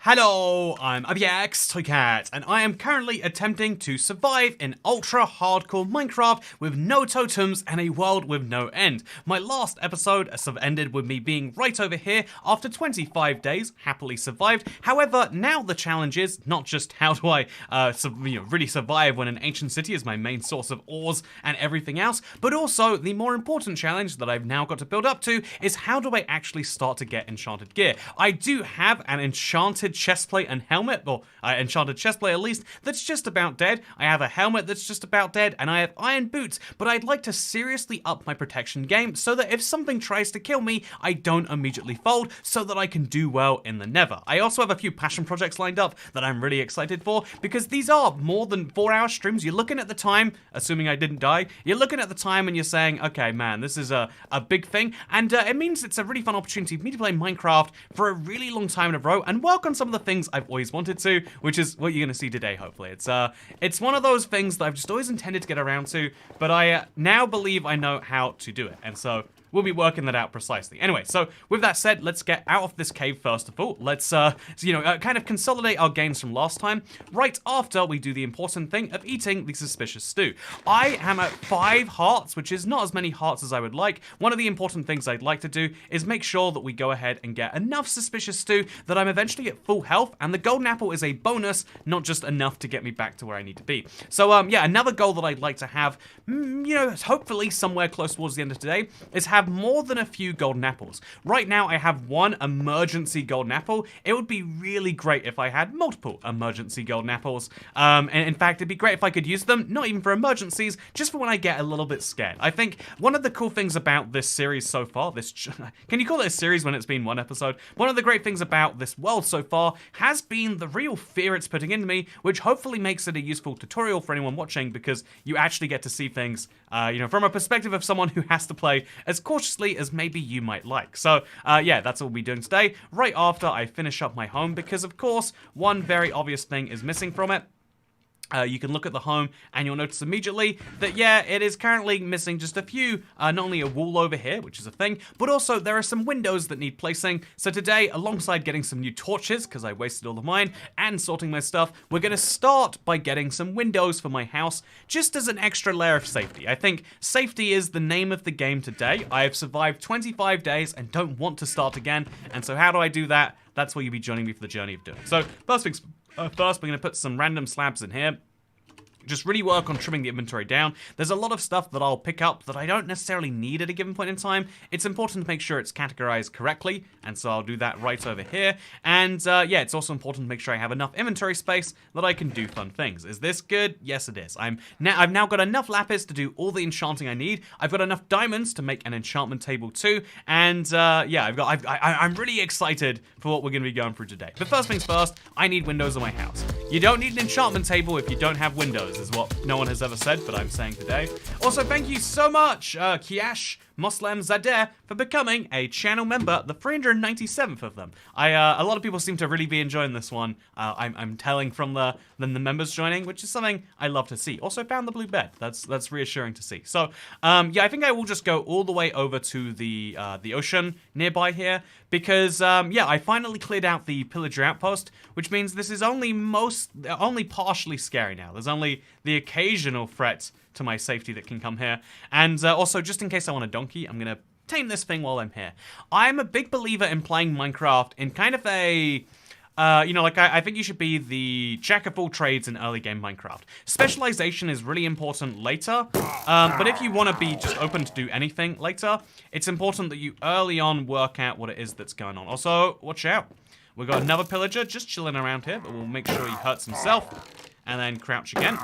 Hello, I'm ibxtoycat, and I am currently attempting to survive in ultra-hardcore Minecraft with no totems and a world with no end. My last episode sort of ended with me being right over here after 25 days, happily survived. However, now the challenge is not just how do I really survive when an ancient city is my main source of ores and everything else, but also the more important challenge that I've now got to build up to is how do I actually start to get enchanted gear. I do have an enchanted chestplate and helmet, or enchanted chestplate at least, that's just about dead. I have a helmet that's just about dead, and I have iron boots, but I'd like to seriously up my protection game so that if something tries to kill me, I don't immediately fold, so that I can do well in the nether. I also have a few passion projects lined up that I'm really excited for, because these are more than 4-hour streams. You're looking at the time, assuming I didn't die, you're looking at the time and you're saying, okay, man, this is a big thing, and it means it's a really fun opportunity for me to play Minecraft for a really long time in a row and work on some of the things I've always wanted to, which is what you're gonna see today, hopefully. It's one of those things that I've just always intended to get around to, but I now believe I know how to do it, and so we'll be working that out precisely. Anyway, so with that said, let's get out of this cave first of all. Let's, kind of consolidate our gains from last time, right after we do the important thing of eating the suspicious stew. I am at 5 hearts, which is not as many hearts as I would like. One of the important things I'd like to do is make sure that we go ahead and get enough suspicious stew that I'm eventually at full health, and the golden apple is a bonus, not just enough to get me back to where I need to be. So, yeah, another goal that I'd like to have, hopefully somewhere close towards the end of today, is have more than a few golden apples. Right now I have one emergency golden apple. It would be really great if I had multiple emergency golden apples. And in fact, it'd be great if I could use them, not even for emergencies, just for when I get a little bit scared. I think one of the cool things about this series so far, can you call it a series when it's been one episode? One of the great things about this world so far has been the real fear it's putting into me, which hopefully makes it a useful tutorial for anyone watching, because you actually get to see things, from a perspective of someone who has to play as cautiously as maybe you might like. So, yeah, that's what we'll be doing today, right after I finish up my home, because of course, one very obvious thing is missing from it. You can look at the home and you'll notice immediately that, yeah, it is currently missing just a few, not only a wall over here, which is a thing, but also there are some windows that need placing. So today, alongside getting some new torches, because I wasted all of mine, and sorting my stuff, we're going to start by getting some windows for my house, just as an extra layer of safety. I think safety is the name of the game today. I have survived 25 days and don't want to start again, and so how do I do that? That's where you'll be joining me for the journey of doing. So, first things first, we're going to put some random slabs in here. Just really work on trimming the inventory down. There's a lot of stuff that I'll pick up that I don't necessarily need at a given point in time. It's important to make sure it's categorized correctly, and so I'll do that right over here. And yeah, it's also important to make sure I have enough inventory space that I can do fun things. Is this good? Yes, it is. I've now got enough lapis to do all the enchanting I need. I've got enough diamonds to make an enchantment table too. And yeah, I'm really excited for what we're going to be going through today. But first things first, I need windows in my house. You don't need an enchantment table if you don't have windows, is what no one has ever said, but I'm saying today. Also, thank you so much, Kiash Moslem Zadeh, for becoming a channel member, the 397th of them. A lot of people seem to really be enjoying this one. I'm telling from the members joining, which is something I love to see. Also found the blue bed. That's reassuring to see. So, yeah, I think I will just go all the way over to the ocean nearby here, because yeah, I finally cleared out the pillager outpost, which means this is only partially scary now. There's only the occasional threat to my safety that can come here. And also, just in case I want a donkey, I'm gonna tame this thing while I'm here. I'm a big believer in playing Minecraft in kind of a, I think you should be the jack of all trades in early game Minecraft. Specialization is really important later, but if you want to be just open to do anything later, it's important that you early on work out what it is that's going on. Also, watch out. We've got another pillager just chilling around here, but we'll make sure he hurts himself, and then crouch again.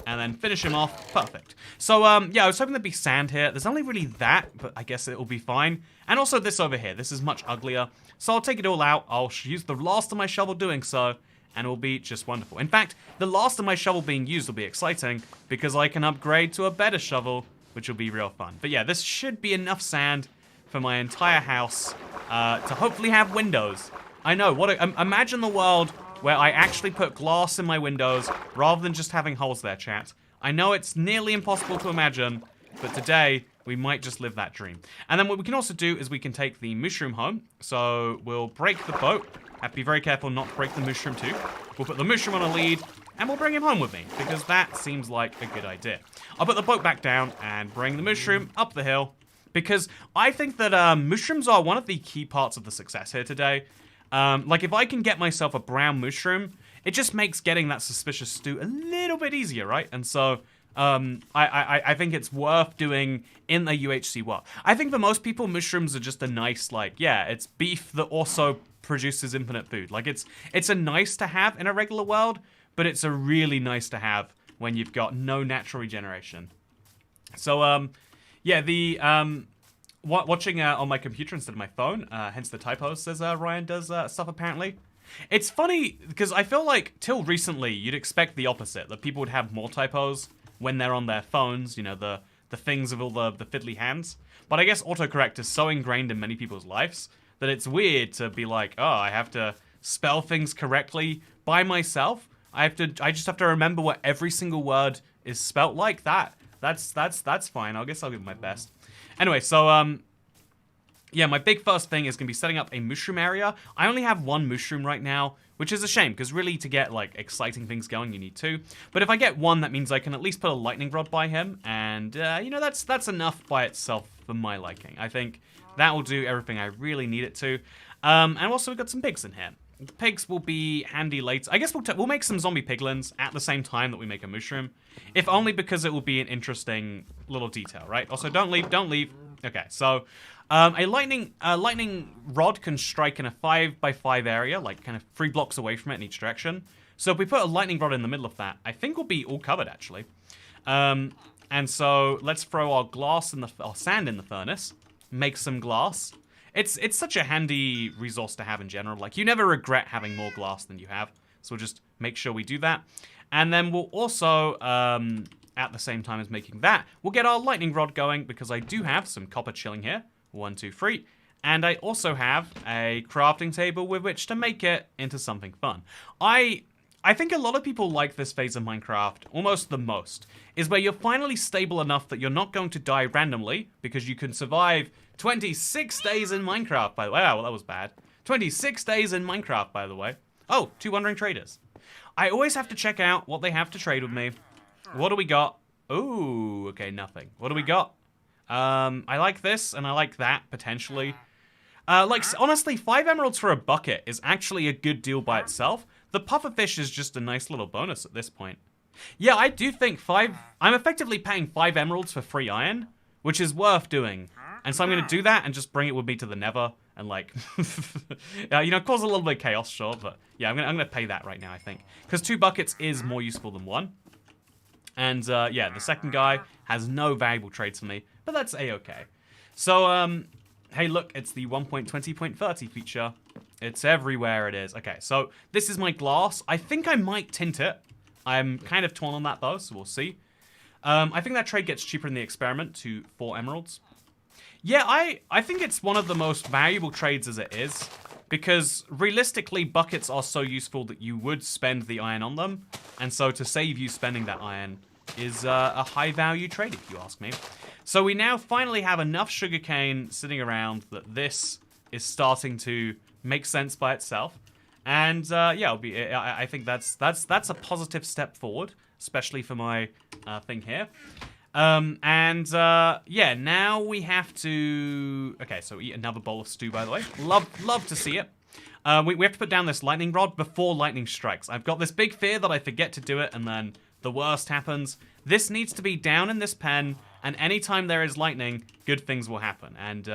And then finish him off. Perfect. So, yeah, I was hoping there'd be sand here. There's only really that, but I guess it'll be fine. And also this over here. This is much uglier. So I'll take it all out. I'll use the last of my shovel doing so, and it will be just wonderful. In fact, the last of my shovel being used will be exciting, because I can upgrade to a better shovel, which will be real fun. But yeah, this should be enough sand for my entire house to hopefully have windows. I know, imagine the world where I actually put glass in my windows rather than just having holes there, chat. I know it's nearly impossible to imagine, but today we might just live that dream. And then what we can also do is we can take the mushroom home. So we'll break the boat Have to be very careful not to break the mushroom too. We'll put the mushroom on a lead, and we'll bring him home with me, because that seems like a good idea. I'll put the boat back down and bring the mushroom up the hill, because I think that mushrooms are one of the key parts of the success here today. Like, if I can get myself a brown mushroom, it just makes getting that suspicious stew a little bit easier, right? And so, I think it's worth doing in the UHC world. I think for most people, mushrooms are just a nice, like, yeah, it's beef that also produces infinite food. Like, it's a nice to have in a regular world, but it's a really nice to have when you've got no natural regeneration. So, yeah, the, watching on my computer instead of my phone, hence the typos, says Ryan does stuff apparently. It's funny, because I feel like, till recently, you'd expect the opposite, that people would have more typos when they're on their phones, you know, the things of all the fiddly hands. But I guess autocorrect is so ingrained in many people's lives that it's weird to be like, oh, I have to spell things correctly by myself. I just have to remember what every single word is spelt like. That's fine. I guess I'll give it my best. Anyway, so, yeah, my big first thing is going to be setting up a mushroom area. I only have one mushroom right now, which is a shame, because really to get, like, exciting things going, you need two. But if I get one, that means I can at least put a lightning rod by him, and, you know, that's enough by itself for my liking. I think that will do everything I really need it to. And also we've got some pigs in here. The pigs will be handy later. I guess we'll make some zombie piglins at the same time that we make a mushroom. If only because it will be an interesting little detail, right? Also, don't leave. Okay, so a lightning rod can strike in a 5x5 area, like kind of 3 blocks away from it in each direction. So if we put a lightning rod in the middle of that, I think we'll be all covered, actually. And so let's throw our glass in our sand in the furnace, make some glass. It's such a handy resource to have in general. Like, you never regret having more glass than you have. So we'll just make sure we do that. And then we'll also, at the same time as making that, we'll get our lightning rod going, because I do have some copper chilling here. 1, 2, 3. And I also have a crafting table with which to make it into something fun. I think a lot of people like this phase of Minecraft almost the most, is where you're finally stable enough that you're not going to die randomly, because you can survive 26 days in Minecraft, by the way. Oh, well, that was bad. 26 days in Minecraft, by the way. Oh, 2 wandering traders. I always have to check out what they have to trade with me. What do we got? Ooh, okay, nothing. What do we got? I like this, and I like that, potentially. Like, honestly, 5 emeralds for a bucket is actually a good deal by itself. The pufferfish is just a nice little bonus at this point. Yeah, I do think I'm effectively paying 5 emeralds for free iron, which is worth doing. And so I'm going to do that and just bring it with me to the nether and, like, you know, cause a little bit of chaos, sure. But, yeah, I'm gonna pay that right now, I think. Because 2 buckets is more useful than 1. And, yeah, the second guy has no valuable trades for me, but that's A-okay. So, hey, look, it's the 1.20.30 feature. It's everywhere it is. Okay, so this is my glass. I think I might tint it. I'm kind of torn on that, though, so we'll see. I think that trade gets cheaper in the experiment to 4 emeralds. Yeah, I think it's one of the most valuable trades as it is, because realistically, buckets are so useful that you would spend the iron on them, and so to save you spending that iron is a high-value trade, if you ask me. So we now finally have enough sugarcane sitting around that this is starting to make sense by itself, and yeah, I think that's a positive step forward, especially for my thing here. Yeah, now we have to... Okay, so eat another bowl of stew, by the way. Love to see it. We have to put down this lightning rod before lightning strikes. I've got this big fear that I forget to do it, and then the worst happens. This needs to be down in this pen, and anytime there is lightning, good things will happen. And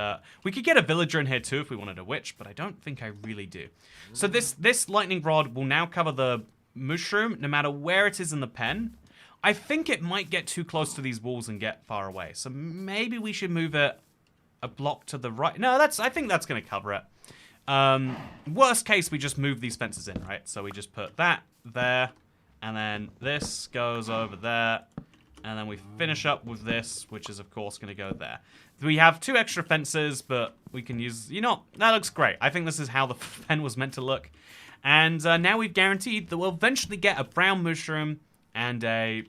we could get a villager in here too if we wanted a witch, but I don't think I really do. So this lightning rod will now cover the mushroom, no matter where it is in the pen. I think it might get too close to these walls and get far away. So maybe we should move it a block to the right. No, I think that's going to cover it. Worst case, we just move these fences in, right? So we just put that there, and then this goes over there, and then we finish up with this, which is, of course, going to go there. We have 2 extra fences, but we can use... You know, that looks great. I think this is how the pen was meant to look. And now we've guaranteed that we'll eventually get a brown mushroom and a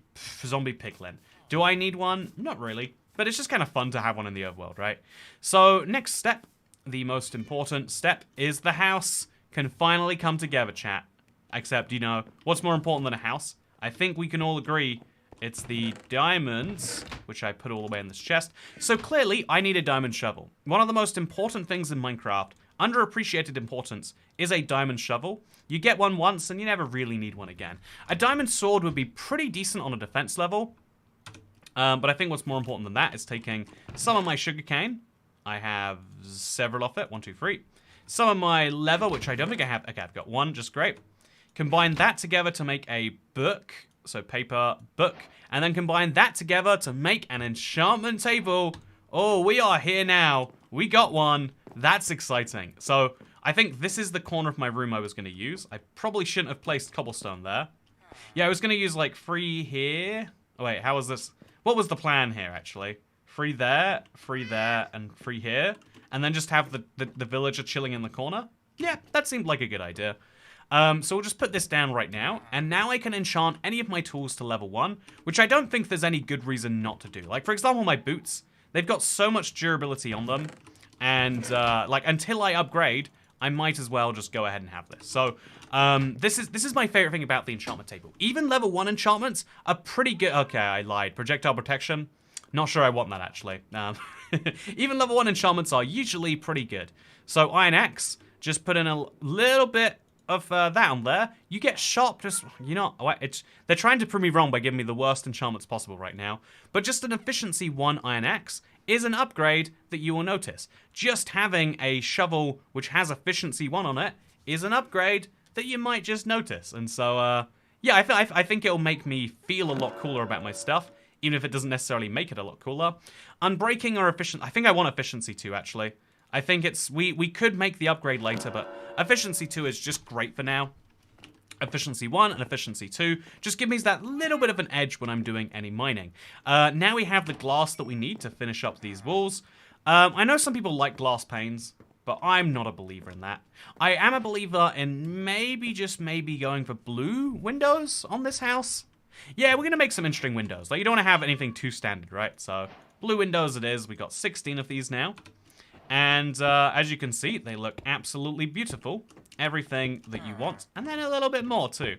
zombie piglin. Do I need one? Not really. But it's just kind of fun to have one in the overworld, right? So, next step, the most important step, is the house. can finally come together, chat. Except, you know, what's more important than a house? I think we can all agree it's the diamonds, which I put all the way in this chest. So clearly, I need a diamond shovel. One of the most important things in Minecraft, underappreciated importance, is a diamond shovel. You get one once, and you never really need one again. A diamond sword would be pretty decent on a defense level. But I think what's more important than that is taking some of my sugarcane. I have several of it. 1, 2, 3. Some of my leather, which I don't think I have. Okay, I've got one. Just great. Combine that together to make a book. So paper, book. And then combine that together to make an enchantment table. Oh, we are here now. We got one. That's exciting. So I think this is the corner of my room I was going to use. I probably shouldn't have placed cobblestone there. Yeah, I was going to use like 3 here. Oh, wait, how was this? What was the plan here, actually? 3 there, and 3 here. And then just have the villager chilling in the corner? Yeah, that seemed like a good idea. So we'll just put this down right now. And now I can enchant any of my tools to level 1, which I don't think there's any good reason not to do. Like, for example, my boots. They've got so much durability on them. And, like, until I upgrade, I might as well just go ahead and have this. So, this is my favorite thing about the enchantment table. Even level 1 enchantments are pretty good. Okay, I lied. Projectile protection. Not sure I want that, actually. Even level 1 enchantments are usually pretty good. So, Iron Axe, just put in a little bit of that on there. You get sharp, just, you know, they're trying to prove me wrong by giving me the worst enchantments possible right now. But just an efficiency 1 Iron Axe is an upgrade that you will notice. Just having a shovel which has efficiency 1 on it is an upgrade that you might just notice. And so, yeah, I think it'll make me feel a lot cooler about my stuff, even if it doesn't necessarily make it a lot cooler. Unbreaking or efficient, I think I want efficiency 2, actually. I think it's, we could make the upgrade later, but efficiency 2 is just great for now. Efficiency 1 and efficiency 2 just give me that little bit of an edge when I'm doing any mining. Now we have the glass that we need to finish up these walls. I know some people like glass panes, but I'm not a believer in that. I am a believer in maybe, just maybe, going for blue windows on this house. Yeah, we're going to make some interesting windows. Like, you don't want to have anything too standard, right? So, blue windows it is. We got 16 of these now. And as you can see, they look absolutely beautiful. Everything that you want, and then a little bit more too.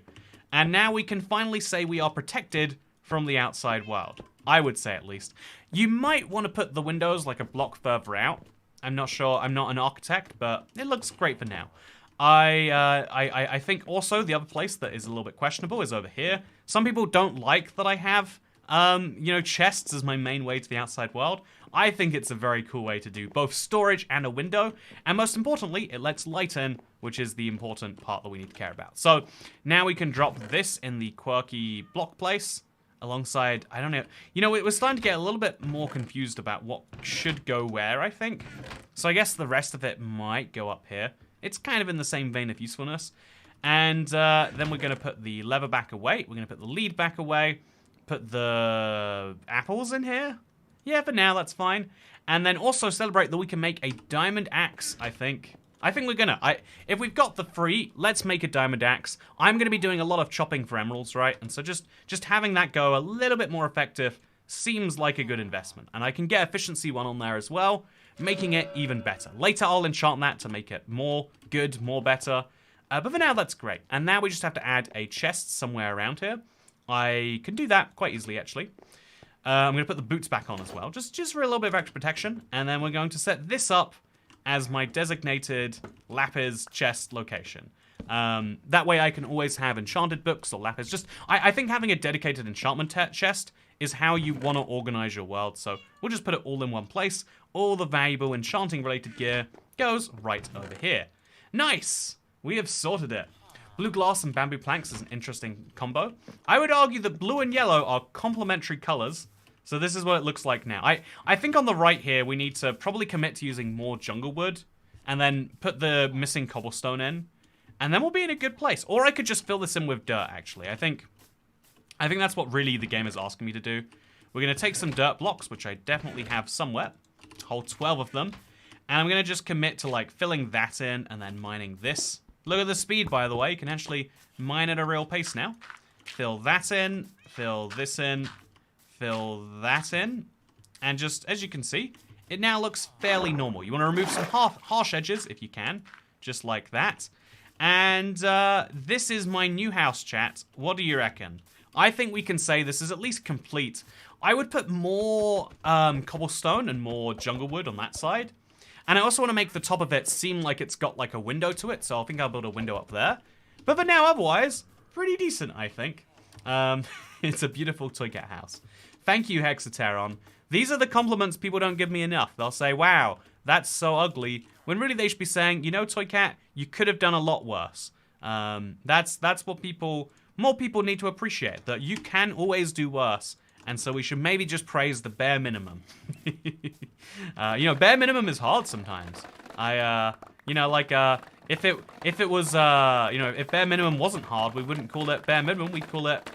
And now we can finally say we are protected from the outside world. I would say, at least. You might want to put the windows like a block further out. I'm not sure. I'm not an architect, but it looks great for now. I think also the other place that is a little bit questionable is over here. Some people don't like that I have, you know, chests as my main way to the outside world. I think it's a very cool way to do both storage and a window. And most importantly, it lets light in, which is the important part that we need to care about. So now we can drop this in the quirky block place alongside, I don't know. You know, it was starting to get a little bit more confused about what should go where, I think. So I guess the rest of it might go up here. It's kind of in the same vein of usefulness. And then we're going to put the lever back away. We're going to put the lead back away. Put the apples in here. Yeah, for now, that's fine. And then also celebrate that we can make a diamond axe, I think. I think we're gonna. If we've got the 3, let's make a diamond axe. I'm gonna be doing a lot of chopping for emeralds, right? And so just having that go a little bit more effective seems like a good investment. And I can get efficiency 1 on there as well, making it even better. Later, I'll enchant that to make it more good, more better. But for now, that's great. And now we just have to add a chest somewhere around here. I can do that quite easily, actually. I'm going to put the boots back on as well, just for a little bit of extra protection. And then we're going to set this up as my designated lapis chest location. That way I can always have enchanted books or lapis. I think having a dedicated enchantment chest is how you want to organize your world. So we'll just put it all in one place. All the valuable enchanting related gear goes right over here. Nice! We have sorted it. Blue glass and bamboo planks is an interesting combo. I would argue that blue and yellow are complementary colors. So this is what it looks like now. I think on the right here, we need to probably commit to using more jungle wood and then put the missing cobblestone in. And then we'll be in a good place. Or I could just fill this in with dirt, actually. I think that's what really the game is asking me to do. We're going to take some dirt blocks, which I definitely have somewhere. Hold 12 of them. And I'm going to just commit to, like, filling that in and then mining this. Look at the speed, by the way. You can actually mine at a real pace now. Fill that in. Fill this in. Fill that in. And just, as you can see, it now looks fairly normal. You want to remove some harsh edges, if you can. Just like that. And this is my new house, chat. What do you reckon? I think we can say this is at least complete. I would put more cobblestone and more jungle wood on that side. And I also want to make the top of it seem like it's got like a window to it. So I think I'll build a window up there. But for now, otherwise, pretty decent, I think. It's a beautiful TOYCAT house. Thank you, Hexateron. These are the compliments people don't give me enough. They'll say, wow, that's so ugly. When really they should be saying, you know, TOYCAT, you could have done a lot worse. That's what more people need to appreciate, that you can always do worse. And so we should maybe just praise the bare minimum. You know, bare minimum is hard sometimes. You know, like, if it was, you know, if bare minimum wasn't hard, we wouldn't call it bare minimum. We'd call it,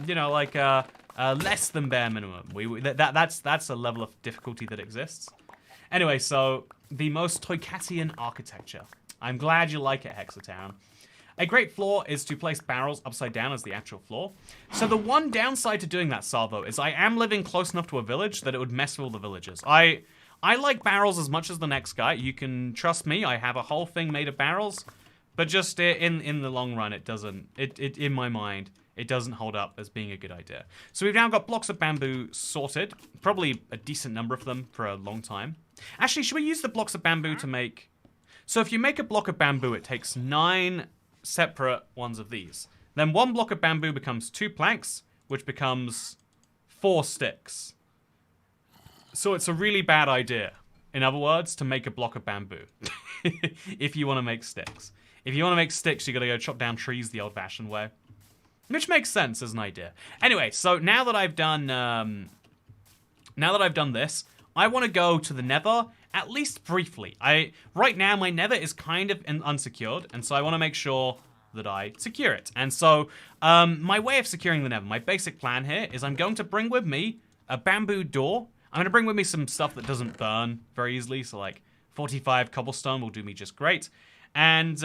you know, like, less than bare minimum. That's a level of difficulty that exists. Anyway, so the most TOYCATian architecture. I'm glad you like it, Hexatown. A great flaw is to place barrels upside down as the actual floor. So the one downside to doing that, Salvo, is I am living close enough to a village that it would mess with all the villagers. I like barrels as much as the next guy. You can trust me, I have a whole thing made of barrels. But just in the long run, it doesn't, in my mind, it doesn't hold up as being a good idea. So we've now got blocks of bamboo sorted. Probably a decent number of them for a long time. Actually, should we use the blocks of bamboo to make... So if you make a block of bamboo, it takes 9 separate ones of these. Then one block of bamboo becomes 2 planks, which becomes 4 sticks. So it's a really bad idea, in other words, to make a block of bamboo. If you want to make sticks. If you want to make sticks, you gotta go chop down trees the old-fashioned way. Which makes sense as an idea. Anyway, so now that I've done this, I want to go to the Nether, at least briefly. Right now, my Nether is kind of unsecured, and so I want to make sure that I secure it. And so, my way of securing the Nether, my basic plan here, is I'm going to bring with me a bamboo door. I'm going to bring with me some stuff that doesn't burn very easily, so like 45 cobblestone will do me just great. And,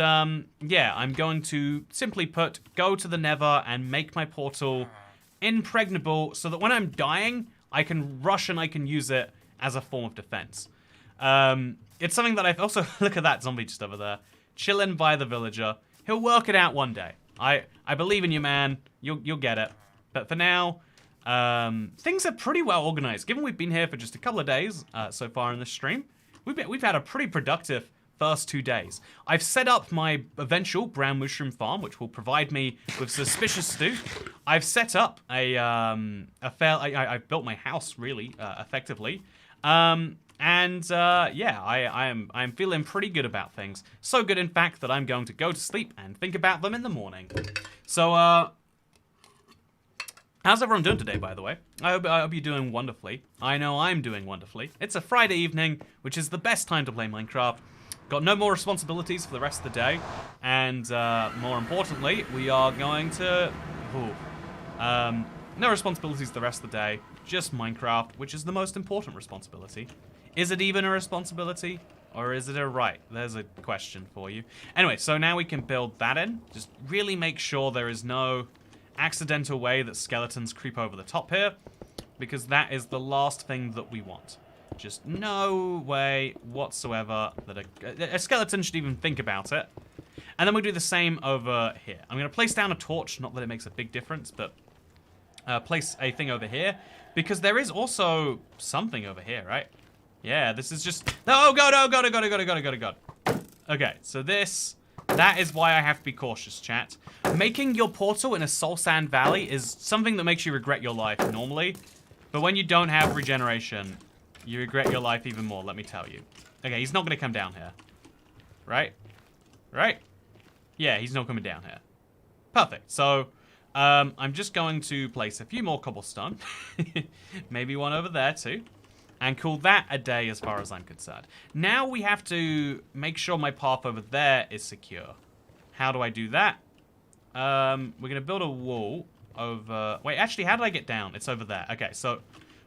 yeah, I'm going to simply go to the Nether and make my portal impregnable so that when I'm dying, I can rush and I can use it as a form of defense. It's something that I've also... Look at that zombie just over there. Chilling by the villager. He'll work it out one day. I believe in you, man. You'll get it. But for now, things are pretty well organized. Given we've been here for just a couple of days so far in this stream, we've had a pretty productive first 2 days. I've set up my eventual brown mushroom farm, which will provide me with suspicious stew. I've set up I've built my house really effectively. Yeah, I'm feeling pretty good about things. So good, in fact, that I'm going to go to sleep and think about them in the morning. So, how's everyone doing today, by the way? I hope you're doing wonderfully. I know I'm doing wonderfully. It's a Friday evening, which is the best time to play Minecraft. Got no more responsibilities for the rest of the day. And, more importantly, we are going to... no responsibilities the rest of the day. Just Minecraft, which is the most important responsibility. Is it even a responsibility? Or is it a right? There's a question for you. Anyway, so now we can build that in. Just really make sure there is no accidental way that skeletons creep over the top here. Because that is the last thing that we want. Just no way whatsoever that a skeleton should even think about it. And then we do the same over here. I'm going to place down a torch. Not that it makes a big difference, but place a thing over here. Because there is also something over here, right? Yeah, this is just... Oh, God, oh, God, oh, God, oh, God, oh, God, oh, God, oh, God. Okay, so that is why I have to be cautious, chat. Making your portal in a soul sand valley is something that makes you regret your life normally. But when you don't have regeneration, you regret your life even more, let me tell you. Okay, he's not going to come down here. Right? Right? Yeah, he's not coming down here. Perfect. So, I'm just going to place a few more cobblestone. Maybe one over there, too. And call that a day as far as I'm concerned. Now we have to make sure my path over there is secure. How do I do that? We're going to build a wall over... Wait, actually, how did I get down? It's over there. Okay, so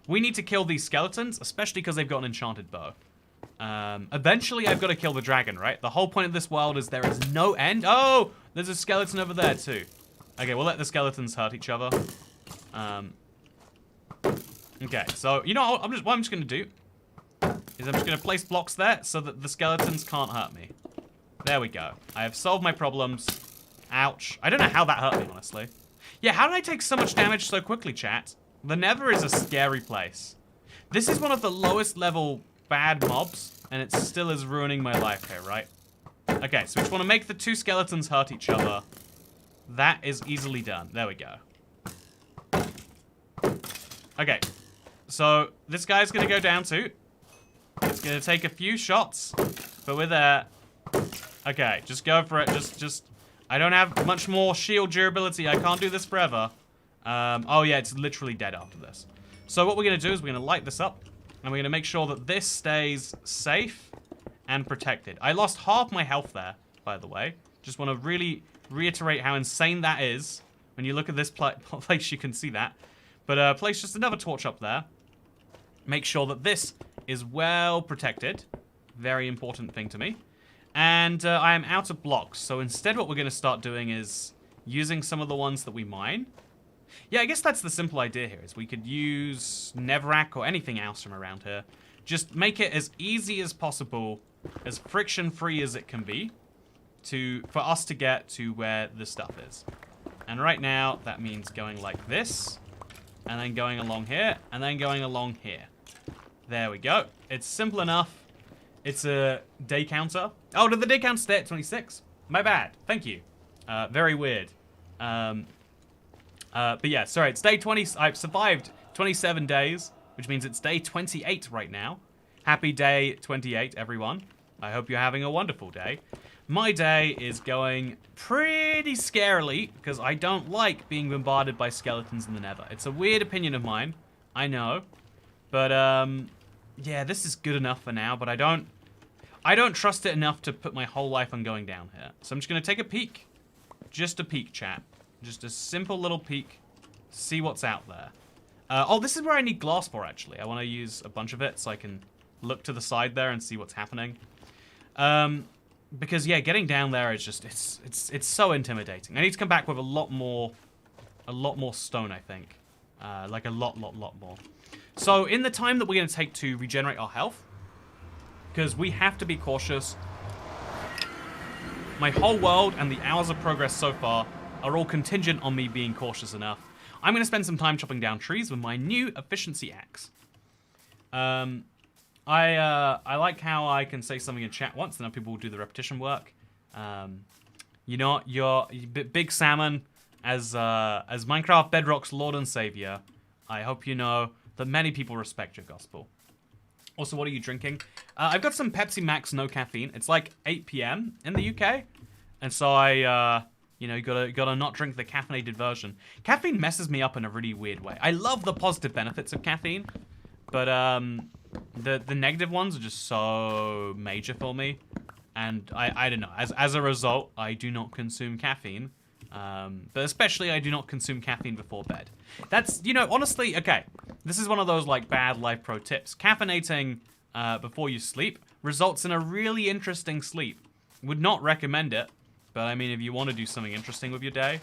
we need to kill these skeletons, especially because they've got an enchanted bow. Eventually, I've got to kill the dragon, right? The whole point of this world is there is no end. Oh, there's a skeleton over there, too. Okay, we'll let the skeletons hurt each other. Okay, so, you know, what I'm just going to do is I'm just going to place blocks there so that the skeletons can't hurt me. There we go. I have solved my problems. Ouch. I don't know how that hurt me, honestly. Yeah, how did I take so much damage so quickly, chat? The Nether is a scary place. This is one of the lowest level bad mobs, and it still is ruining my life here, right? Okay, so we just want to make the two skeletons hurt each other. That is easily done. There we go. Okay, so this guy's going to go down too. It's going to take a few shots, but we're there. Okay, just go for it. Just. I don't have much more shield durability. I can't do this forever. Oh yeah, it's literally dead after this. So what we're going to do is we're going to light this up, and we're going to make sure that this stays safe and protected. I lost half my health there, by the way. Just want to really reiterate how insane that is. When you look at this place, you can see that. But place just another torch up there. Make sure that this is well protected. Very important thing to me. And I am out of blocks. So instead what we're going to start doing is using some of the ones that we mine. Yeah, I guess that's the simple idea here. Is we could use Nevrac or anything else from around here. Just make it as easy as possible, as friction-free as it can be, for us to get to where the stuff is. And right now, that means going like this, and then going along here, and then going along here. There we go. It's simple enough. It's a day counter. Oh, did the day counter stay at 26? My bad. Thank you. Very weird. But yeah, sorry. It's day 20. I've survived 27 days, which means it's day 28 right now. Happy day 28, everyone. I hope you're having a wonderful day. My day is going pretty scarily because I don't like being bombarded by skeletons in the Nether. It's a weird opinion of mine, I know, but yeah, this is good enough for now. But I don't trust it enough to put my whole life on going down here. So I'm just gonna take a peek, just a peek, chat, just a simple little peek, see what's out there. Oh, this is where I need glass for actually. I want to use a bunch of it so I can look to the side there and see what's happening. Because yeah, getting down there is just it's so intimidating. I need to come back with a lot more stone, I think. Like a lot more. So in the time that we're going to take to regenerate our health, because we have to be cautious. My whole world and the hours of progress so far are all contingent on me being cautious enough. I'm going to spend some time chopping down trees with my new efficiency axe. I like how I can say something in chat once, and then people will do the repetition work. You know, you're Big Salmon, as Minecraft Bedrock's Lord and Savior. I hope you know that many people respect your gospel. Also, what are you drinking? I've got some Pepsi Max, no caffeine. It's like 8 p.m. in the UK, and so I, you know, gotta not drink the caffeinated version. Caffeine messes me up in a really weird way. I love the positive benefits of caffeine, but the negative ones are just so major for me, and I don't know. As a result, I do not consume caffeine, but especially I do not consume caffeine before bed. That's, you know, honestly, okay. This is one of those like bad life pro tips. Caffeinating before you sleep results in a really interesting sleep. Would not recommend it, but I mean, if you want to do something interesting with your day,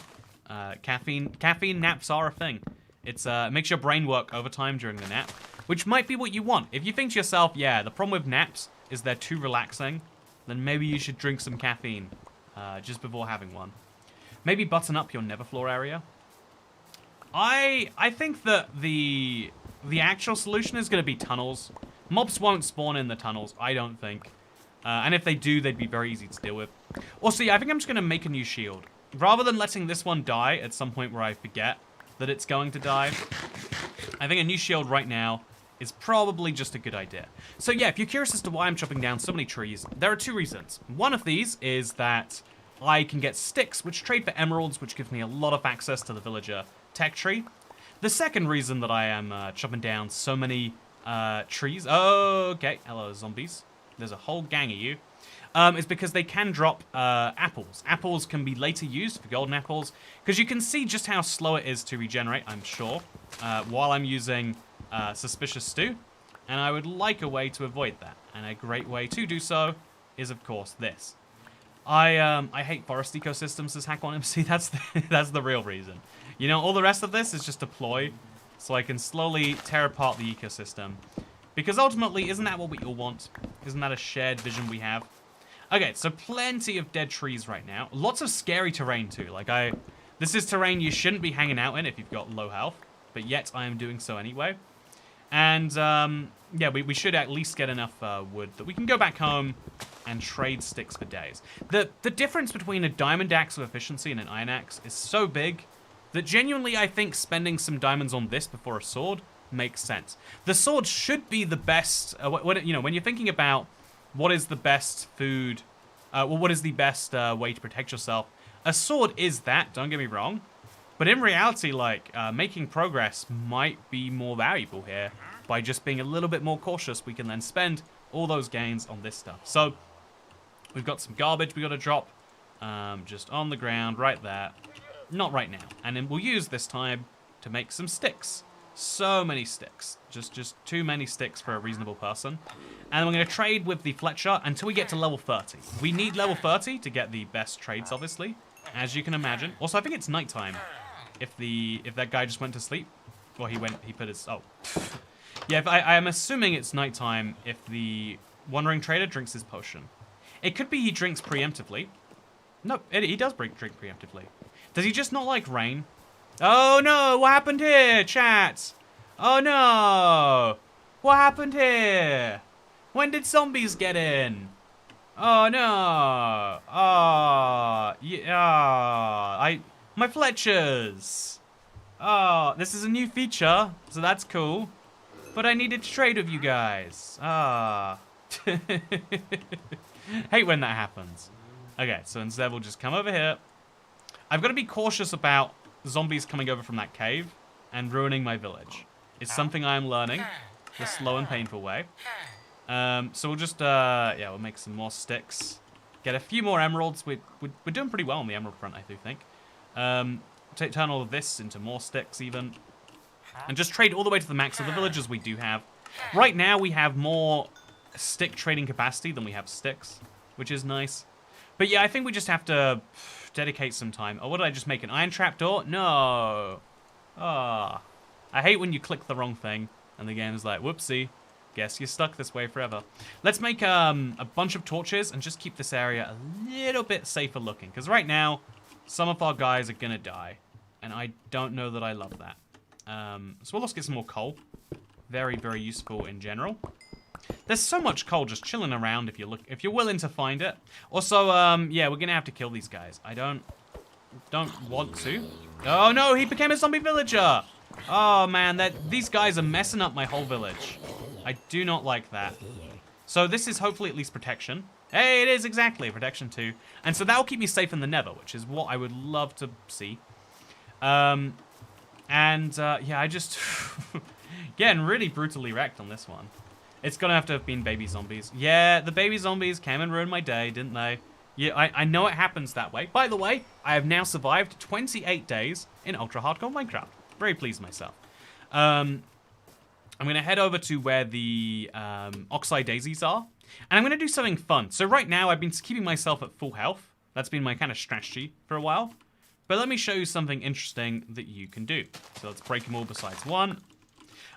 caffeine naps are a thing. It's makes your brain work overtime during the nap, which might be what you want. If you think to yourself, yeah, the problem with naps is they're too relaxing, then maybe you should drink some caffeine just before having one. Maybe button up your Neverfloor area. I think that the actual solution is going to be tunnels. Mobs won't spawn in the tunnels, I don't think. And if they do, they'd be very easy to deal with. Also, yeah, I think I'm just going to make a new shield. Rather than letting this one die at some point where I forget that it's going to die, I think a new shield right now is probably just a good idea. So yeah, if you're curious as to why I'm chopping down so many trees, there are two reasons. One of these is that I can get sticks, which trade for emeralds, which gives me a lot of access to the villager tech tree. The second reason that I am chopping down so many trees, okay, hello zombies, there's a whole gang of you, is because they can drop apples. Apples can be later used for golden apples, because you can see just how slow it is to regenerate, I'm sure, while I'm using Suspicious Stew, and I would like a way to avoid that, and a great way to do so is, of course, this. I hate forest ecosystems, says Hack1MC. That's the real reason. You know, all the rest of this is just a ploy, so I can slowly tear apart the ecosystem. Because ultimately, isn't that what we all want? Isn't that a shared vision we have? Okay, so plenty of dead trees right now. Lots of scary terrain too. Like this is terrain you shouldn't be hanging out in if you've got low health, but yet I am doing so anyway. And yeah, we should at least get enough wood that we can go back home and trade sticks for days. The difference between a diamond axe of efficiency and an iron axe is so big that genuinely I think spending some diamonds on this before a sword makes sense. The sword should be the best, you know, when you're thinking about what is the best food, well, what is the best way to protect yourself, a sword is that, don't get me wrong. But in reality, like, making progress might be more valuable here. By just being a little bit more cautious, we can then spend all those gains on this stuff. So, we've got some garbage we got to drop, just on the ground, right there. Not right now. And then we'll use this time to make some sticks. So many sticks. Just too many sticks for a reasonable person. And we're going to trade with the Fletcher until we get to level 30. We need level 30 to get the best trades, obviously, as you can imagine. Also, I think it's nighttime. If that guy just went to sleep, or he put his, oh. Yeah, I am assuming it's nighttime if the Wandering Trader drinks his potion. It could be he drinks preemptively. No, he does drink preemptively. Does he just not like rain? Oh no, what happened here, chat? Oh no, what happened here? When did zombies get in? Oh no, oh, yeah, my Fletchers. Oh, this is a new feature, so that's cool. But I needed to trade with you guys. Ah. Hate when that happens. Okay, so instead we'll just come over here. I've got to be cautious about zombies coming over from that cave and ruining my village. It's something I am learning the slow and painful way. So we'll just, yeah, we'll make some more sticks. Get a few more emeralds. We're doing pretty well on the emerald front, I do think. Turn all of this into more sticks even. And just trade all the way to the max of the villages we do have. Right now we have more stick trading capacity than we have sticks, which is nice. But yeah, I think we just have to dedicate some time. Oh, what did I just make? An iron trapdoor? No. Ah. I hate when you click the wrong thing and the game is like, whoopsie. Guess you're stuck this way forever. Let's make a bunch of torches and just keep this area a little bit safer looking. Because right now, some of our guys are going to die. And I don't know that I love that. So we'll also get some more coal. Very, very useful in general. There's so much coal just chilling around if you're willing to find it. Also, yeah, we're gonna have to kill these guys. I don't want to. Oh no, he became a zombie villager. Oh man, these guys are messing up my whole village. I do not like that. So this is hopefully at least protection. Hey, it is exactly protection 2. And so that will keep me safe in the Nether, which is what I would love to see. Yeah, I just getting really brutally wrecked on this one. It's gonna have to have been baby zombies. Yeah, the baby zombies came and ruined my day, didn't they? Yeah, I know it happens that way. By the way, I have now survived 28 days in Ultra Hardcore Minecraft. Very pleased with myself. I'm gonna head over to where the oxide daisies are, and I'm gonna do something fun. So right now, I've been keeping myself at full health. That's been my kind of strategy for a while. But let me show you something interesting that you can do. So let's break them all besides one.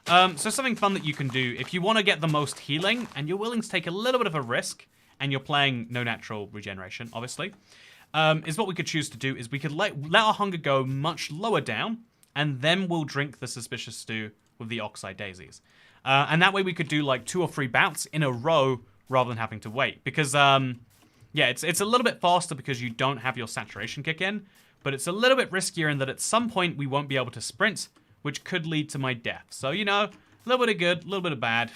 So something fun that you can do if you want to get the most healing and you're willing to take a little bit of a risk and you're playing no natural regeneration, obviously, is what we could choose to do is we could let our hunger go much lower down and then we'll drink the suspicious stew with the oxide daisies. And that way we could do like 2 or 3 bouts in a row rather than having to wait. Because, yeah, it's a little bit faster because you don't have your saturation kick in, but it's a little bit riskier in that at some point we won't be able to sprint, which could lead to my death. So, you know, a little bit of good, a little bit of bad.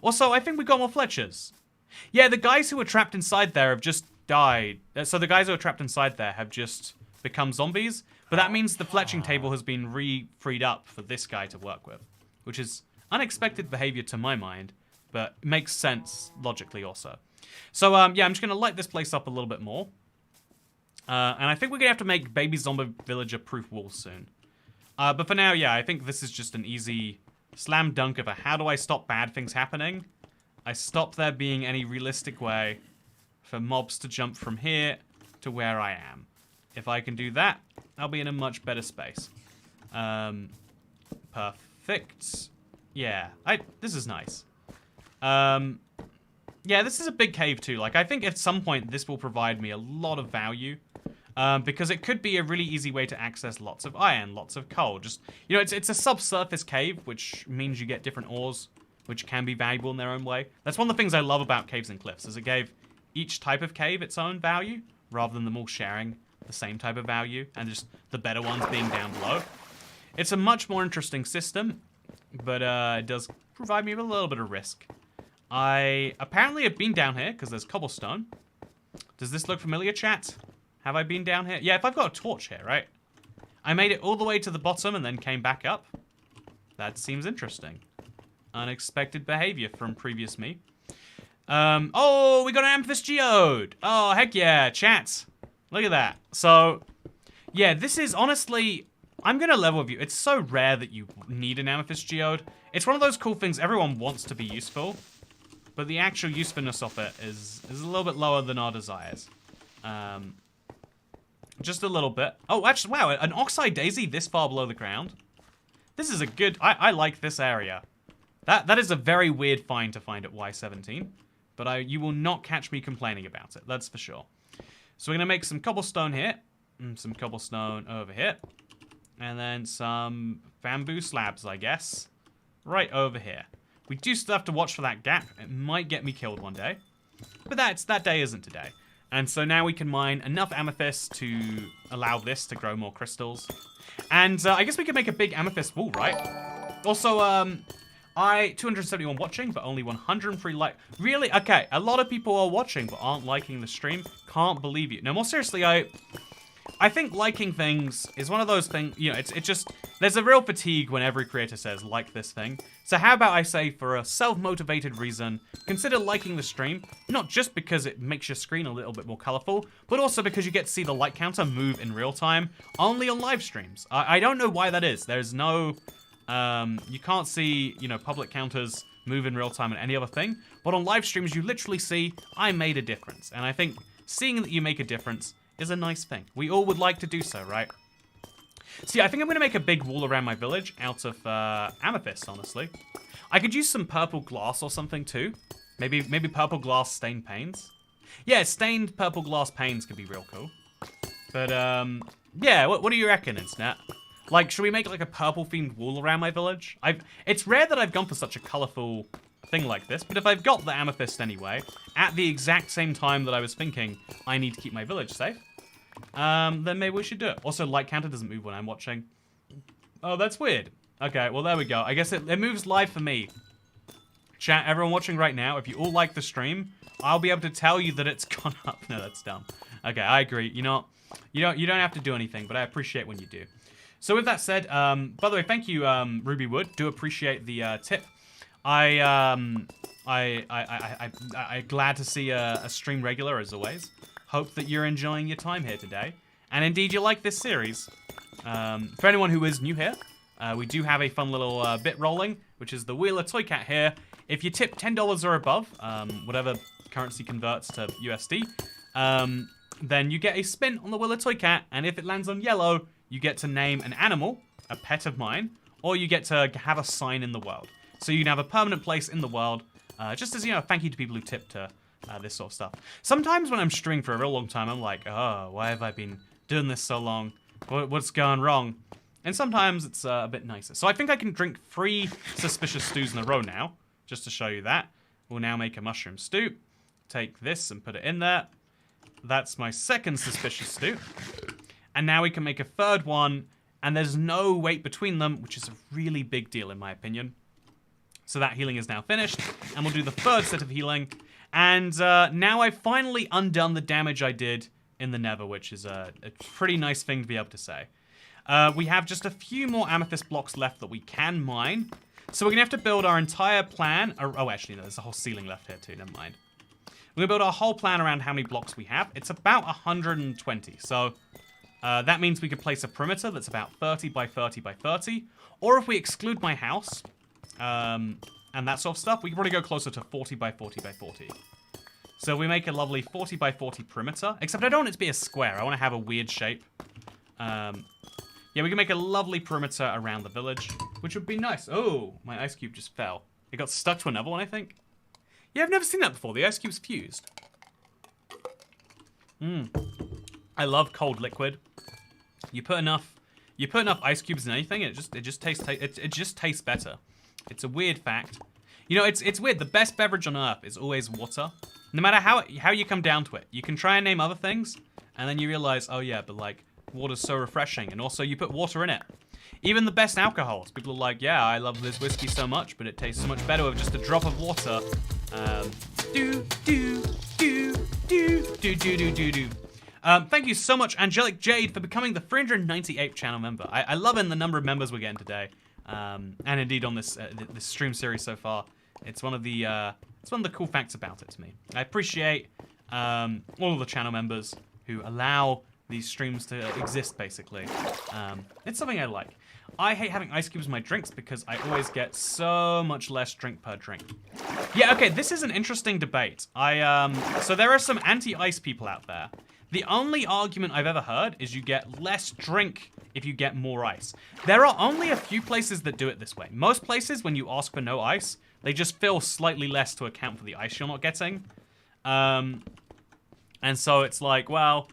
Also, I think we got more Fletchers. Yeah, the guys who were trapped inside there have just died. So the guys who are trapped inside there have just become zombies. But that means the fletching table has been freed up for this guy to work with, which is unexpected behavior to my mind, but makes sense logically also. So, yeah, I'm just going to light this place up a little bit more. And I think we're going to have to make baby zombie villager proof walls soon. But for now, yeah, I think this is just an easy slam dunk of a how do I stop bad things happening? I stop there being any realistic way for mobs to jump from here to where I am. If I can do that, I'll be in a much better space. Perfect. Yeah, this is nice. Yeah, Yeah, this is a big cave too. Like, I think at some point this will provide me a lot of value. Because it could be a really easy way to access lots of iron, lots of coal. Just, you know, it's a subsurface cave, which means you get different ores, which can be valuable in their own way. That's one of the things I love about caves and cliffs, is it gave each type of cave its own value, rather than them all sharing the same type of value, and just the better ones being down below. It's a much more interesting system, but it does provide me with a little bit of risk. I apparently have been down here, because there's cobblestone. Does this look familiar, chat? Have I been down here? Yeah, if I've got a torch here, right? I made it all the way to the bottom and then came back up. That seems interesting. Unexpected behavior from previous me. Oh, we got an amethyst geode. Oh, heck yeah, chat. Look at that. So, yeah, this is honestly... I'm going to level with you. It's so rare that you need an amethyst geode. It's one of those cool things everyone wants to be useful, but the actual usefulness of it is a little bit lower than our desires. Just a little bit. Oh, actually, wow, an oxide daisy this far below the ground. This is a good... I like this area. That is a very weird find to find at Y17, but you will not catch me complaining about it, that's for sure. So we're going to make some cobblestone here, and some cobblestone over here, and then some bamboo slabs, I guess, right over here. We do still have to watch for that gap. It might get me killed one day, but that day isn't today. And so now we can mine enough amethyst to allow this to grow more crystals. And I guess we could make a big amethyst wall, right? Also, 271 watching, but only 103 like. Really? Okay, a lot of people are watching, but aren't liking the stream. Can't believe you. No, more seriously, I think liking things is one of those things, you know, it's just, there's a real fatigue when every creator says, like this thing. So how about I say, for a self-motivated reason, consider liking the stream, not just because it makes your screen a little bit more colorful, but also because you get to see the like counter move in real time, only on live streams. I don't know why that is. There's no, you can't see, you know, public counters move in real time on any other thing, but on live streams, you literally see, I made a difference. And I think seeing that you make a difference is a nice thing. We all would like to do so, right? So yeah, I think I'm going to make a big wall around my village out of amethyst, honestly. I could use some purple glass or something too. Maybe purple glass stained panes. Yeah, stained purple glass panes could be real cool. But yeah, what do you reckon, Internet? Like, should we make like a purple themed wall around my village? It's rare that I've gone for such a colorful thing like this, but if I've got the amethyst anyway, at the exact same time that I was thinking I need to keep my village safe, then maybe we should do it. Also, light counter doesn't move when I'm watching. Oh, that's weird. Okay, well, there we go. I guess it moves live for me. Chat, everyone watching right now, if you all like the stream, I'll be able to tell you that it's gone up. No, that's dumb. Okay, I agree. You know, you don't have to do anything, but I appreciate when you do. So with that said, by the way, thank you, Ruby Wood. Do appreciate the tip. I'm glad to see a stream regular as always. Hope that you're enjoying your time here today, and indeed you like this series. For anyone who is new here, we do have a fun little bit rolling, which is the Wheel of TOYCAT here. If you tip $10 or above, whatever currency converts to USD, then you get a spin on the Wheel of TOYCAT, and if it lands on yellow, you get to name an animal, a pet of mine, or you get to have a sign in the world. So you can have a permanent place in the world, just as, you know, thank you to people who tip to this sort of stuff. Sometimes when I'm streaming for a real long time, I'm like, oh, why have I been doing this so long? What's going wrong? And sometimes it's a bit nicer. So I think I can drink 3 suspicious stews in a row now, just to show you that. We'll now make a mushroom stew. Take this and put it in there. That's my second suspicious stew. And now we can make a third one, and there's no wait between them, which is a really big deal in my opinion. So that healing is now finished, and we'll do the third set of healing. And now I've finally undone the damage I did in the Nether, which is a pretty nice thing to be able to say. We have just a few more amethyst blocks left that we can mine. So we're going to have to build our entire plan. Oh, actually, no, there's a whole ceiling left here too, never mind. We're going to build our whole plan around how many blocks we have. It's about 120, so that means we could place a perimeter that's about 30 by 30 by 30. Or if we exclude my house, and that sort of stuff, we can probably go closer to 40 by 40 by 40. So we make a lovely 40 by 40 perimeter, except I don't want it to be a square. I want to have a weird shape. Yeah, we can make a lovely perimeter around the village, which would be nice. Oh, my ice cube just fell. It got stuck to another one, I think. Yeah, I've never seen that before. The ice cube's fused. I love cold liquid. You put enough ice cubes in anything, it just tastes better. It's a weird fact. You know, it's weird. The best beverage on earth is always water. No matter how you come down to it. You can try and name other things, and then you realize, oh yeah, but like water's so refreshing, and also you put water in it. Even the best alcohols, people are like, yeah, I love this whiskey so much, but it tastes so much better with just a drop of water. Thank you so much, Angelic Jade, for becoming the 398th channel member. I love the number of members we're getting today, and indeed on this stream series so far. It's one of the cool facts about it to me. I appreciate all of the channel members who allow these streams to exist, basically. It's something I like. I hate having ice cubes in my drinks because I always get so much less drink per drink. Yeah, okay, this is an interesting debate. So there are some anti-ice people out there. The only argument I've ever heard is you get less drink if you get more ice. There are only a few places that do it this way. Most places, when you ask for no ice, they just fill slightly less to account for the ice you're not getting. And so it's like, well,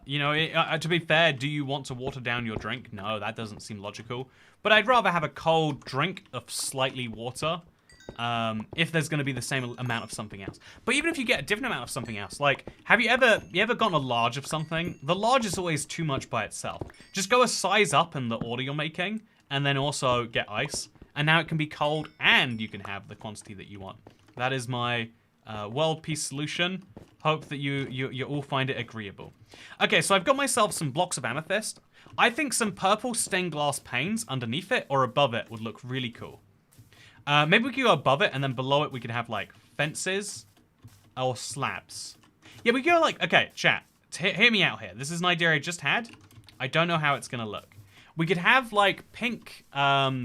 you know, to be fair, do you want to water down your drink? No, that doesn't seem logical. But I'd rather have a cold drink of slightly water if there's going to be the same amount of something else. But even if you get a different amount of something else, like, have you ever gotten a large of something? The large is always too much by itself. Just go a size up in the order you're making, and then also get ice. And now it can be cold, and you can have the quantity that you want. That is my world peace solution. Hope that you all find it agreeable. Okay, so I've got myself some blocks of amethyst. I think some purple stained glass panes underneath it or above it would look really cool. Maybe we could go above it, and then below it we could have, like, fences or slabs. Yeah, we could go, like, okay, chat, hear me out here. This is an idea I just had. I don't know how it's going to look. We could have, like, pink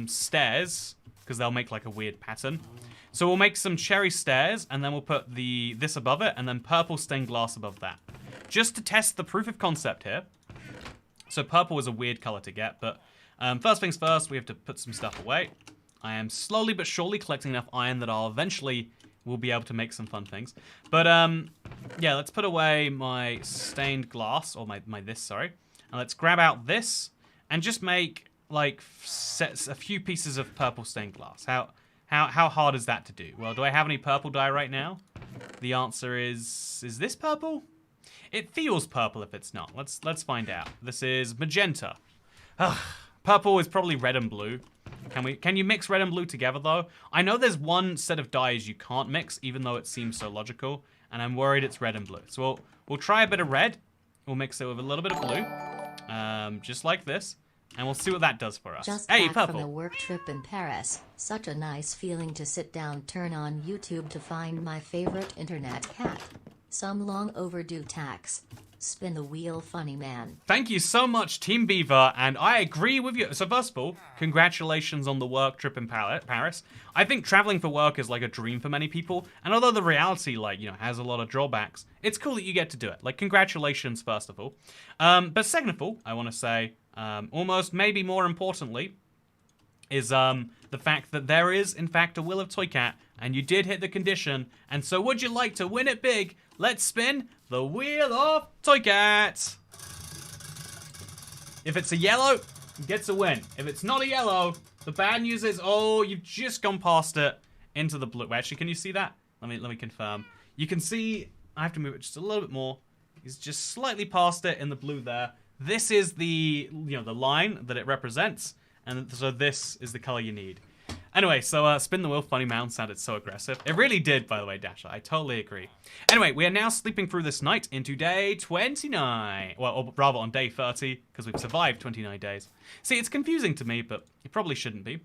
stairs, because they'll make, like, a weird pattern. So we'll make some cherry stairs, and then we'll put this above it, and then purple stained glass above that. Just to test the proof of concept here. So purple is a weird color to get, but first things first, we have to put some stuff away. I am slowly but surely collecting enough iron that I'll eventually will be able to make some fun things. But yeah, let's put away my stained glass, or my this, sorry. And let's grab out this and just make like a few pieces of purple stained glass. How hard is that to do? Well, do I have any purple dye right now? The answer is this purple? It feels purple if it's not. Let's find out. This is magenta. Ugh, purple is probably red and blue. Can you mix red and blue together though? I know there's one set of dyes you can't mix, even though it seems so logical, and I'm worried it's red and blue. So we'll try a bit of red. We'll mix it with a little bit of blue, just like this, and we'll see what that does for us. Just hey, back purple. from a work trip in Paris. Such a nice feeling to sit down, turn on YouTube to find my favorite internet cat. Some long overdue tax. Spin the wheel, funny man. Thank you so much, Team Beaver, and I agree with you. So first of all, congratulations on the work trip in Paris. I think traveling for work is like a dream for many people, and although the reality, like, you know, has a lot of drawbacks, it's cool that you get to do it. Like, congratulations, first of all. But second of all, I want to say, almost maybe more importantly, is the fact that there is, in fact, a Wheel of TOYCAT, and you did hit the condition, and so would you like to win it big? Let's spin the Wheel of TOYCAT. If it's a yellow, it gets a win. If it's not a yellow, the bad news is, oh, you've just gone past it into the blue. Actually, can you see that? Let me confirm. You can see, I have to move it just a little bit more. He's just slightly past it in the blue there. This is the, you know, the line that it represents, and so this is the color you need. Anyway, so spin the wheel, funny mound sounded so aggressive. It really did, by the way, Dasher. I totally agree. Anyway, we are now sleeping through this night into day 29. Well, or rather on day 30, because we've survived 29 days. See, it's confusing to me, but it probably shouldn't be.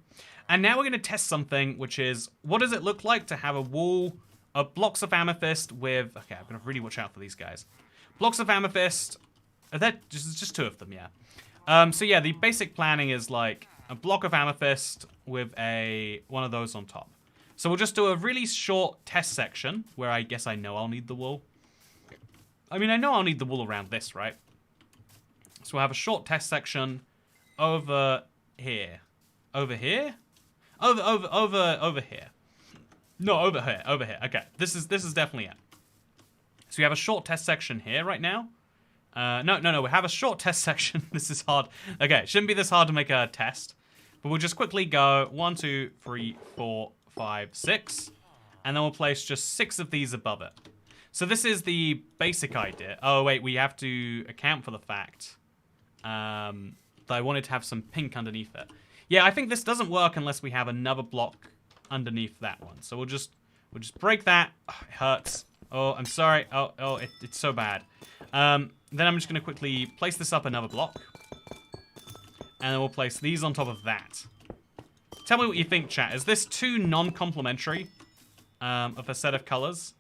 And now we're going to test something, which is, what does it look like to have a wall of blocks of amethyst with... Okay, I'm going to really watch out for these guys. Blocks of amethyst... just two of them, yeah. So yeah, the basic planning is like a block of amethyst with one of those on top. So we'll just do a really short test section where I guess I know I'll need the wool. I mean, I know I'll need the wool around this, right? So we'll have a short test section over here. Over here? Over here. No, over here, over here. Okay, this is definitely it. So we have a short test section here right now. No, we have a short test section. This is hard. Okay, it shouldn't be this hard to make a test. But we'll just quickly go 1, 2, 3, 4, 5, 6. And then we'll place just 6 of these above it. So this is the basic idea. Oh, wait, we have to account for the fact that I wanted to have some pink underneath it. Yeah, I think this doesn't work unless we have another block underneath that one. So we'll just break that. Oh, it hurts. Oh, I'm sorry. Oh, it's so bad. Then I'm just going to quickly place this up another block. And then we'll place these on top of that. Tell me what you think, chat. Is this too non-complementary of a set of colors?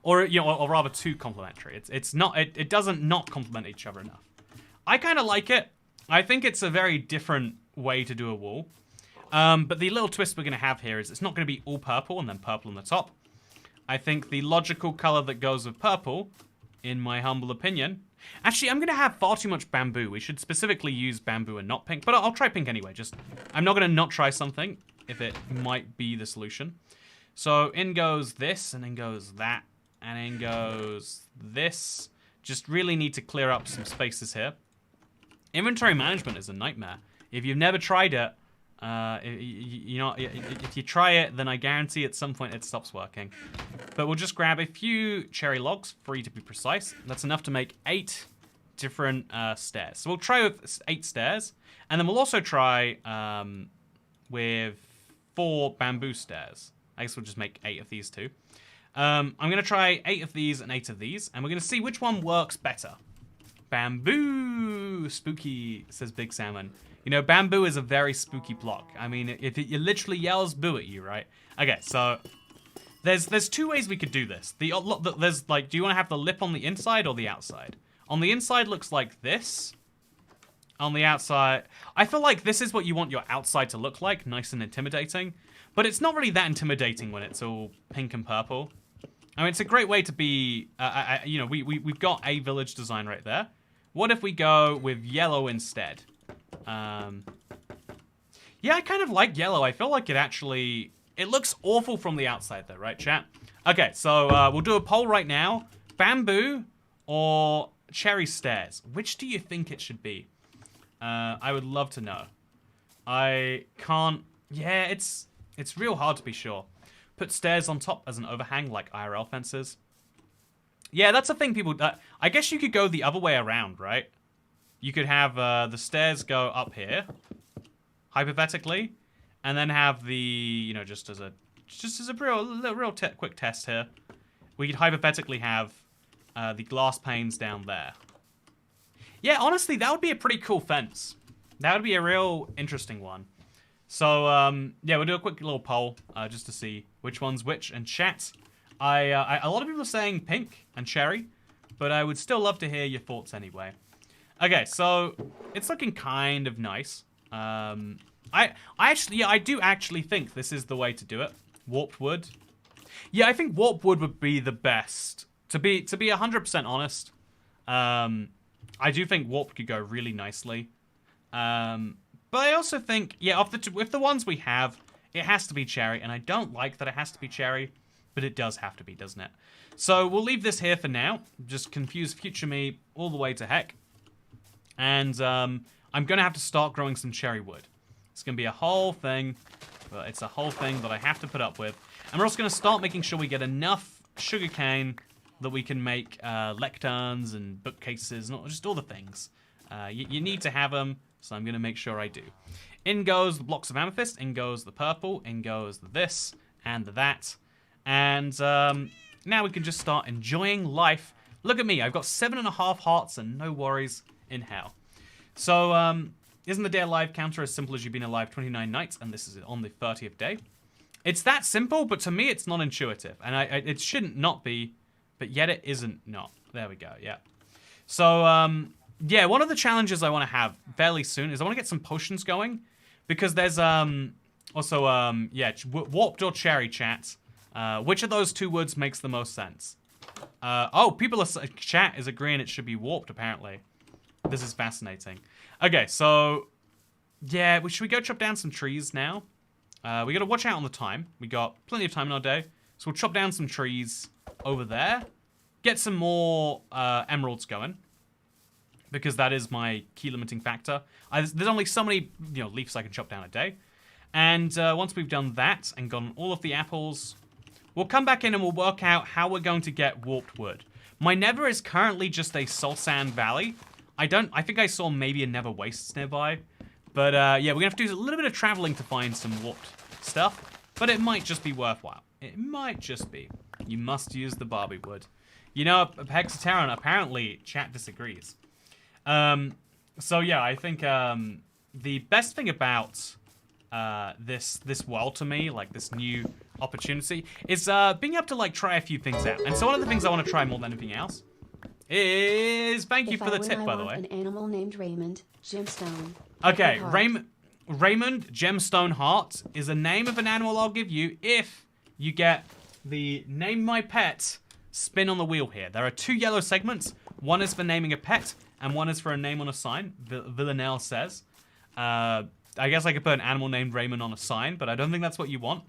Or, you know, or rather too complementary. It doesn't not complement each other enough. I kind of like it. I think it's a very different way to do a wall. But the little twist we're going to have here is it's not going to be all purple and then purple on the top. I think the logical color that goes with purple, in my humble opinion... Actually, I'm going to have far too much bamboo. We should specifically use bamboo and not pink. But I'll try pink anyway. I'm not going to not try something if it might be the solution. So in goes this, and in goes that, and in goes this. Just really need to clear up some spaces here. Inventory management is a nightmare. If you've never tried it, if you try it, then I guarantee at some point it stops working. But we'll just grab a few cherry logs, 3 to be precise. That's enough to make 8 different stairs. So we'll try with 8 stairs, and then we'll also try with 4 bamboo stairs. I guess we'll just make 8 of these too. I'm going to try 8 of these and 8 of these, and we're going to see which one works better. Bamboo! Spooky, says Big Salmon. You know, bamboo is a very spooky block. I mean, it literally yells boo at you, right? Okay, so there's 2 ways we could do this. There's like, do you want to have the lip on the inside or the outside? On the inside looks like this. On the outside, I feel like this is what you want your outside to look like, nice and intimidating. But it's not really that intimidating when it's all pink and purple. I mean, it's a great way to be, you know, we've got a village design right there. What if we go with yellow instead? Yeah, I kind of like yellow. I feel like it looks awful from the outside though, right, chat? Okay, so we'll do a poll right now. Bamboo or cherry stairs? Which do you think it should be? I would love to know. I can't... Yeah, it's real hard to be sure. Put stairs on top as an overhang like IRL fences. Yeah, that's a thing people... I guess you could go the other way around, right? You could have the stairs go up here, hypothetically, and then have the, you know, just as a real quick test here, we could hypothetically have the glass panes down there. Yeah, honestly, that would be a pretty cool fence. That would be a real interesting one. So, yeah, we'll do a quick little poll just to see which one's which. And chat, a lot of people are saying pink and cherry, but I would still love to hear your thoughts anyway. Okay, so it's looking kind of nice. I do actually think this is the way to do it. Warped wood. Yeah, I think warped wood would be the best. To be 100% honest, I do think warped could go really nicely. But I also think, yeah, with the ones we have, it has to be cherry, and I don't like that it has to be cherry, but it does have to be, doesn't it? So we'll leave this here for now. Just confuse future me all the way to heck. And I'm going to have to start growing some cherry wood. It's going to be a whole thing, but it's a whole thing that I have to put up with. And we're also going to start making sure we get enough sugarcane that we can make lecterns and bookcases and just all the things. You need to have them, so I'm going to make sure I do. In goes the blocks of amethyst, in goes the purple, in goes the this and the that. And now we can just start enjoying life. Look at me, I've got 7.5 hearts and no worries in hell. So, isn't the day alive counter as simple as you've been alive 29 nights, and this is on the 30th day? It's that simple, but to me it's not intuitive, and it shouldn't not be, but yet it isn't not. There we go, yeah. So, yeah, one of the challenges I want to have fairly soon is I want to get some potions going, because there's, also, yeah, warped or cherry chat. Which of those 2 woods makes the most sense? Oh, chat is agreeing it should be warped, apparently. This is fascinating. Okay, so, yeah, should we go chop down some trees now? We got to watch out on the time. We got plenty of time in our day. So we'll chop down some trees over there. Get some more emeralds going. Because that is my key limiting factor. There's only so many leaves I can chop down a day. And once we've done that and gotten all of the apples, we'll come back in and we'll work out how we're going to get warped wood. My nether is currently just a soul sand valley. I think I saw maybe a nether wastes nearby. But yeah, we're going to have to do a little bit of traveling to find some warped stuff. But it might just be worthwhile. It might just be. You must use the Barbie wood. You know, Hexateron, apparently chat disagrees. So yeah, I think the best thing about this world to me, like this new opportunity, is being able to like try a few things out. And so one of the things I want to try more than anything else is thank you for the tip, by the way. An animal named Raymond Gemstone. Okay, Raymond Gemstone Heart is a name of an animal I'll give you if you get the name my pet spin on the wheel here. There are 2 yellow segments. One is for naming a pet, and one is for a name on a sign. Villanelle says. I guess I could put an animal named Raymond on a sign, but I don't think that's what you want.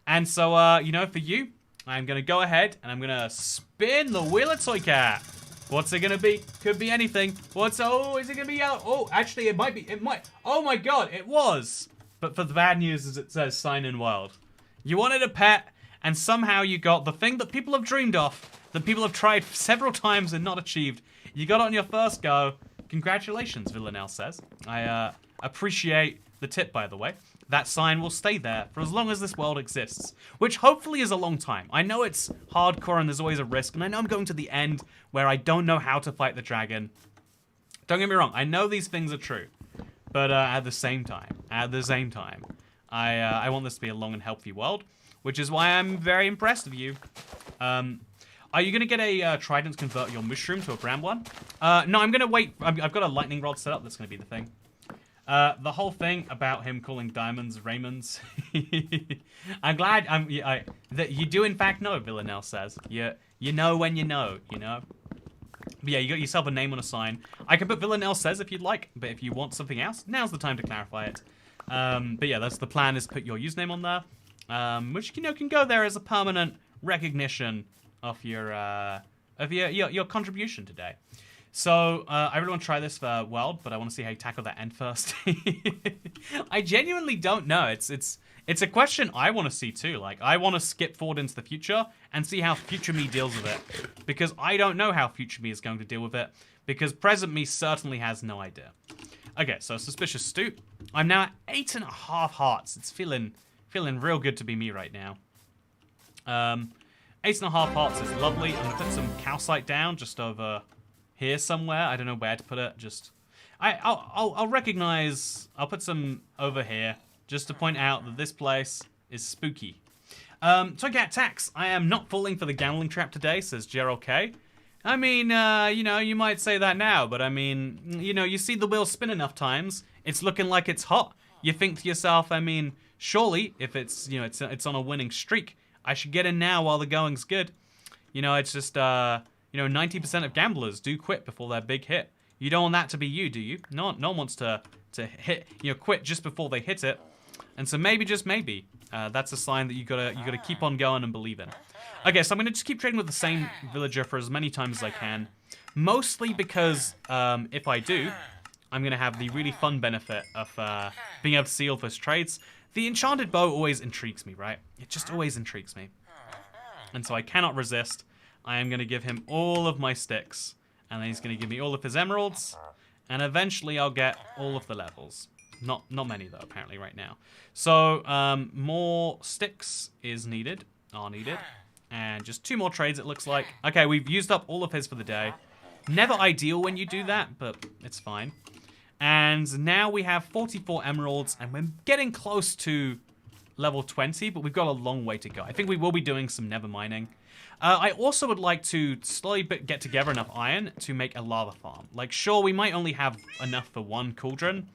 And so, for you, I'm going to go ahead and I'm going to spin the wheel of TOTEMS. What's it going to be? Could be anything. Is it going to be yellow? Oh, actually, it might. Oh my god, it was. But for the bad news is it says sign in wild. You wanted a pet, and somehow you got the thing that people have dreamed of, that people have tried several times and not achieved. You got it on your first go. Congratulations, Villanelle says. I appreciate the tip, by the way. That sign will stay there for as long as this world exists, which hopefully is a long time. I know it's hardcore and there's always a risk, and I know I'm going to the end where I don't know how to fight the dragon. Don't get me wrong, I know these things are true, but at the same time, I want this to be a long and healthy world, which is why I'm very impressed with you. Are you going to get a trident to convert your mushroom to a brown one? No, I'm going to wait. I've got a lightning rod set up. That's going to be the thing. The whole thing about him calling diamonds Raymonds. I'm glad that you do in fact know, Villanelle says. You know when you know, you know? But yeah, you got yourself a name on a sign. I can put Villanelle says if you'd like, but if you want something else, now's the time to clarify it. But yeah, that's the plan, is put your username on there. Which, can go there as a permanent recognition of your contribution today. So, I really want to try this world, but I want to see how you tackle that end first. I genuinely don't know. It's a question I want to see too. Like, I want to skip forward into the future and see how future me deals with it. Because I don't know how future me is going to deal with it. Because present me certainly has no idea. Okay, so Suspicious Stoop. I'm now at 8.5 hearts. It's feeling real good to be me right now. 8.5 hearts is lovely. I'm going to put some calcite down just over here somewhere. I don't know where to put it. I'll recognize. I'll put some over here just to point out that this place is spooky. TOTEMS tax. I am not falling for the gambling trap today, says Gerald K. I mean, you might say that now, but I mean, you see the wheel spin enough times, it's looking like it's hot. You think to yourself, I mean, surely if it's it's on a winning streak, I should get in now while the going's good. It's just 90% of gamblers do quit before their big hit. You don't want that to be you, do you? No one wants to hit, quit just before they hit it. And so maybe, just maybe, that's a sign that you gotta keep on going and believe in. Okay, so I'm gonna just keep trading with the same villager for as many times as I can. Mostly because if I do, I'm gonna have the really fun benefit of being able to see all those trades. The enchanted bow always intrigues me, right? It just always intrigues me. And so I cannot resist. I am going to give him all of my sticks. And then he's going to give me all of his emeralds. And eventually I'll get all of the levels. Not many, though, apparently, right now. So, more sticks are needed. And just 2 more trades, it looks like. Okay, we've used up all of his for the day. Never ideal when you do that, but it's fine. And now we have 44 emeralds, and we're getting close to level 20, but we've got a long way to go. I think we will be doing some nether mining. I also would like to slowly get together enough iron to make a lava farm. Like, sure, we might only have enough for 1 cauldron,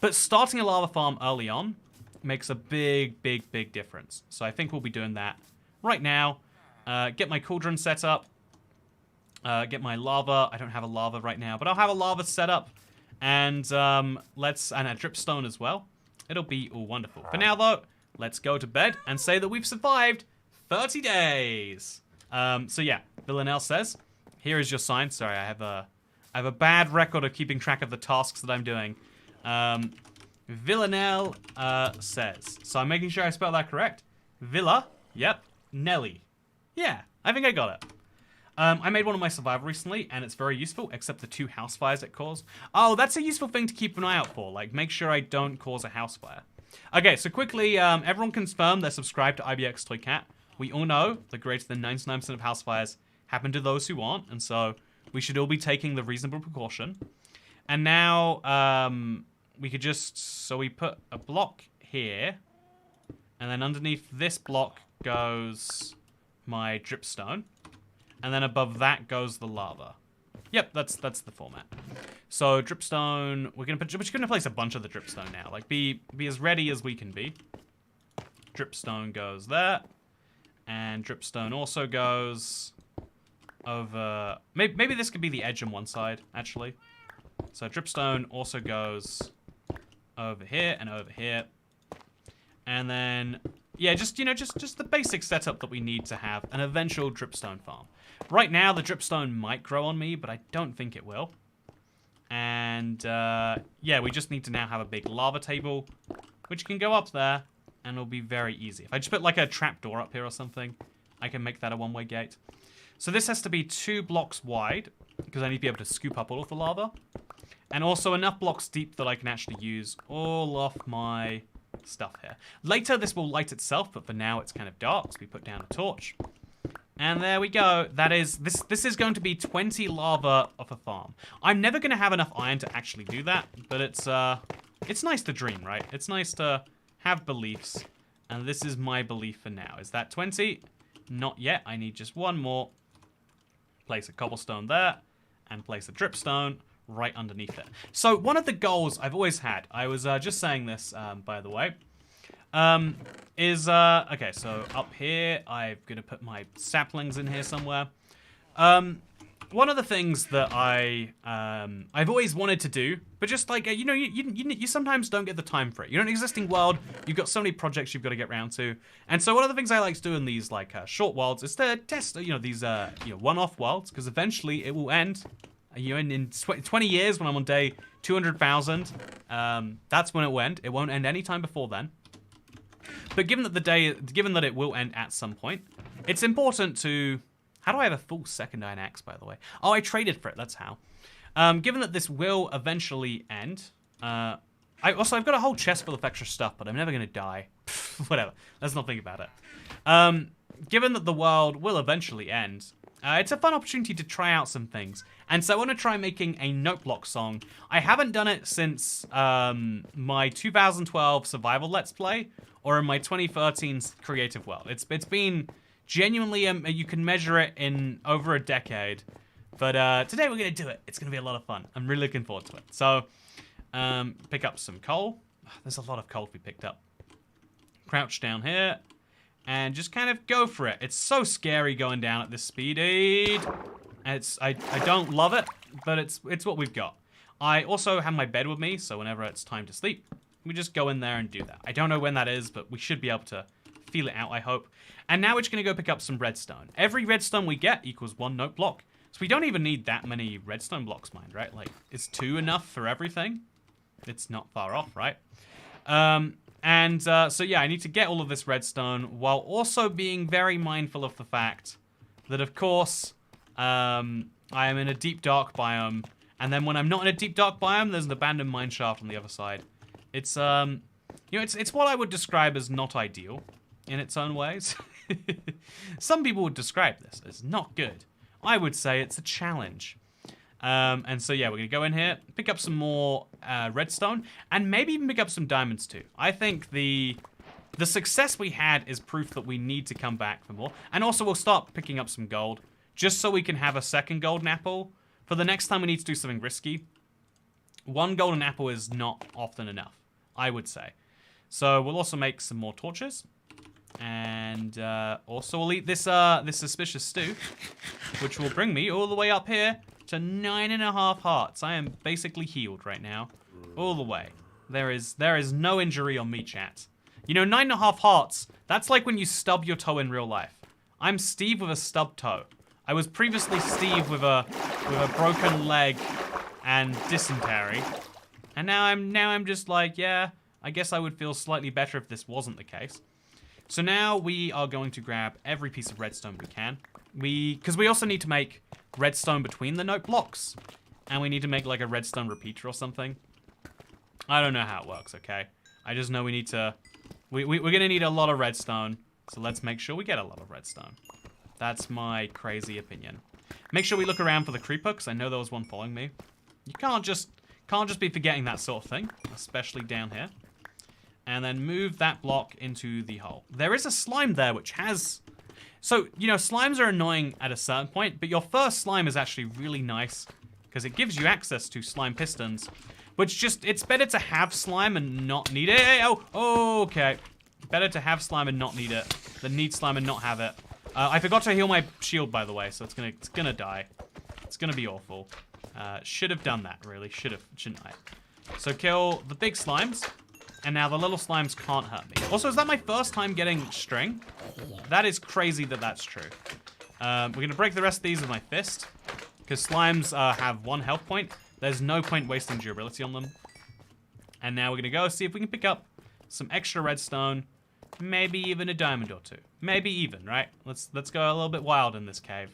but starting a lava farm early on makes a big, big, big difference. So I think we'll be doing that right now. Get my cauldron set up. Get my lava. I don't have a lava right now, but I'll have a lava set up. And and a dripstone as well. It'll be all wonderful. For now, though, let's go to bed and say that we've survived 30 days. So yeah, Villanelle says, here is your sign. Sorry, I have a bad record of keeping track of the tasks that I'm doing. Villanelle says, so I'm making sure I spell that correct. Villa, yep, Nelly. Yeah, I think I got it. I made one of my survival recently, and it's very useful, except the 2 house fires it caused. Oh, that's a useful thing to keep an eye out for. Like, make sure I don't cause a house fire. Okay, so quickly, everyone confirm they're subscribed to ibxtoycat. We all know that greater than 99% of house fires happen to those who aren't, and so we should all be taking the reasonable precaution. And now, we could just, so we put a block here, and then underneath this block goes my dripstone. And then above that goes the lava. Yep, that's the format. So dripstone, we're gonna place a bunch of the dripstone now. Like be as ready as we can be. Dripstone goes there, and dripstone also goes over. Maybe this could be the edge on one side actually. So dripstone also goes over here and over here, and then yeah, just the basic setup that we need to have an eventual dripstone farm. Right now, the dripstone might grow on me, but I don't think it will. And, yeah, we just need to now have a big lava table, which can go up there, and it'll be very easy. If I just put, like, a trapdoor up here or something, I can make that a one-way gate. So this has to be 2 blocks wide, because I need to be able to scoop up all of the lava. And also enough blocks deep that I can actually use all of my stuff here. Later, this will light itself, but for now, it's kind of dark, so we put down a torch. And there we go. That is, this is going to be 20 lava off a farm. I'm never going to have enough iron to actually do that, but it's nice to dream, right? It's nice to have beliefs, and this is my belief for now. Is that 20? Not yet. I need just one more. Place a cobblestone there, and place a dripstone right underneath it. So one of the goals I've always had, I was just saying this, by the way, okay, so up here, I'm going to put my saplings in here somewhere. One of the things that I've always wanted to do, but just like, you sometimes don't get the time for it. You're in an existing world, you've got so many projects you've got to get around to. And so one of the things I like to do in these, like, short worlds is to test, these, one-off worlds, because eventually it will end. In 20 years, when I'm on day 200,000, that's when it will end. It won't end any time before then. But given that it will end at some point, it's important to. How do I have a full second iron axe, by the way? Oh, I traded for it. That's how. Given that this will eventually end, I've got a whole chest full of extra stuff, but I'm never gonna die. Whatever. Let's not think about it. Given that the world will eventually end, it's a fun opportunity to try out some things. And so I want to try making a note block song. I haven't done it since my 2012 survival Let's Play or in my 2013 creative world. It's been genuinely, you can measure it in over a decade. But today we're going to do it. It's going to be a lot of fun. I'm really looking forward to it. So pick up some coal. There's a lot of coal to be picked up. Crouch down here. And just kind of go for it. It's so scary going down at this speed. I don't love it, but it's what we've got. I also have my bed with me, so whenever it's time to sleep, we just go in there and do that. I don't know when that is, but we should be able to feel it out, I hope. And now we're just going to go pick up some redstone. Every redstone we get equals 1 note block. So we don't even need that many redstone blocks, mind, right? Like, is 2 enough for everything? It's not far off, right? So yeah, I need to get all of this redstone while also being very mindful of the fact that, of course, I am in a deep dark biome, and then when I'm not in a deep dark biome, there's an abandoned mine shaft on the other side. It's it's what I would describe as not ideal in its own ways. Some people would describe this as not good. I would say it's a challenge. And so yeah, we're gonna go in here, pick up some more redstone, and maybe even pick up some diamonds too. I think the success we had is proof that we need to come back for more. And also we'll start picking up some gold, just so we can have a second golden apple for the next time we need to do something risky. 1 golden apple is not often enough, I would say. So we'll also make some more torches. And also we'll eat this suspicious stew, which will bring me all the way up here to 9.5 hearts. I am basically healed right now, all the way. There is no injury on me, chat. You know, 9.5 hearts, that's like when you stub your toe in real life. I'm Steve with a stub toe. I was previously Steve with a broken leg and dysentery. And now I'm just like, yeah, I guess I would feel slightly better if this wasn't the case. So now we are going to grab every piece of redstone we can. Because we also need to make redstone between the note blocks. And we need to make like a redstone repeater or something. I don't know how it works, okay? I just know we need to... We're gonna need a lot of redstone. So let's make sure we get a lot of redstone. That's my crazy opinion. Make sure we look around for the creeper, because I know there was one following me. You can't just be forgetting that sort of thing, especially down here. And then move that block into the hole. There is a slime there which has... So, you know, slimes are annoying at a certain point, but your first slime is actually really nice because it gives you access to slime pistons, which just, it's better to have slime and not need it. Oh, okay. Better to have slime and not need it than need slime and not have it. I forgot to heal my shield, by the way, so it's gonna die. It's gonna be awful. Should have done that, really. Shouldn't I? So kill the big slimes. And now the little slimes can't hurt me. Also, is that my first time getting string? That is crazy that that's true. We're going to break the rest of these with my fist. Because slimes have 1 health point. There's no point wasting durability on them. And now we're going to go see if we can pick up some extra redstone. Maybe even a diamond or 2. Maybe even, right? Let's go a little bit wild in this cave.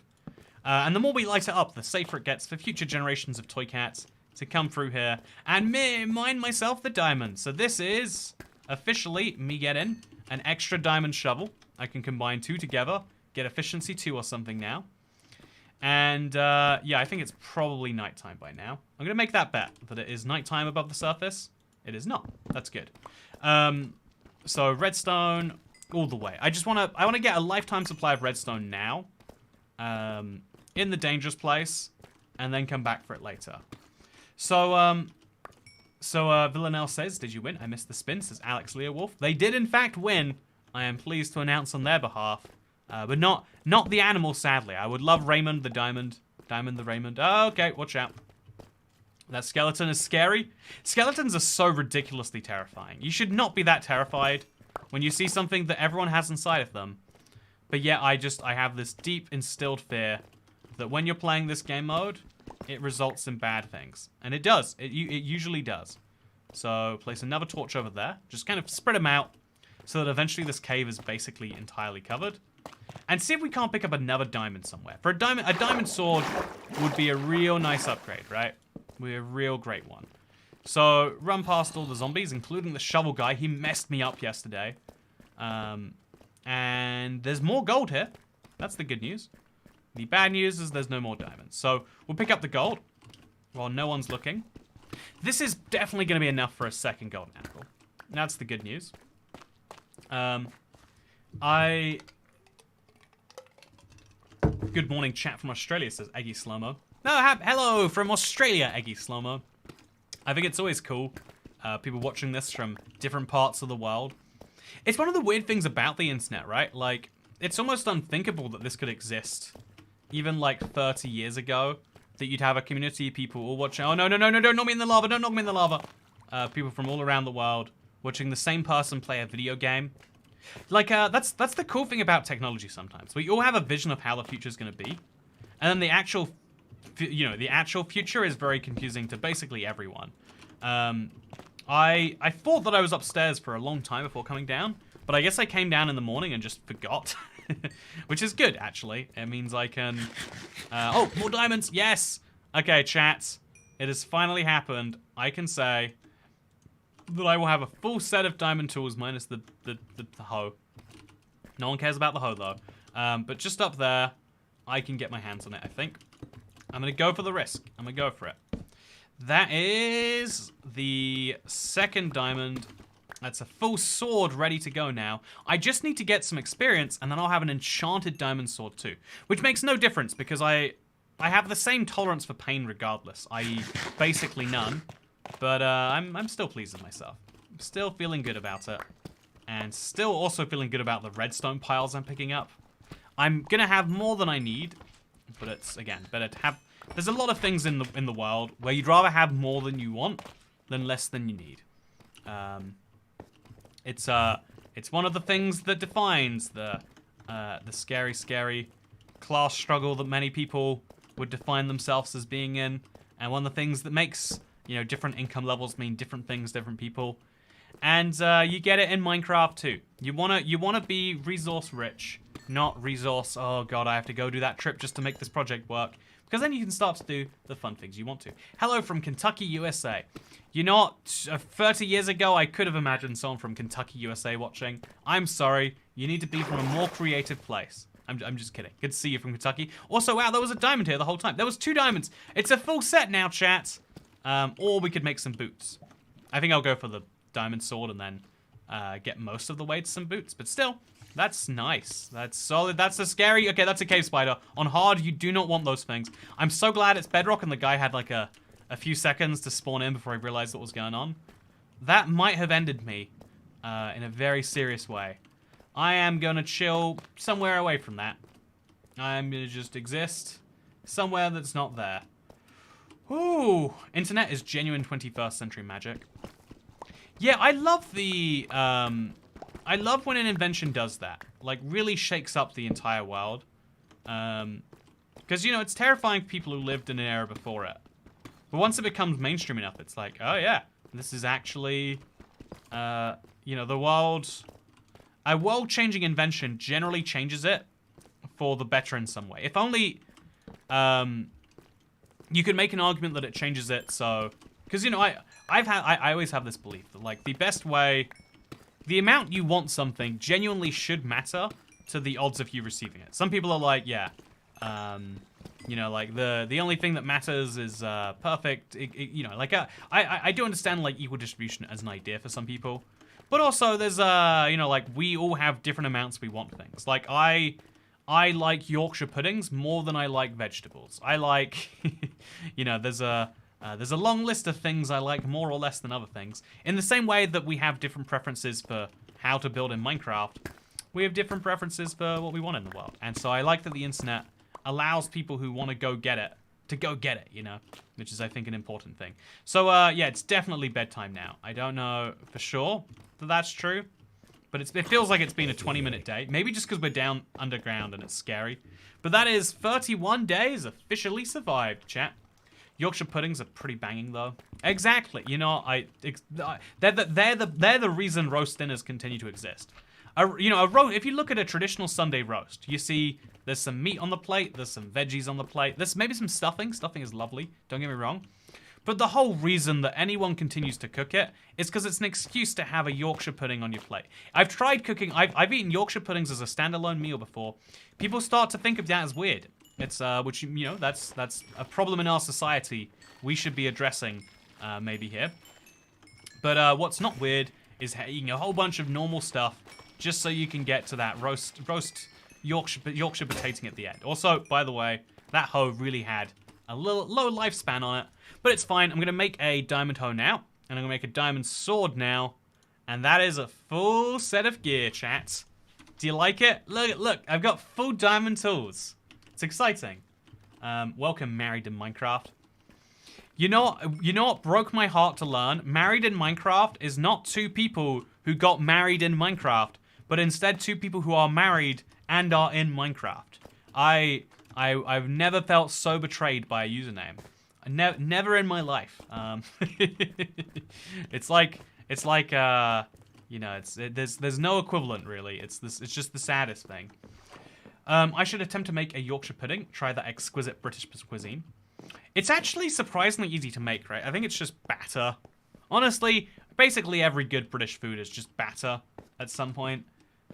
And the more we light it up, the safer it gets for future generations of toy cats to come through here and mine myself the diamond. So this is officially me getting an extra diamond shovel. I can combine 2 together, get efficiency 2 or something now. And yeah, I think it's probably nighttime by now. I'm gonna make that bet that it is nighttime above the surface. It is not. That's good. So redstone all the way. I wanna get a lifetime supply of redstone now, in the dangerous place, and then come back for it later. So, Villanelle says, did you win? I missed the spin, says Alex Leowolf. They did, in fact, win. I am pleased to announce on their behalf. But not the animal, sadly. I would love Raymond the Diamond. Diamond the Raymond. Oh, okay, watch out. That skeleton is scary. Skeletons are so ridiculously terrifying. You should not be that terrified when you see something that everyone has inside of them. But yeah, I have this deep instilled fear that when you're playing this game mode, it results in bad things. And it does. It usually does. So place another torch over there. Just kind of spread them out so that eventually this cave is basically entirely covered. And see if we can't pick up another diamond somewhere. For a diamond sword would be a real nice upgrade, right? Would be a real great one. So run past all the zombies, including the shovel guy. He messed me up yesterday. And there's more gold here. That's the good news. The bad news is there's no more diamonds. So we'll pick up the gold while no one's looking. This is definitely going to be enough for a second golden apple. That's the good news. Good morning, chat from Australia, says Eggy Slomo. No, hello from Australia, Eggy Slomo. I think it's always cool, people watching this from different parts of the world. It's one of the weird things about the internet, right? Like, it's almost unthinkable that this could exist. Even like 30 years ago, that you'd have a community of people all watching. Oh, no, don't knock me in the lava, don't knock me in the lava. People from all around the world watching the same person play a video game. Like, that's the cool thing about technology sometimes. We all have a vision of how the future's gonna be. And then the actual future is very confusing to basically everyone. I thought that I was upstairs for a long time before coming down, but I guess I came down in the morning and just forgot. Which is good, actually. It means I can... oh, more diamonds! Yes! Okay, chat. It has finally happened. I can say that I will have a full set of diamond tools minus the hoe. No one cares about the hoe, though. But just up there, I can get my hands on it, I think. I'm going to go for the risk. I'm going to go for it. That is the second diamond. That's a full sword ready to go now. I just need to get some experience, and then I'll have an enchanted diamond sword too. Which makes no difference, because I have the same tolerance for pain regardless, i.e. basically none. But I'm still pleased with myself. I'm still feeling good about it. And still also feeling good about the redstone piles I'm picking up. I'm gonna have more than I need, but it's, again, better to have... There's a lot of things in the world where you'd rather have more than you want than less than you need. It's It's one of the things that defines the scary, scary class struggle that many people would define themselves as being in, and one of the things that makes, you know, different income levels mean different things, different people. And you get it in Minecraft too. You wanna be resource rich, not resource. Oh god, I have to go do that trip just to make this project work. Because then you can start to do the fun things you want to. Hello from Kentucky, USA. You know what? 30 years ago, I could have imagined someone from Kentucky, USA watching. I'm sorry. You need to be from a more creative place. I'm just kidding. Good to see you from Kentucky. Also, wow, there was a diamond here the whole time. There was 2 diamonds. It's a full set now, chat. Or we could make some boots. I think I'll go for the diamond sword and then get most of the way to some boots. But still, that's nice. That's solid. That's a scary... Okay, that's a cave spider. On hard, you do not want those things. I'm so glad it's bedrock and the guy had like a few seconds to spawn in before I realized what was going on. That might have ended me in a very serious way. I am going to chill somewhere away from that. I'm going to just exist somewhere that's not there. Ooh, internet is genuine 21st century magic. Yeah, I love the... I love when an invention does that. Like, really shakes up the entire world. Because, you know, it's terrifying for people who lived in an era before it. But once it becomes mainstream enough, it's like, oh yeah, this is actually, you know, the world... A world-changing invention generally changes it for the better in some way. If only, you could make an argument that it changes it so... Because, you know, I always have this belief that, like, the best way... The amount you want something genuinely should matter to the odds of you receiving it. Some people are like, yeah, you know, like, the only thing that matters is perfect, you know, like, I do understand, like, equal distribution as an idea for some people. But also, there's, you know, like, we all have different amounts we want things. Like, I like Yorkshire puddings more than I like vegetables. I like, you know, there's a long list of things I like more or less than other things. In the same way that we have different preferences for how to build in Minecraft, we have different preferences for what we want in the world. And so I like that the internet allows people who want to go get it, you know, which is, I think, an important thing. So, yeah, it's definitely bedtime now. I don't know for sure that that's true, but it feels like it's been a 20-minute day. Maybe just because we're down underground and it's scary. But that is 31 days officially survived, chat. Yorkshire puddings are pretty banging, though. Exactly. You know, they're the reason roast dinners continue to exist. You know, if you look at a traditional Sunday roast, you see there's some meat on the plate, there's some veggies on the plate, there's maybe some stuffing. Stuffing is lovely, don't get me wrong. But the whole reason that anyone continues to cook it is because it's an excuse to have a Yorkshire pudding on your plate. I've tried cooking, I've eaten Yorkshire puddings as a standalone meal before. People start to think of that as weird. It's, which, you know, that's a problem in our society we should be addressing, maybe here. But what's not weird is eating a whole bunch of normal stuff just so you can get to that roast Yorkshire potatoing at the end. Also, by the way, that hoe really had a little low lifespan on it, but it's fine. I'm gonna make a diamond hoe now, and I'm gonna make a diamond sword now, and that is a full set of gear, chat. Do you like it? Look, I've got full diamond tools. It's exciting. Welcome, Married in Minecraft. You know what broke my heart to learn? Married in Minecraft is not 2 people who got married in Minecraft, but instead 2 people who are married and are in Minecraft. I've never felt so betrayed by a username. Never in my life. It's like you know, there's no equivalent really. It's just the saddest thing. I should attempt to make a Yorkshire pudding. Try that exquisite British cuisine. It's actually surprisingly easy to make, right? I think it's just batter. Honestly, basically every good British food is just batter at some point.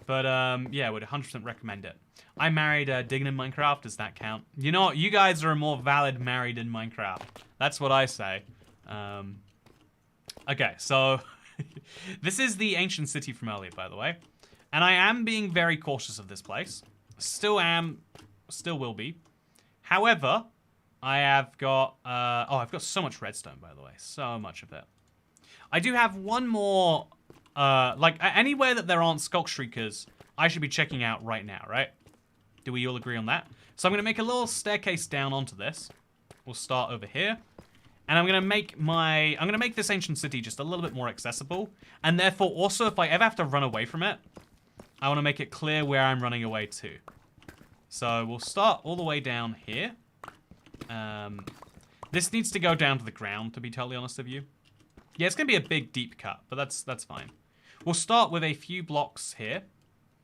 But yeah, I would 100% recommend it. I married digging in Minecraft. Does that count? You know, you guys are a more valid married in Minecraft. That's what I say. Okay, so this is the ancient city from earlier, by the way. And I am being very cautious of this place. Still am, still will be. However, I have got, oh, I've got so much redstone, by the way. So much of it. I do have one more, like, anywhere that there aren't skulk shriekers, I should be checking out right now, right? Do we all agree on that? So I'm going to make a little staircase down onto this. We'll start over here. And I'm gonna make this ancient city just a little bit more accessible. And therefore, also, if I ever have to run away from it, I want to make it clear where I'm running away to. So we'll start all the way down here. This needs to go down to the ground, to be totally honest with you. Yeah, it's gonna be a big, deep cut, but that's fine. We'll start with a few blocks here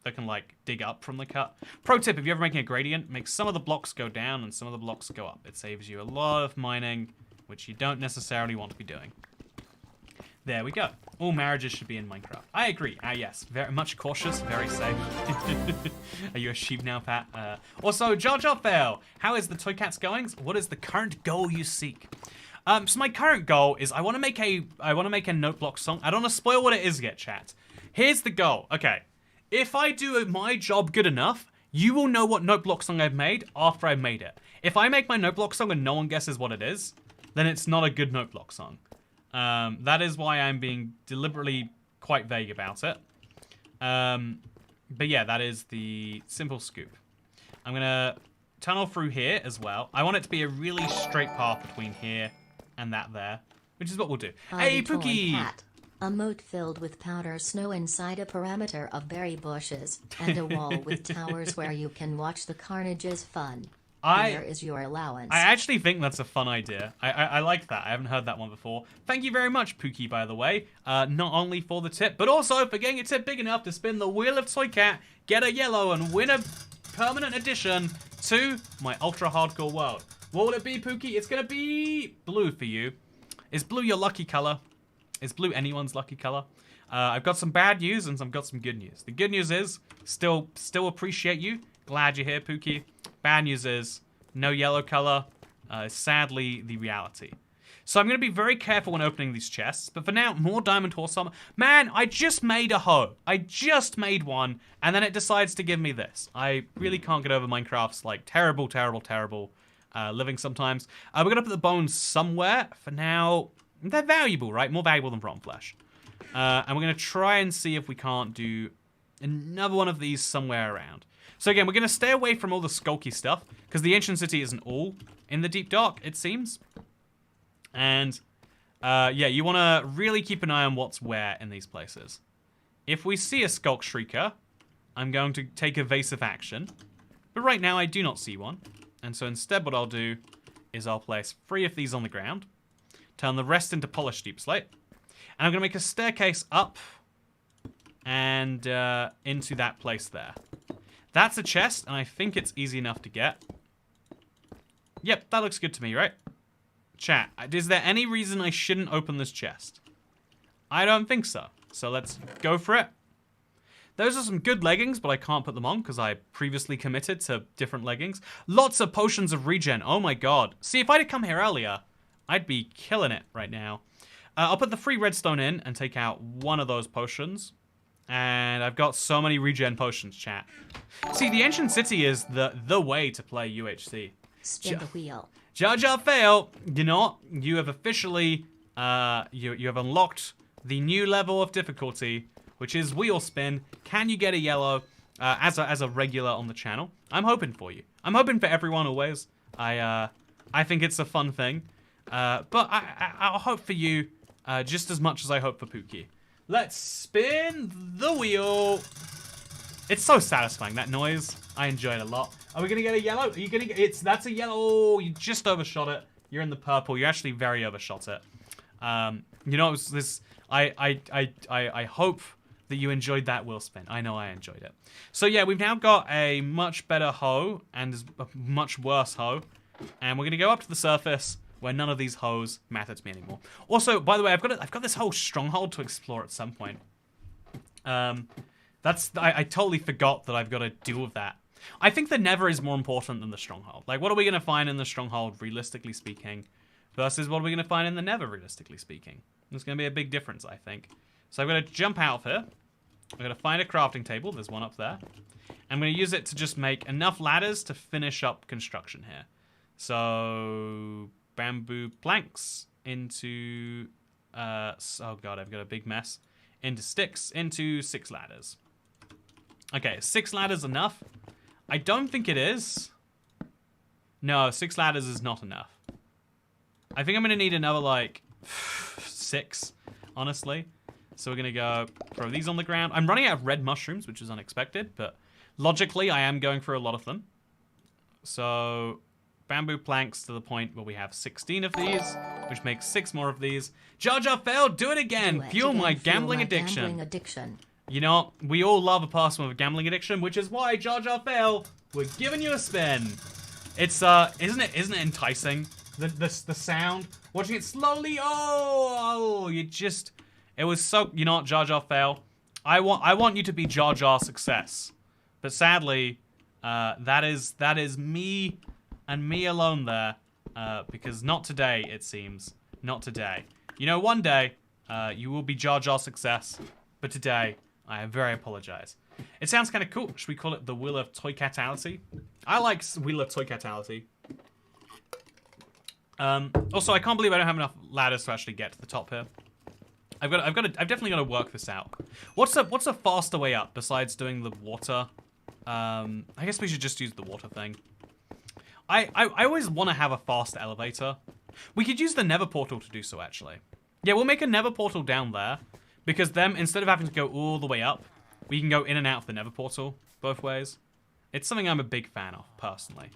that can, like, dig up from the cut. Pro tip, if you're ever making a gradient, make some of the blocks go down and some of the blocks go up. It saves you a lot of mining, which you don't necessarily want to be doing. There we go. All marriages should be in Minecraft. I agree. Yes, very much cautious, very safe. Are you a sheep now, Pat? Also, Jar Jar Fail. How is the Toy Cats going? What is the current goal you seek? So my current goal is I want to make a note block song. I don't want to spoil what it is yet, chat. Here's the goal. Okay, if I do my job good enough, you will know what note block song I've made after I've made it. If I make my note block song and no one guesses what it is, then it's not a good note block song. That is why I'm being deliberately quite vague about it. But yeah, that is the simple scoop. I'm gonna tunnel through here as well. I want it to be a really straight path between here and that there, which is what we'll do. Hey, Pookie! Cat. A moat filled with powder snow inside a perimeter of berry bushes, and a wall with towers where you can watch the carnage is fun. Here is your allowance. I actually think that's a fun idea. I like that. I haven't heard that one before. Thank you very much, Pookie, by the way. Not only for the tip, but also for getting a tip big enough to spin the Wheel of TOYCAT, get a yellow, and win a permanent addition to my ultra hardcore world. What will it be, Pookie? It's gonna be blue for you. Is blue your lucky color? Is blue anyone's lucky color? I've got some bad news and I've got some good news. The good news is, still appreciate you. Glad you're here, Pookie. Bad news is, no yellow color. Sadly, the reality. So I'm going to be very careful when opening these chests. But for now, more diamond horse armor. Man, I just made a hoe. I just made one. And then it decides to give me this. I really can't get over Minecraft's, like, terrible living sometimes. We're going to put the bones somewhere. For now, they're valuable, right? More valuable than rotten flesh. And we're going to try and see if we can't do another one of these somewhere around. So again, we're going to stay away from all the skulky stuff, because the ancient city isn't all in the deep dark, it seems. And, yeah, you want to really keep an eye on what's where in these places. If we see a skulk shrieker, I'm going to take evasive action. But right now, I do not see one. And so instead, what I'll do is I'll place 3 of these on the ground, turn the rest into polished deep slate, and I'm going to make a staircase up and into that place there. That's a chest, and I think it's easy enough to get. Yep, that looks good to me, right? Chat, is there any reason I shouldn't open this chest? I don't think so. So let's go for it. Those are some good leggings, but I can't put them on because I previously committed to different leggings. Lots of potions of regen. Oh my god. See, if I'd have come here earlier, I'd be killing it right now. I'll put the 3 redstone in and take out one of those potions. And I've got so many regen potions, chat. See, the ancient city is the way to play UHC. Spin the wheel. Jar Jar Fail, you know what? You have officially, you have unlocked the new level of difficulty, which is wheel spin. Can you get a yellow as a regular on the channel? I'm hoping for you. I'm hoping for everyone always. I think it's a fun thing. But I'll hope for you just as much as I hope for Pookie. Let's spin the wheel. It's so satisfying, that noise. I enjoy it a lot. Are we gonna get a yellow? Are you gonna get, that's a yellow. You just overshot it. You're in the purple. You actually very overshot it. You know, this, I hope that you enjoyed that wheel spin. I know I enjoyed it. So yeah, we've now got a much better hoe and a much worse hoe. And we're gonna go up to the surface where none of these hoes matter to me anymore. Also, by the way, I've got this whole stronghold to explore at some point. I totally forgot that I've got to deal with that. I think the Nether is more important than the stronghold. Like, what are we gonna find in the stronghold, realistically speaking, versus what are we gonna find in the Nether, realistically speaking? There's gonna be a big difference, I think. So I'm gonna jump out of here. I'm gonna find a crafting table. There's one up there. I'm gonna use it to just make enough ladders to finish up construction here. So bamboo planks into oh god, I've got a big mess. Into sticks, into 6 ladders. Okay, 6 ladders enough? I don't think it is. No, 6 ladders is not enough. I think I'm gonna need another like 6, honestly. So we're gonna go throw these on the ground. I'm running out of red mushrooms, which is unexpected, but logically I am going for a lot of them. So bamboo planks to the point where we have 16 of these, which makes 6 more of these. Jar Jar failed, do it again. Fuel my gambling addiction. You know, we all love a person with a gambling addiction, which is why Jar Jar fail, we're giving you a spin. It's isn't it enticing? The sound, watching it slowly. Oh, it was so, you know what, Jar Jar fail. I want you to be Jar Jar success, but sadly, that is me and me alone there, because not today it seems, not today. You know, one day you will be Jar Jar success, but today I very apologize. It sounds kind of cool. Should we call it the Wheel of Toycatality? I like Wheel of Toycatality. Also, I can't believe I don't have enough ladders to actually get to the top here. I've definitely got to work this out. What's a faster way up besides doing the water? I guess we should just use the water thing. I always want to have a faster elevator. We could use the Nether portal to do so, actually. Yeah, we'll make a Nether portal down there, because then instead of having to go all the way up, we can go in and out of the Nether portal both ways. It's something I'm a big fan of, personally.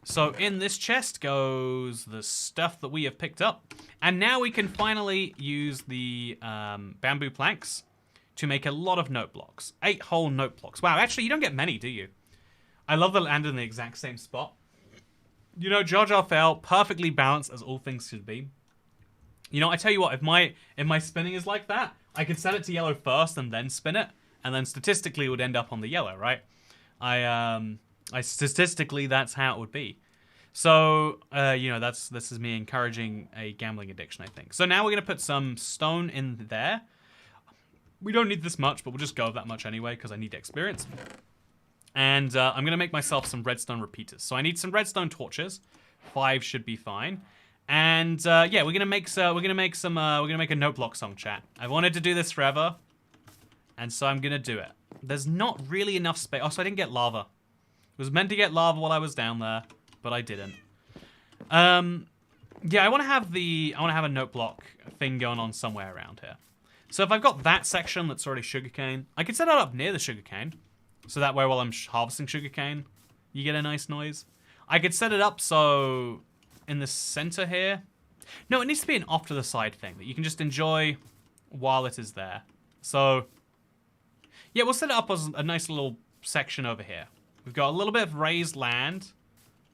So in this chest goes the stuff that we have picked up. And now we can finally use the bamboo planks to make a lot of note blocks. 8 whole note blocks. Wow, actually, you don't get many, do you? I love that it landed in the exact same spot. You know, Jar Jar fail, perfectly balanced as all things should be. You know, I tell you what, if my spinning is like that, I could set it to yellow first and then spin it, and then statistically it would end up on the yellow, right? I statistically, that's how it would be. So, you know, this is me encouraging a gambling addiction, I think. So now we're going to put some stone in there. We don't need this much, but we'll just go with that much anyway, because I need experience. And I'm going to make myself some redstone repeaters. So I need some redstone torches. 5 should be fine. And yeah, we're gonna make a note block song, chat. I've wanted to do this forever, and so I'm gonna do it. There's not really enough space. Oh, so I didn't get lava. It was meant to get lava while I was down there, but I didn't. Yeah, I want to have a note block thing going on somewhere around here. So if I've got that section that's already sugarcane, I could set it up near the sugarcane, so that way while I'm harvesting sugarcane, you get a nice noise. I could set it up so in the center here. No, it needs to be an off to the side thing that you can just enjoy while it is there. So yeah, we'll set it up as a nice little section over here. We've got a little bit of raised land.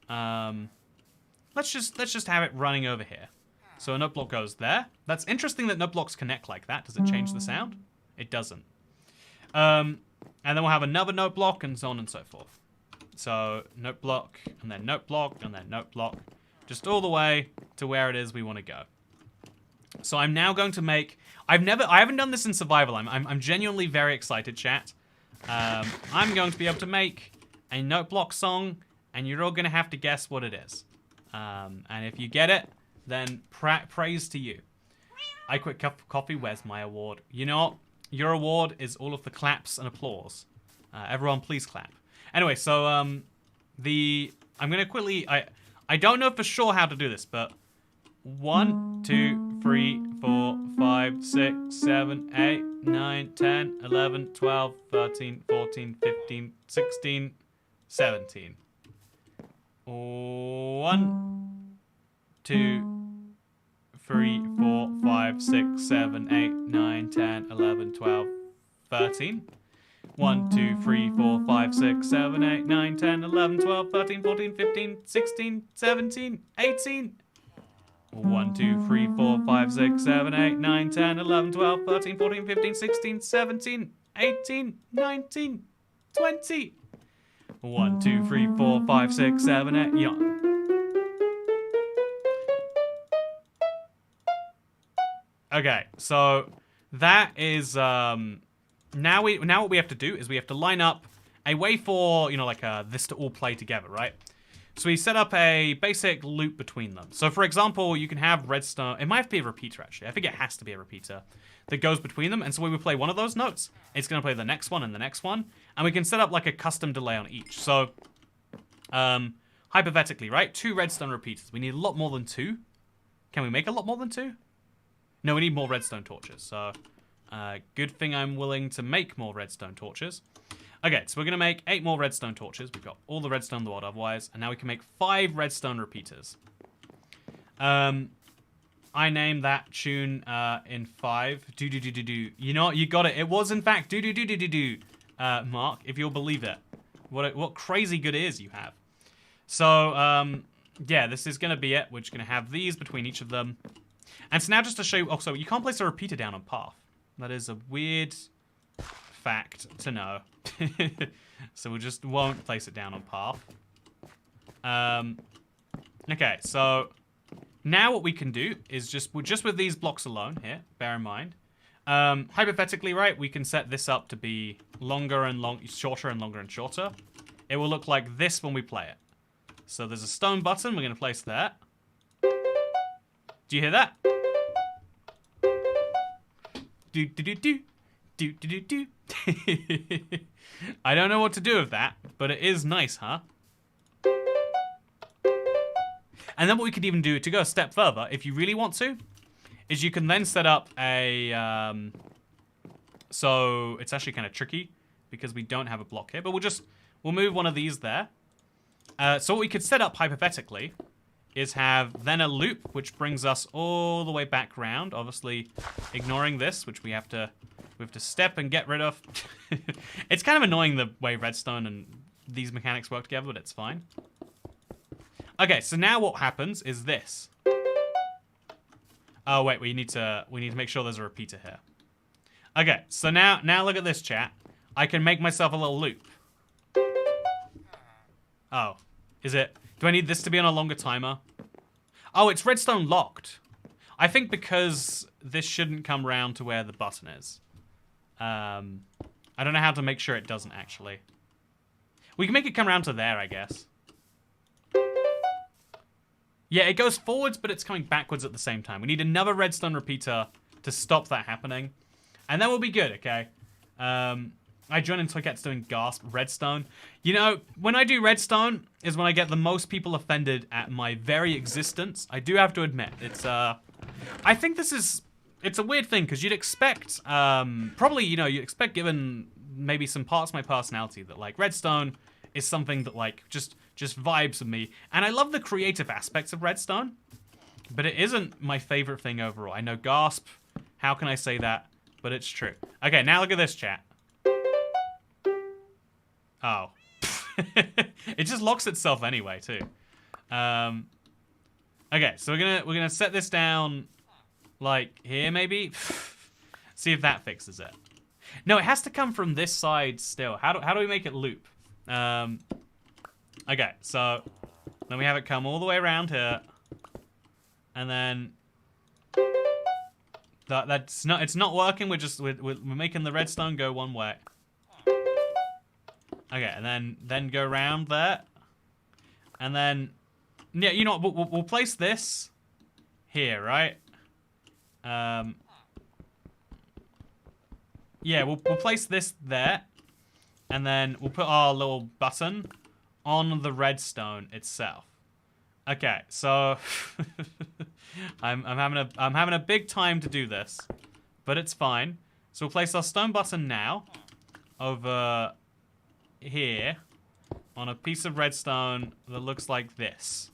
Let's just have it running over here. So a note block goes there. That's interesting that note blocks connect like that. Does it change the sound? It doesn't. And then we'll have another note block and so on and so forth. So note block and then note block and then note block. Just all the way to where it is we want to go. So I'm now going to make... I haven't done this in survival. I'm genuinely very excited, chat. I'm going to be able to make a note block song, and you're all going to have to guess what it is. And if you get it, then praise to you. I quit coffee. Where's my award? You know what? Your award is all of the claps and applause. Everyone, please clap. Anyway, so I'm going to quickly... I don't know for sure how to do this, but 1, 2, 3, 4, 5, 6, 7, 8, 9, 10, 11, 12, 13, 14, 15, 16, 17. 1, 2, 3, 4, 5, 6, 7, 8, 9, 10, 11, 12, 13. 1, 2, 3, 4, 5, 6, 7, 8, 9, 10, 11, 12, 13, 14, 15, 16, 17, 18. 1, 2, 3, 4, 5, 6, 7, 8, 9, 10, 11, 12, 13, 14, 15, 16, 17, 18, 19, 20. 1, 2, 3, 4, 5, 6, 7, 8. Yeah. Okay, so that is now what we have to do is we have to line up a way for, you know, like this to all play together, right? So we set up a basic loop between them. So for example, you can have redstone. It might have to be a repeater, actually. I think it has to be a repeater that goes between them. And so when we play one of those notes, it's going to play the next one and the next one. And we can set up like a custom delay on each. So hypothetically, right? 2 redstone repeaters. We need a lot more than 2. Can we make a lot more than 2? No, we need more redstone torches. So, good thing I'm willing to make more redstone torches. Okay, so we're going to make 8 more redstone torches. We've got all the redstone in the world otherwise. And now we can make 5 redstone repeaters. I named that tune in 5. Do. You know what? You got it. It was, in fact, do. Mark, if you'll believe it. What crazy good ears you have. So, yeah, this is going to be it. We're just going to have these between each of them. And so now just to show you... Oh, so you can't place a repeater down on path. That is a weird fact to know. So we just won't place it down on path. Okay, so... Now what we can do is just with these blocks alone here, bear in mind. Hypothetically, right, we can set this up to be shorter and longer and shorter. It will look like this when we play it. So there's a stone button we're going to place there. Do you hear that? Do. I don't know what to do with that, but it is nice, huh? And then what we could even do, to go a step further, if you really want to, is you can then set up a... so it's actually kind of tricky because we don't have a block here, but we'll move one of these there. So what we could set up hypothetically is have then a loop which brings us all the way back round, obviously ignoring this, which we have to step and get rid of. It's kind of annoying the way redstone and these mechanics work together, but it's fine. Okay, so now what happens is this. Oh wait, we need to make sure there's a repeater here. Okay, so now look at this, chat. I can make myself a little loop. Oh, is it? Do I need this to be on a longer timer? Oh, it's redstone locked. I think because this shouldn't come round to where the button is. I don't know how to make sure it doesn't actually. We can make it come round to there, I guess. Yeah, it goes forwards, but it's coming backwards at the same time. We need another redstone repeater to stop that happening. And then we'll be good, okay? I join in TOTEMS doing gasp redstone. You know, when I do redstone is when I get the most people offended at my very existence. I do have to admit, it's, I think this is, it's a weird thing, because you'd expect, probably, you know, you'd expect given maybe some parts of my personality that, like, redstone is something that, like, just vibes with me. And I love the creative aspects of redstone, but it isn't my favorite thing overall. I know, gasp, how can I say that? But it's true. Okay, now look at this, chat. Oh. It just locks itself anyway, too. Okay, so we're gonna set this down, like, here, maybe? See if that fixes it. No, it has to come from this side still. How do we make it loop? Okay, so then we have it come all the way around here, and then it's not working. We're making the redstone go one way. Okay, and then go around there, and then yeah, you know what, we'll place this here, right? Yeah, we'll place this there, and then we'll put our little button on the redstone itself. Okay, so I'm having a big time to do this, but it's fine. So we'll place our stone button now over here on a piece of redstone that looks like this.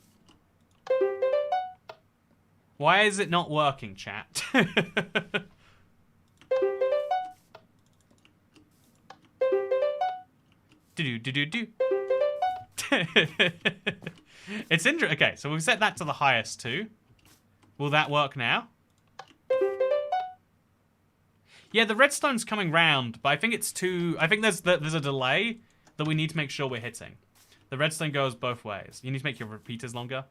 Why is it not working, chat? Do. It's interesting. Okay, so we've set that to the highest too. Will that work now? Yeah, the redstone's coming round, but I think it's too... I think there's a delay that we need to make sure we're hitting. The redstone goes both ways. You need to make your repeaters longer.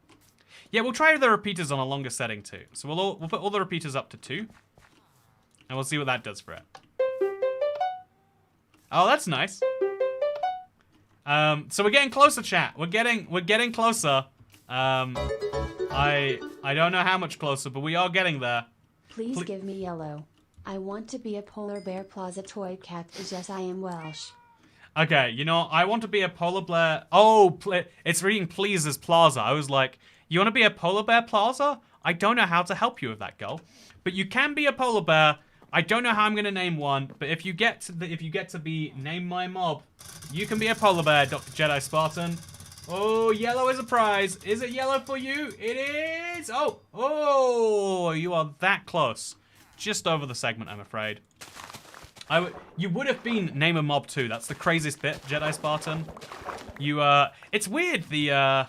Yeah, we'll try the repeaters on a longer setting too. So we'll put all the repeaters up to 2. And we'll see what that does for it. Oh, that's nice. So we're getting closer, chat. We're getting closer. I don't know how much closer, but we are getting there. Please give me yellow. I want to be a polar bear plaza toy cat. Yes, I am Welsh. Okay, you know, I want to be a polar bear. Oh, it's reading please as plaza. I was like, you want to be a polar bear plaza? I don't know how to help you with that goal. But you can be a polar bear. I don't know how I'm gonna name one, but if you get to be name my mob, you can be a polar bear, Dr. Jedi Spartan. Oh, yellow is a prize. Is it yellow for you? It is. Oh, you are that close. Just over the segment, I'm afraid. You would have been name a mob too. That's the craziest bit, Jedi Spartan. It's weird the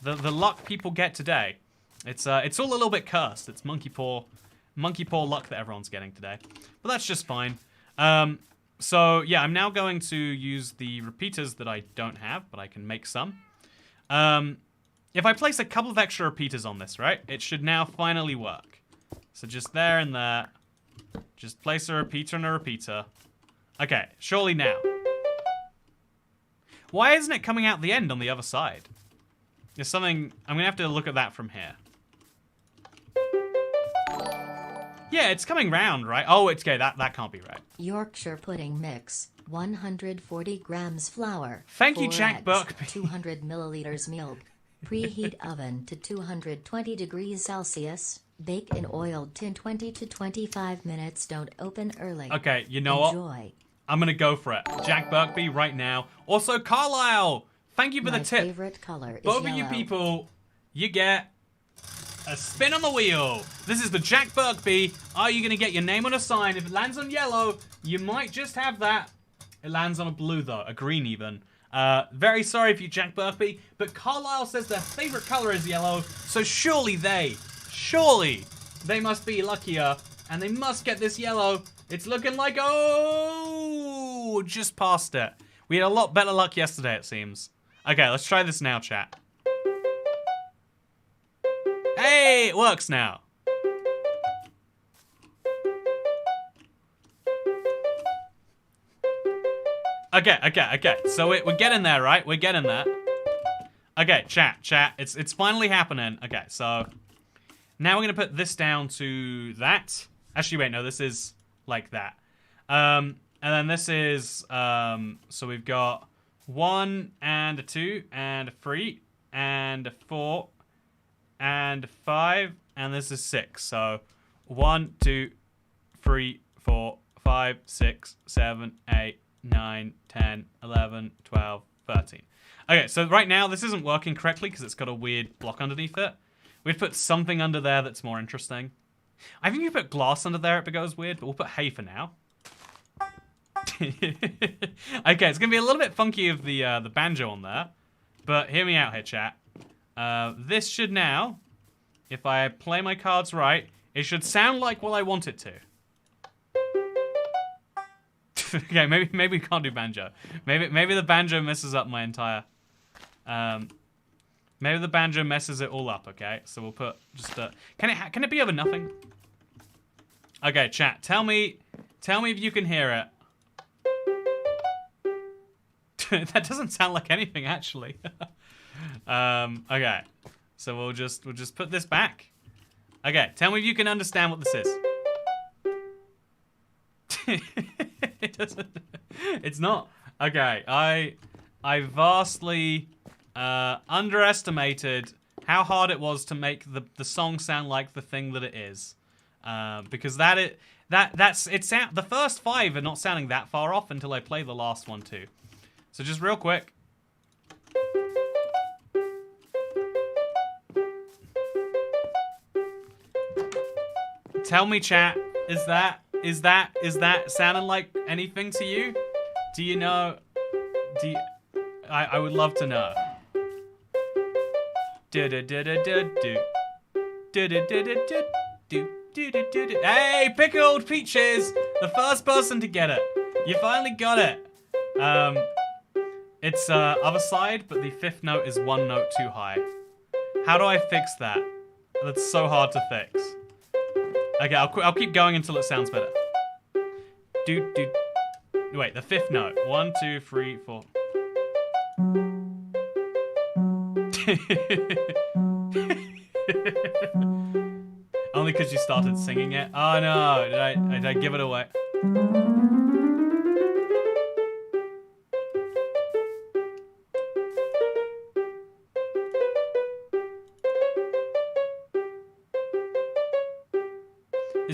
luck people get today. It's all a little bit cursed. It's monkey paw luck that everyone's getting today. But that's just fine. So yeah, I'm now going to use the repeaters that I don't have, but I can make some. If I place a couple of extra repeaters on this, right, it should now finally work. So just there and there. Just place a repeater and a repeater. Okay, surely now. Why isn't it coming out the end on the other side? There's something... I'm gonna have to look at that from here. Yeah, it's coming round, right? Oh, it's okay. That can't be right. Yorkshire pudding mix, 140 grams flour. Thank you, 4 Jack eggs, Burkby. 200 milliliters milk. Preheat oven to 220 degrees Celsius. Bake in oiled tin 20 to 25 minutes. Don't open early. Okay, you know what? Enjoy. I'm gonna go for it. Jack Burkby right now. Also, Carlisle, thank you for the tip. My favorite color is Both yellow. of you people, you get a spin on the wheel. This is the Jack Burkby. Are you gonna get your name on a sign? If it lands on yellow, you might just have that. It lands on a blue though, a green even. Very sorry for you, Jack Burkby, but Carlisle says their favorite color is yellow, so surely they must be luckier, and they must get this yellow. It's looking like, oh, just past it. We had a lot better luck yesterday, it seems. Okay, let's try this now, chat. Hey, it works now. Okay. So we're getting there, right? We're getting there. Okay, chat. It's finally happening. Okay, so now we're gonna put this down to that. Actually, wait, no, this is like that. And then this is so we've got 1 and a 2 and a 3 and a 4 and 5, and this is 6. So 1, 2, 3, 4, 5, 6, 7, 8, 9, 10, 11, 12, 13. Okay, so right now this isn't working correctly because it's got a weird block underneath it. We'd put something under there that's more interesting. I think if you put glass under there, it goes weird, but we'll put hay for now. Okay, it's gonna be a little bit funky of the banjo on there, but hear me out here, chat. This should now, if I play my cards right, it should sound like what I want it to. Okay, maybe we can't do banjo. Maybe the banjo messes up my entire. Maybe the banjo messes it all up. Okay, so we'll put just can it be over nothing? Okay, chat. Tell me if you can hear it. That doesn't sound like anything actually. Okay, so we'll just put this back. Okay, tell me if you can understand what this is. It doesn't. It's not. Okay, I vastly underestimated how hard it was to make the song sound like the thing that it is, because the first 5 are not sounding that far off until I play the last one too. So just real quick. Tell me, chat, is that sounding like anything to you? Do you know? I would love to know. Hey, pickled peaches! The first person to get it. You finally got it. It's other side, but the 5th note is 1 note too high. How do I fix that? That's so hard to fix. Okay, I'll keep going until it sounds better. Wait, the 5th note. 1, 2, 3, 4. Only because you started singing it. Oh no! Did I give it away?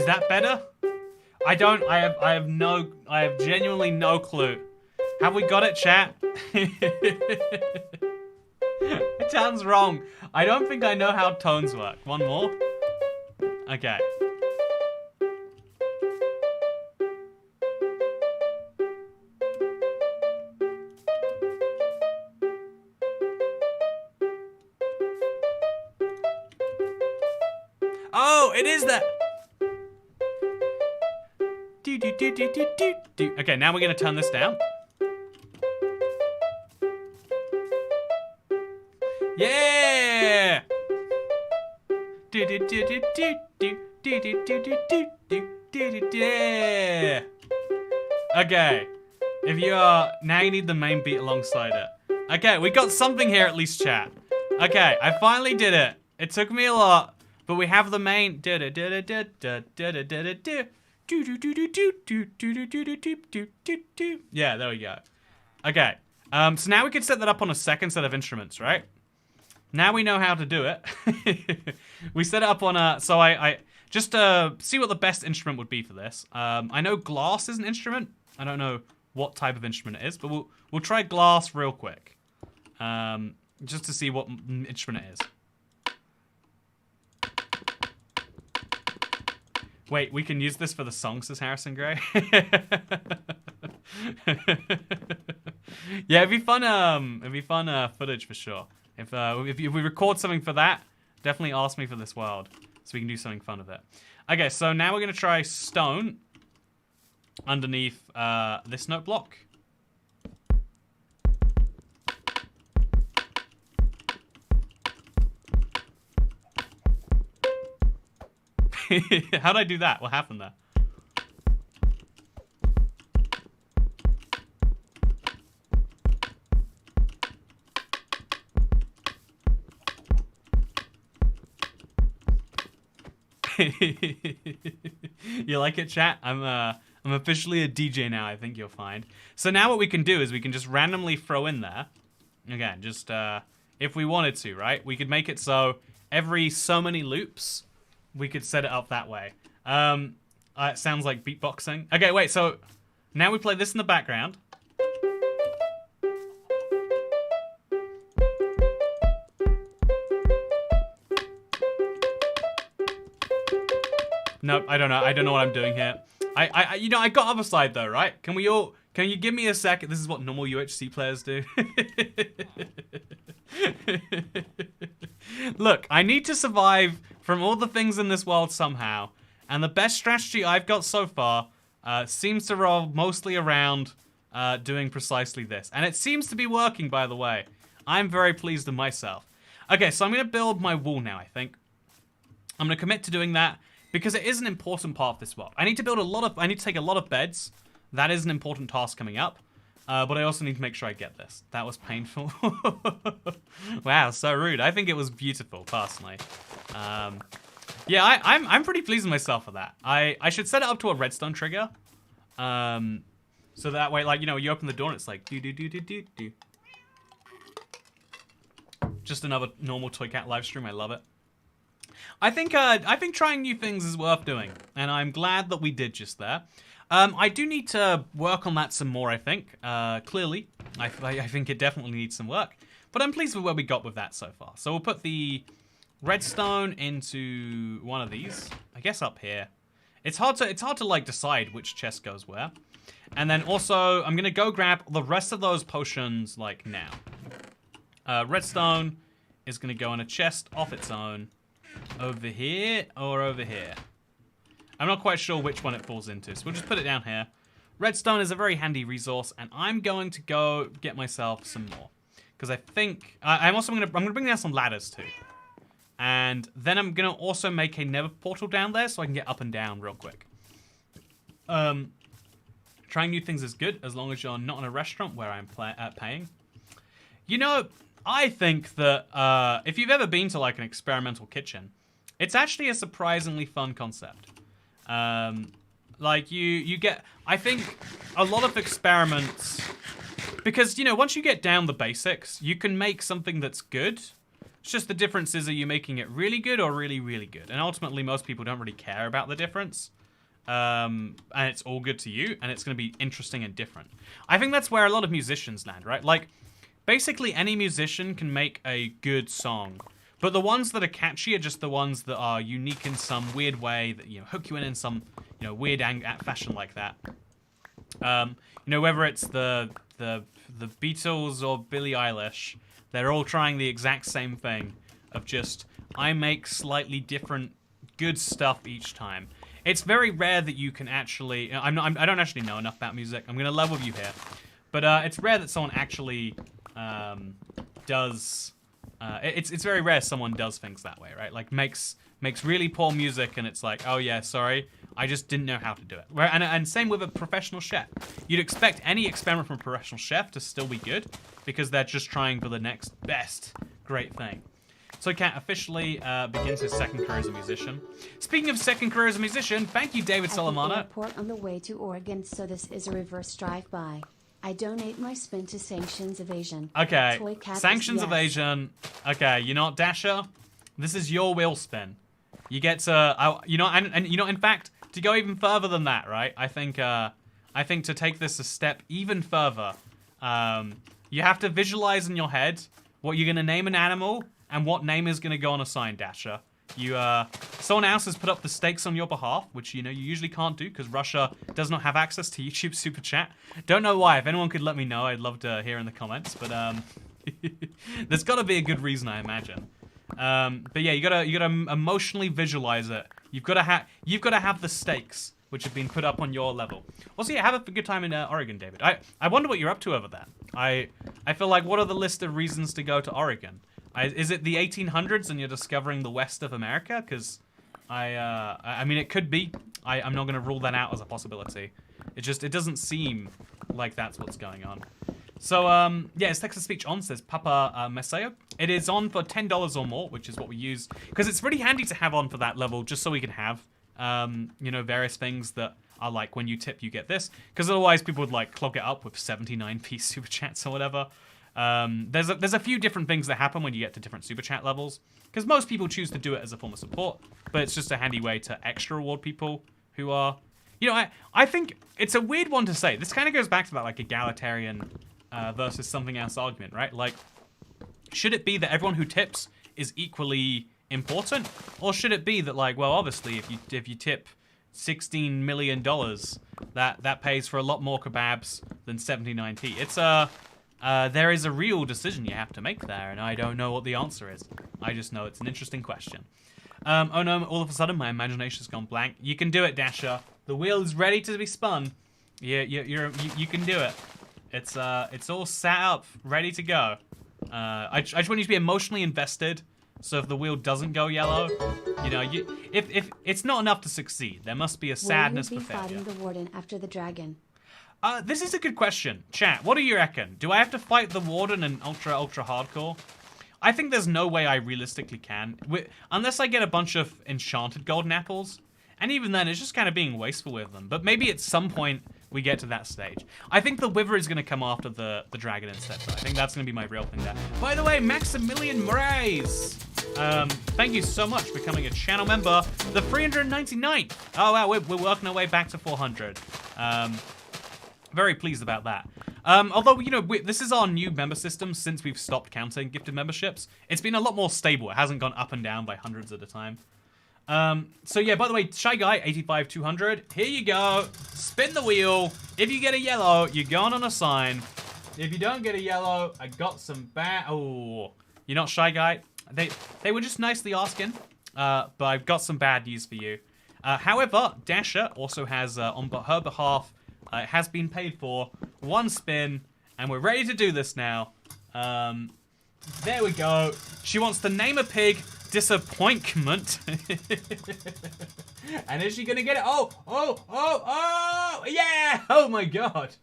that better? I have genuinely no clue. Have we got it, chat? It sounds wrong. I don't think I know how tones work. One more. Okay. Oh, it is that. Okay, now we're gonna turn this down. Yeah! Yeah! Okay. If you are now you need the main beat alongside it. Okay, we got something here at least, chat. Okay, I finally did it. It took me a lot, but we have the main. Yeah, there we go. Okay. So now we could set that up on a second set of instruments, right? Now we know how to do it. We set it up on a... So I just see what the best instrument would be for this. I know glass is an instrument. I don't know what type of instrument it is, but we'll try glass real quick. Just to see what instrument it is. Wait, we can use this for the song, says Harrison Gray. Yeah, it'd be fun. Footage for sure. If we record something for that, definitely ask me for this world so we can do something fun with it. Okay, so now we're gonna try stone underneath this note block. How'd I do that? What happened there? You like it, chat? I'm officially a DJ now, I think you'll find. So now what we can do is we can just randomly throw in there. Again, just if we wanted to, right? We could make it so every so many loops, we could set it up that way. It sounds like beatboxing. Okay, wait, so now we play this in the background. Nope, I don't know. I don't know what I'm doing here. You know, I got other side though, right? Can you give me a second? This is what normal UHC players do. Look, I need to survive from all the things in this world somehow. And the best strategy I've got so far seems to roll mostly around doing precisely this. And it seems to be working, by the way. I'm very pleased with myself. Okay, so I'm going to build my wall now, I think. I'm going to commit to doing that because it is an important part of this world. I need to take a lot of beds. That is an important task coming up. But I also need to make sure I get this. That was painful. Wow, so rude. I think it was beautiful, personally. Yeah, I'm pretty pleased with myself for that. I should set it up to a redstone trigger. So that way, like, you know, you open the door and it's like do. Just another normal TOYCAT live stream. I love it. I think trying new things is worth doing, and I'm glad that we did just there. I do need to work on that some more, I think. Clearly, I think it definitely needs some work. But I'm pleased with where we got with that so far. So we'll put the redstone into one of these. I guess up here. It's hard to like decide which chest goes where. And then also, I'm gonna go grab the rest of those potions like now. Redstone is gonna go in a chest off its own. Over here or over here. I'm not quite sure which one it falls into, so we'll just put it down here. Redstone is a very handy resource, and I'm going to go get myself some more. Because I think... I'm gonna bring down some ladders, too. And then I'm going to also make a nether portal down there, so I can get up and down real quick. Trying new things is good, as long as you're not in a restaurant where I'm paying. You know, I think that if you've ever been to, like, an experimental kitchen, it's actually a surprisingly fun concept. Like you get, I think a lot of experiments, because, you know, once you get down the basics, you can make something that's good. It's just the difference is, are you making it really good or really, really good? And ultimately, most people don't really care about the difference. and it's all good to you, and it's going to be interesting and different. I think that's where a lot of musicians land, right? Like, basically any musician can make a good song, but the ones that are catchy are just the ones that are unique in some weird way that, you know, hook you in some, you know, weird fashion like that. You know, whether it's the Beatles or Billie Eilish, they're all trying the exact same thing of just, I make slightly different good stuff each time. It's very rare that you can actually, I don't actually know enough about music. I'm going to level with you here. But it's rare that someone actually does, it's very rare someone does things that way, right? Like makes really poor music and it's like, oh yeah, sorry, I just didn't know how to do it. Right? And same with a professional chef. You'd expect any experiment from a professional chef to still be good because they're just trying for the next best great thing. TOTEMS officially begins his second career as a musician. Speaking of second career as a musician, thank you, David Solomano. At the airport on the way to Oregon, so this is a reverse drive-by. I donate my spin to sanctions evasion. Okay, TOTEMS sanctions yes. evasion. Okay, you know what, Dasher? This is your wheel spin. You get to, you know, and you know, in fact, to go even further than that, right? I think to take this a step even further, you have to visualize in your head what you're gonna name an animal and what name is gonna go on a sign, Dasher. You, someone else has put up the stakes on your behalf, which, you know, you usually can't do because Russia does not have access to YouTube Super Chat. Don't know why. If anyone could let me know, I'd love to hear in the comments. But there's got to be a good reason, I imagine. But yeah, you gotta emotionally visualize it. You've got to have the stakes which have been put up on your level. Also, yeah, have a good time in Oregon, David. I wonder what you're up to over there. I feel like, what are the list of reasons to go to Oregon? Is it the 1800s and you're discovering the west of America? Because I mean, it could be. I'm not going to rule that out as a possibility. It doesn't seem like that's what's going on. So, yeah, it's text-to-speech on, says Papa Meseo. It is on for $10 or more, which is what we use. Because it's really handy to have on for that level, just so we can have, you know, various things that are like, when you tip, you get this. Because otherwise, people would, like, clog it up with 79p super chats or whatever. There's a few different things that happen when you get to different super chat levels. Because most people choose to do it as a form of support. But it's just a handy way to extra reward people who are... You know, I think it's a weird one to say. This kind of goes back to that, like, egalitarian... versus something else argument, right? Like, should it be that everyone who tips is equally important, or should it be that, like, well, obviously, if you tip $16 million, that pays for a lot more kebabs than 79p. It's there is a real decision you have to make there, and I don't know what the answer is. I just know it's an interesting question. Oh no! All of a sudden, my imagination's gone blank. You can do it, Dasher. The wheel is ready to be spun. You can do it. It's all set up, ready to go. I just want you to be emotionally invested, so if the wheel doesn't go yellow, you know, if it's not enough to succeed, there must be a sadness for failure. Will you be fighting the warden after the dragon? This is a good question. Chat, what do you reckon? Do I have to fight the warden in ultra hardcore? I think there's no way I realistically can, unless I get a bunch of enchanted golden apples, and even then, it's just kind of being wasteful with them. But maybe at some point, we get to that stage. I think the Wither is going to come after the dragon instead, so I think that's going to be my real thing there. By the way, Maximilian Moraes, thank you so much for becoming a channel member. The 399th. Oh, wow, we're working our way back to 400. Very pleased about that. Although, you know, this is our new member system since we've stopped counting gifted memberships. It's been a lot more stable. It hasn't gone up and down by hundreds at a time. So yeah, by the way, Shy Guy, 85-200, here you go. Spin the wheel. If you get a yellow, you're going on a sign. If you don't get a yellow, I got some bad... Oh, you're not Shy Guy? They were just nicely asking, but I've got some bad news for you. However, Dasher also has, on her behalf, has been paid for one spin, and we're ready to do this now. There we go. She wants to name a pig Disappointment. And is she gonna get it? Oh, yeah! Oh my god.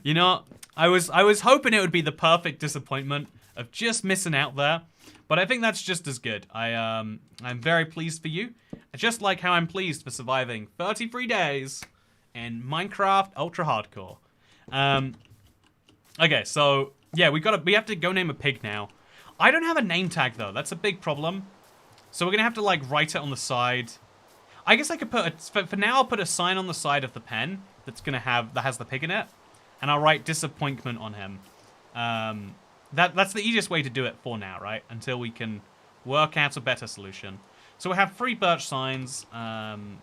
You know, I was hoping it would be the perfect disappointment of just missing out there, but I think that's just as good. I'm very pleased for you, just like how I'm pleased for surviving 33 days in Minecraft Ultra Hardcore. Okay, so yeah, we have to go name a pig now. I don't have a name tag though. That's a big problem. So we're gonna have to like write it on the side. I guess I could put, for now, I'll put a sign on the side of the pen that has the pig in it. And I'll write disappointment on him. That's the easiest way to do it for now, right? Until we can work out a better solution. So we'll have 3 birch signs, and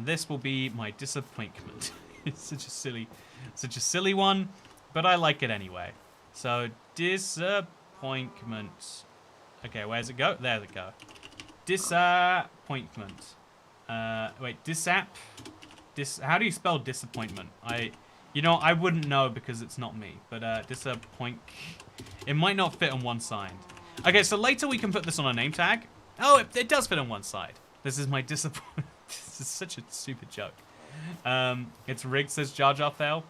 this will be my disappointment. It's such a silly one, but I like it anyway. So disappointment. Okay, where's it go? There it go. Disappointment. Wait, how do you spell disappointment? You know, I wouldn't know because it's not me, but disappoint. It might not fit on one side. Okay, so later we can put this on a name tag. Oh, it does fit on one side. This is my disappointment. This is such a stupid joke. It's rigged, says Jar Jar Fail.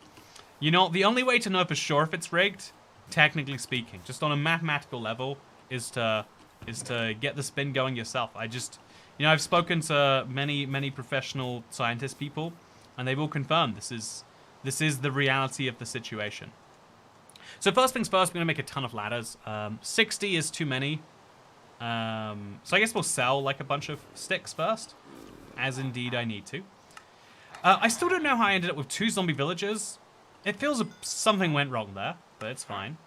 You know, the only way to know for sure if it's rigged, technically speaking, just on a mathematical level, is to get the spin going yourself. You know, I've spoken to many professional scientist people, and they've all confirmed this is the reality of the situation. So first things first, we're gonna make a ton of ladders. 60 is too many. So I guess we'll sell like a bunch of sticks first, as indeed I need to. I still don't know how I ended up with 2 zombie villagers. It feels something went wrong there, but it's fine.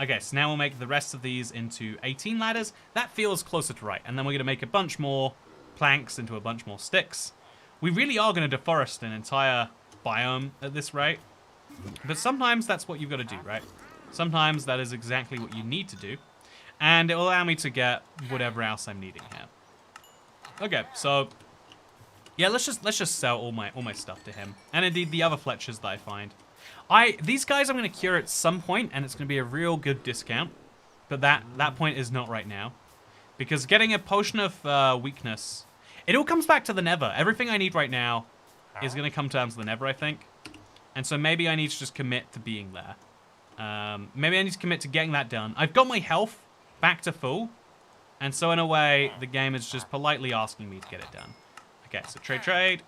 Okay, so now we'll make the rest of these into 18 ladders. That feels closer to right. And then we're going to make a bunch more planks into a bunch more sticks. We really are going to deforest an entire biome at this rate. But sometimes that's what you've got to do, right? Sometimes that is exactly what you need to do. And it will allow me to get whatever else I'm needing here. Okay, so yeah, let's just sell all my stuff to him. And indeed the other Fletchers that I find. These guys I'm going to cure at some point, and it's going to be a real good discount. But that point is not right now. Because getting a potion of weakness, it all comes back to the Nether. Everything I need right now is going to come down to the Nether, I think. And so maybe I need to just commit to being there. Maybe I need to commit to getting that done. I've got my health back to full. And so in a way, the game is just politely asking me to get it done. Okay, so trade.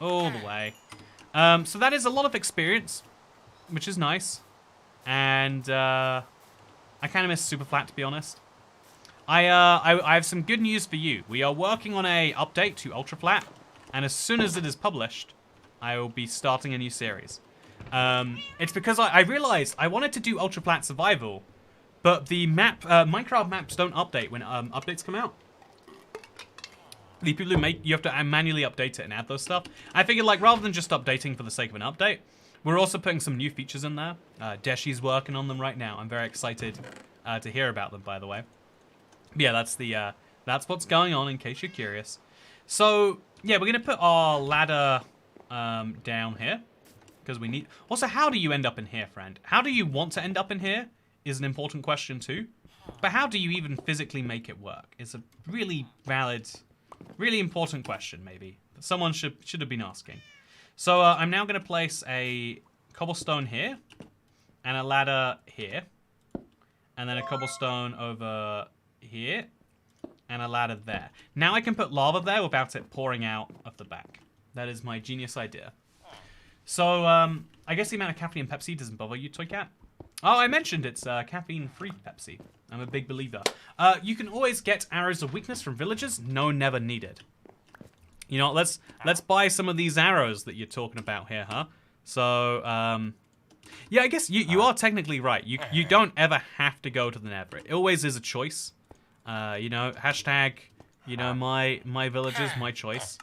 All the way. So that is a lot of experience, which is nice. And I kind of miss Super Flat, to be honest. I have some good news for you. We are working on a update to Ultra Flat, and as soon as it is published, I will be starting a new series. It's because I realized I wanted to do Ultra Flat Survival, but the Minecraft maps don't update when updates come out. The people who make, you have to manually update it and add those stuff. I figured, like, rather than just updating for the sake of an update, we're also putting some new features in there. Deshi's working on them right now. I'm very excited to hear about them, by the way. But yeah, that's what's going on, in case you're curious. So yeah, we're gonna put our ladder down here because we need. Also, how do you end up in here, friend? How do you want to end up in here is an important question too. But how do you even physically make it work? It's a really valid, really important question, maybe, that someone should have been asking. So I'm now going to place a cobblestone here, and a ladder here, and then a cobblestone over here, and a ladder there. Now I can put lava there without it pouring out of the back. That is my genius idea. So I guess the amount of caffeine in Pepsi doesn't bother you, TOYCAT? Oh, I mentioned it's caffeine-free Pepsi. I'm a big believer. You can always get arrows of weakness from villagers. No, never needed. You know, let's buy some of these arrows that you're talking about here, huh? So, yeah, I guess you are technically right. You don't ever have to go to the Nether. It always is a choice. You know, hashtag, you know, my villagers, my choice.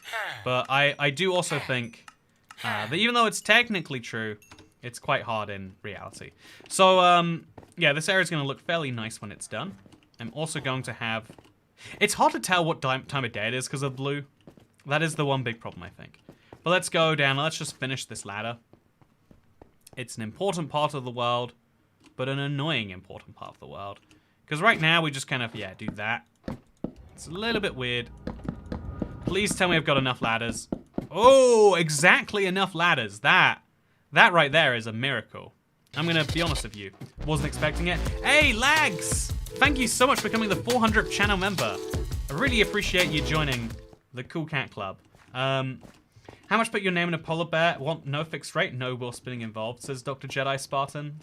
But I do also think that even though it's technically true, it's quite hard in reality. So, yeah, this area is going to look fairly nice when it's done. I'm also going to have... It's hard to tell what time of day it is because of blue. That is the one big problem, I think. But let's go down. Let's just finish this ladder. It's an important part of the world, but an annoying important part of the world. Because right now, we just kind of, yeah, do that. It's a little bit weird. Please tell me I've got enough ladders. Oh, exactly enough ladders. That right there is a miracle. I'm going to be honest with you. Wasn't expecting it. Hey, Lags! Thank you so much for becoming the 400th channel member. I really appreciate you joining the Cool Cat Club. How How much put your name in a polar bear? Want no fixed rate, no wheel spinning involved, says Dr. Jedi Spartan.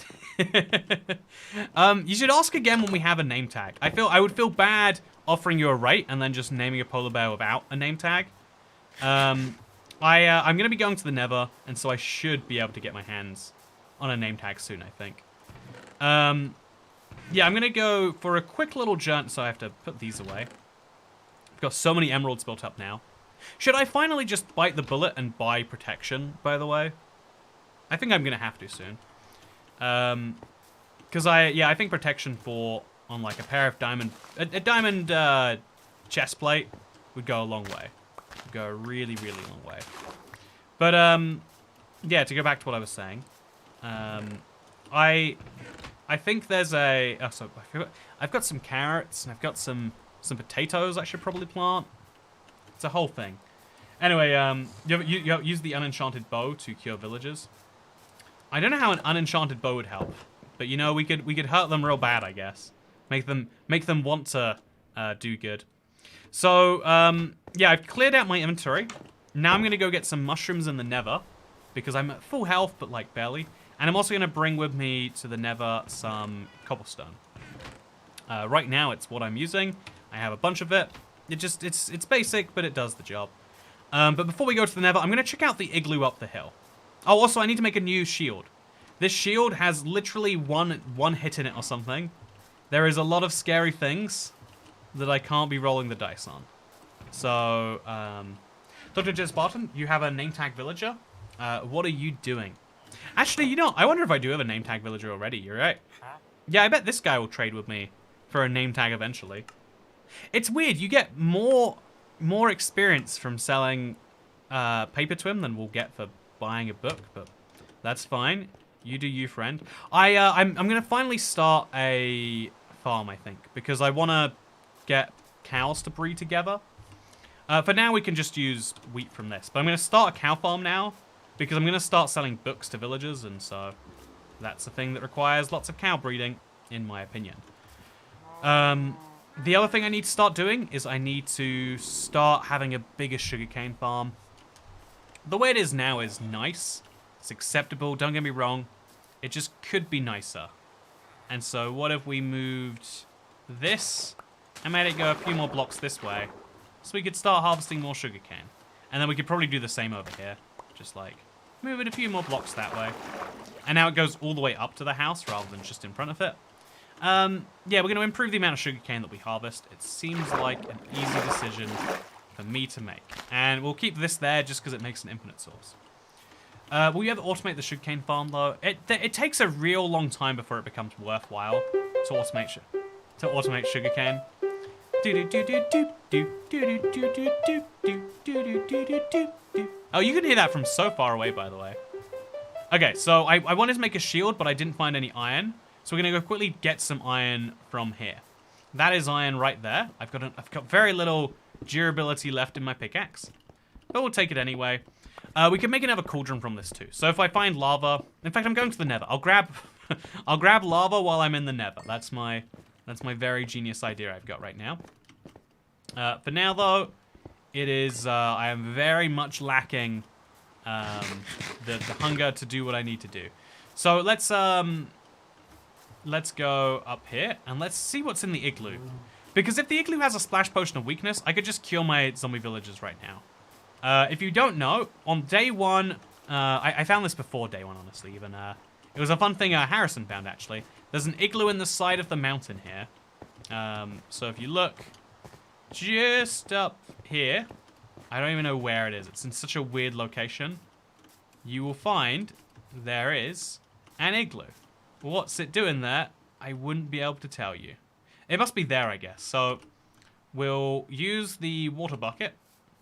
You should ask again when we have a name tag. I would feel bad offering you a rate and then just naming a polar bear without a name tag. I'm gonna be going to the Nether, and so I should be able to get my hands on a name tag soon, I think. Yeah, I'm gonna go for a quick little jaunt, so I have to put these away. I've got so many emeralds built up now. Should I finally just bite the bullet and buy protection, by the way? I think I'm gonna have to soon. Because I think protection on like a pair of a diamond chest plate would go a long way. Would go a really, really long way. But yeah, to go back to what I was saying, I think there's so I've got some carrots and I've got some potatoes I should probably plant. It's a whole thing. Anyway, you use the unenchanted bow to cure villagers. I don't know how an unenchanted bow would help, but you know we could hurt them real bad, I guess. Make them want to do good. So yeah, I've cleared out my inventory. Now I'm gonna go get some mushrooms in the Nether because I'm at full health, but like barely. And I'm also gonna bring with me to the Nether some cobblestone. Right now, it's what I'm using. I have a bunch of it. It's basic, but it does the job. But before we go to the Nether, I'm going to check out the igloo up the hill. Oh, also, I need to make a new shield. This shield has literally one hit in it or something. There is a lot of scary things that I can't be rolling the dice on. So, Dr. J. Spartan, you have a name tag villager. What are you doing? Actually, you know, I wonder if I do have a name tag villager already. You're right. Yeah, I bet this guy will trade with me for a name tag eventually. It's weird. You get more experience from selling paper to him than we'll get for buying a book, but that's fine. You do you, friend. I'm gonna finally start a farm, I think, because I want to get cows to breed together. For now, we can just use wheat from this, but I'm gonna start a cow farm now because I'm gonna start selling books to villagers, and so that's a thing that requires lots of cow breeding, in my opinion. The other thing I need to start doing is I need to start having a bigger sugarcane farm. The way it is now is nice. It's acceptable, don't get me wrong. It just could be nicer. And so what if we moved this and made it go a few more blocks this way so we could start harvesting more sugarcane. And then we could probably do the same over here. Just like move it a few more blocks that way. And now it goes all the way up to the house rather than just in front of it. Yeah, we're going to improve the amount of sugarcane that we harvest. It seems like an easy decision for me to make. And we'll keep this there just because it makes an infinite source. Will you ever automate the sugarcane farm, though? It takes a real long time before it becomes worthwhile to automate sugarcane. Oh, you can hear that from so far away, by the way. Okay, so I wanted to make a shield, but I didn't find any iron. So we're gonna go quickly get some iron from here. That is iron right there. I've got very little durability left in my pickaxe, but we'll take it anyway. We can make another cauldron from this too. So if I find lava, in fact, I'm going to the Nether. I'll grab lava while I'm in the Nether. That's my very genius idea I've got right now. For now though, it is I am very much lacking the hunger to do what I need to do. So let's go up here and let's see what's in the igloo. Because if the igloo has a splash potion of weakness, I could just cure my zombie villagers right now. If you don't know, on day one, I found this before day one, honestly, even. It was a fun thing Harrison found, actually. There's an igloo in the side of the mountain here. So if you look just up here, I don't even know where it is. It's in such a weird location. You will find there is an igloo. What's it doing there? I wouldn't be able to tell you. It must be there, I guess. So we'll use the water bucket.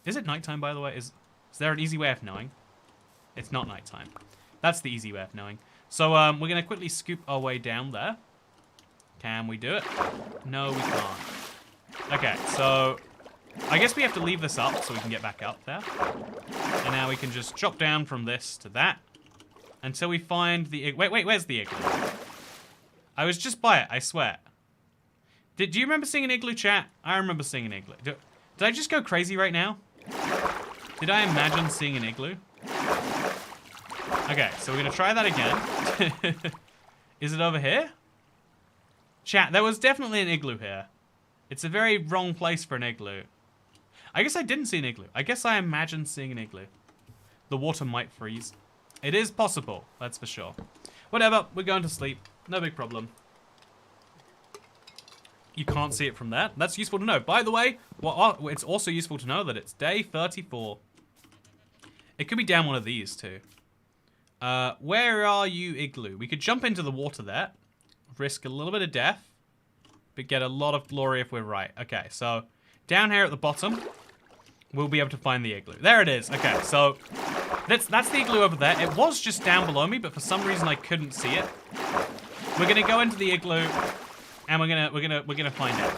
Is it nighttime, by the way? Is there an easy way of knowing? It's not nighttime. That's the easy way of knowing. So we're going to quickly scoop our way down there. Can we do it? No, we can't. Okay, so I guess we have to leave this up so we can get back up there. And now we can just chop down from this to that until we find the... Wait, where's the igloo? I was just by it, I swear. Do you remember seeing an igloo, chat? I remember seeing an igloo. Did I just go crazy right now? Did I imagine seeing an igloo? Okay, so we're gonna try that again. Is it over here? Chat, there was definitely an igloo here. It's a very wrong place for an igloo. I guess I didn't see an igloo. I guess I imagined seeing an igloo. The water might freeze. It is possible, that's for sure. Whatever, we're going to sleep. No big problem. You can't see it from there. That's useful to know. By the way, it's also useful to know that it's day 34. It could be down one of these too. Where are you, igloo? We could jump into the water there. Risk a little bit of death. But get a lot of glory if we're right. Okay, so down here at the bottom, we'll be able to find the igloo. There it is. Okay, so that's the igloo over there. It was just down below me, but for some reason I couldn't see it. We're gonna go into the igloo, and we're gonna find out.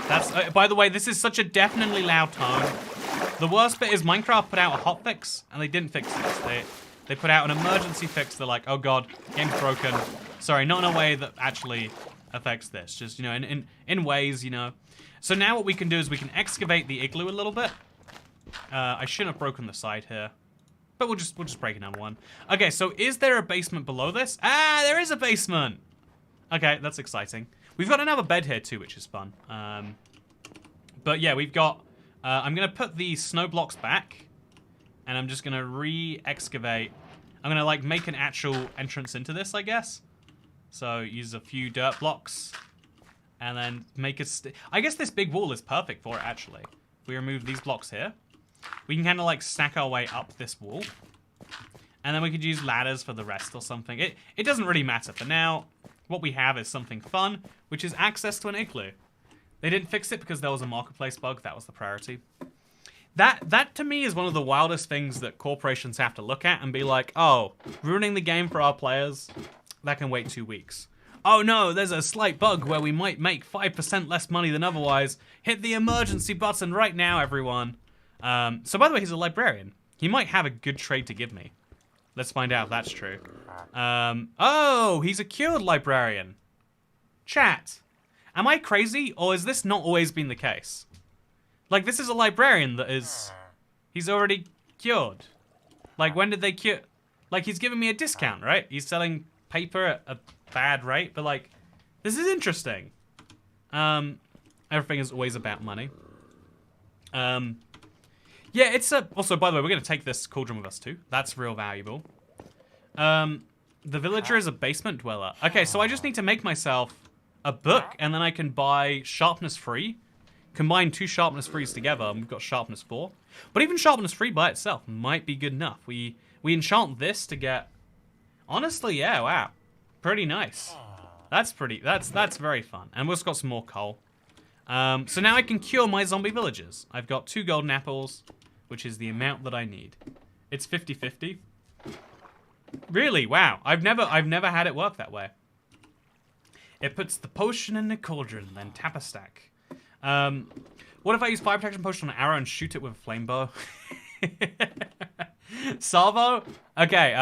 That's by the way, this is such a deafeningly loud tone. The worst bit is Minecraft put out a hotfix, and they didn't fix this. They put out an emergency fix. They're like, oh god, game's broken. Sorry, not in a way that actually affects this. Just, you know, in ways, you know. So now what we can do is we can excavate the igloo a little bit. I shouldn't have broken the side here. But we'll just break another one. Okay, so is there a basement below this? Ah, there is a basement! Okay, that's exciting. We've got another bed here too, which is fun. But yeah, we've got... I'm going to put the snow blocks back. And I'm just going to re-excavate. I'm going to, like, make an actual entrance into this, I guess. So use a few dirt blocks. And then make a... I guess this big wall is perfect for it, actually. We remove these blocks here. We can kind of, like, stack our way up this wall. And then we could use ladders for the rest or something. It doesn't really matter. For now, what we have is something fun, which is access to an igloo. They didn't fix it because there was a marketplace bug. That was the priority. That to me is one of the wildest things that corporations have to look at and be like, oh, ruining the game for our players, that can wait 2 weeks. Oh no, there's a slight bug where we might make 5% less money than otherwise. Hit the emergency button right now, everyone. So by the way, he's a librarian. He might have a good trade to give me. Let's find out if that's true. Oh, he's a cured librarian. Chat, am I crazy or has this not always been the case? Like, this is a librarian that is... He's already cured. Like, when did they cure... Like, he's giving me a discount, right? He's selling paper at a bad rate, but, like, this is interesting. Everything is always about money. Yeah, it's a... Also, by the way, we're going to take this cauldron with us, too. That's real valuable. The villager is a basement dweller. Okay, so I just need to make myself a book, and then I can buy sharpness 3. Combine 2 sharpness 3s together, and we've got sharpness 4. But even sharpness 3 by itself might be good enough. We enchant this to get... Honestly, yeah, wow. Pretty nice. That's very fun. And we've also got some more coal. So now I can cure my zombie villagers. I've got 2 golden apples, which is the amount that I need. It's 50-50. Really? Wow. I've never had it work that way. It puts the potion in the cauldron, then tap a stack. What if I use fire protection potion on an arrow and shoot it with a flame bow? Salvo? Okay,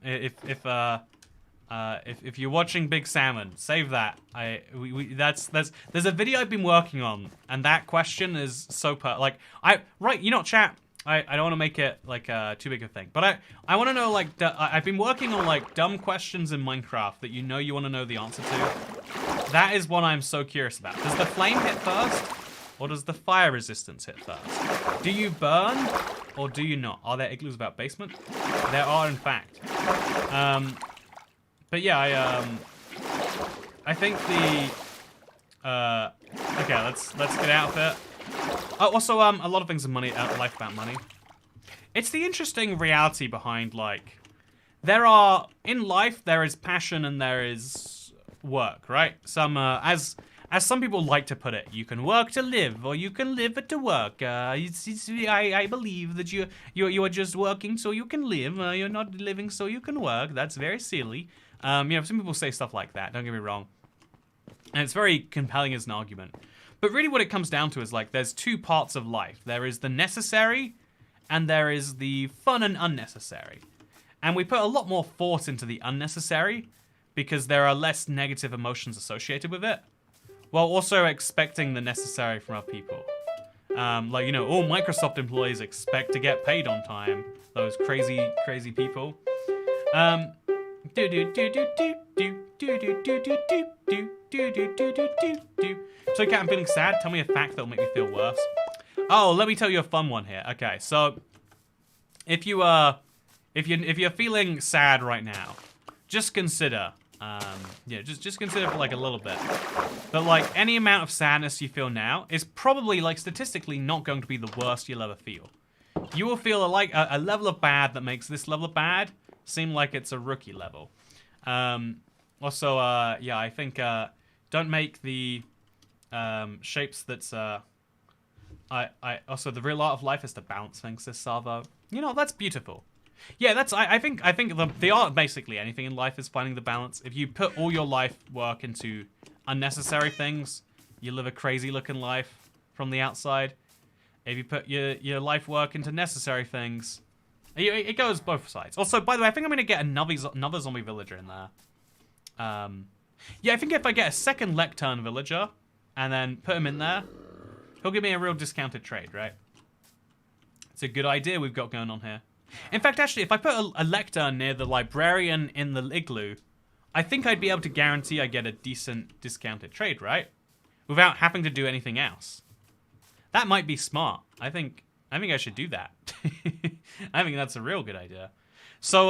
if you're watching Big Salmon, save that. There's a video I've been working on, and that question is so you know, chat. I don't want to make it like too big a thing, but I want to know, like, I've been working on like dumb questions in Minecraft that you want to know the answer to. That is what I'm so curious about. Does the flame hit first, or does the fire resistance hit first? Do you burn, or do you not? Are there igloos about basement? There are, in fact. But yeah, I think the okay, let's get out of it. Oh, also, a lot of things in life about money. It's the interesting reality behind, like, in life, there is passion and there is work, right? As some people like to put it, you can work to live, or you can live to work. I believe that you are just working so you can live. You're not living so you can work. That's very silly. You know, some people say stuff like that, don't get me wrong. And it's very compelling as an argument. But really what it comes down to is, like, there's 2 parts of life. There is the necessary, and there is the fun and unnecessary. And we put a lot more thought into the unnecessary, because there are less negative emotions associated with it, while also expecting the necessary from our people. Like, you know, all Microsoft employees expect to get paid on time. Those crazy, crazy people. So, Cat, I'm feeling sad. Tell me a fact that'll make me feel worse. Oh, let me tell you a fun one here. Okay, so if you're feeling sad right now, just consider, just consider for like a little bit. But like any amount of sadness you feel now is probably like statistically not going to be the worst you'll ever feel. You will feel a level of bad that makes this level of bad seem like it's a rookie level. Also, yeah, I think don't make the shapes that's also the real art of life is to balance things. This Savo, you know, that's beautiful. Yeah, that's I think the art of basically anything in life is finding the balance. If you put all your life work into unnecessary things, you live a crazy looking life from the outside. If you put your life work into necessary things, it goes both sides. Also, by the way, I think I'm gonna get another zombie villager in there. Yeah, I think if I get a second lectern villager and then put him in there, he'll give me a real discounted trade, right? It's a good idea we've got going on here. In fact, actually, if I put a lectern near the librarian in the igloo, I think I'd be able to guarantee I get a decent discounted trade, right? Without having to do anything else. That might be smart. I think I should do that. I think that's a real good idea. So,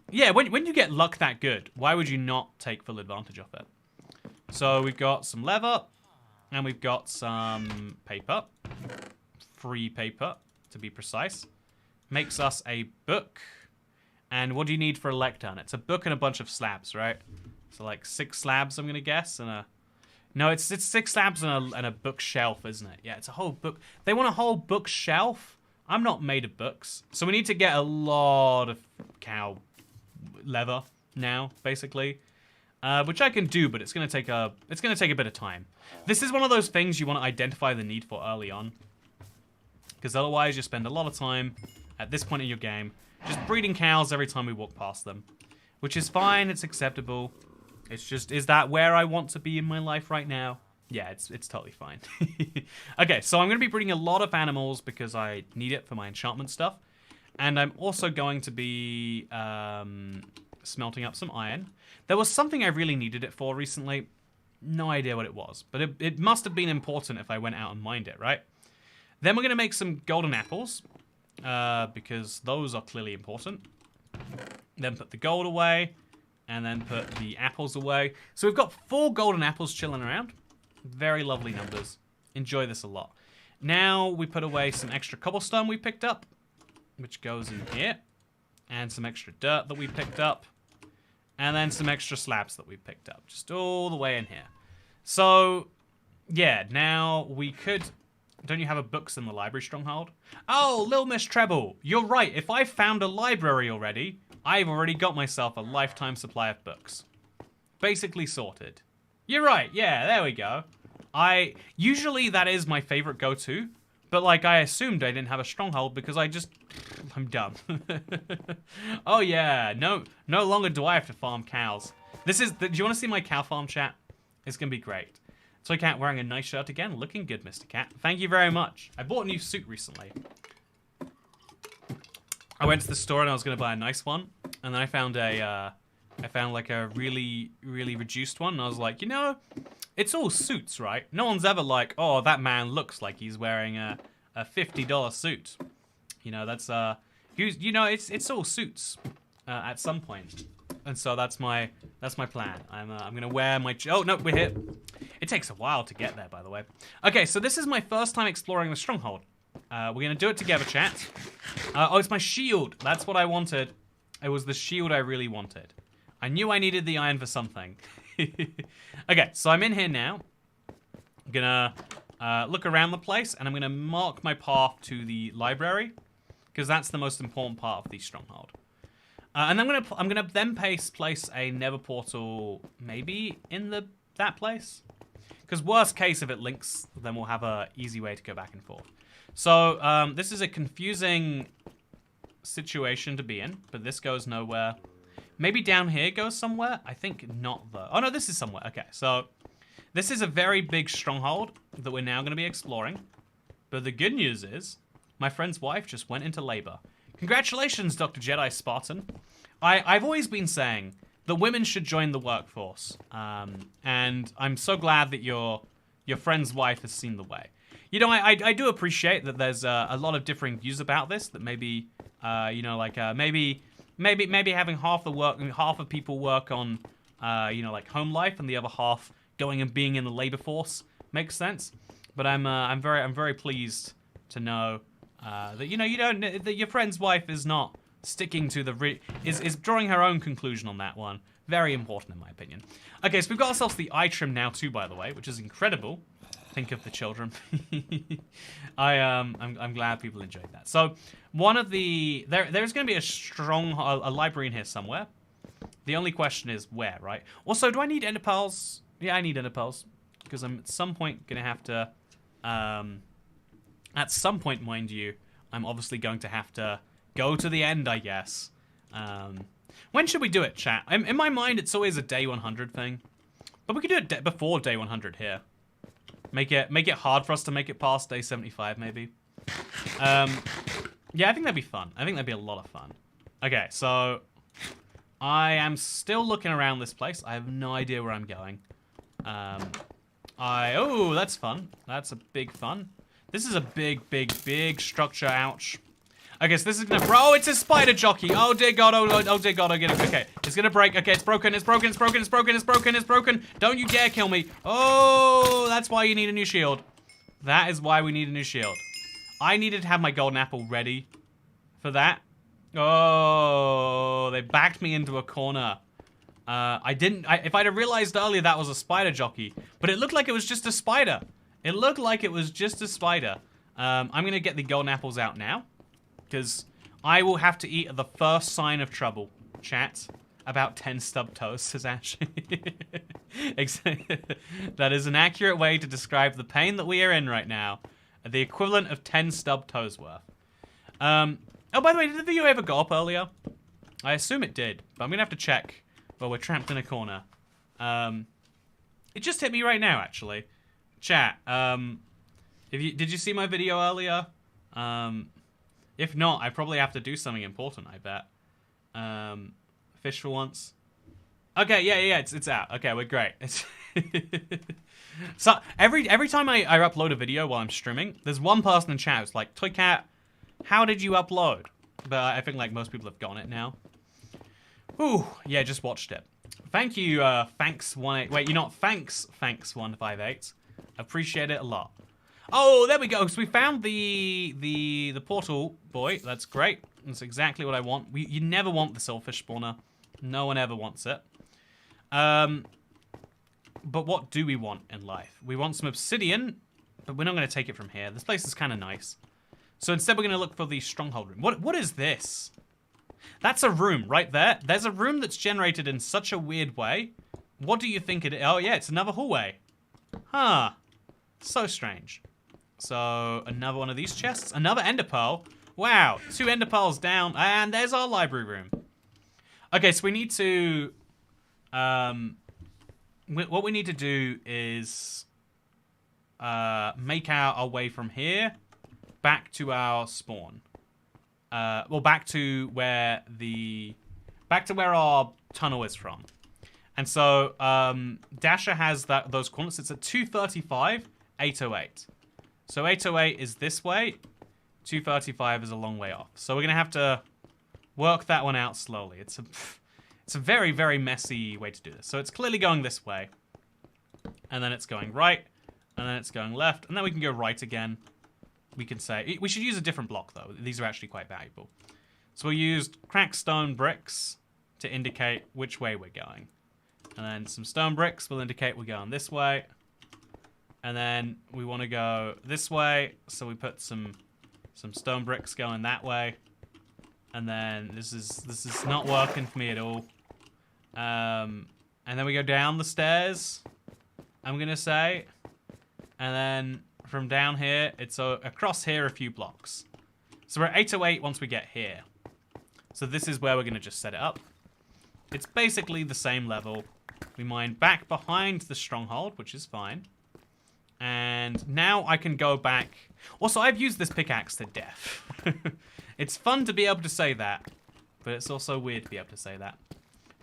yeah, when you get luck that good, why would you not take full advantage of it? So we've got some leather, and we've got some paper. Free paper, to be precise. Makes us a book. And what do you need for a lectern? It's a book and a bunch of slabs, right? So like 6 slabs, I'm gonna guess, and a... No, it's 6 slabs and a bookshelf, isn't it? Yeah, it's a whole book. They want a whole bookshelf? I'm not made of books. So we need to get a lot of cow leather now, basically. Which I can do, but it's gonna take a bit of time. This is one of those things you want to identify the need for early on. Because otherwise you spend a lot of time at this point in your game just breeding cows every time we walk past them. Which is fine, it's acceptable. It's just, is that where I want to be in my life right now? Yeah, it's totally fine. Okay, so I'm going to be breeding a lot of animals because I need it for my enchantment stuff. And I'm also going to be smelting up some iron. There was something I really needed it for recently. No idea what it was, but it must have been important if I went out and mined it, right? Then we're going to make some golden apples because those are clearly important. Then put the gold away. And then put the apples away. So we've got 4 golden apples chilling around. Very lovely numbers. Enjoy this a lot. Now we put away some extra cobblestone we picked up, which goes in here. And some extra dirt that we picked up. And then some extra slabs that we picked up. Just all the way in here. So, yeah, now we could... Don't you have a books in the library stronghold? Oh, Lil Miss Treble, you're right. If I found a library already... I've already got myself a lifetime supply of books. Basically sorted. You're right, yeah, there we go. Usually that is my favorite go-to, but like I assumed I didn't have a stronghold because I'm dumb. Oh yeah, no longer do I have to farm cows. Do you want to see my cow farm, chat? It's gonna be great. Toy Cat wearing a nice shirt again, looking good, Mr. Cat. Thank you very much. I bought a new suit recently. I went to the store and I was gonna buy a nice one, and then I found like a really, really reduced one, and I was like, you know, it's all suits, right? No one's ever like, oh, that man looks like he's wearing a $50 suit. You know, that's you know, it's all suits at some point, and so that's my plan. I'm gonna wear my. Oh no, we're here. It takes a while to get there, by the way. Okay, so this is my first time exploring the stronghold. We're gonna do it together, chat. Oh, it's my shield. That's what I wanted. It was the shield I really wanted. I knew I needed the iron for something. Okay, so I'm in here now. I'm gonna look around the place, and I'm gonna mark my path to the library, because that's the most important part of the stronghold. And I'm gonna then place a nether portal maybe in that place, because worst case if it links, then we'll have a easy way to go back and forth. So, this is a confusing situation to be in, but this goes nowhere. Maybe down here goes somewhere? I think not, though. Oh, no, this is somewhere. Okay, so this is a very big stronghold that we're now going to be exploring. But the good news is, my friend's wife just went into labor. Congratulations, Dr. Jedi Spartan. I've always been saying that women should join the workforce. And I'm so glad that your friend's wife has seen the way. You know, I do appreciate that there's a lot of differing views about this. That maybe, you know, like maybe having half of people work on, you know, like home life, and the other half going and being in the labor force makes sense. But I'm very pleased to know that, you know, that your friend's wife is not sticking to the is drawing her own conclusion on that one. Very important in my opinion. Okay, so we've got ourselves the eye trim now too, by the way, which is incredible. Think of the children. I'm glad people enjoyed that. So one of the there's going to be a library in here somewhere. The only question is where, right? Also, do I need ender pearls? Yeah, I need ender pearls because I'm at some point going to have to. At some point, mind you, I'm obviously going to have to go to the end, I guess. When should we do it, chat? In my mind, it's always a day 100 thing, but we could do it before day 100 here. Make it hard for us to make it past day 75, maybe. Yeah, I think that'd be fun. I think that'd be a lot of fun. Okay, so I am still looking around this place. I have no idea where I'm going. Oh, that's fun. That's a big fun. This is a big structure. Ouch. Okay, so this is gonna. Bro, it's a spider jockey. Oh dear God. Oh dear God. I get it. Okay, it's gonna break. Okay, it's broken. It's broken. It's broken. It's broken. It's broken. It's broken. Don't you dare kill me. Oh, that's why you need a new shield. That is why we need a new shield. I needed to have my golden apple ready for that. Oh, they backed me into a corner. If I'd have realized earlier that was a spider jockey, but it looked like it was just a spider. It looked like it was just a spider. I'm gonna get the golden apples out now, because I will have to eat at the first sign of trouble. Chat, about 10 stub toes, says Ash. That is an accurate way to describe the pain that we are in right now. The equivalent of 10 stub toes worth. Oh, by the way, did the video ever go up earlier? I assume it did, but I'm gonna have to check. Well, we're trapped in a corner. It just hit me right now, actually. Chat, did you see my video earlier? If not, I probably have to do something important, I bet. Fish for once. Okay, yeah, it's out. Okay, we're great. So, every time I upload a video while I'm streaming, there's one person in chat who's like, TOTEMS, how did you upload? But I think, like, most people have gotten it now. Ooh, yeah, just watched it. Thank you, Thanks158. Wait, you're not Thanks158. Appreciate it a lot. Oh, there we go. So we found the portal boy. That's great. That's exactly what I want. You never want the silverfish spawner. No one ever wants it. But what do we want in life? We want some obsidian, but we're not going to take it from here. This place is kind of nice. So instead, we're going to look for the stronghold room. What is this? That's a room right there. There's a room that's generated in such a weird way. What do you think it is? Oh, yeah, it's another hallway. Huh. So strange. So, another one of these chests. Another ender pearl. Wow, 2 ender pearls down. And there's our library room. Okay, so we need to... what we need to do is... make our way from here back to our spawn. Well, back to where our tunnel is from. And so, Dasher has those coordinates. It's at 235, 808. So 808 is this way. 235 is a long way off. So we're gonna have to work that one out slowly. It's a very, very messy way to do this. So it's clearly going this way, and then it's going right, and then it's going left, and then we can go right again. We can say, we should use a different block though. These are actually quite valuable. So we'll use cracked stone bricks to indicate which way we're going. And then some stone bricks will indicate we're going this way. And then we want to go this way, so we put some stone bricks going that way. And then this is not working for me at all. And then we go down the stairs, I'm gonna say. And then from down here, it's across here a few blocks. So we're at 808 once we get here. So this is where we're gonna just set it up. It's basically the same level. We mine back behind the stronghold, which is fine. And now I can go back. Also, I've used this pickaxe to death. It's fun to be able to say that, but it's also weird to be able to say that.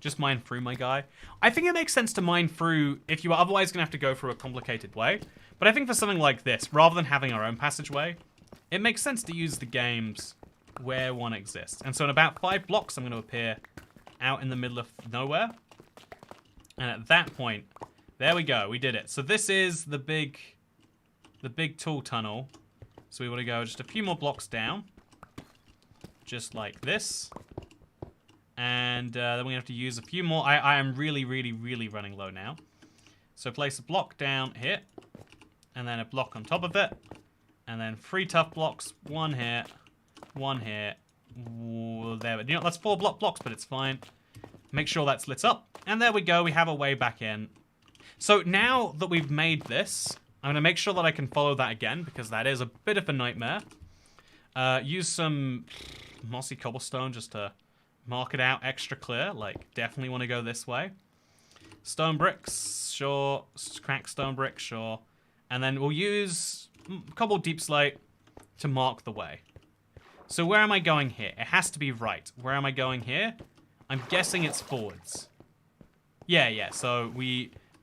Just mine through, my guy. I think it makes sense to mine through if you are otherwise going to have to go through a complicated way. But I think for something like this, rather than having our own passageway, it makes sense to use the games where one exists. And so in about 5 blocks, I'm going to appear out in the middle of nowhere. And at that point, there we go. We did it. So this is the big tool tunnel. So we want to go just a few more blocks down. Just like this. And then we have to use a few more. I am really, really, really running low now. So place a block down here. And then a block on top of it. And then 3 tough blocks. 1 here. 1 here. Ooh, there. You know, that's 4 blocks, but it's fine. Make sure that's lit up. And there we go. We have a way back in. So now that we've made this, I'm going to make sure that I can follow that again, because that is a bit of a nightmare. Use some mossy cobblestone just to mark it out extra clear. Like, definitely want to go this way. Stone bricks, sure. Cracked stone bricks, sure. And then we'll use cobbled deep slate to mark the way. So where am I going here? It has to be right. Where am I going here? I'm guessing it's forwards. Yeah. So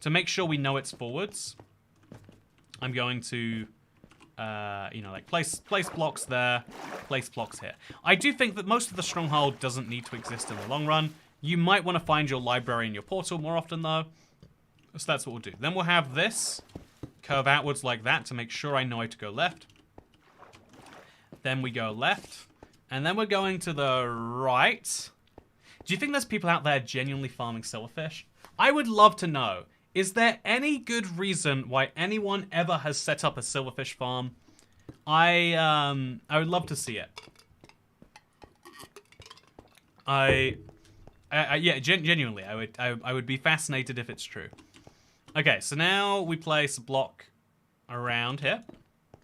to make sure we know it's forwards, I'm going to, you know, like place blocks there, place blocks here. I do think that most of the stronghold doesn't need to exist in the long run. You might want to find your library and your portal more often, though. So that's what we'll do. Then we'll have this curve outwards like that to make sure I know how to go left. Then we go left. And then we're going to the right. Do you think there's people out there genuinely farming silverfish? I would love to know. Is there any good reason why anyone ever has set up a silverfish farm? I would love to see it. Yeah, genuinely, I would be fascinated if it's true. Okay, so now we place a block around here.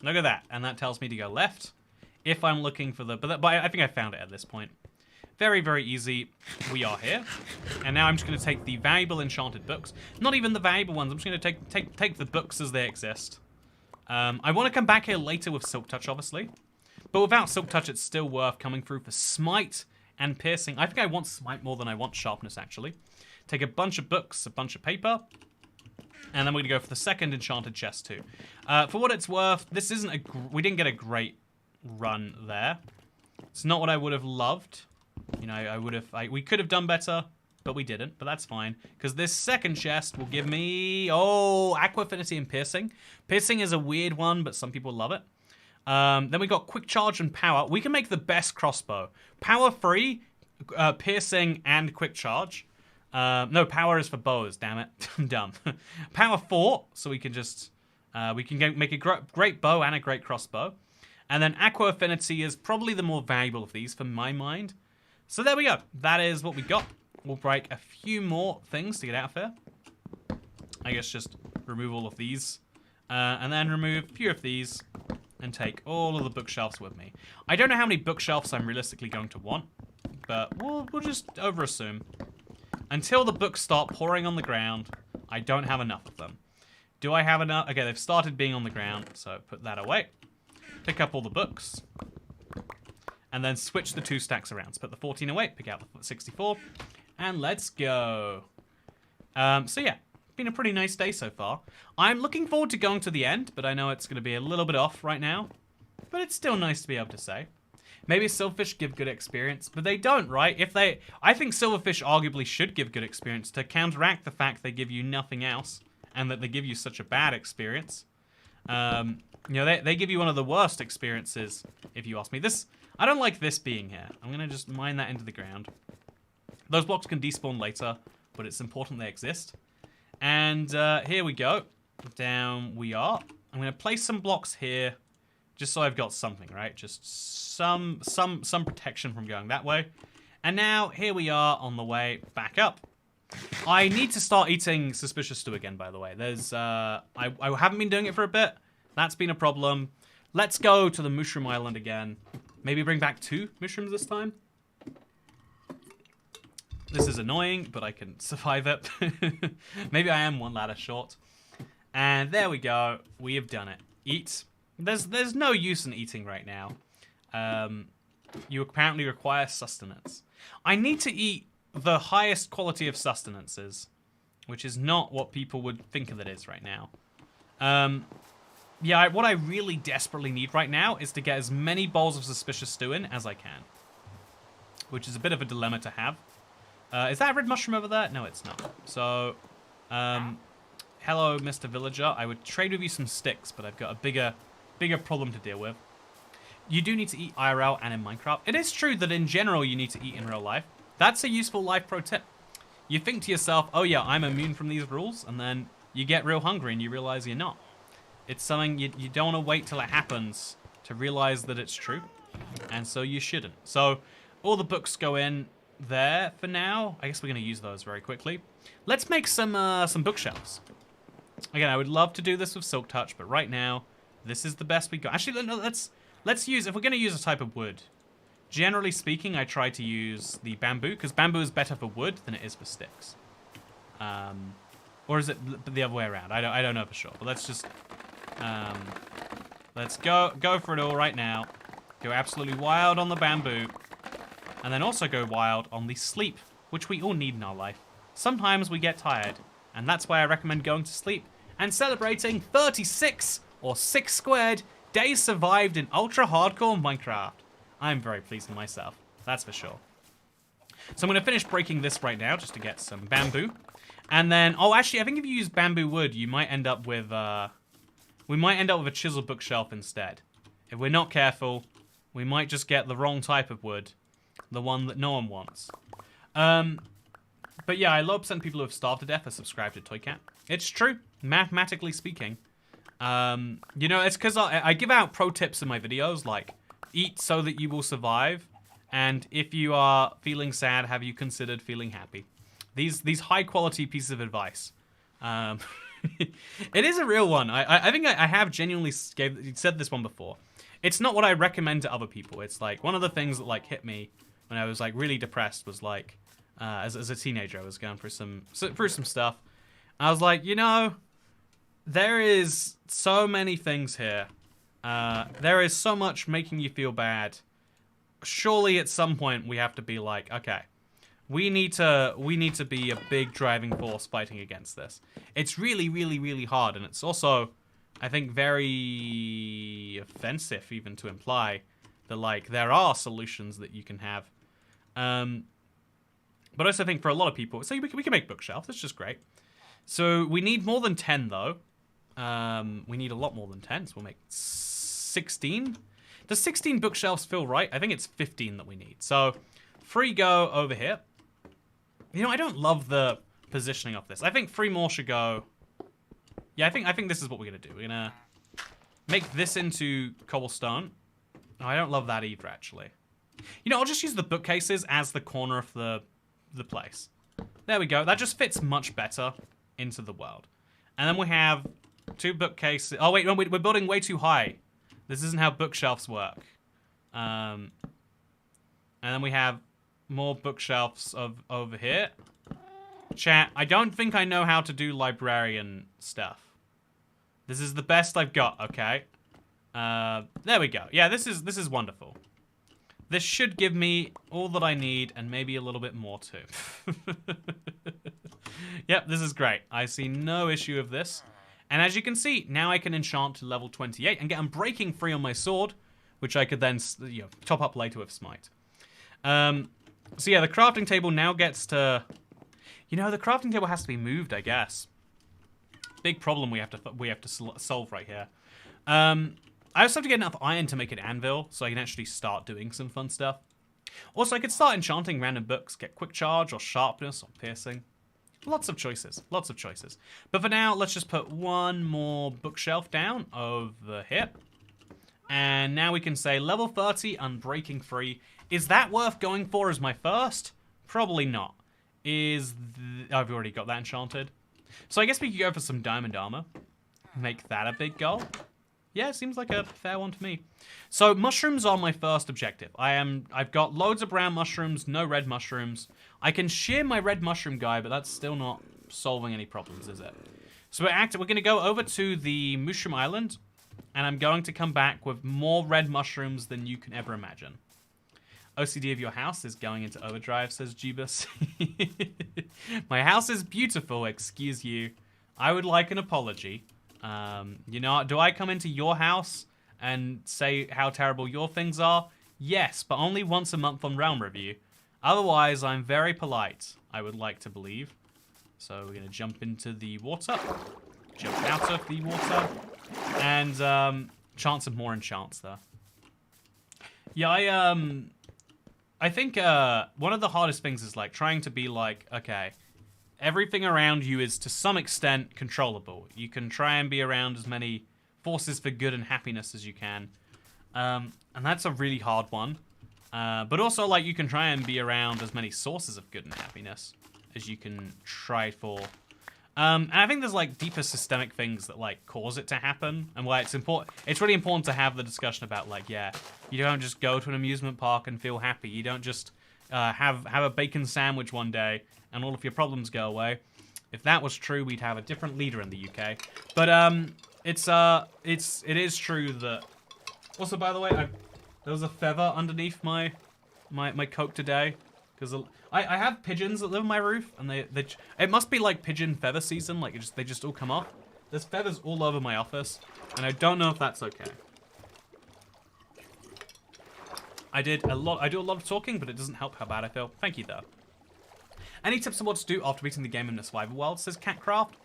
Look at that, and that tells me to go left. If I'm looking for the, but I think I found it at this point. Very, very easy. We are here. And now I'm just going to take the valuable enchanted books. Not even the valuable ones. I'm just going to take the books as they exist. I want to come back here later with Silk Touch, obviously. But without Silk Touch, it's still worth coming through for Smite and Piercing. I think I want Smite more than I want Sharpness, actually. Take a bunch of books, a bunch of paper. And then we're going to go for the second enchanted chest, too. For what it's worth, this isn't we didn't get a great run there. It's not what I would have loved. You know, we could have done better, but we didn't. But that's fine, because this second chest will give me, Aqua Affinity and Piercing. Piercing is a weird one, but some people love it. Then we got Quick Charge and Power. We can make the best crossbow. Power 3, Piercing, and Quick Charge. No, Power is for bows, damn it. I'm dumb. Power 4, so we can just, make a great bow and a great crossbow. And then Aqua Affinity is probably the more valuable of these for my mind. So there we go. That is what we got. We'll break a few more things to get out of here. I guess just remove all of these. And then remove a few of these. And take all of the bookshelves with me. I don't know how many bookshelves I'm realistically going to want. But we'll just overassume. Until the books start pouring on the ground, I don't have enough of them. Do I have enough? Okay, they've started being on the ground. So put that away. Pick up all the books. And then switch the 2 stacks around. So put the 14 away, pick out the 64, and let's go. So yeah, been a pretty nice day so far. I'm looking forward to going to the end, but I know it's going to be a little bit off right now. But it's still nice to be able to say. Maybe silverfish give good experience, but they don't, right? I think silverfish arguably should give good experience to counteract the fact they give you nothing else, and that they give you such a bad experience. You know, they give you one of the worst experiences, if you ask me. I don't like this being here. I'm going to just mine that into the ground. Those blocks can despawn later, but it's important they exist. And here we go. Down we are. I'm going to place some blocks here, just so I've got something, right? Just some protection from going that way. And now, here we are on the way back up. I need to start eating suspicious stew again, by the way. I haven't been doing it for a bit. That's been a problem. Let's go to the Mushroom Island again. Maybe bring back 2 mushrooms this time. This is annoying, but I can survive it. Maybe I am 1 ladder short. And there we go. We have done it. Eat. There's no use in eating right now. You apparently require sustenance. I need to eat the highest quality of sustenances, which is not what people would think of it is right now. Yeah, what I really desperately need right now is to get as many bowls of suspicious stew in as I can, which is a bit of a dilemma to have. Is that a red mushroom over there? No, it's not. So, hello, Mr. Villager. I would trade with you some sticks, but I've got a bigger problem to deal with. You do need to eat IRL and in Minecraft. It is true that in general you need to eat in real life. That's a useful life pro tip. You think to yourself, oh yeah, I'm immune from these rules, and then you get real hungry and you realize you're not. It's something you don't want to wait till it happens to realize that it's true, and so you shouldn't. So all the books go in there for now. I guess we're going to use those very quickly. Let's make some bookshelves. Again, I would love to do this with Silk Touch, but right now, this is the best we got. Actually, no, let's use, if we're going to use a type of wood, generally speaking, I try to use the bamboo, because bamboo is better for wood than it is for sticks. Or is it the other way around? I don't know for sure, but let's just, let's go for it all right now. Go absolutely wild on the bamboo, and then also go wild on the sleep, which we all need in our life. Sometimes we get tired, and that's why I recommend going to sleep and celebrating 36 or 6 squared days survived in ultra hardcore Minecraft. I'm very pleased with myself, that's for sure. So I'm going to finish breaking this right now just to get some bamboo. And then, oh, actually, I think if you use bamboo wood, you might end up with, we might end up with a chisel bookshelf instead. If we're not careful, we might just get the wrong type of wood, the one that no one wants. But yeah, a lot of people who have starved to death are subscribed to TOYCAT. It's true, mathematically speaking. You know, it's because I give out pro tips in my videos, like, eat so that you will survive, and if you are feeling sad, have you considered feeling happy? These high quality pieces of advice. It is a real one. I think I have genuinely said this one before. It's not what I recommend to other people. It's like one of the things that like hit me when I was like really depressed was like as a teenager, I was going through some stuff. I was like, you know, there is so many things here. There is so much making you feel bad. Surely at some point we have to be like, okay, we need to be a big driving force fighting against this. It's really, really, really hard, and it's also, I think, very offensive even to imply that like there are solutions that you can have. But I also think for a lot of people, so we can make bookshelves. That's just great. So we need more than 10 though. We need a lot more than 10, so we'll make 16. Does 16 bookshelves feel right? I think it's 15 that we need. So free go over here. You know, I don't love the positioning of this. I think 3 more should go. Yeah, I think this is what we're gonna do. We're gonna make this into cobblestone. Oh, I don't love that either, actually. You know, I'll just use the bookcases as the corner of the place. There we go. That just fits much better into the world. And then we have 2 bookcases. Oh wait, no, we're building way too high. This isn't how bookshelves work. And then we have more bookshelves over here. Chat, I don't think I know how to do librarian stuff. This is the best I've got, okay? There we go. Yeah, this is wonderful. This should give me all that I need and maybe a little bit more too. Yep, this is great. I see no issue with this. And as you can see, now I can enchant to level 28 and get Unbreaking free on my sword, which I could then top up later with Smite. So yeah, the crafting table now gets to... You know, the crafting table has to be moved, I guess. Big problem we have to solve right here. I also have to get enough iron to make an anvil, so I can actually start doing some fun stuff. Also, I could start enchanting random books, get quick charge or sharpness or piercing. Lots of choices, lots of choices. But for now, let's just put 1 more bookshelf down over here. And now we can say level 30, Unbreaking free. Is that worth going for as my first? Probably not. I've already got that enchanted. So I guess we could go for some diamond armor. Make that a big goal. Yeah, seems like a fair one to me. So mushrooms are my first objective. I've got loads of brown mushrooms, no red mushrooms. I can shear my red mushroom guy, but that's still not solving any problems, is it? So we're going to go over to the Mushroom Island, and I'm going to come back with more red mushrooms than you can ever imagine. OCD of your house is going into overdrive, says Jeebus. My house is beautiful, excuse you. I would like an apology. You know, do I come into your house and say how terrible your things are? Yes, but only once a month on Realm Review. Otherwise, I'm very polite, I would like to believe. So we're going to jump into the water, jump out of the water, and chance of more enchants there. Yeah, I think one of the hardest things is like trying to be like, okay, everything around you is to some extent controllable. You can try and be around as many forces for good and happiness as you can. And that's a really hard one. But also, like, you can try and be around as many sources of good and happiness as you can try for. And I think there's, like, deeper systemic things that, like, cause it to happen. And why it's really important to have the discussion about, like, yeah, you don't just go to an amusement park and feel happy. You don't just have a bacon sandwich one day and all of your problems go away. If that was true, we'd have a different leader in the UK. But it is true that. Also, by the way, there was a feather underneath my coat today because I have pigeons that live on my roof, and it must be like pigeon feather season. Like they just all come off. There's feathers all over my office, and I don't know if that's okay. I do a lot of talking, but it doesn't help how bad I feel. Thank you though. Any tips on what to do after beating the game in the survival world, says Catcraft.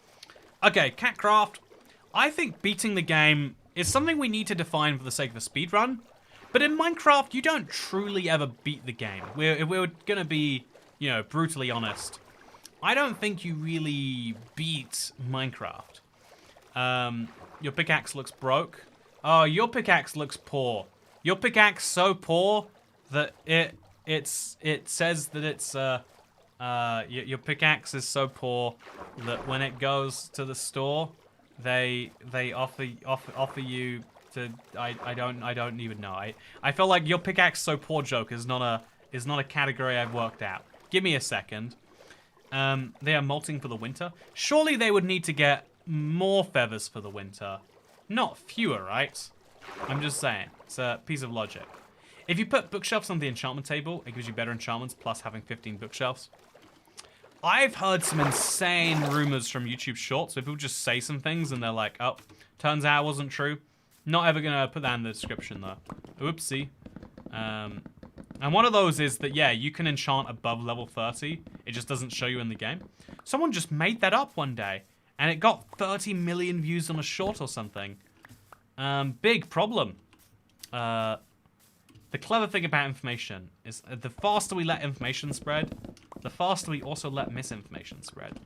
Okay, Catcraft. I think beating the game is something we need to define for the sake of a speedrun. But in Minecraft, you don't truly ever beat the game. If we're gonna be, you know, brutally honest, I don't think you really beat Minecraft. Your pickaxe looks broke. Oh, your pickaxe looks poor. Your pickaxe so poor that it says that it's your pickaxe is so poor that when it goes to the store, they offer you to I don't even know. I feel like your pickaxe so poor joke is not a category I've worked out. Give me a second. They are molting for the winter. Surely they would need to get more feathers for the winter, not fewer, right? I'm just saying. It's a piece of logic. If you put bookshelves on the enchantment table, it gives you better enchantments plus having 15 bookshelves. I've heard some insane rumors from YouTube Shorts where people just say some things and they're like, oh, turns out it wasn't true. Not ever gonna put that in the description though. Oopsie. And one of those is that, yeah, you can enchant above level 30. It just doesn't show you in the game. Someone just made that up one day and it got 30 million views on a short or something. Big problem. The clever thing about information is the faster we let information spread, the faster we also let misinformation spread.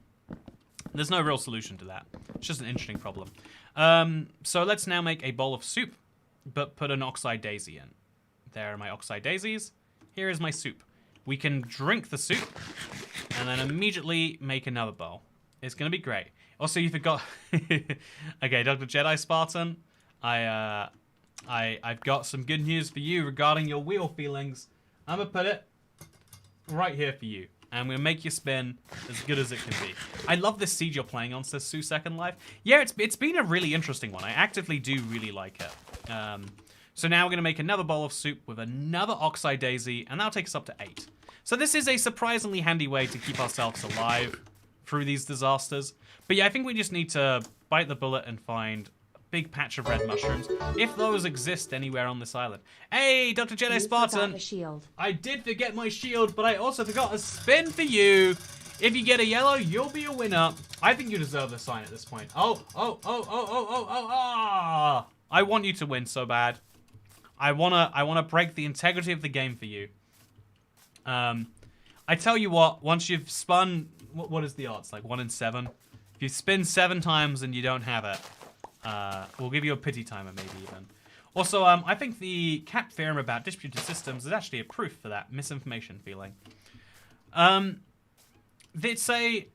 There's no real solution to that. It's just an interesting problem. So let's now make a bowl of soup, but put an oxeye daisy in. There are my oxeye daisies. Here is my soup. We can drink the soup and then immediately make another bowl. It's going to be great. Also, you forgot... Okay, Dr. Jedi Spartan, I've got some good news for you regarding your wheel feelings. I'm going to put it right here for you. And I'm going to make you spin as good as it can be. I love this seed you're playing on, says Sue Second Life. Yeah, it's been a really interesting one. I actively do really like it. So now we're going to make another bowl of soup with another oxeye daisy, and that'll take us up to 8. So this is a surprisingly handy way to keep ourselves alive through these disasters. But yeah, I think we just need to bite the bullet and find a big patch of red mushrooms, if those exist anywhere on this island. Hey, Dr. Jedi Spartan! Shield. I did forget my shield, but I also forgot a spin for you. If you get a yellow, you'll be a winner. I think you deserve the sign at this point. Oh. I want you to win so bad. I wanna break the integrity of the game for you. I tell you what, once you've spun, what is the odds? Like 1 in 7? If you spin 7 times and you don't have it, we'll give you a pity timer maybe even. Also, I think the Cap theorem about distributed systems is actually a proof for that misinformation feeling. It's the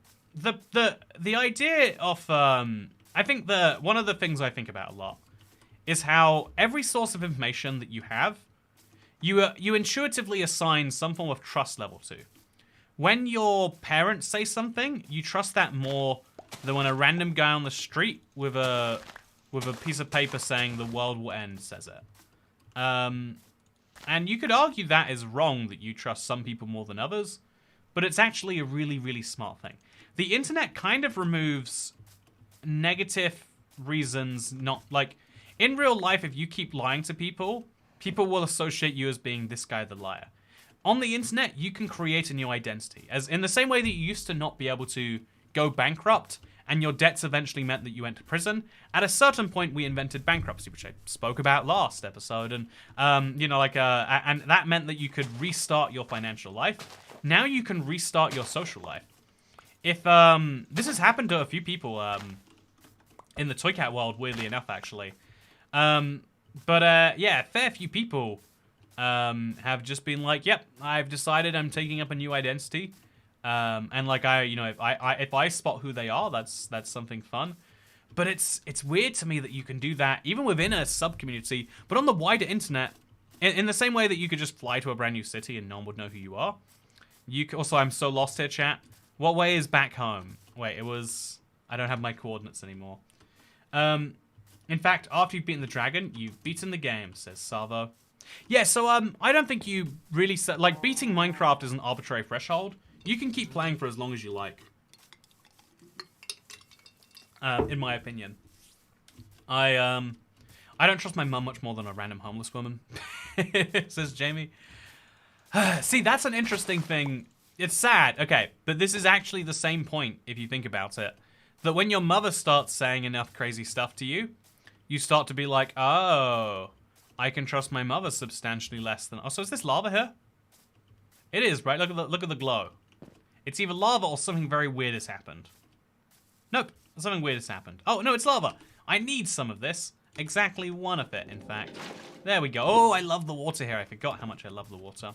idea of I think one of the things I think about a lot is how every source of information that you have, you intuitively assign some form of trust level to. When your parents say something, you trust that more than when a random guy on the street with a piece of paper saying the world will end says it. And you could argue that is wrong, that you trust some people more than others, but it's actually a really, really smart thing. The internet kind of removes negative reasons, not like in real life, if you keep lying to people, people will associate you as being this guy, the liar. On the internet, you can create a new identity, as in the same way that you used to not be able to go bankrupt and your debts eventually meant that you went to prison. At a certain point, we invented bankruptcy, which I spoke about last episode, and and that meant that you could restart your financial life. Now you can restart your social life. If this has happened to a few people in the TOYCAT world, weirdly enough, actually. Yeah, a fair few people have just been like, yep, I've decided I'm taking up a new identity. And like if I spot who they are, that's something fun. But it's weird to me that you can do that even within a sub-community, but on the wider internet, in the same way that you could just fly to a brand new city and no one would know who you are. You could, also, I'm so lost here, chat. What way is back home? Wait, I don't have my coordinates anymore. In fact, after you've beaten the dragon, you've beaten the game, says Salvo. Yeah, so I don't think you really like beating Minecraft is an arbitrary threshold. You can keep playing for as long as you like. In my opinion. I don't trust my mum much more than a random homeless woman, says Jamie. See, that's an interesting thing. It's sad, okay, but this is actually the same point if you think about it. That when your mother starts saying enough crazy stuff to you, you start to be like, oh, I can trust my mother substantially less than... Oh, so is this lava here? It is, right? Look at the glow. It's either lava or something very weird has happened. Nope, something weird has happened. Oh, no, it's lava. I need some of this. Exactly one of it, in fact. There we go. Oh, I love the water here. I forgot how much I love the water.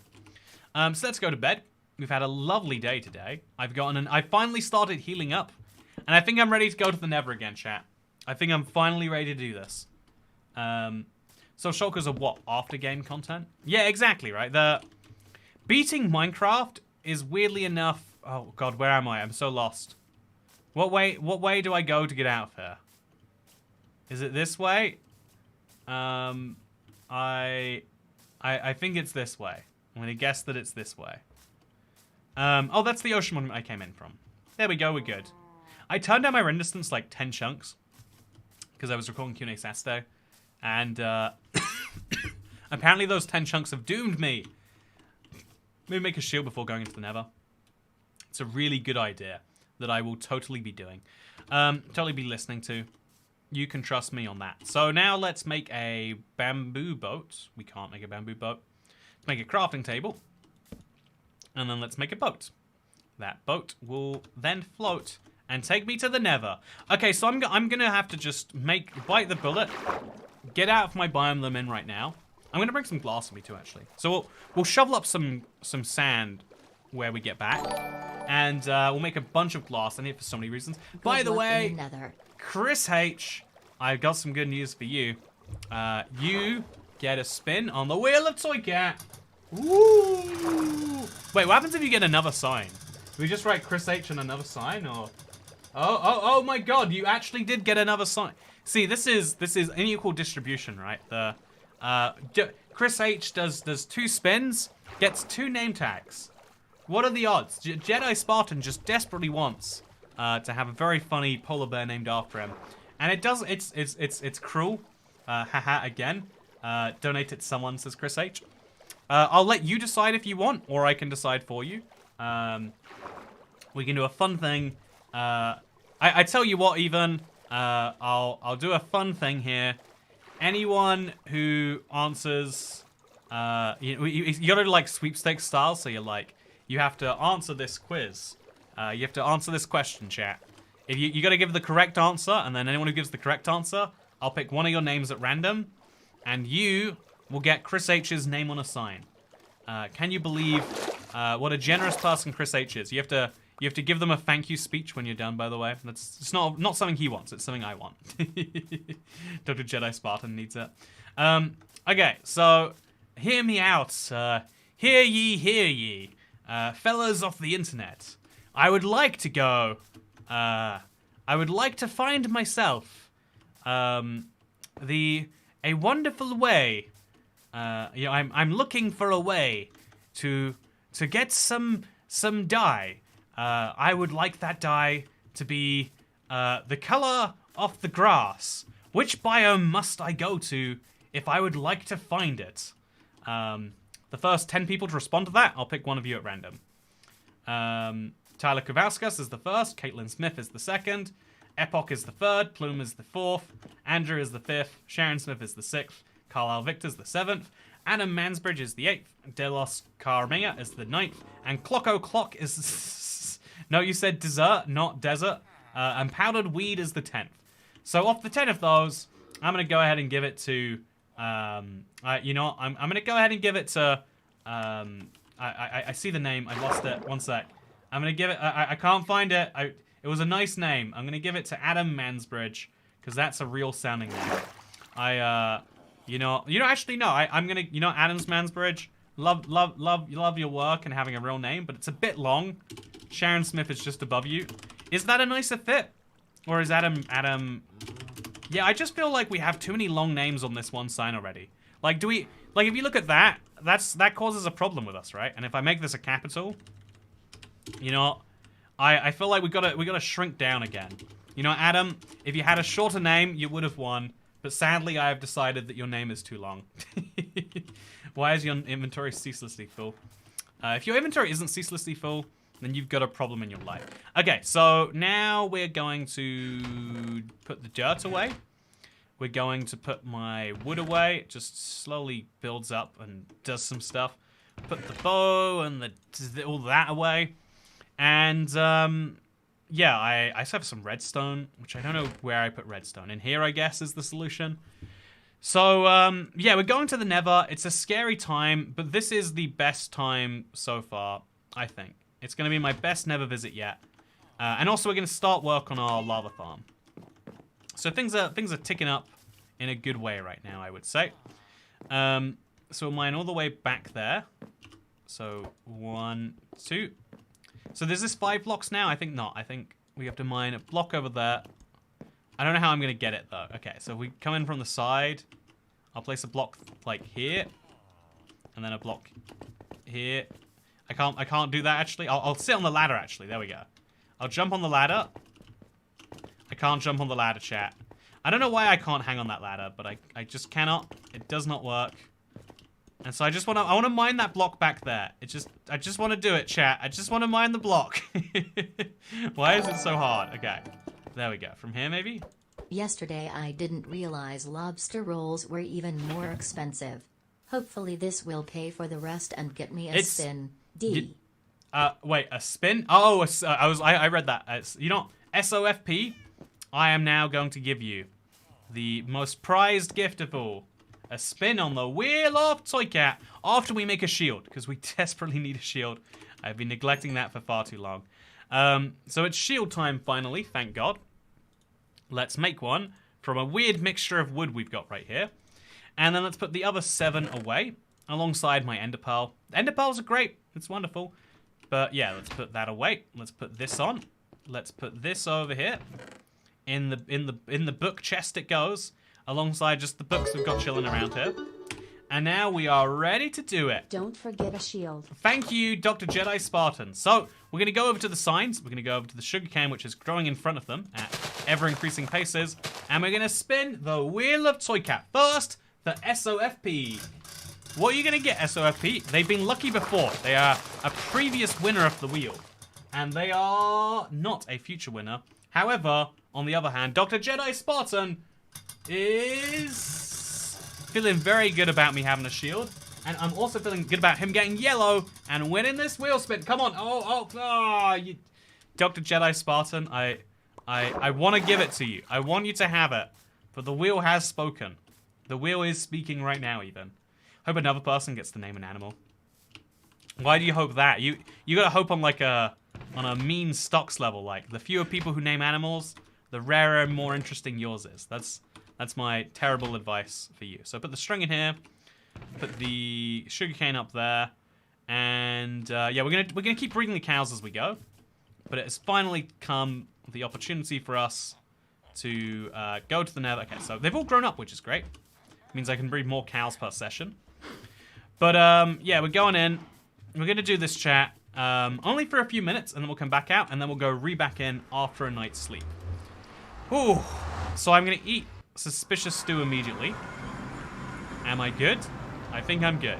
So let's go to bed. We've had a lovely day today. I finally started healing up. And I think I'm ready to go to the Nether again, chat. I think I'm finally ready to do this. So shulkers are what? After game content? Yeah, exactly, right? The beating Minecraft is weirdly enough... Oh god, where am I? I'm so lost. What way do I go to get out of here? Is it this way? I think it's this way. I'm gonna guess that it's this way. Oh, that's the ocean monument I came in from. There we go, we're good. I turned down my render distance like 10 chunks because I was recording Q&A Saturday, and apparently those 10 chunks have doomed me. Maybe make a shield before going into the Nether. It's a really good idea that I will totally be doing. Totally be listening to. You can trust me on that. So now let's make a bamboo boat. We can't make a bamboo boat. Let's make a crafting table. And then let's make a boat. That boat will then float and take me to the Nether. Okay, so I'm gonna have to just bite the bullet, get out of my biome that I'm in right now. I'm gonna bring some glass with me too, actually. So we'll shovel up some sand where we get back, and we'll make a bunch of glass. I need it for so many reasons. By the way, Chris H, I've got some good news for you. You get a spin on the wheel of TOYCAT. Woo! Wait, what happens if you get another sign? Do we just write Chris H and another sign, or? Oh my god, you actually did get another sign. See, this is unequal distribution, right? Chris H does 2 spins, gets 2 name tags. What are the odds? Jedi Spartan just desperately wants to have a very funny polar bear named after him. And it does, it's cruel. Haha, again. Donate it to someone, says Chris H. I'll let you decide if you want, or I can decide for you. We can do a fun thing. I tell you what, even I'll do a fun thing here. Anyone who answers, you gotta do like sweepstakes style. So you have to answer this quiz. You have to answer this question, chat. If you gotta give the correct answer, and then anyone who gives the correct answer, I'll pick one of your names at random, and you will get Chris H's name on a sign. Can you believe what a generous person Chris H is? You have to give them a thank you speech when you're done, by the way. It's not something he wants, it's something I want. Dr. Jedi Spartan needs it. Okay, so hear me out. Hear ye. Fellas off the internet. I would like to go I would like to find myself a wonderful way. You know, I'm looking for a way to get some dye. I would like that dye to be the color of the grass. Which biome must I go to if I would like to find it? The first 10 people to respond to that, I'll pick one of you at random. Tyler Kowalskis is the first. Caitlin Smith is the second. Epoch is the third. Plume is the fourth. Andrew is the fifth. Sharon Smith is the sixth. Carlisle Victor is the seventh. Adam Mansbridge is the eighth. Delos Carmea is the ninth. And Clocko Clock is... No, you said dessert, not desert. And Powdered Weed is the 10th. So off the 10 of those, I'm going to go ahead and give it to... you know what? I'm going to go ahead and give it to... I see the name. I lost it. One sec. I'm going to give it... I can't find it. It was a nice name. I'm going to give it to Adam Mansbridge, because that's a real sounding name. You know, actually, no. I'm going to... You know, Adams Mansbridge, love your work and having a real name, but it's a bit long. Sharon Smith is just above you. Is that a nicer fit? Or is Adam... Yeah, I just feel like we have too many long names on this one sign already. Like, do we... Like, if you look at that, that causes a problem with us, right? And if I make this a capital, you know, I feel like we gotta shrink down again. You know, Adam, if you had a shorter name, you would have won. But sadly, I have decided that your name is too long. Why is your inventory ceaselessly full? If your inventory isn't ceaselessly full, then you've got a problem in your life. Okay, so now we're going to put the dirt away. We're going to put my wood away. It just slowly builds up and does some stuff. Put the bow and all that away. And, yeah, I still have some redstone, which I don't know where I put redstone. In here, I guess, is the solution. So, yeah, we're going to the Nether. It's a scary time, but this is the best time so far, I think. It's going to be my best Nether visit yet. And also, we're going to start work on our lava farm. So things are ticking up in a good way right now, I would say. So we'll mine all the way back there. So 1, 2. So there's this 5 blocks now? I think not. I think we have to mine a block over there. I don't know how I'm going to get it, though. Okay, so if we come in from the side, I'll place a block, like, here. And then a block here. I can't do that, actually. I'll sit on the ladder, actually. There we go. I'll jump on the ladder. I can't jump on the ladder, chat. I don't know why I can't hang on that ladder, but I just cannot. It does not work. And so I want to mine that block back there. I just want to do it, chat. I just want to mine the block. Why is it so hard? Okay. There we go. From here, maybe? Yesterday I didn't realize lobster rolls were even more expensive. Hopefully this will pay for the rest and get me a spin. D. Wait, a spin? Oh, I read that. You know, SOFP, I am now going to give you the most prized gift of all. A spin on the wheel of TOTEMS after we make a shield, because we desperately need a shield. I've been neglecting that for far too long. So it's shield time finally, thank God. Let's make one from a weird mixture of wood we've got right here. And then let's put the other 7 away alongside my ender pearl. Ender pearls are great. It's wonderful. But yeah, let's put that away. Let's put this on. Let's put this over here. In the book chest it goes, alongside just the books we've got chilling around here. And now we are ready to do it. Don't forget a shield. Thank you, Dr. Jedi Spartan. So, we're going to go over to the signs. We're going to go over to the sugarcane, which is growing in front of them at ever-increasing paces. And we're going to spin the Wheel of TOTEMS. First, the SOFP. What are you going to get, SOFP? They've been lucky before. They are a previous winner of the wheel. And they are not a future winner. However, on the other hand, Dr. Jedi Spartan is feeling very good about me having a shield. And I'm also feeling good about him getting yellow and winning this wheel spin. Come on. Dr. Jedi Spartan, I want to give it to you. I want you to have it. But the wheel has spoken. The wheel is speaking right now, even. Hope another person gets to name an animal. Why do you hope that? You gotta hope on like a mean stocks level. Like the fewer people who name animals, the rarer and more interesting yours is. That's my terrible advice for you. So put the string in here, put the sugarcane up there, and yeah, we're gonna keep breeding the cows as we go. but it has finally come the opportunity for us to go to the nether. Okay, so they've all grown up, which is great. Means I can breed more cows per session. But yeah, we're going in. We're going to do this chat only for a few minutes, and then we'll come back out, and then we'll go back in after a night's sleep. Ooh. So I'm going to eat suspicious stew immediately. Am I good? I think I'm good.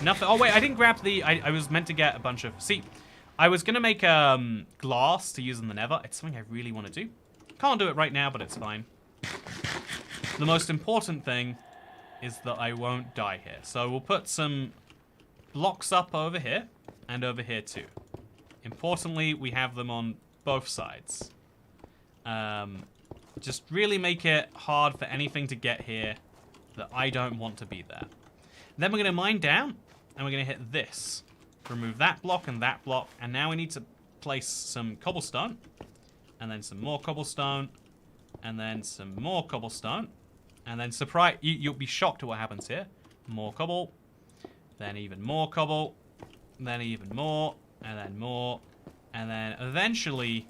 Nothing. Oh, wait, I didn't grab the... I was meant to get a bunch of... See, I was going to make glass to use in the nether. It's something I really want to do. Can't do it right now, but it's fine. The most important thing is that I won't die here. So we'll put some blocks up over here and over here too. Importantly, we have them on both sides. Just really make it hard for anything to get here that I don't want to be there. Then we're going to mine down, and we're going to hit this. Remove that block, and now we need to place some cobblestone, and then some more cobblestone, and then some more cobblestone, and then surprise, you'll be shocked at what happens here. More cobble, then even more cobble, then even more, and then eventually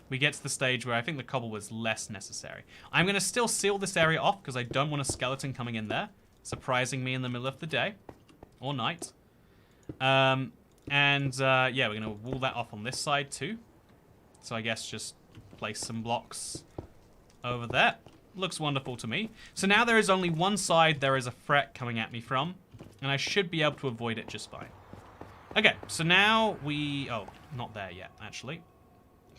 we get to the stage where I think the cobble was less necessary. I'm going to still seal this area off because I don't want a skeleton coming in there, surprising me in the middle of the day or night. Yeah, we're going to wall that off on this side too. So I guess just place some blocks over there. Looks wonderful to me. So now there is only one side there is a threat coming at me from, and I should be able to avoid it just fine. Okay, so now we... Oh, not there yet, actually.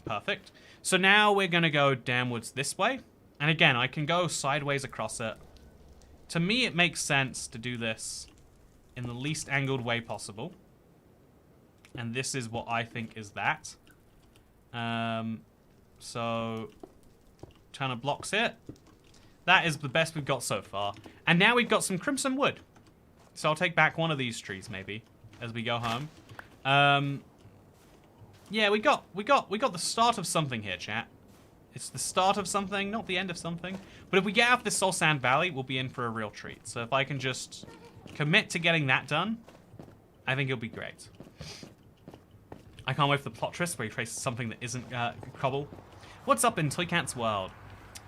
Perfect. So now we're going to go downwards this way. And again, I can go sideways across it. To me, it makes sense to do this in the least angled way possible. And this is what I think is that. So, ton of blocks here. That is the best we've got so far. And now we've got some crimson wood. So I'll take back one of these trees, maybe, as we go home. Yeah, we got the start of something here, chat. It's the start of something, not the end of something. But if we get out of this Soul Sand Valley, we'll be in for a real treat. So if I can just commit to getting that done, I think it'll be great. I can't wait for the plot twist where he traces something that isn't cobble. What's up in TOYCAT's world?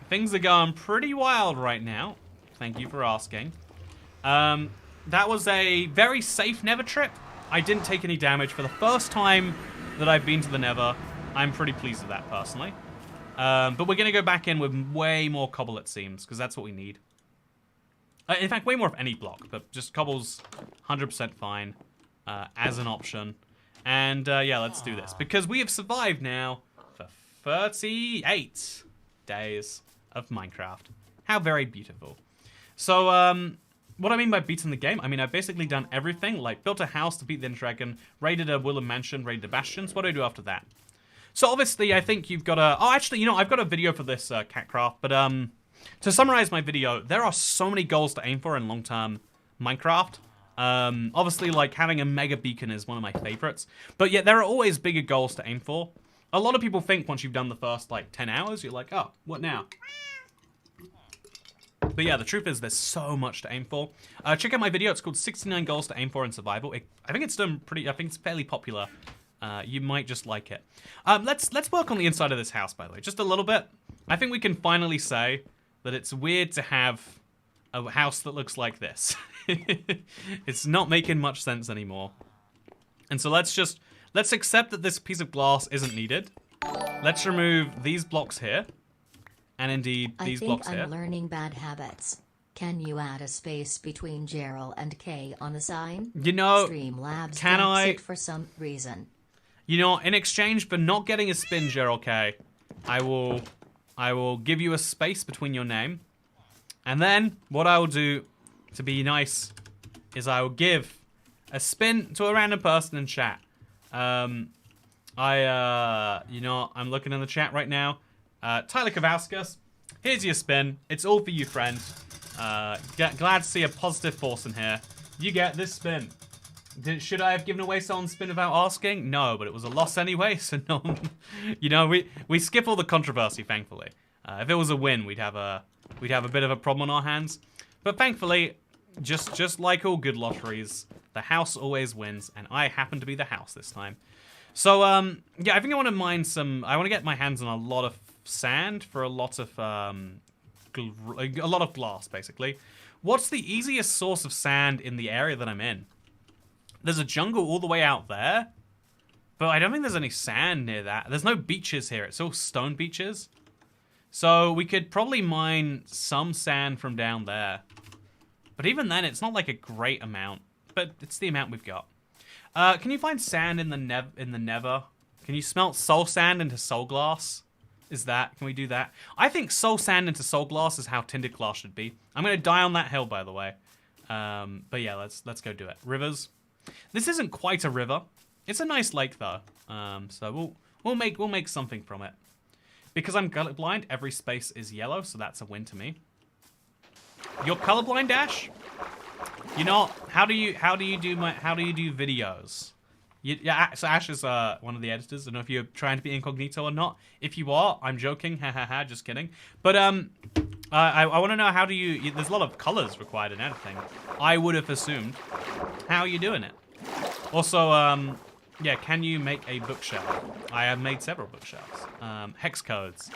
Things are going pretty wild right now. Thank you for asking. That was a very safe nether trip. I didn't take any damage for the first time that I've been to the nether. I'm pretty pleased with that, personally. But we're going to go back in with way more cobble, it seems, because that's what we need. In fact, way more of any block, but just cobble's 100% fine as an option. And yeah, let's do this. Because we have survived now for 38 days of Minecraft. How very beautiful. So, what I mean by beating the game, I mean, I've basically done everything, like built a house to beat the dragon, raided a Willem mansion, raided a bastions. What do I do after that? So obviously, I think you've got a... Oh, actually, you know, I've got a video for this, Catcraft, but to summarize my video, there are so many goals to aim for in long-term Minecraft. Obviously, like, having a mega beacon is one of my favorites, but yet there are always bigger goals to aim for. A lot of people think once you've done the first, like, 10 hours, you're like, oh, what now? But yeah, the truth is there's so much to aim for. Check out my video. It's called 69 Goals to Aim For in Survival. I think it's done pretty... I think it's fairly popular. You might just like it. Let's work on the inside of this house, by the way. Just a little bit. I think we can finally say that it's weird to have a house that looks like this. It's not making much sense anymore. And so let's accept that this piece of glass isn't needed. Let's remove these blocks here. And indeed, these blocks here. I think I'm learning bad habits. Can you add a space between Gerald and K on the sign? You know, Streamlabs can I... it for some reason. You know, in exchange for not getting a spin, Gerald K, I will give you a space between your name. And then, what I will do, to be nice, is I will give a spin to a random person in chat. You know, I'm looking in the chat right now. Tyler Kavauskas, here's your spin. It's all for you, friend. Glad to see a positive force in here. You get this spin. Should I have given away someone's spin without asking? No, but it was a loss anyway, so no. You know, we skip all the controversy, thankfully. If it was a win, we'd have a bit of a problem on our hands. But thankfully, just like all good lotteries, the house always wins, and I happen to be the house this time. So, yeah, I think I want to mine some... I want to get my hands on a lot of sand for a lot of, glass, basically. What's the easiest source of sand in the area that I'm in? There's a jungle all the way out there, but I don't think there's any sand near that. There's no beaches here. It's all stone beaches. So we could probably mine some sand from down there. But even then, it's not like a great amount. But it's the amount we've got. Can you find sand in the Nether? Can you smelt soul sand into soul glass? Can we do that? I think soul sand into soul glass is how tinted glass should be. I'm gonna die on that hill, by the way. But yeah, let's go do it. Rivers. This isn't quite a river. It's a nice lake though. So we'll make something from it. Because I'm colorblind, every space is yellow, so that's a win to me. You're colorblind, Ash? You know, how do you do videos? Yeah, so Ash is one of the editors. I don't know if you're trying to be incognito or not. If you are, I'm joking. Ha ha ha, just kidding. But I want to know how do you... There's a lot of colors required in editing. I would have assumed. How are you doing it? Also, yeah, can you make a bookshelf? I have made several bookshelves. Hex codes.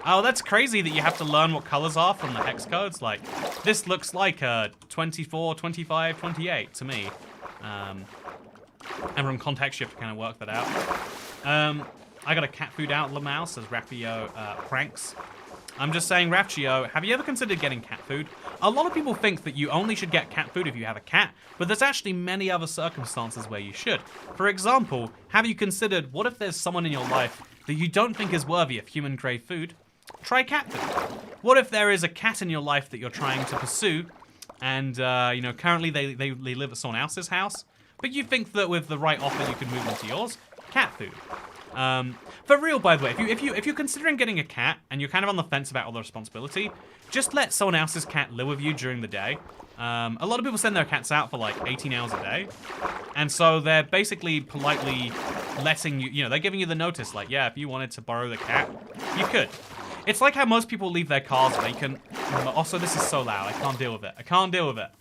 Oh, that's crazy that you have to learn what colors are from the hex codes. Like, this looks like a 24, 25, 28 to me. And from context, you have to kind of work that out. I got a cat food out of the mouse, as Rapio pranks. I'm just saying, Rapio, have you ever considered getting cat food? A lot of people think that you only should get cat food if you have a cat, but there's actually many other circumstances where you should. For example, have you considered, what if there's someone in your life that you don't think is worthy of human-grade food? Try cat food. What if there is a cat in your life that you're trying to pursue, and, you know, currently they live at someone else's house, but you think that with the right offer you can move into yours? Cat food. For real, by the way, if you're considering getting a cat and you're kind of on the fence about all the responsibility, just let someone else's cat live with you during the day. A lot of people send their cats out for like 18 hours a day, and so they're basically politely letting you, you know, they're giving you the notice, like, yeah, if you wanted to borrow the cat, you could. It's like how most people leave their cars vacant. Also, this is so loud, I can't deal with it. I can't deal with it.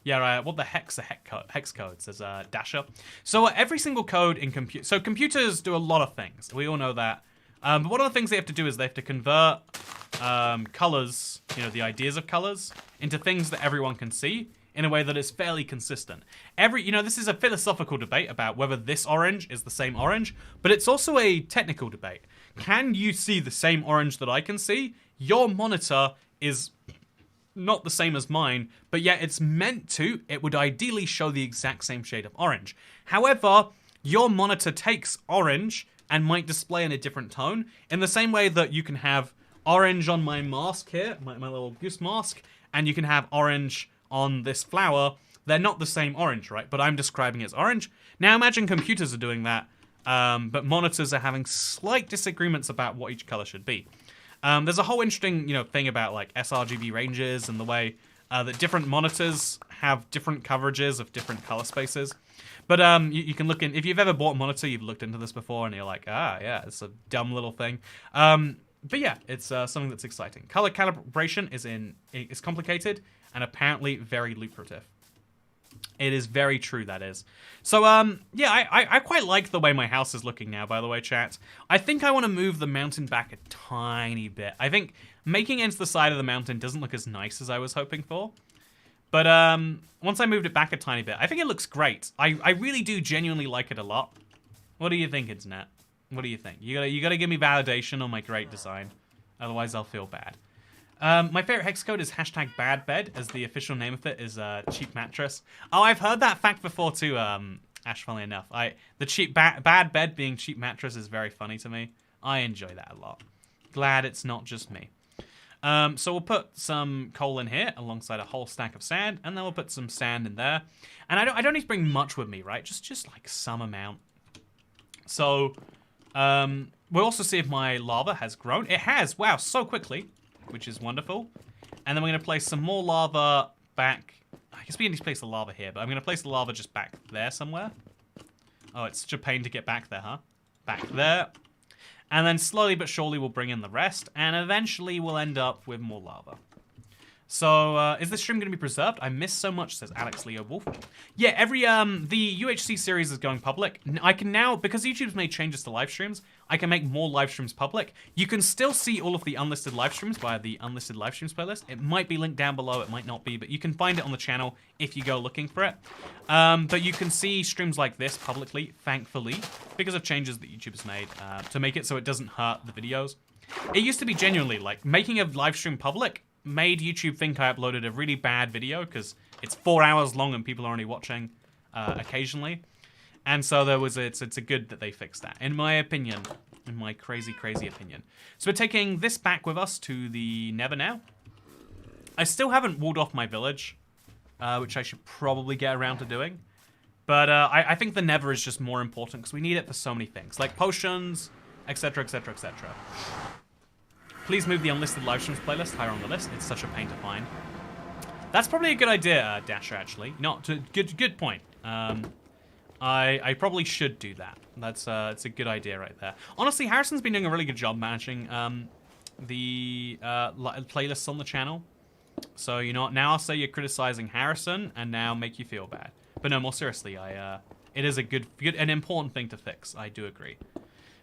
Yeah, what the heck's a hex code, says Dasher. So every single code in computers do a lot of things. We all know that. But one of the things they have to do is they have to convert colors, you know, the ideas of colors, into things that everyone can see in a way that is fairly consistent. You know, this is a philosophical debate about whether this orange is the same orange, but it's also a technical debate. Can you see the same orange that I can see? Your monitor is not the same as mine, but yet it's meant to. It would ideally show the exact same shade of orange. However, your monitor takes orange and might display in a different tone, in the same way that you can have orange on my mask here, my little goose mask, and you can have orange on this flower. They're not the same orange, right? But I'm describing it as orange. Now imagine computers are doing that, but monitors are having slight disagreements about what each color should be. There's a whole interesting, you know, thing about like sRGB ranges and the way that different monitors have different coverages of different color spaces. But you can look in, if you've ever bought a monitor, you've looked into this before and you're like, ah, yeah, it's a dumb little thing. But yeah, it's something that's exciting. Color calibration is complicated and apparently very lucrative. It is very true, that is. So, yeah, I quite like the way my house is looking now, by the way, chat. I think I want to move the mountain back a tiny bit. I think making it into the side of the mountain doesn't look as nice as I was hoping for. But once I moved it back a tiny bit, I think it looks great. I really do genuinely like it a lot. What do you think, Internet? What do you think? You gotta give me validation on my great design. Otherwise, I'll feel bad. My favorite hex code is #badbed, as the official name of it is cheap mattress. Oh, I've heard that fact before too, Ash, funnily enough. The cheap bad bed being cheap mattress is very funny to me. I enjoy that a lot. Glad it's not just me. So we'll put some coal in here alongside a whole stack of sand, and then we'll put some sand in there. And I don't need to bring much with me, right? Just like some amount. So we'll also see if my lava has grown. It has, wow, so quickly, which is wonderful. And then we're gonna place some more lava back. I guess we need to place the lava here, but I'm gonna place the lava just back there somewhere. Oh, it's such a pain to get back there, huh? Back there. And then slowly but surely we'll bring in the rest, and eventually we'll end up with more lava. So, is this stream going to be preserved? I missed so much, says Alex Leo Wolf. Yeah, the UHC series is going public. I can now, because YouTube's made changes to live streams, I can make more live streams public. You can still see all of the unlisted live streams via the unlisted live streams playlist. It might be linked down below, it might not be, but you can find it on the channel if you go looking for it. But you can see streams like this publicly, thankfully, because of changes that YouTube has made to make it so it doesn't hurt the videos. It used to be genuinely, like, making a live stream public made YouTube think I uploaded a really bad video because it's 4 hours long and people are only watching occasionally. And so it's a good that they fixed that, in my opinion, in my crazy opinion. So we're taking this back with us to the Nether now. I still haven't walled off my village, which I should probably get around to doing. But I think the Nether is just more important because we need it for so many things, like potions, etc, etc, etc. Please move the unlisted live streams playlist higher on the list. It's such a pain to find. That's probably a good idea, Dasher, actually. Good point. I probably should do that. It's a good idea right there. Honestly, Harrison's been doing a really good job managing the playlists on the channel. So, you know what? Now I'll say you're criticizing Harrison and now make you feel bad. But no, more seriously, it is an important thing to fix. I do agree.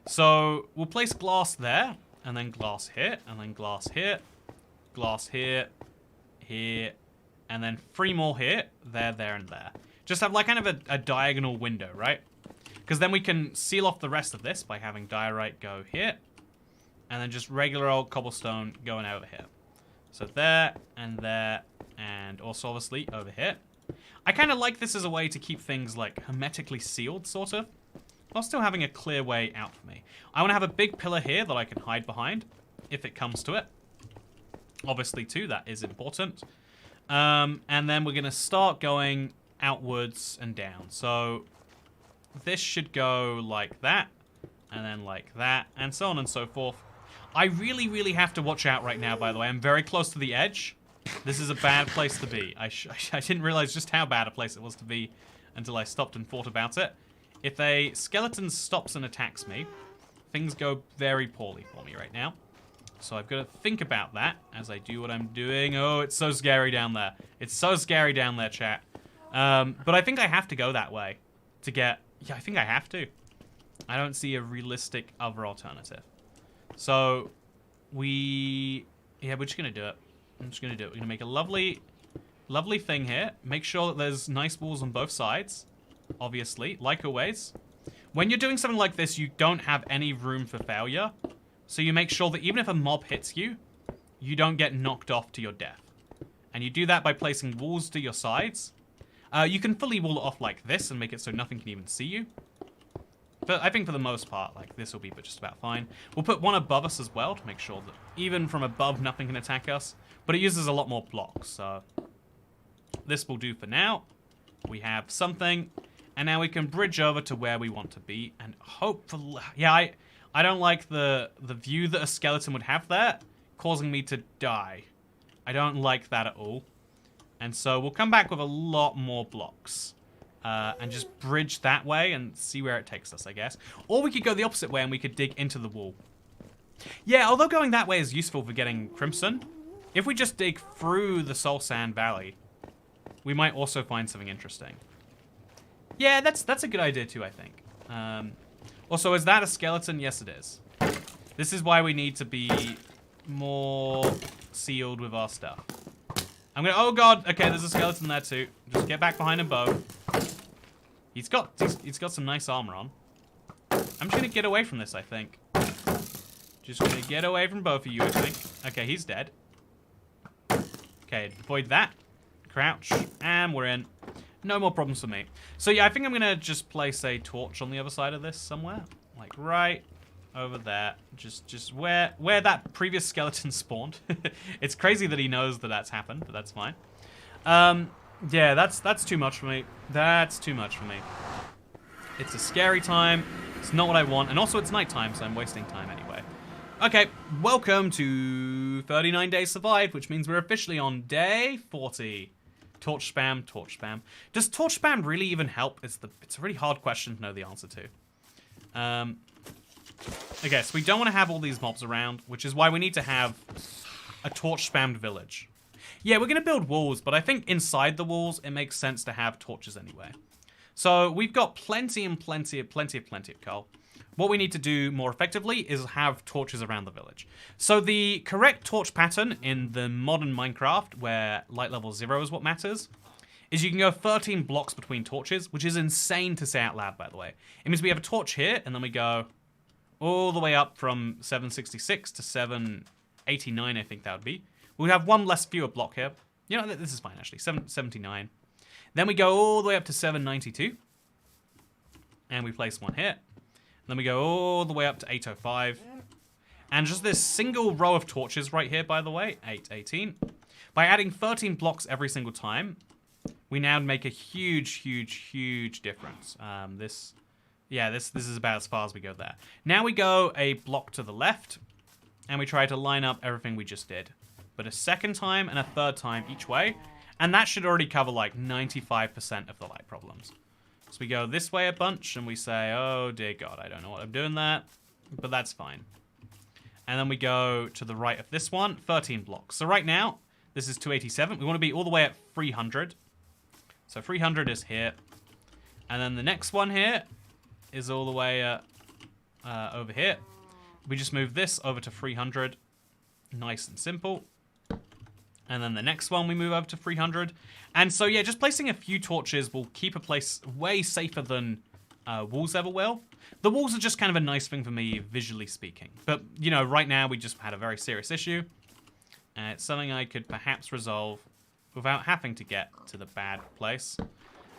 So, we'll place glass there. And then glass here, and then glass here, glass here, here, and then 3 more here, there, and there. Just have like kind of a diagonal window, right? Because then we can seal off the rest of this by having diorite go here, and then just regular old cobblestone going over here. So there, and also obviously over here. I kind of like this as a way to keep things like hermetically sealed, sort of, while still having a clear way out for me. I want to have a big pillar here that I can hide behind, if it comes to it. Obviously, too, that is important. And then we're going to start going outwards and down. So this should go like that, and then like that, and so on and so forth. I really have to watch out right now, by the way. I'm very close to the edge. This is a bad place to be. I didn't realize just how bad a place it was to be until I stopped and thought about it. If a skeleton stops and attacks me, things go very poorly for me right now. So I've got to think about that as I do what I'm doing. Oh, it's so scary down there. It's so scary down there, chat. But I think I have to go that way to get... Yeah, I think I have to. I don't see a realistic other alternative. So we're just going to do it. I'm just going to do it. We're going to make a lovely thing here. Make sure that there's nice walls on both sides. Obviously, like always. When you're doing something like this, you don't have any room for failure. So you make sure that even if a mob hits you, you don't get knocked off to your death. And you do that by placing walls to your sides. You can fully wall it off like this and make it so nothing can even see you. But I think for the most part, like, this will be just about fine. We'll put one above us as well to make sure that even from above, nothing can attack us. But it uses a lot more blocks, so this will do for now. We have something. And now we can bridge over to where we want to be and hopefully... Yeah, I don't like the view that a skeleton would have there, causing me to die. I don't like that at all. And so we'll come back with a lot more blocks. And just bridge that way and see where it takes us, I guess. Or we could go the opposite way and we could dig into the wall. Yeah, although going that way is useful for getting crimson, if we just dig through the Soul Sand Valley, we might also find something interesting. Yeah, that's a good idea too, I think. Also, is that a skeleton? Yes, it is. This is why we need to be more sealed with our stuff. I'm gonna... Oh, God. Okay, there's a skeleton there too. Just get back behind him, Bo. He's got some nice armor on. I'm just gonna get away from this, I think. Just gonna get away from both of you, I think. Okay, he's dead. Okay, avoid that. Crouch. And we're in. No more problems for me. So yeah, I think I'm gonna just place a torch on the other side of this somewhere. Like right over there. Just where that previous skeleton spawned. It's crazy that he knows that that's happened, but that's fine. Yeah, that's too much for me. That's too much for me. It's a scary time. It's not what I want. And also it's nighttime, so I'm wasting time anyway. Okay, welcome to 39 Days Survived, which means we're officially on day 40. Torch spam, torch spam. Does torch spam really even help? It's a really hard question to know the answer to. Okay, so we don't want to have all these mobs around, which is why we need to have a torch spammed village. Yeah, we're going to build walls, but I think inside the walls, it makes sense to have torches anyway. So we've got plenty of coal. What we need to do more effectively is have torches around the village. So the correct torch pattern in the modern Minecraft, where light level 0 is what matters, is you can go 13 blocks between torches, which is insane to say out loud, by the way. It means we have a torch here, and then we go all the way up from 766 to 789, I think that would be. We'd have one less fewer block here. You know, this is fine, actually. 779. Then we go all the way up to 792. And we place one here. Then we go all the way up to 805. And just this single row of torches right here, by the way, 818. By adding 13 blocks every single time, we now make a huge difference. This is about as far as we go there. Now we go a block to the left, and we try to line up everything we just did. But a second time and a third time each way, and that should already cover like 95% of the light problems. So we go this way a bunch, and we say, oh dear God, I don't know what I'm doing there, but that's fine. And then we go to the right of this one, 13 blocks. So right now, this is 287. We want to be all the way at 300. So 300 is here. And then the next one here is all the way over here. We just move this over to 300. Nice and simple. And then the next one we move over to 300. And so, yeah, just placing a few torches will keep a place way safer than walls ever will. The walls are just kind of a nice thing for me, visually speaking. But, you know, right now we just had a very serious issue. And it's something I could perhaps resolve without having to get to the bad place.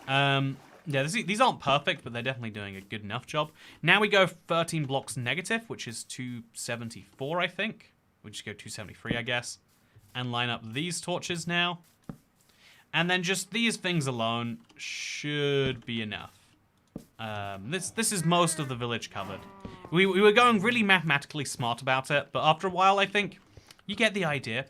Yeah, these aren't perfect, but they're definitely doing a good enough job. Now we go 13 blocks negative, which is 274, I think. We just go 273, I guess. And line up these torches now. And then just these things alone should be enough. This is most of the village covered. We were going really mathematically smart about it, but after a while, I think you get the idea.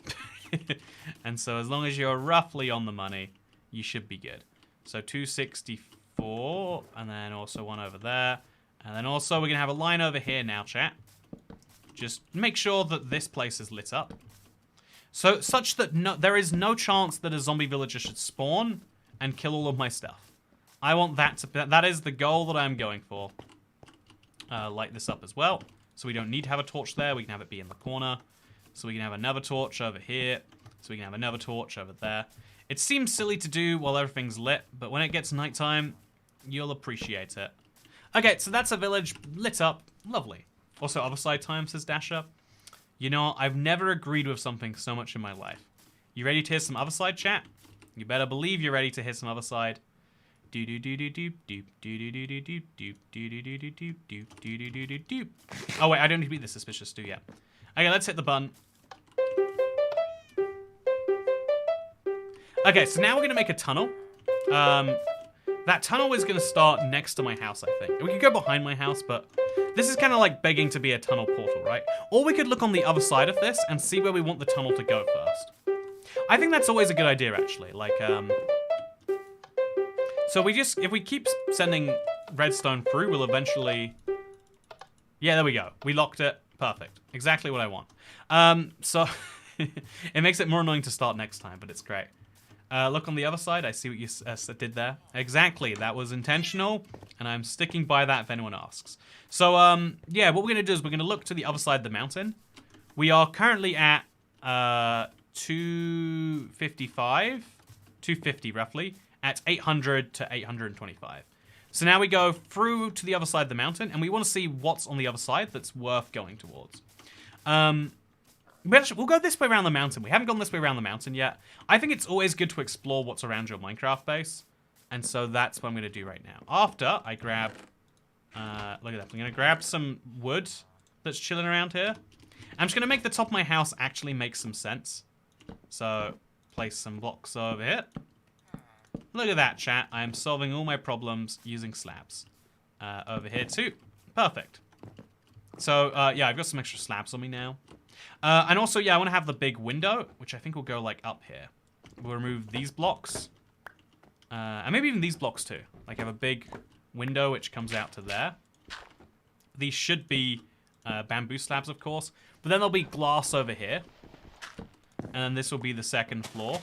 And so as long as you're roughly on the money, you should be good. So 264, and then also one over there. And then also we're going to have a line over here now, chat. Just make sure that this place is lit up. So such that there is no chance that a zombie villager should spawn and kill all of my stuff. I want that to... That is the goal that I'm going for. Light this up as well. So we don't need to have a torch there. We can have it be in the corner. So we can have another torch over here. So we can have another torch over there. It seems silly to do while everything's lit, but when it gets nighttime, you'll appreciate it. Okay, so that's a village lit up. Lovely. Also, other side time, says Dasher. You know, I've never agreed with something so much in my life. You ready to hear some other side, chat? You better believe you're ready to hear some other side. Oh wait, I don't need to be this suspicious, do yet. Okay, let's hit the button. Okay, so now we're gonna make a tunnel. That tunnel is gonna start next to my house, I think. We could go behind my house, but this is kind of like begging to be a tunnel portal, right? Or we could look on the other side of this and see where we want the tunnel to go first. I think that's always a good idea, actually. Like, so if we keep sending redstone through, we'll eventually... Yeah, there we go. We locked it. Perfect. Exactly what I want. So it makes it more annoying to start next time, but it's great. Look on the other side. I see what you did there. Exactly. That was intentional, and I'm sticking by that if anyone asks. So, yeah, what we're going to do is we're going to look to the other side of the mountain. We are currently at 250 roughly, at 800 to 825. So now we go through to the other side of the mountain, and we want to see what's on the other side that's worth going towards. We'll go this way around the mountain. We haven't gone this way around the mountain yet. I think it's always good to explore what's around your Minecraft base. And so that's what I'm going to do right now. After I grab... look at that. I'm going to grab some wood that's chilling around here. I'm just going to make the top of my house actually make some sense. So, place some blocks over here. Look at that, chat. I am solving all my problems using slabs. Over here too. Perfect. So, yeah, I've got some extra slabs on me now. And also, yeah, I want to have the big window, which I think will go, like, up here. We'll remove these blocks. And maybe even these blocks, too. Like, have a big window which comes out to there. These should be bamboo slabs, of course. But then there'll be glass over here. and then this will be the second floor,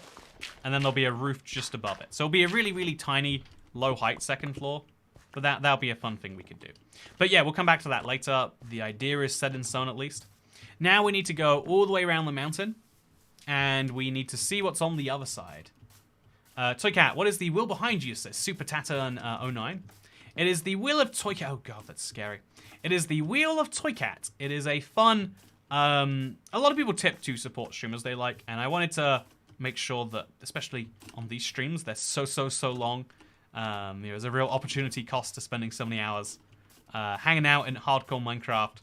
and then there'll be a roof just above it. So it'll be a really, really tiny, low height second floor, but that'll be a fun thing we could do. But yeah, we'll come back to that later. The idea is set in stone at least. Now we need to go all the way around the mountain, and we need to see what's on the other side. TOYCAT, what is the wheel behind you? Says Super Tattern 09. It is the wheel of TOYCAT. Oh god, that's scary. It is the wheel of TOYCAT. It is a fun. A lot of people tip to support streamers they like, and I wanted to make sure that, especially on these streams, they're so long. There's a real opportunity cost to spending so many hours hanging out in hardcore Minecraft,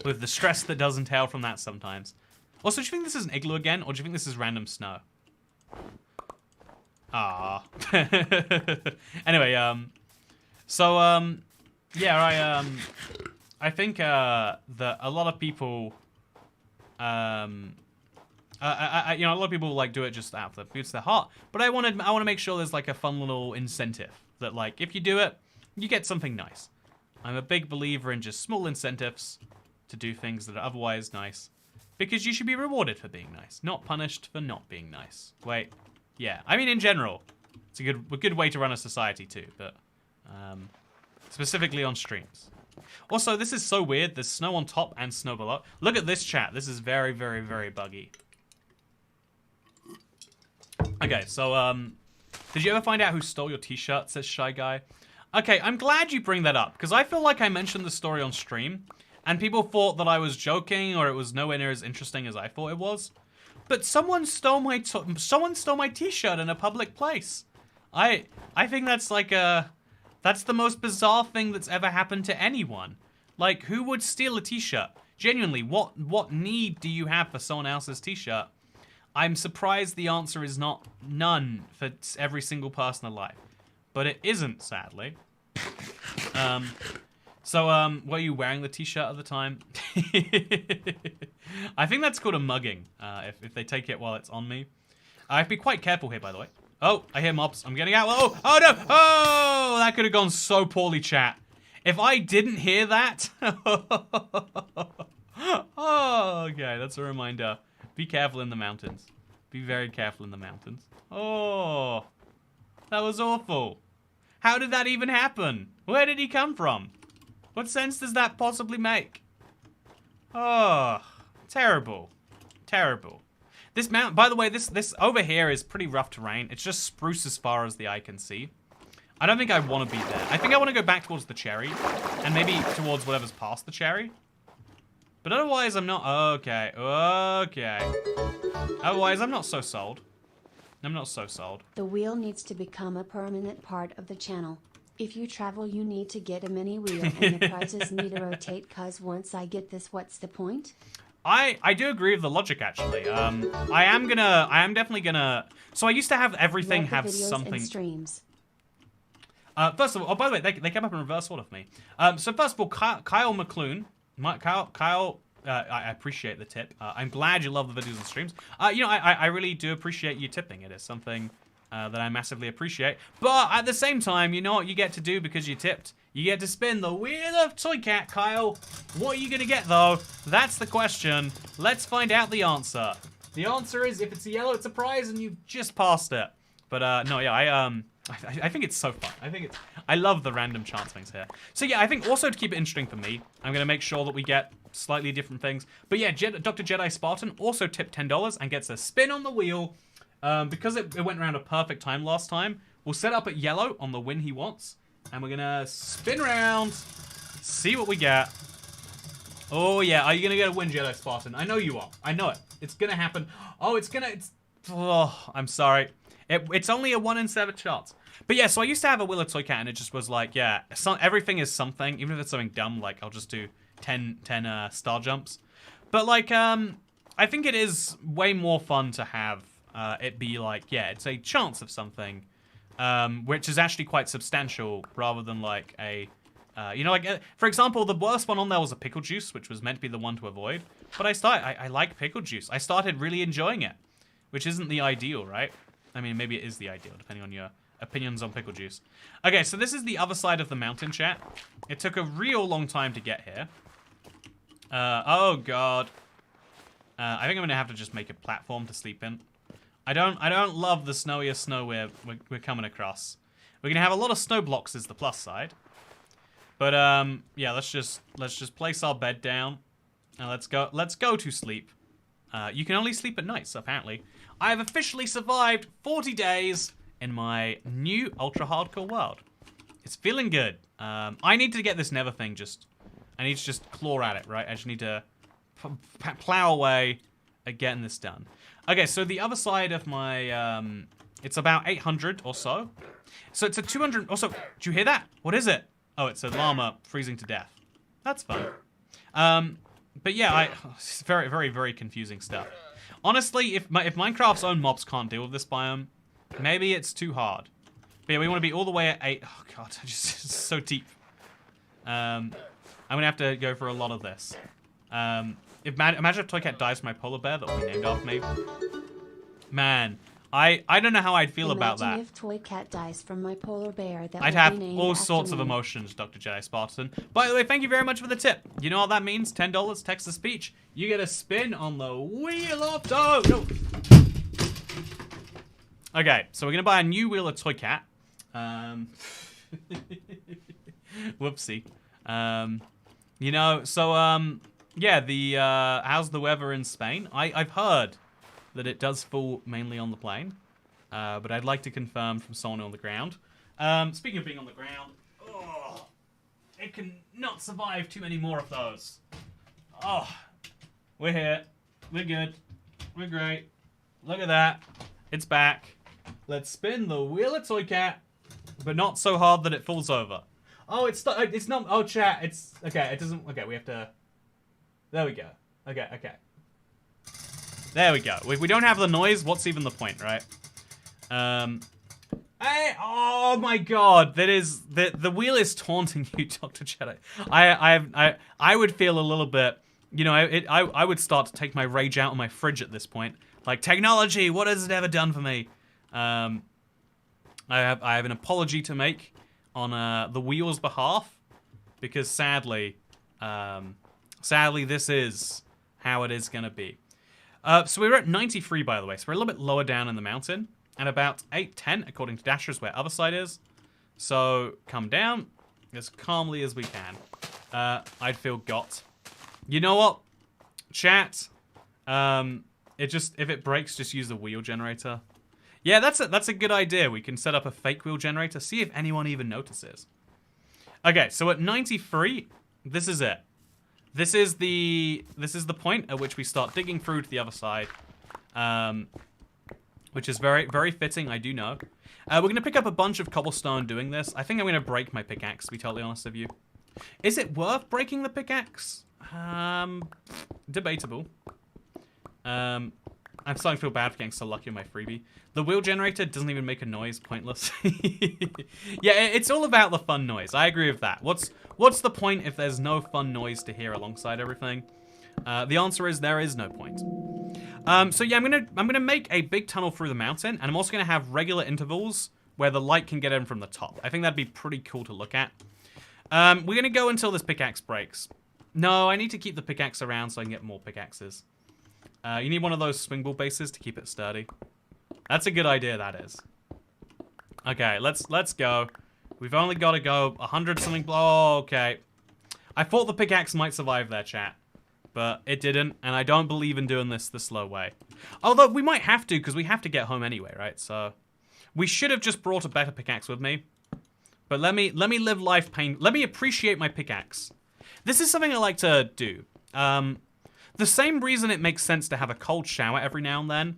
with the stress that does entail from that sometimes. Also, do you think this is an igloo again, or do you think this is random snow? Ah. Anyway, yeah, I think that a lot of people, you know, a lot of people like do it just out of the boots of their heart. But I want to make sure there's like a fun little incentive that, like, if you do it, you get something nice. I'm a big believer in just small incentives to do things that are otherwise nice, because you should be rewarded for being nice, not punished for not being nice. Wait, yeah, I mean in general, it's a good way to run a society too, but specifically on streams. Also, this is so weird. There's snow on top and snow below. Look at this, chat. This is very, very, very buggy. Okay, so, did you ever find out who stole your t-shirt, says Shy Guy? Okay, I'm glad you bring that up, because I feel like I mentioned the story on stream, and people thought that I was joking, or it was nowhere near as interesting as I thought it was. But someone stole my t-shirt in a public place. I think that's like that's the most bizarre thing that's ever happened to anyone. Like, who would steal a t-shirt? Genuinely, what need do you have for someone else's t-shirt? I'm surprised the answer is not none for every single person alive. But it isn't, sadly. Were you wearing the t-shirt at the time? I think that's called a mugging, if they take it while it's on me. I have to be quite careful here, by the way. Oh, I hear mobs. I'm getting out. Oh, oh no! Oh, that could have gone so poorly, chat. If I didn't hear that... Oh, okay, that's a reminder. Be careful in the mountains. Be very careful in the mountains. Oh, that was awful. How did that even happen? Where did he come from? What sense does that possibly make? Oh, terrible. Terrible. This mountain, by the way, this over here is pretty rough terrain. It's just spruce as far as the eye can see. I don't think I want to be there. I think I want to go back towards the cherry, and maybe towards whatever's past the cherry. But otherwise, I'm not... Okay, okay. Otherwise, I'm not so sold. I'm not so sold. The wheel needs to become a permanent part of the channel. If you travel, you need to get a mini wheel, and the prizes need to rotate, cause once I get this, what's the point? I do agree with the logic, actually. I am definitely gonna... So I used to have everything have something... streams. First of all, oh, by the way, they came up in reverse order for me. So first of all, Kyle McClune... Kyle, I appreciate the tip. I'm glad you love the videos and streams. You know, I really do appreciate you tipping. It is something that I massively appreciate. But at the same time, you know what you get to do because you tipped? You get to spin the wheel of TOYCAT, Kyle. What are you going to get, though? That's the question. Let's find out the answer. The answer is, if it's a yellow, it's a prize, and you've just passed it. But, no, yeah, I think it's so fun. I love the random chance things here. So yeah, I think also to keep it interesting for me, I'm gonna make sure that we get slightly different things. But yeah, Dr. Jedi Spartan also tipped $10 and gets a spin on the wheel. Because it went around a perfect time last time, we'll set up at yellow on the win he wants. And we're gonna spin around, see what we get. Oh yeah, are you gonna get a win, Jedi Spartan? I know you are. I know it. It's gonna happen. Oh, oh, I'm sorry. It's only a 1 in 7 chance. But yeah, so I used to have a wheel of TOYCAT, and it just was like, yeah, everything is something. Even if it's something dumb, like I'll just do 10 star jumps. But like, I think it is way more fun to have it be like, yeah, it's a chance of something, which is actually quite substantial, rather than like a, you know, like, for example, the worst one on there was a pickle juice, which was meant to be the one to avoid. But I like pickle juice. I started really enjoying it, which isn't the ideal, right? I mean, maybe it is the ideal, depending on your opinions on pickle juice. Okay, so this is the other side of the mountain, chat. It took a real long time to get here. Oh, God. I think I'm gonna have to just make a platform to sleep in. I don't love the snowiest snow we're coming across. We're gonna have a lot of snow blocks is the plus side. But yeah, let's just place our bed down and let's go to sleep. You can only sleep at nights, apparently. I have officially survived 40 days in my new ultra hardcore world. It's feeling good. I need to get this nether thing I need to just claw at it, right? I just need to plow away at getting this done. Okay, so the other side of my, it's about 800 or so. So it's a 200, also, do you hear that? What is it? Oh, it's a llama freezing to death. That's fun. But yeah, it's very, very, very confusing stuff. Honestly, if Minecraft's own mobs can't deal with this biome, maybe it's too hard. But yeah, we want to be all the way at 8. Oh god, it's so deep. I'm gonna have to go for a lot of this. Imagine if TOYCAT dies from my polar bear that will be named after me. Man, I don't know how I'd feel about that. Imagine if TOYCAT dies from my polar bear that I'd will have be named all after sorts of me. emotions, Dr. Jedi Spartan. By the way, thank you very much for the tip. You know what that means? $10 text-to-speech. You get a spin on the wheel of dough. No. Okay, so we're gonna buy a new wheel of TOYCAT. Whoopsie. You know, so yeah, how's the weather in Spain? I've heard that it does fall mainly on the plane, but I'd like to confirm from someone on the ground. Speaking of being on the ground, oh, it can not survive too many more of those. Oh, we're here. We're good. We're great. Look at that. It's back. Let's spin the wheel of TOYCAT, but not so hard that it falls over. Oh, it's not. Oh, chat. It's okay. It doesn't. Okay, we have to. There we go. Okay. There we go. If we don't have the noise, what's even the point, right? Hey, oh my god, that is the wheel is taunting you, Dr. Jedi. I would feel a little bit, you know, I would start to take my rage out on my fridge at this point. Like, technology, what has it ever done for me? I have an apology to make on the wheel's behalf, because sadly this is how it is gonna be. So we're at 93, by the way, so we're a little bit lower down in the mountain, and about 810 according to Dashers where other side is. So come down as calmly as we can. I'd feel got. You know what, chat? If it breaks, just use the wheel generator. Yeah, that's a good idea. We can set up a fake wheel generator, see if anyone even notices. Okay, so at 93, this is it. This is the point at which we start digging through to the other side, which is very, very fitting, I do know. We're going to pick up a bunch of cobblestone doing this. I think I'm going to break my pickaxe, to be totally honest with you. Is it worth breaking the pickaxe? Debatable. I'm starting to feel bad for getting so lucky on my freebie. The wheel generator doesn't even make a noise. Pointless. Yeah, it's all about the fun noise. I agree with that. What's the point if there's no fun noise to hear alongside everything? The answer is there is no point. So yeah, I'm gonna make a big tunnel through the mountain, and I'm also gonna have regular intervals where the light can get in from the top. I think that'd be pretty cool to look at. We're gonna go until this pickaxe breaks. No, I need to keep the pickaxe around so I can get more pickaxes. You need one of those swing ball bases to keep it sturdy. That's a good idea, that is. Okay, let's go. We've only got to go 100 something. Oh, okay. I thought the pickaxe might survive there, chat, but it didn't, and I don't believe in doing this the slow way. Although we might have to, because we have to get home anyway, right? So we should have just brought a better pickaxe with me. But let me live life pain. Let me appreciate my pickaxe. This is something I like to do. The same reason it makes sense to have a cold shower every now and then,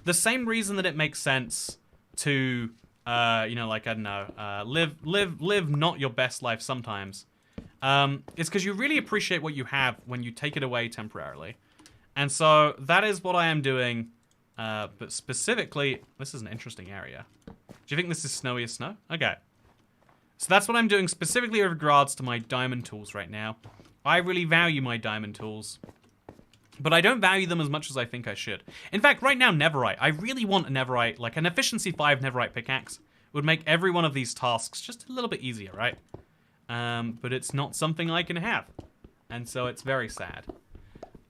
the same reason that it makes sense to, you know, like, I don't know, live not your best life sometimes, is because you really appreciate what you have when you take it away temporarily. And so that is what I am doing, but specifically, this is an interesting area. Do you think this is snowy as snow? Okay. So that's what I'm doing specifically with regards to my diamond tools right now. I really value my diamond tools, but I don't value them as much as I think I should. In fact, right now, netherite. I really want a netherite, like an efficiency 5 netherite pickaxe would make every one of these tasks just a little bit easier, right? But it's not something I can have. And so it's very sad.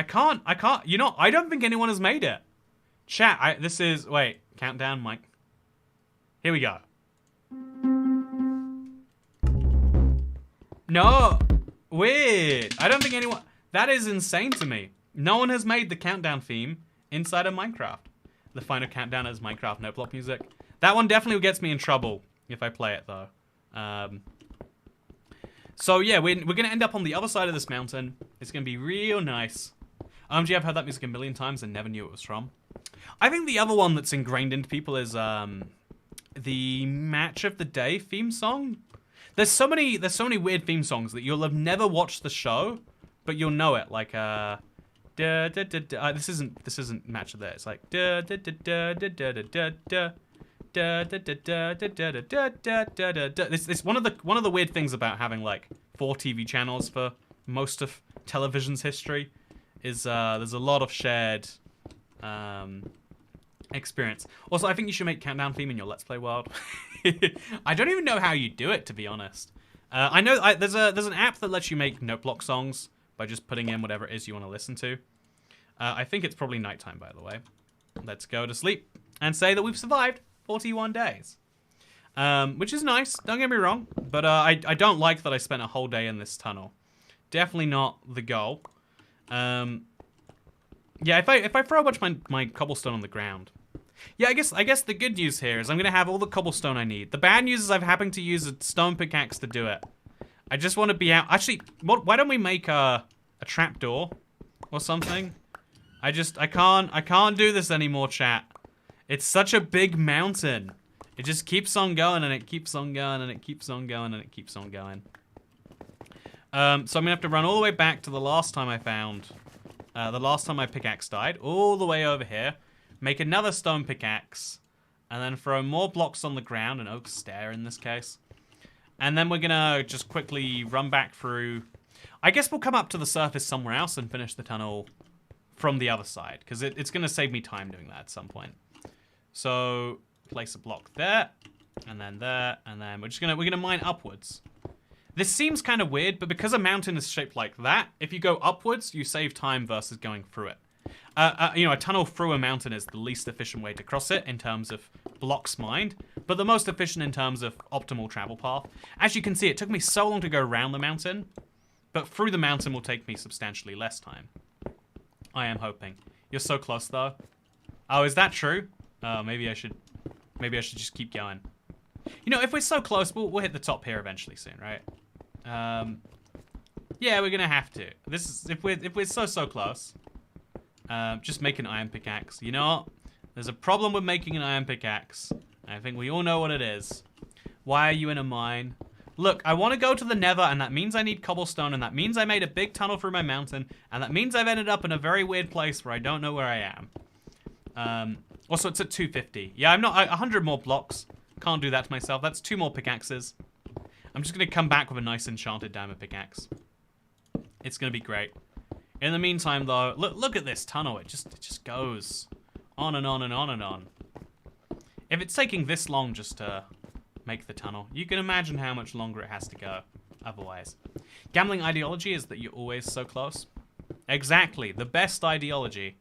I can't. You know, I don't think anyone has made it. Chat, this is... Wait, countdown, Mike. Here we go. No. Weird. I don't think anyone... That is insane to me. No one has made the countdown theme inside of Minecraft. The final countdown is Minecraft note block music. That one definitely gets me in trouble if I play it, though. So, yeah, we're going to end up on the other side of this mountain. It's going to be real nice. OMG, I've heard that music a million times and never knew it was from. I think the other one that's ingrained into people is the Match of the Day theme song. There's so many weird theme songs that you'll have never watched the show, but you'll know it. Like this isn't Match of the Day. It's like It's one of the weird things about having like 4 TV channels for most of television's history is there's a lot of shared experience. Also, I think you should make countdown theme in your Let's Play world. I don't even know how you do it, to be honest. I know there's an app that lets you make note block songs by just putting in whatever it is you want to listen to. I think it's probably nighttime, by the way. Let's go to sleep and say that we've survived 41 days. Which is nice, don't get me wrong. But I don't like that I spent a whole day in this tunnel. Definitely not the goal. Yeah, if I throw a bunch of my cobblestone on the ground. Yeah, I guess the good news here is I'm gonna have all the cobblestone I need. The bad news is I'm having to use a stone pickaxe to do it. I just want to be out. Actually, why don't we make a trapdoor or something? I can't do this anymore, chat. It's such a big mountain. It just keeps on going and it keeps on going and it keeps on going and it keeps on going. So I'm gonna have to run all the way back to the last time I found, the last time my pickaxe died, all the way over here, make another stone pickaxe, and then throw more blocks on the ground, an oak stair in this case. And then we're gonna just quickly run back through. I guess we'll come up to the surface somewhere else and finish the tunnel from the other side, because it's gonna save me time doing that at some point. So place a block there, and then we're gonna mine upwards. This seems kind of weird, but because a mountain is shaped like that, if you go upwards, you save time versus going through it. You know, a tunnel through a mountain is the least efficient way to cross it in terms of blocks mined, but the most efficient in terms of optimal travel path. As you can see, it took me so long to go around the mountain, but through the mountain will take me substantially less time. I am hoping. You're so close, though. Oh, is that true? Maybe I should just keep going. You know, if we're so close, we'll hit the top here eventually soon, right? Yeah, we're gonna have to. This is if we're so close. Just make an iron pickaxe. You know what? There's a problem with making an iron pickaxe. I think we all know what it is. Why are you in a mine? Look, I want to go to the nether, and that means I need cobblestone, and that means I made a big tunnel through my mountain, and that means I've ended up in a very weird place where I don't know where I am. Also, it's at 250. Yeah, I'm not 100 more blocks. Can't do that to myself. That's 2 more pickaxes. I'm just going to come back with a nice enchanted diamond pickaxe. It's going to be great. In the meantime, though, look at this tunnel. It just goes on and on and on and on. If it's taking this long just to make the tunnel, you can imagine how much longer it has to go otherwise. Gambling ideology is that you're always so close. Exactly. The best ideology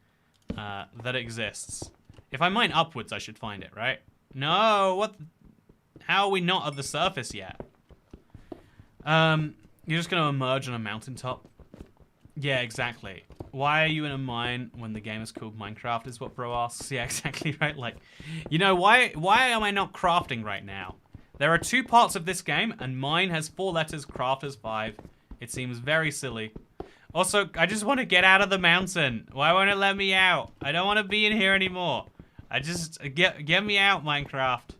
that exists. If I mine upwards, I should find it, right? No, what? How are we not at the surface yet? You're just going to emerge on a mountaintop? Yeah, exactly. Why are you in a mine when the game is called Minecraft is what bro asks. Yeah, exactly, right? Like, you know, why am I not crafting right now? There are 2 parts of this game, and mine has 4 letters, craft has 5. It seems very silly. Also, I just want to get out of the mountain. Why won't it let me out? I don't want to be in here anymore. I just, get me out, Minecraft.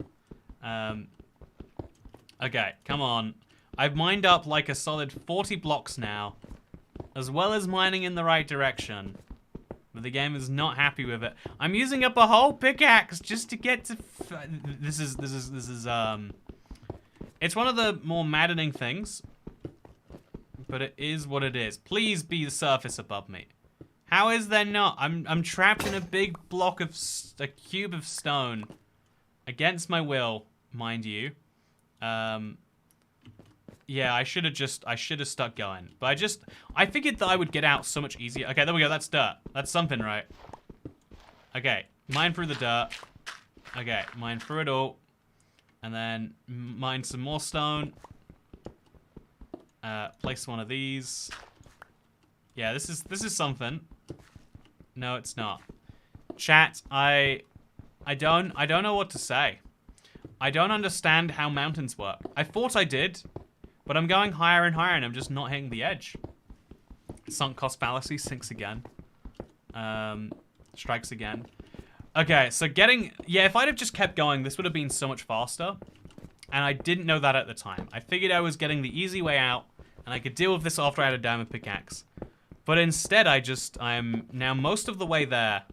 Okay, come on. I've mined up like a solid 40 blocks now, as well as mining in the right direction. But the game is not happy with it. I'm using up a whole pickaxe just to get to... This is, it's one of the more maddening things, but it is what it is. Please be the surface above me. How is there not? I'm trapped in a big block of... a cube of stone. Against my will, mind you. Yeah, I should have stuck going. But I figured that I would get out so much easier. Okay, there we go. That's dirt. That's something, right? Okay, mine through the dirt. Okay, mine through it all. And then mine some more stone. Place one of these. Yeah, this is something. No, it's not. Chat, I don't know what to say. I don't understand how mountains work. I thought I did, but I'm going higher and higher and I'm just not hitting the edge. Sunk cost fallacy sinks again. Strikes again. Okay, so yeah, if I'd have just kept going, this would have been so much faster. And I didn't know that at the time. I figured I was getting the easy way out, and I could deal with this after I had a diamond pickaxe. But instead, I'm now most of the way there,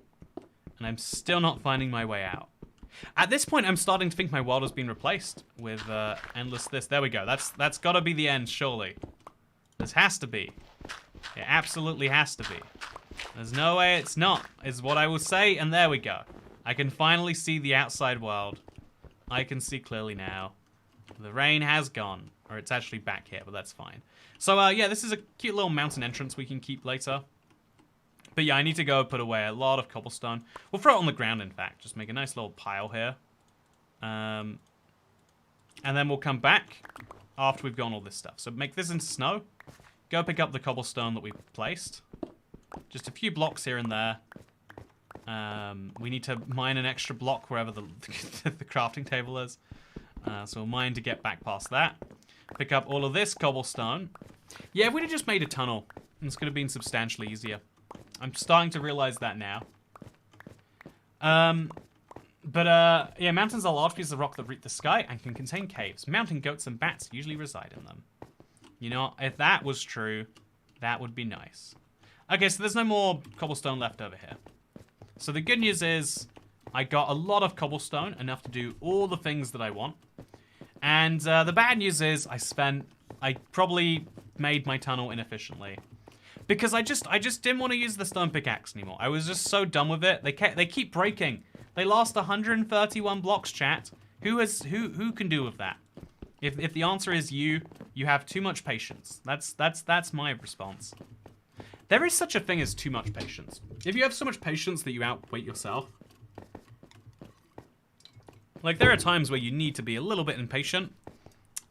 and I'm still not finding my way out. At this point, I'm starting to think my world has been replaced with endless this. There we go. That's got to be the end, surely. This has to be. It absolutely has to be. There's no way it's not, is what I will say, and there we go. I can finally see the outside world. I can see clearly now. The rain has gone, or it's actually back here, but that's fine. So, yeah, this is a cute little mountain entrance we can keep later. But yeah, I need to go put away a lot of cobblestone. We'll throw it on the ground, in fact. Just make a nice little pile here. And then we'll come back after we've gone all this stuff. So make this into snow. Go pick up the cobblestone that we've placed. Just a few blocks here and there. We need to mine an extra block wherever the crafting table is. So we'll mine to get back past that. Pick up all of this cobblestone. Yeah, if we'd have just made a tunnel, this could have been substantially easier. I'm starting to realize that now. Yeah, mountains are large pieces of rock that reach the sky and can contain caves. Mountain goats and bats usually reside in them. You know, if that was true, that would be nice. Okay, so there's no more cobblestone left over here. So the good news is I got a lot of cobblestone, enough to do all the things that I want. And the bad news is I probably made my tunnel inefficiently. Because I just didn't want to use the stone pickaxe anymore. I was just so done with it. They keep breaking. They last 131 blocks, chat. Who can do with that? If the answer is you have too much patience. That's my response. There is such a thing as too much patience. If you have so much patience that you outweight yourself. Like, there are times where you need to be a little bit impatient.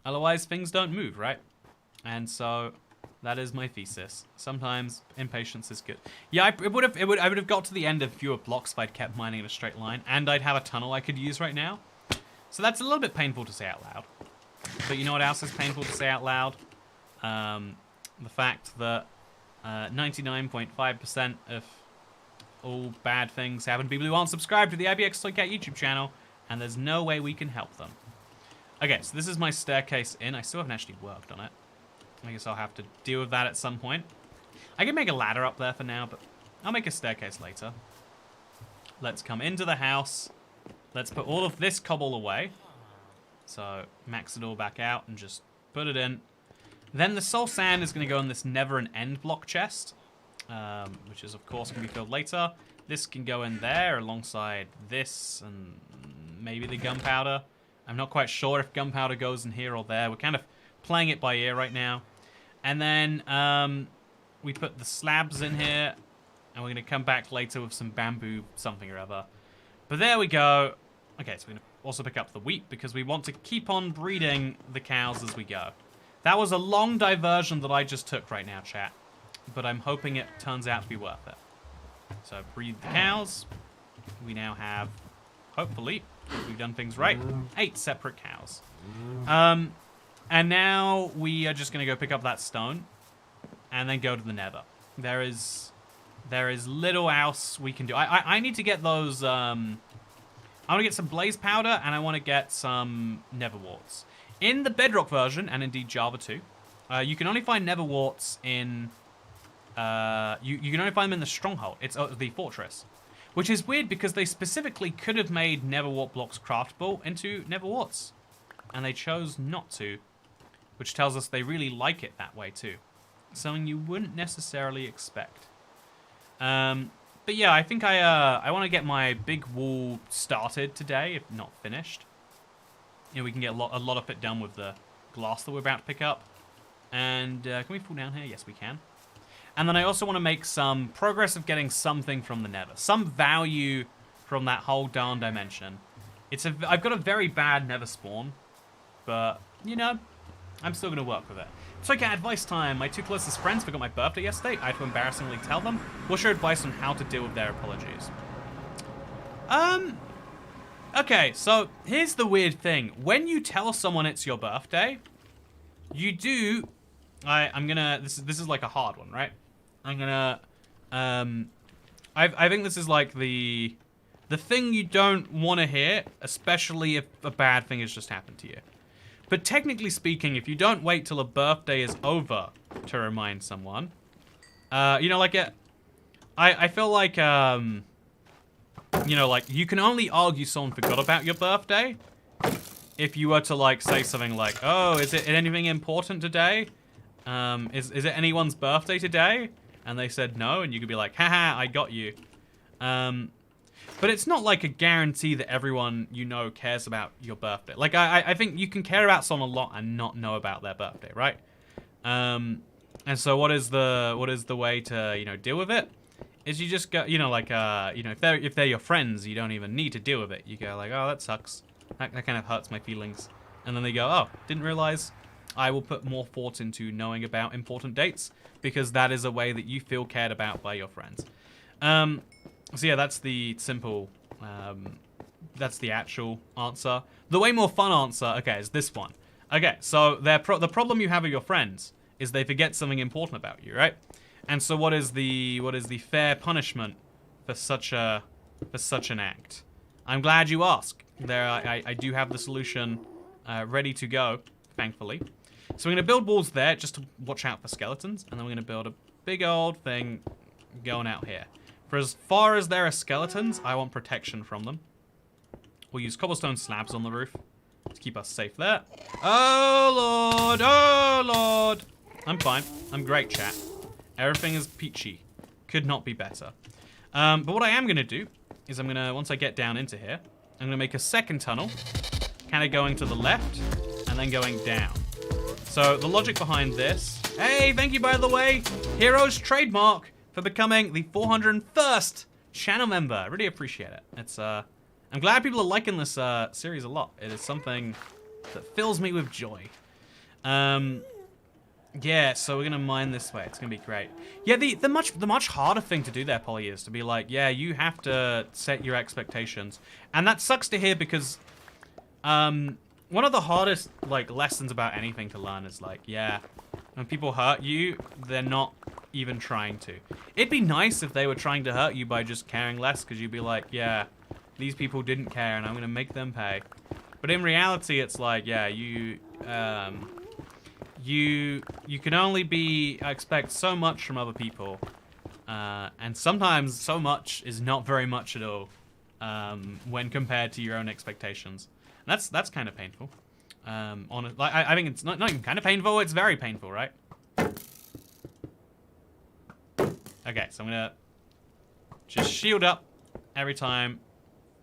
Otherwise, things don't move, right? And so, that is my thesis. Sometimes, impatience is good. Yeah, I would have got to the end of fewer blocks if I'd kept mining in a straight line. And I'd have a tunnel I could use right now. So that's a little bit painful to say out loud. But you know what else is painful to say out loud? The fact that 99.5% of all bad things happen to people who aren't subscribed to the ibxtoycat YouTube channel, and there's no way we can help them. Okay, so this is my staircase in. I still haven't actually worked on it. I guess I'll have to deal with that at some point. I can make a ladder up there for now, but I'll make a staircase later. Let's come into the house. Let's put all of this cobble away. So max it all back out and just put it in. Then the soul sand is going to go in this never an end block chest, which is of course going to be filled later. This can go in there alongside this and maybe the gunpowder. I'm not quite sure if gunpowder goes in here or there. We're kind of playing it by ear right now. And then we put the slabs in here, and we're going to come back later with some bamboo something or other. But there we go. Okay, so we're going to also pick up the wheat because we want to keep on breeding the cows as we go. That was a long diversion that I just took right now, chat. But I'm hoping it turns out to be worth it. So breed the cows. We now have, hopefully, if we've done things right, 8 separate cows. And now we are just going to go pick up that stone and then go to the nether. There is little else we can do. I need to get those, I want to get some blaze powder and I want to get some nether warts. In the bedrock version, and indeed Java 2, you can only find nether warts in, you can only find them in the stronghold. It's the fortress. Which is weird because they specifically could have made nether wart blocks craftable into nether warts. And they chose not to. Which tells us they really like it that way too. Something you wouldn't necessarily expect. But yeah, I think I want to get my big wall started today, if not finished. You know, we can get a lot of it done with the glass that we're about to pick up. And can we fall down here? Yes, we can. And then I also want to make some progress of getting something from the nether. Some value from that whole darn dimension. I've got a very bad nether spawn. But, you know, I'm still going to work with it. TOTEMS advice time. My 2 closest friends forgot my birthday yesterday. I had to embarrassingly tell them. What's your advice on how to deal with their apologies? Okay, so here's the weird thing. When you tell someone it's your birthday, you do... I'm gonna... This is like a hard one, right? I'm gonna... I think this is like the thing you don't want to hear, especially if a bad thing has just happened to you. But technically speaking, if you don't wait till a birthday is over to remind someone, you know, like I feel like, you know, like you can only argue someone forgot about your birthday if you were to like say something like, oh, is it anything important today? Is it anyone's birthday today? And they said no, and you could be like, haha, I got you. But it's not like a guarantee that everyone you know cares about your birthday. Like, I think you can care about someone a lot and not know about their birthday, right? And so what is the way to, you know, deal with it? Is you just go, you know, like, you know, if they're your friends, you don't even need to deal with it. You go like, oh, that sucks. That kind of hurts my feelings. And then they go, oh, didn't realize. I will put more thought into knowing about important dates because that is a way that you feel cared about by your friends. So yeah, that's the simple, that's the actual answer. The way more fun answer, okay, is this one. Okay, so the problem you have with your friends is they forget something important about you, right? And so what is the fair punishment for such an act? I'm glad you asked. I do have the solution ready to go, thankfully. So we're going to build walls there just to watch out for skeletons, and then we're going to build a big old thing going out here. For as far as there are skeletons, I want protection from them. We'll use cobblestone slabs on the roof to keep us safe there. Oh, Lord. Oh, Lord. I'm fine. I'm great, chat. Everything is peachy. Could not be better. But what I am going to do is I'm going to, once I get down into here, I'm going to make a second tunnel, kind of going to the left and then going down. So the logic behind this... Hey, thank you, by the way, Heroes Trademark, for becoming the 401st channel member. I really appreciate it. It's I'm glad people are liking this series a lot. It is something that fills me with joy. Yeah, so we're gonna mine this way. It's gonna be great. Yeah, the much harder thing to do there, Polly, is to be like, yeah, you have to set your expectations, and that sucks to hear because one of the hardest like lessons about anything to learn is like, yeah, when people hurt you, they're not even trying to. It'd be nice if they were trying to hurt you by just caring less, because you'd be like, yeah, these people didn't care and I'm gonna make them pay. But in reality, it's like, yeah, you can only expect so much from other people, and sometimes so much is not very much at all when compared to your own expectations. And that's kind of painful. I think it's not even kind of painful, it's very painful, right? Okay, so I'm gonna just shield up every time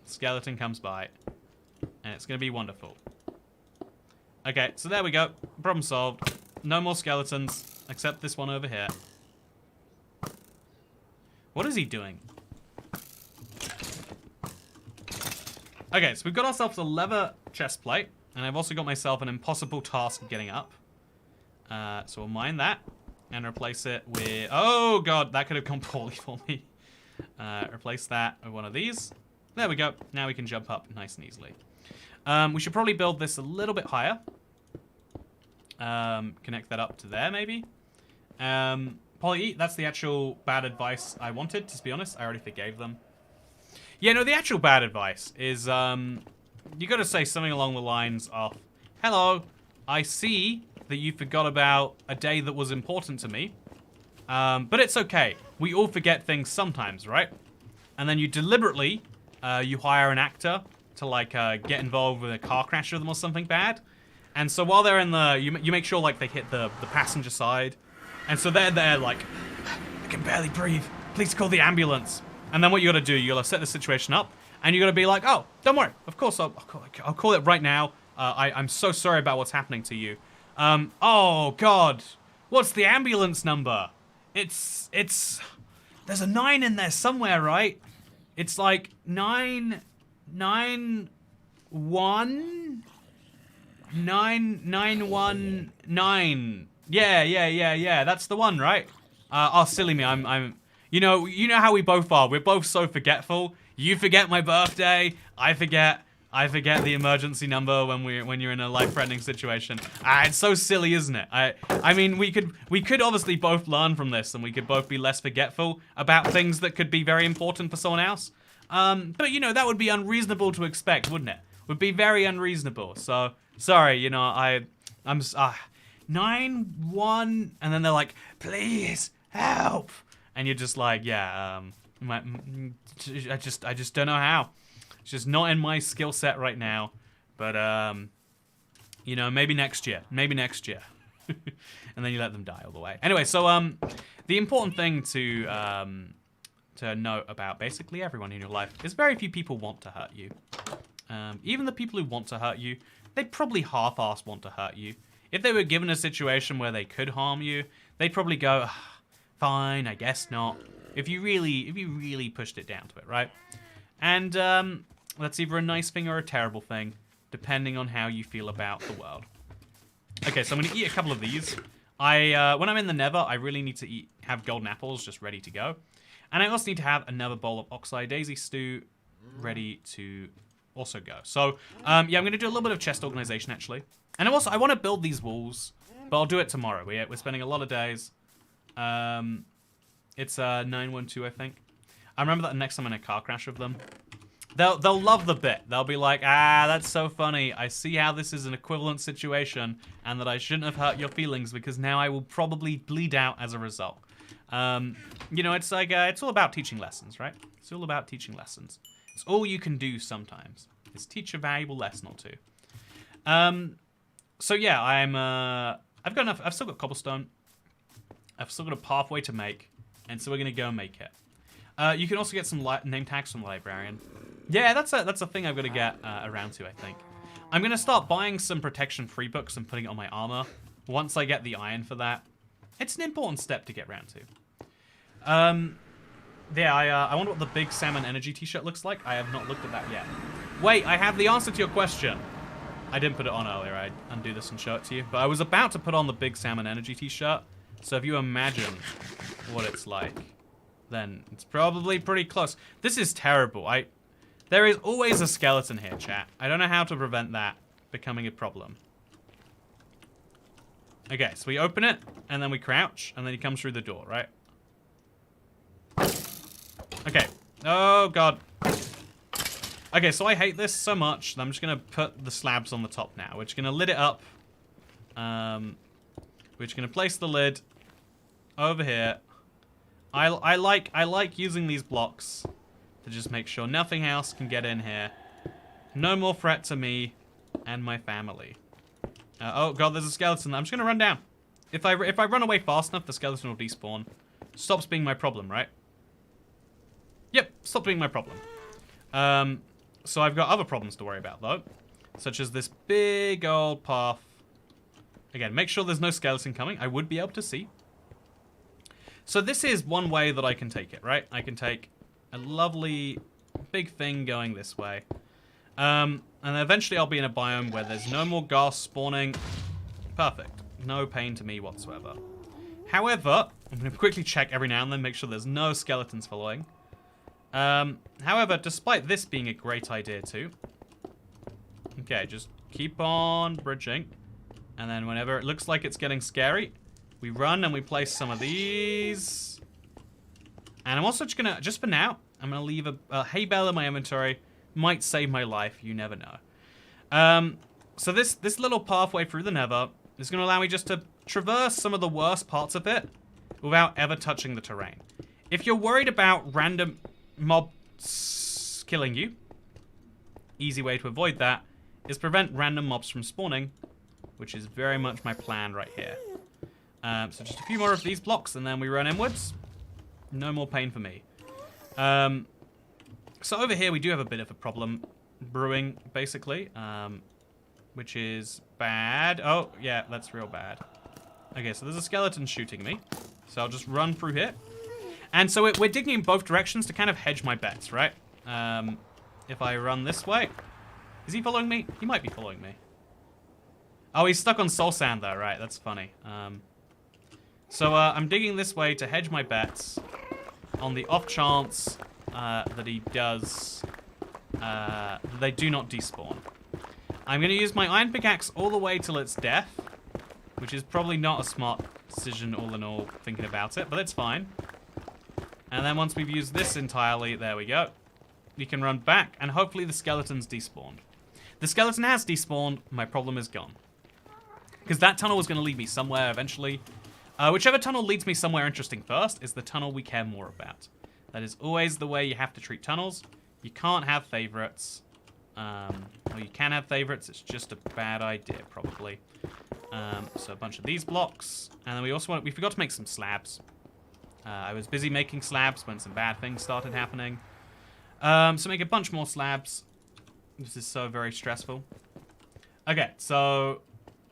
skeleton comes by, and it's gonna be wonderful. Okay, so there we go. Problem solved. No more skeletons, except this one over here. What is he doing? Okay, so we've got ourselves a leather chest plate, and I've also got myself an impossible task of getting up. So we'll mine that, and replace it with... Oh, God, that could have gone poorly for me. Replace that with one of these. There we go. Now we can jump up nice and easily. We should probably build this a little bit higher. Connect that up to there, maybe. Polly, that's the actual bad advice I wanted, to be honest. I already forgave them. Yeah, no, the actual bad advice is, you gotta say something along the lines of, hello, I see that you forgot about a day that was important to me, but it's okay. We all forget things sometimes, right? And then you deliberately, you hire an actor to, like, get involved with a car crash with them or something bad. And so while they're in the, you make sure, like, they hit the passenger side. And so they're there, like, I can barely breathe. Please call the ambulance. And then what you gotta do, you gotta set the situation up, and you gotta be like, oh, don't worry. Of course, I'll call it right now. I'm so sorry about what's happening to you. Oh God, what's the ambulance number? It's. There's a 9 in there somewhere, right? It's like 991. 9919. Yeah. That's the one, right? Oh, silly me. I'm. You know how we both are. We're both so forgetful. You forget my birthday. I forget the emergency number when you're in a life-threatening situation. It's so silly, isn't it? I mean, we could obviously both learn from this, and we could both be less forgetful about things that could be very important for someone else. But you know, that would be unreasonable to expect, wouldn't it? Would be very unreasonable. So sorry, you know, I'm 9-1, and then they're like, please help, and you're just like, yeah, I just don't know how. It's just not in my skill set right now. But you know, maybe next year. And then you let them die all the way. Anyway, so the important thing to note about basically everyone in your life is very few people want to hurt you. Even the people who want to hurt you, they'd probably half-ass want to hurt you. If they were given a situation where they could harm you, they'd probably go, fine, I guess not. If you really pushed it down to it, right? And that's either a nice thing or a terrible thing, depending on how you feel about the world. Okay, so I'm gonna eat a couple of these. When I'm in the Nether, I really need to have golden apples just ready to go. And I also need to have another bowl of oxeye daisy stew ready to also go. So, yeah, I'm going to do a little bit of chest organization, actually. And I want to build these walls, but I'll do it tomorrow. We're spending a lot of days. It's 912, I think. I remember that next time in a car crash with them. They'll love the bit. They'll be like, that's so funny. I see how this is an equivalent situation, and that I shouldn't have hurt your feelings because now I will probably bleed out as a result. You know, it's like, it's all about teaching lessons, right? It's all about teaching lessons. It's all you can do sometimes, is teach a valuable lesson or two. So yeah, I've got enough, I've still got cobblestone. I've still got a pathway to make, and so we're gonna go make it. You can also get some name tags from the librarian. Yeah, that's a thing I've got to get around to, I think. I'm gonna start buying some protection free books and putting it on my armor once I get the iron for that. It's an important step to get around to. Yeah, I wonder what the Big Salmon Energy t-shirt looks like. I have not looked at that yet. Wait, I have the answer to your question. I didn't put it on earlier. I'd undo this and show it to you. But I was about to put on the Big Salmon Energy t-shirt. So if you imagine what it's like, then it's probably pretty close. This is terrible. There is always a skeleton here, chat. I don't know how to prevent that becoming a problem. Okay, so we open it, and then we crouch, and then he comes through the door, right? Okay. Oh, God. Okay, so I hate this so much that I'm just going to put the slabs on the top now. We're just going to lid it up. We're just going to place the lid over here. I like using these blocks to just make sure nothing else can get in here. No more threat to me and my family. Oh, God, there's a skeleton. I'm just going to run down. If I run away fast enough, the skeleton will despawn. Stops being my problem, right? Yep, stop being my problem. So I've got other problems to worry about, though. Such as this big old path. Again, make sure there's no skeleton coming. I would be able to see. So this is one way that I can take it, right? I can take a lovely big thing going this way. And then eventually I'll be in a biome where there's no more ghast spawning. Perfect. No pain to me whatsoever. However, I'm going to quickly check every now and then, make sure there's no skeletons following. However, despite this being a great idea too. Okay, just keep on bridging. And then whenever it looks like it's getting scary, we run and we place some of these. And I'm also just gonna, just for now, I'm gonna leave a hay bale in my inventory. Might save my life, you never know. So this little pathway through the Nether is gonna allow me just to traverse some of the worst parts of it without ever touching the terrain. If you're worried about random mobs killing you, easy way to avoid that is prevent random mobs from spawning, which is very much my plan right here. So just a few more of these blocks and then we run inwards. No more pain for me. So over here we do have a bit of a problem brewing, basically. which is bad. Oh, yeah, that's real bad. Okay, so there's a skeleton shooting me. So I'll just run through here. And so we're digging in both directions to kind of hedge my bets, right? If I run this way... Is he following me? He might be following me. Oh, he's stuck on soul sand though, right? That's funny. So I'm digging this way to hedge my bets on the off chance that he does... they do not despawn. I'm going to use my iron pickaxe all the way till it's death, which is probably not a smart decision all in all, thinking about it, but it's fine. And then once we've used this entirely, there we go. We can run back, and hopefully the skeleton's despawned. The skeleton has despawned, my problem is gone. Because that tunnel was going to lead me somewhere eventually. Whichever tunnel leads me somewhere interesting first is the tunnel we care more about. That is always the way you have to treat tunnels. You can't have favorites. Or you can have favorites, it's just a bad idea, probably. So a bunch of these blocks. And then we forgot to make some slabs. I was busy making slabs when some bad things started happening. So make a bunch more slabs. This is so very stressful. Okay, so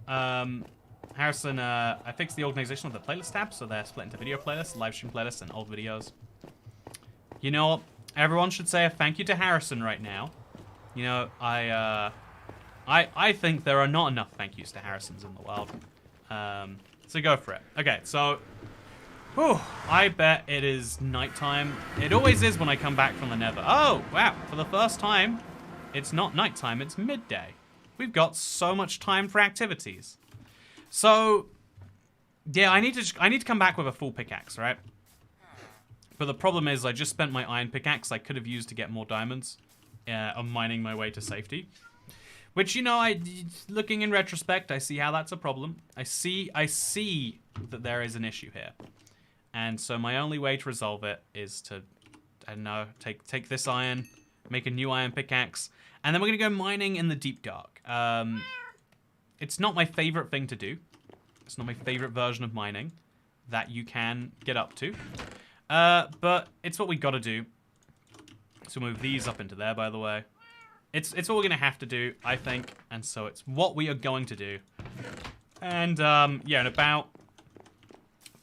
Harrison, I fixed the organization of the playlist tab, so they're split into video playlists, live stream playlists, and old videos. You know what? Everyone should say a thank you to Harrison right now. You know, I think there are not enough thank yous to Harrisons in the world. So go for it. Okay, so... Whew, I bet it is nighttime. It always is when I come back from the nether. Oh, wow. For the first time, it's not nighttime, it's midday. We've got so much time for activities. So, yeah, I need to come back with a full pickaxe, right? But the problem is I just spent my iron pickaxe I could have used to get more diamonds on mining my way to safety. Which, you know, looking in retrospect, I see how that's a problem. I see that there is an issue here. And so my only way to resolve it is to, I don't know, take this iron, make a new iron pickaxe, and then we're going to go mining in the deep dark. It's not my favorite thing to do. It's not my favorite version of mining that you can get up to. But it's what we got to do. So move these up into there, by the way. It's what we're going to have to do, I think. And so it's what we are going to do. And, yeah, in about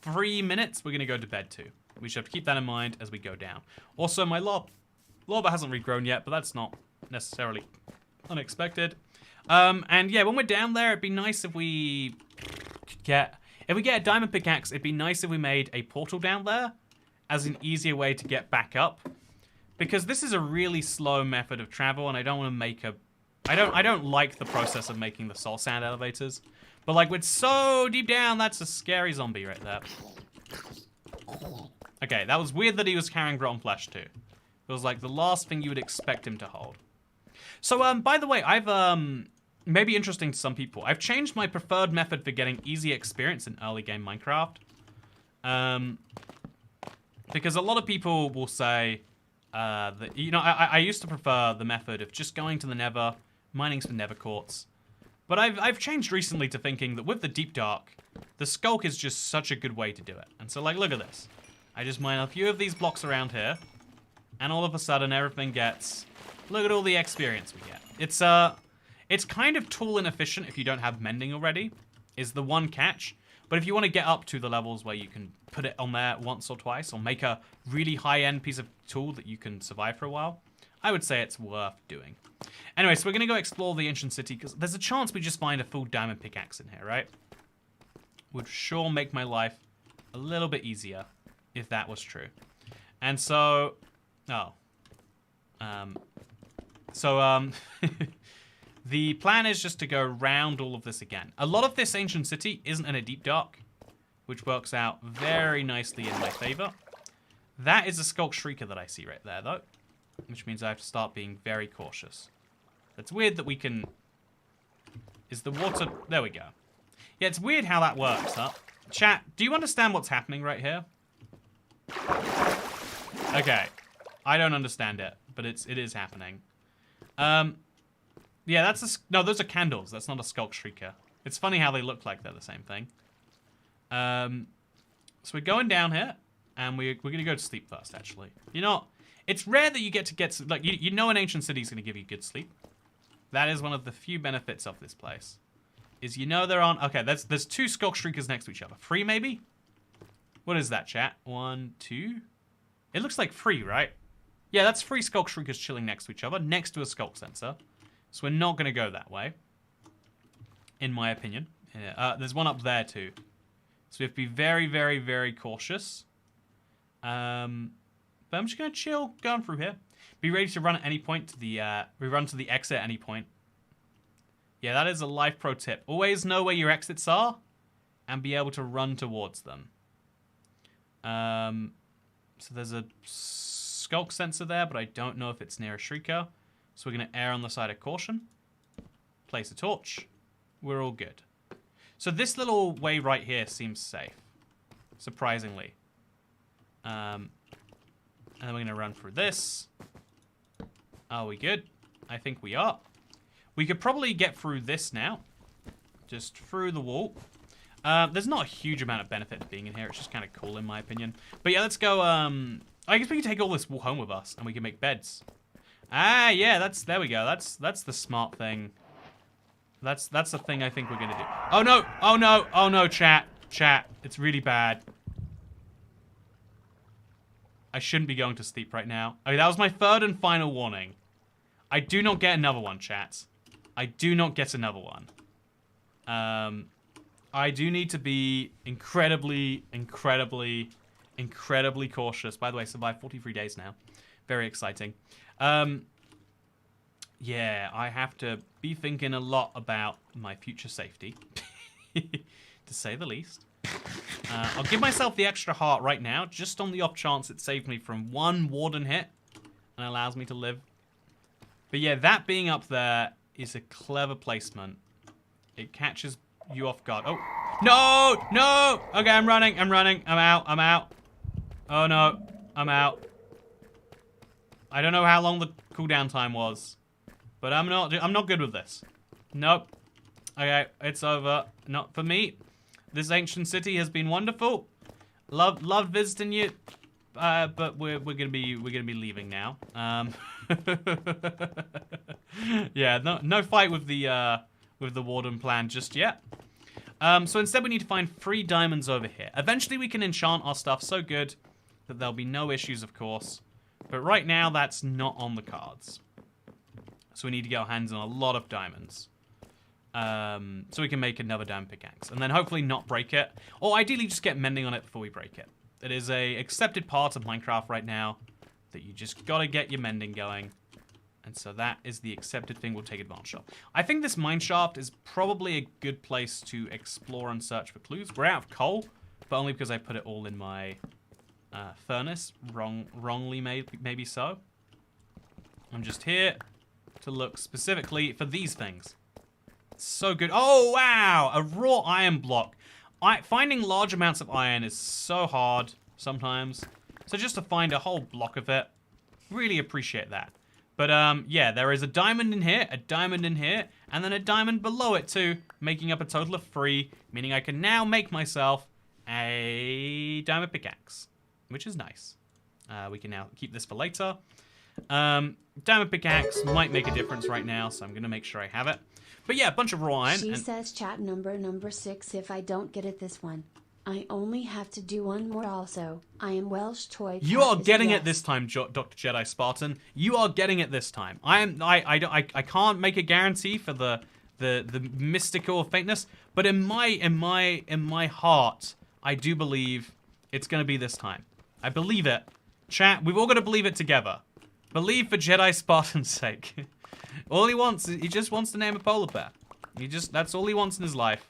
3 minutes, we're going to go to bed too. We should have to keep that in mind as we go down. Also, my lava hasn't regrown yet, but that's not necessarily unexpected. And yeah, when we're down there, it'd be nice if we get a diamond pickaxe, it'd be nice if we made a portal down there as an easier way to get back up. Because this is a really slow method of travel, and I don't want to make I don't like the process of making the soul sand elevators. But like, we're so deep down, that's a scary zombie right there. Okay, that was weird that he was carrying rotten flesh too. It was like the last thing you would expect him to hold. So, by the way, I've, maybe interesting to some people, I've changed my preferred method for getting easy experience in early game Minecraft. Because a lot of people will say, that, you know, I used to prefer the method of just going to the nether, mining some nether quartz. But I've changed recently to thinking that with the deep dark, the skulk is just such a good way to do it. And so, like, look at this. I just mine a few of these blocks around here, and all of a sudden everything gets... Look at all the experience we get. It's kind of tool inefficient if you don't have mending already, is the one catch. But if you want to get up to the levels where you can put it on there once or twice, or make a really high-end piece of tool that you can survive for a while, I would say it's worth doing. Anyway, so we're going to go explore the ancient city, because there's a chance we just find a full diamond pickaxe in here, right? Would sure make my life a little bit easier if that was true. And so... Oh. The plan is just to go around all of this again. A lot of this ancient city isn't in a deep dark, which works out very nicely in my favor. That is a Skulk Shrieker that I see right there, though, which means I have to start being very cautious. It's weird that we can... Is the water... There we go. Yeah, it's weird how that works, huh? Chat, do you understand what's happening right here? Okay. I don't understand it, but it is happening. Yeah, that's a... No, those are candles. That's not a Skulk Shrieker. It's funny how they look like they're the same thing. So we're going down here, and we're going to go to sleep first, actually. You know, it's rare that you get... Like, you know an ancient city is going to give you good sleep. That is one of the few benefits of this place. Is there aren't... Okay, there's 2 Skulk Shriekers next to each other. 3, maybe? What is that, chat? 1, 2? It looks like 3, right? Yeah, that's 3 Skulk Shriekers chilling next to each other, next to a Skulk Sensor. So we're not going to go that way. In my opinion. Yeah, there's one up there, too. So we have to be very, very, very cautious. But I'm just going to chill going through here. Be ready to run at any point to the... we run to the exit at any point. Yeah, that is a life pro tip. Always know where your exits are and be able to run towards them. So there's a Skulk Sensor there, but I don't know if it's near a Shrieker. So we're going to err on the side of caution. Place a torch. We're all good. So this little way right here seems safe. Surprisingly. And then we're going to run through this. Are we good? I think we are. We could probably get through this now. Just through the wall. There's not a huge amount of benefit to being in here. It's just kind of cool in my opinion. But yeah, let's go. I guess we can take all this home with us and we can make beds. Ah, yeah, there we go. That's the smart thing. That's the thing I think we're going to do. Oh, no. Oh, no. Oh, no, chat. Chat. It's really bad. I shouldn't be going to sleep right now. Okay, that was my 3rd and final warning. I do not get another one, chat. I do not get another one. I do need to be incredibly, incredibly, incredibly cautious. By the way, survived 43 days now. Very exciting. Yeah, I have to be thinking a lot about my future safety. To say the least. I'll give myself the extra heart right now, just on the off chance it saved me from 1 warden hit and allows me to live. But yeah, that being up there is a clever placement. It catches you off guard. Oh, no, no. Okay, I'm running. I'm out. Oh no, I'm out. I don't know how long the cooldown time was, but I'm not good with this. Nope. Okay, it's over. Not for me. This ancient city has been wonderful. Loved visiting you. But we're gonna be leaving now. Yeah, no fight with the warden plan just yet. So instead we need to find 3 diamonds over here. Eventually we can enchant our stuff so good that there'll be no issues, of course. But right now that's not on the cards. So we need to get our hands on a lot of diamonds. So we can make another diamond pickaxe. And then hopefully not break it. Or ideally just get mending on it before we break it. It is a accepted part of Minecraft right now that you just gotta get your mending going. And so that is the accepted thing we'll take advantage of. I think this mineshaft is probably a good place to explore and search for clues. We're out of coal, but only because I put it all in my furnace. Wrongly maybe so. I'm just here to look specifically for these things. It's so good. Oh, wow! A raw iron block. Finding large amounts of iron is so hard sometimes. So just to find a whole block of it, really appreciate that. But yeah, there is a diamond in here, and then a diamond below it too, making up a total of 3, meaning I can now make myself a diamond pickaxe, which is nice. We can now keep this for later. Diamond pickaxe might make a difference right now, so I'm going to make sure I have it. But yeah, a bunch of raw iron. She says chat number 6 if I don't get it this one. I only have to do 1 more also. I am Welsh toy. You are getting it this time, Dr. Jedi Spartan. You are getting it this time. I can't make a guarantee for the mystical faintness, but in my heart, I do believe it's going to be this time. I believe it. Chat, we've all got to believe it together. Believe for Jedi Spartan's sake. All he just wants to name a polar bear. That's all he wants in his life.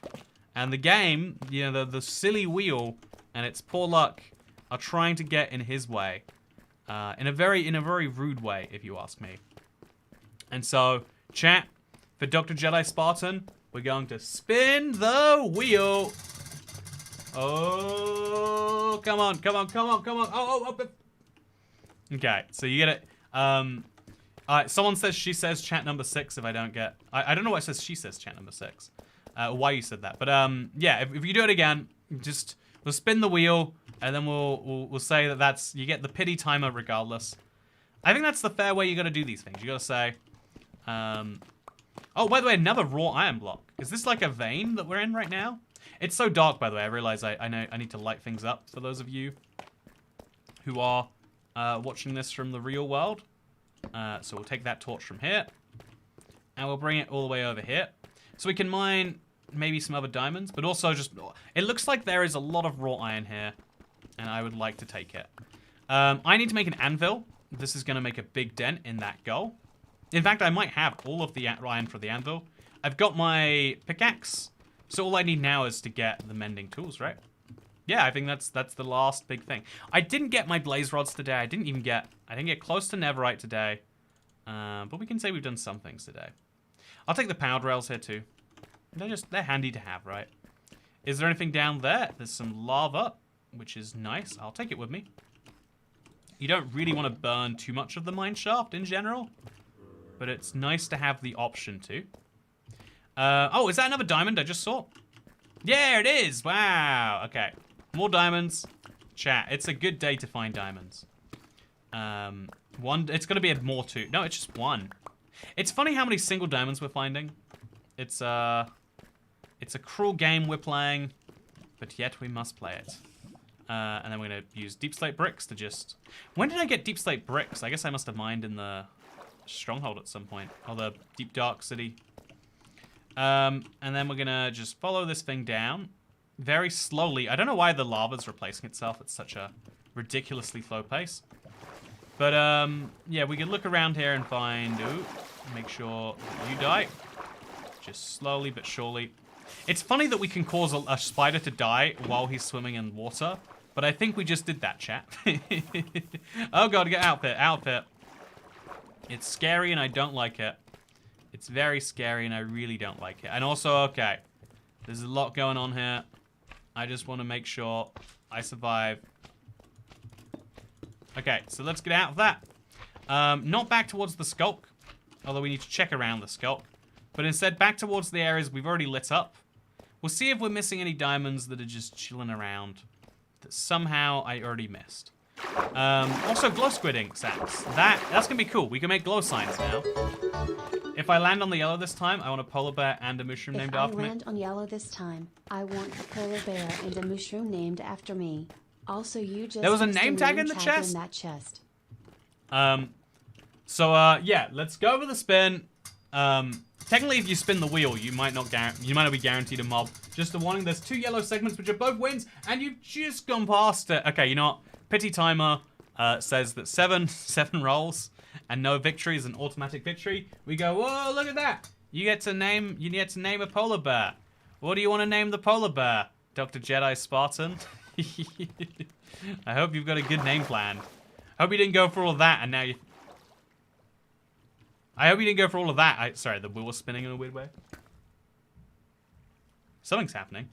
And the game, you know, the silly wheel and its poor luck are trying to get in his way. In a very rude way, if you ask me. And so, chat, for Dr. Jedi Spartan, we're going to spin the wheel. Oh, come on. Oh. Okay, so you get it. Someone says she says chat number 6 if I don't get... I don't know why it says she says chat number 6. Why you said that. But yeah, if you do it again, we'll spin the wheel, and then we'll say that's... You get the pity timer regardless. I think that's the fair way you got to do these things. You got to say... Oh, by the way, another raw iron block. Is this like a vein that we're in right now? It's so dark, by the way. I realize I need to light things up for those of you who are watching this from the real world. So we'll take that torch from here, and we'll bring it all the way over here. So we can mine maybe some other diamonds, but also just... It looks like there is a lot of raw iron here, and I would like to take it. I need to make an anvil. This is going to make a big dent in that goal. In fact, I might have all of the iron for the anvil. I've got my pickaxe, so all I need now is to get the mending tools, right? Yeah, I think that's the last big thing. I didn't get my blaze rods today. I didn't get close to netherite today. But we can say we've done some things today. I'll take the powered rails here too. They're handy to have, right? Is there anything down there? There's some lava, which is nice. I'll take it with me. You don't really want to burn too much of the mine shaft in general, but it's nice to have the option to. Oh, is that another diamond I just saw? Yeah, it is. Wow. Okay. More diamonds. Chat. It's a good day to find diamonds. It's going to be a more two. No, it's just one. It's funny how many single diamonds we're finding. It's a cruel game we're playing, but yet we must play it. And then we're going to use deep slate bricks to just... When did I get deep slate bricks? I guess I must have mined in the stronghold at some point. Or the deep dark city. And then we're going to just follow this thing down very slowly. I don't know why the lava's replacing itself at such a ridiculously slow pace. But, yeah, we can look around here and find... Ooh, make sure that you die. Just slowly but surely. It's funny that we can cause a spider to die while he's swimming in water. But I think we just did that, chat. Oh god, get out there. It's scary and I don't like it. It's very scary and I really don't like it. And also, okay, there's a lot going on here. I just want to make sure I survive. Okay, so let's get out of that. Not back towards the skulk, although we need to check around the skulk. But instead, back towards the areas we've already lit up. We'll see if we're missing any diamonds that are just chilling around that somehow I already missed. Also, glow squid ink sacks. That's gonna be cool. We can make glow signs now. If I land on the yellow this time, I want a polar bear and a mushroom named after me. If I land on yellow this time, I want a polar bear and a mushroom named after me. Also, you just... There was a name tag in the chest? In that chest. Yeah, let's go over the spin. Technically, if you spin the wheel, you might not be guaranteed a mob. Just a warning, there's 2 yellow segments, which are both wins, and you've just gone past it. Okay, you know what? Pity Timer says that 7 rolls and no victory is an automatic victory. We go, whoa, look at that. You get to name a polar bear. What do you want to name the polar bear? Dr. Jedi Spartan? I hope you've got a good name plan. Hope you didn't go for all of that and now you... I hope you didn't go for all of that. Sorry, the wheel was spinning in a weird way. Something's happening.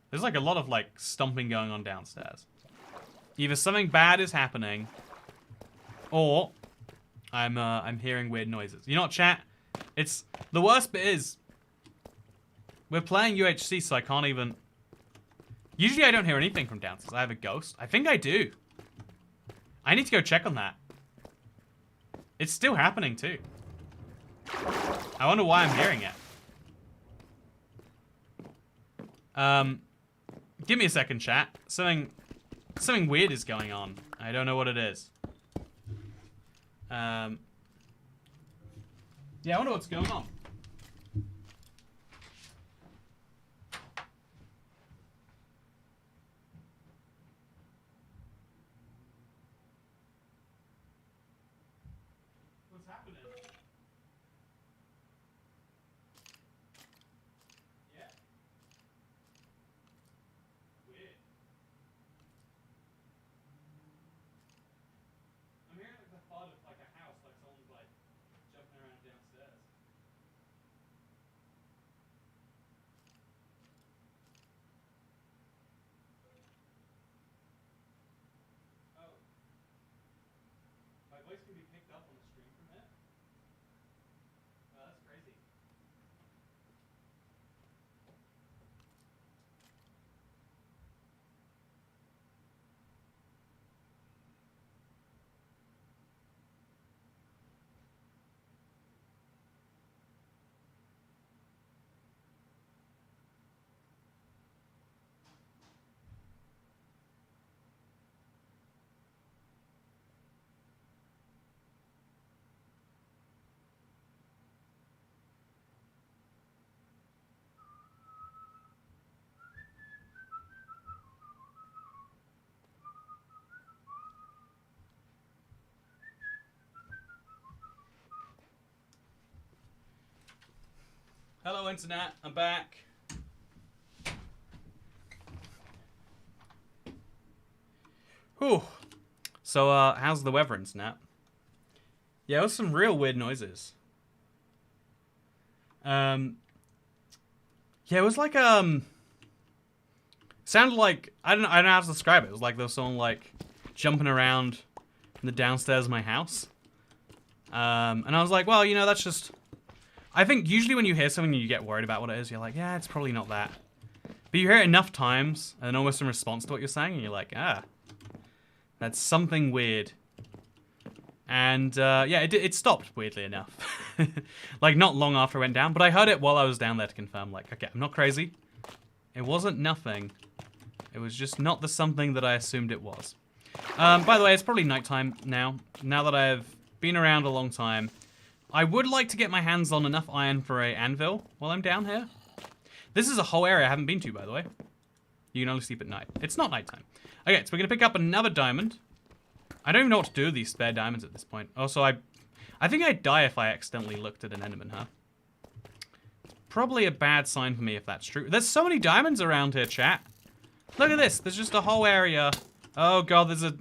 There's like a lot of like stomping going on downstairs. Either something bad is happening, or I'm hearing weird noises. You know what, chat? It's the worst bit is we're playing UHC, so I can't even. Usually, I don't hear anything from downstairs. I have a ghost. I think I do. I need to go check on that. It's still happening too. I wonder why I'm hearing it. Give me a second, chat. Something weird is going on. I don't know what it is. Yeah, I wonder what's going on. What's happening? Yeah. Weird. I'm hearing like the thud of like a house, like someone's like jumping around downstairs. Oh. My voice can be picked up on the stream from it? Oh, that's crazy. Hello, internet. I'm back. Whew. So, how's the weather, internet? Yeah, it was some real weird noises. Yeah, it was like, sounded like, I don't know how to describe it. It was like there was someone, like, jumping around in the downstairs of my house. And I was like, well, you know, that's just... I think usually when you hear something and you get worried about what it is, you're like, yeah, it's probably not that. But you hear it enough times, and almost in response to what you're saying, and you're like, ah, that's something weird. And, yeah, it stopped, weirdly enough. Like, not long after I went down, but I heard it while I was down there to confirm, like, okay, I'm not crazy. It wasn't nothing. It was just not the something that I assumed it was. By the way, it's probably nighttime now. Now that I've been around a long time, I would like to get my hands on enough iron for a anvil while I'm down here. This is a whole area I haven't been to, by the way. You can only sleep at night. It's not nighttime. Okay, so we're going to pick up another diamond. I don't even know what to do with these spare diamonds at this point. Also, I think I'd die if I accidentally looked at an enderman, huh? It's probably a bad sign for me if that's true. There's so many diamonds around here, chat. Look at this. There's just a whole area. Oh god, there's a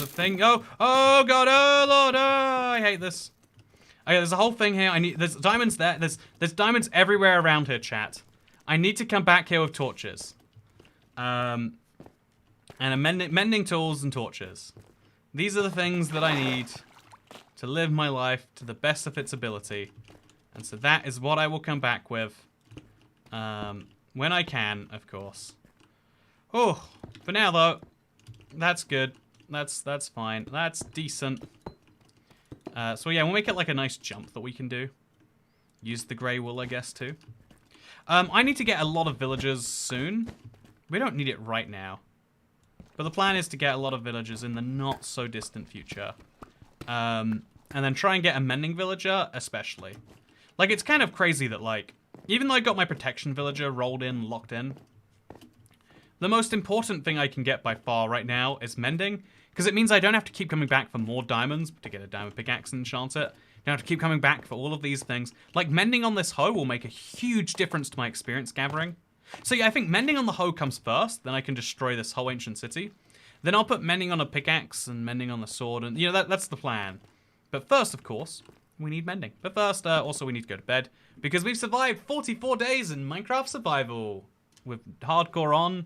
thing. Oh god, oh lord, oh, I hate this. Okay, there's a whole thing here. There's diamonds there. There's diamonds everywhere around here, chat. I need to come back here with torches. And mending tools and torches. These are the things that I need to live my life to the best of its ability. And so that is what I will come back with. When I can, of course. Oh, for now though, that's good. That's fine. That's decent. So yeah, we'll make it like a nice jump that we can do. Use the grey wool, I guess, too. I need to get a lot of villagers soon. We don't need it right now. But the plan is to get a lot of villagers in the not-so-distant future. And then try and get a mending villager, especially. Like, it's kind of crazy that, like, even though I got my protection villager rolled in, locked in, the most important thing I can get by far right now is mending, because it means I don't have to keep coming back for more diamonds to get a diamond pickaxe and enchant it. I don't have to keep coming back for all of these things. Like, mending on this hoe will make a huge difference to my experience gathering. So yeah, I think mending on the hoe comes first, then I can destroy this whole ancient city. Then I'll put mending on a pickaxe and mending on the sword, and you know, that's the plan. But first, of course, we need mending. But first, also we need to go to bed, because we've survived 44 days in Minecraft survival, with hardcore on,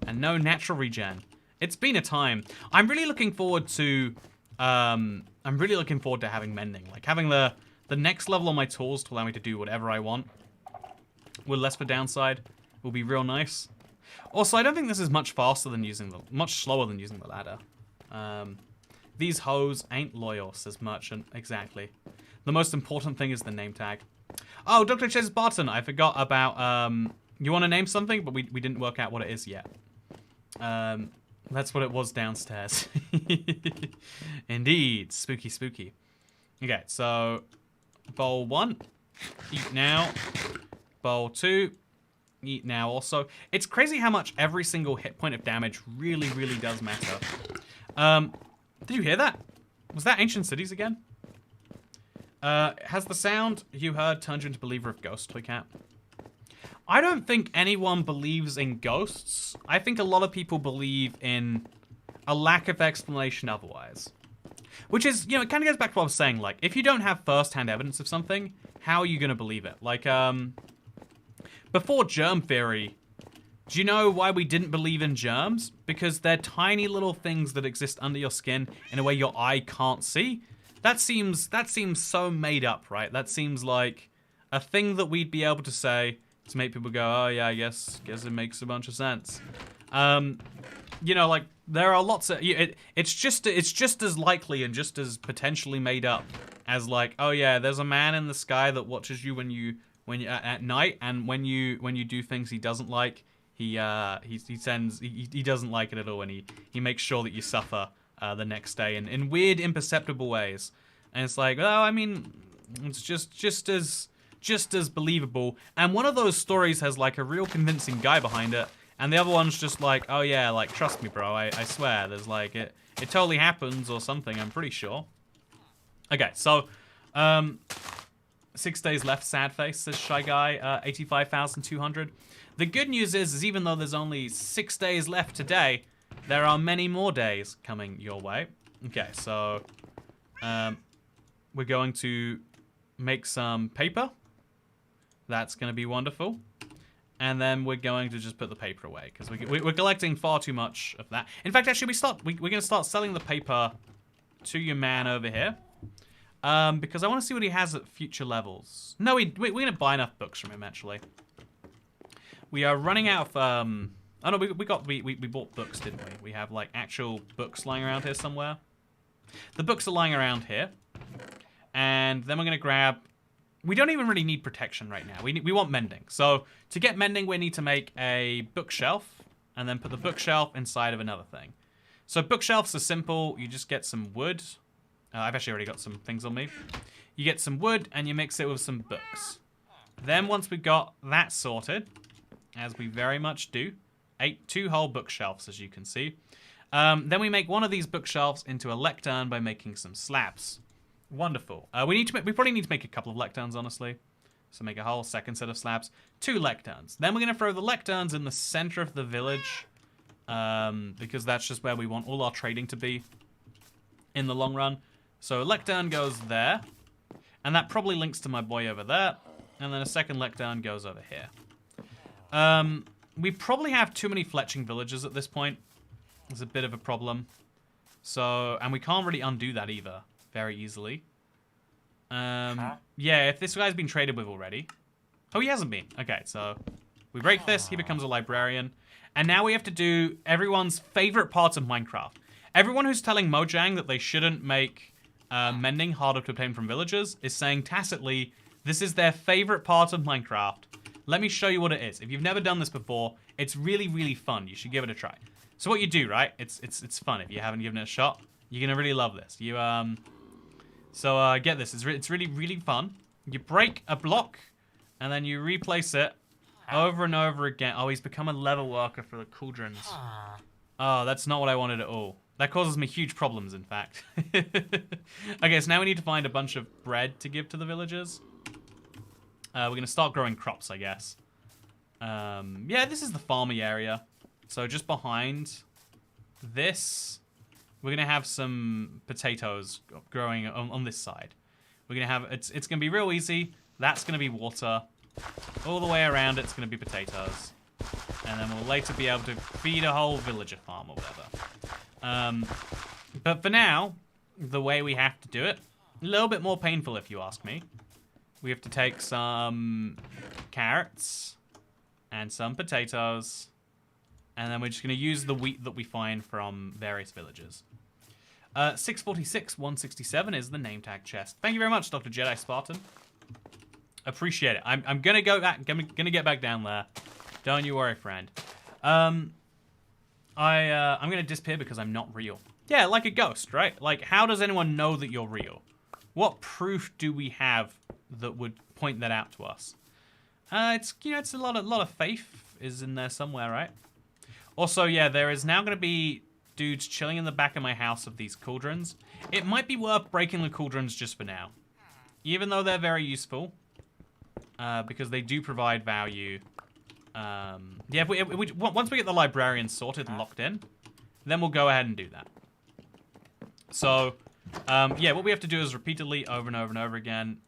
and no natural regen. It's been a time. I'm really looking forward to having mending. Like having the next level on my tools to allow me to do whatever I want. With less of a downside will be real nice. Also, I don't think this is much slower than using the ladder. These hoes ain't loyal, says Merchant. Exactly. The most important thing is the name tag. Oh, Dr. Chase Barton, I forgot about, you want to name something? But we didn't work out what it is yet. That's what it was downstairs. Indeed. Spooky, spooky. Okay, so bowl 1, eat now. Bowl 2, eat now also. It's crazy how much every single hit point of damage really, really does matter. Did you hear that? Was that Ancient Cities again? Has the sound you heard turned you into a believer of ghosts, TOYCAT? I don't think anyone believes in ghosts. I think a lot of people believe in a lack of explanation otherwise. Which is, you know, it kind of goes back to what I was saying. Like, if you don't have first-hand evidence of something, how are you going to believe it? Like, before germ theory, do you know why we didn't believe in germs? Because they're tiny little things that exist under your skin in a way your eye can't see. That seems so made up, right? That seems like a thing that we'd be able to say to make people go, oh yeah, I guess it makes a bunch of sense. You know, like there are lots of it's just as likely and just as potentially made up as like, oh yeah, there's a man in the sky that watches you when you at night, and when you do things he doesn't like, he doesn't like it at all, and he makes sure that you suffer the next day in weird imperceptible ways. And it's like, well, I mean, it's just as believable. And one of those stories has like a real convincing guy behind it, and the other one's just like, oh yeah, like trust me, bro, I swear, there's like it totally happens or something. I'm pretty sure. Okay, so 6 days left, sad face, says Shy Guy, 85,200. The good news is even though there's only 6 days left today, there are many more days coming your way. Okay, so we're going to make some paper. That's going to be wonderful. And then we're going to just put the paper away because we're collecting far too much of that. In fact, actually, we're going to start selling the paper to your man over here. Because I want to see what he has at future levels. No, we're going to buy enough books from him, actually. We are running out of... oh, no, we bought books, didn't we? We have, like, actual books lying around here somewhere. The books are lying around here. And then we're going to grab... We don't even really need protection right now. We want mending. So, to get mending, we need to make a bookshelf. And then put the bookshelf inside of another thing. So, bookshelves are simple. You just get some wood... I've actually already got some things on me. You get some wood and you mix it with some books. Then once we've got that sorted, as we very much do, 2 whole bookshelves as you can see. Then we make one of these bookshelves into a lectern by making some slabs. Wonderful. We probably need to make a couple of lecterns, honestly. So make a whole second set of slabs. 2 lecterns. Then we're going to throw the lecterns in the center of the village. Because that's just where we want all our trading to be in the long run. So a lectern goes there, and that probably links to my boy over there, and then a second lectern goes over here. We probably have too many fletching villages at this point. It's a bit of a problem. So, and we can't really undo that either very easily. Yeah, if this guy's been traded with already. Oh, he hasn't been. Okay, so we break this, he becomes a librarian. And now we have to do everyone's favorite part of Minecraft. Everyone who's telling Mojang that they shouldn't make mending harder to obtain from villagers is saying tacitly, this is their favorite part of Minecraft. Let me show you what it is. If you've never done this before, it's really, really fun. You should give it a try. So what you do, right? It's fun. If you haven't given it a shot, you're gonna really love this. You get this. It's really, really fun. You break a block, and then you replace it over and over again. Oh, he's become a level worker for the cauldrons. Oh, that's not what I wanted at all. That causes me huge problems, in fact. Okay, so now we need to find a bunch of bread to give to the villagers. We're going to start growing crops, I guess. Yeah, this is the farmy area. So just behind this, we're going to have some potatoes growing on this side. We're going to have... It's going to be real easy. That's going to be water. All the way around it's going to be potatoes. And then we'll later be able to feed a whole villager farm or whatever. But for now, the way we have to do it, a little bit more painful if you ask me. We have to take some carrots and some potatoes, and then we're just going to use the wheat that we find from various villages. 646, 167 is the name tag chest. Thank you very much, Dr. Jedi Spartan. Appreciate it. I'm going to go back, going to get back down there. Don't you worry, friend. I'm going to disappear because I'm not real. Yeah, like a ghost, right? Like, how does anyone know that you're real? What proof do we have that would point that out to us? It's a lot of faith is in there somewhere, right? Also, yeah, there is now going to be dudes chilling in the back of my house of these cauldrons. It might be worth breaking the cauldrons just for now. Even though they're very useful. Because they do provide value. Yeah, once we get the librarian sorted and locked in, then we'll go ahead and do that. So, yeah, what we have to do is repeatedly over and over and over again.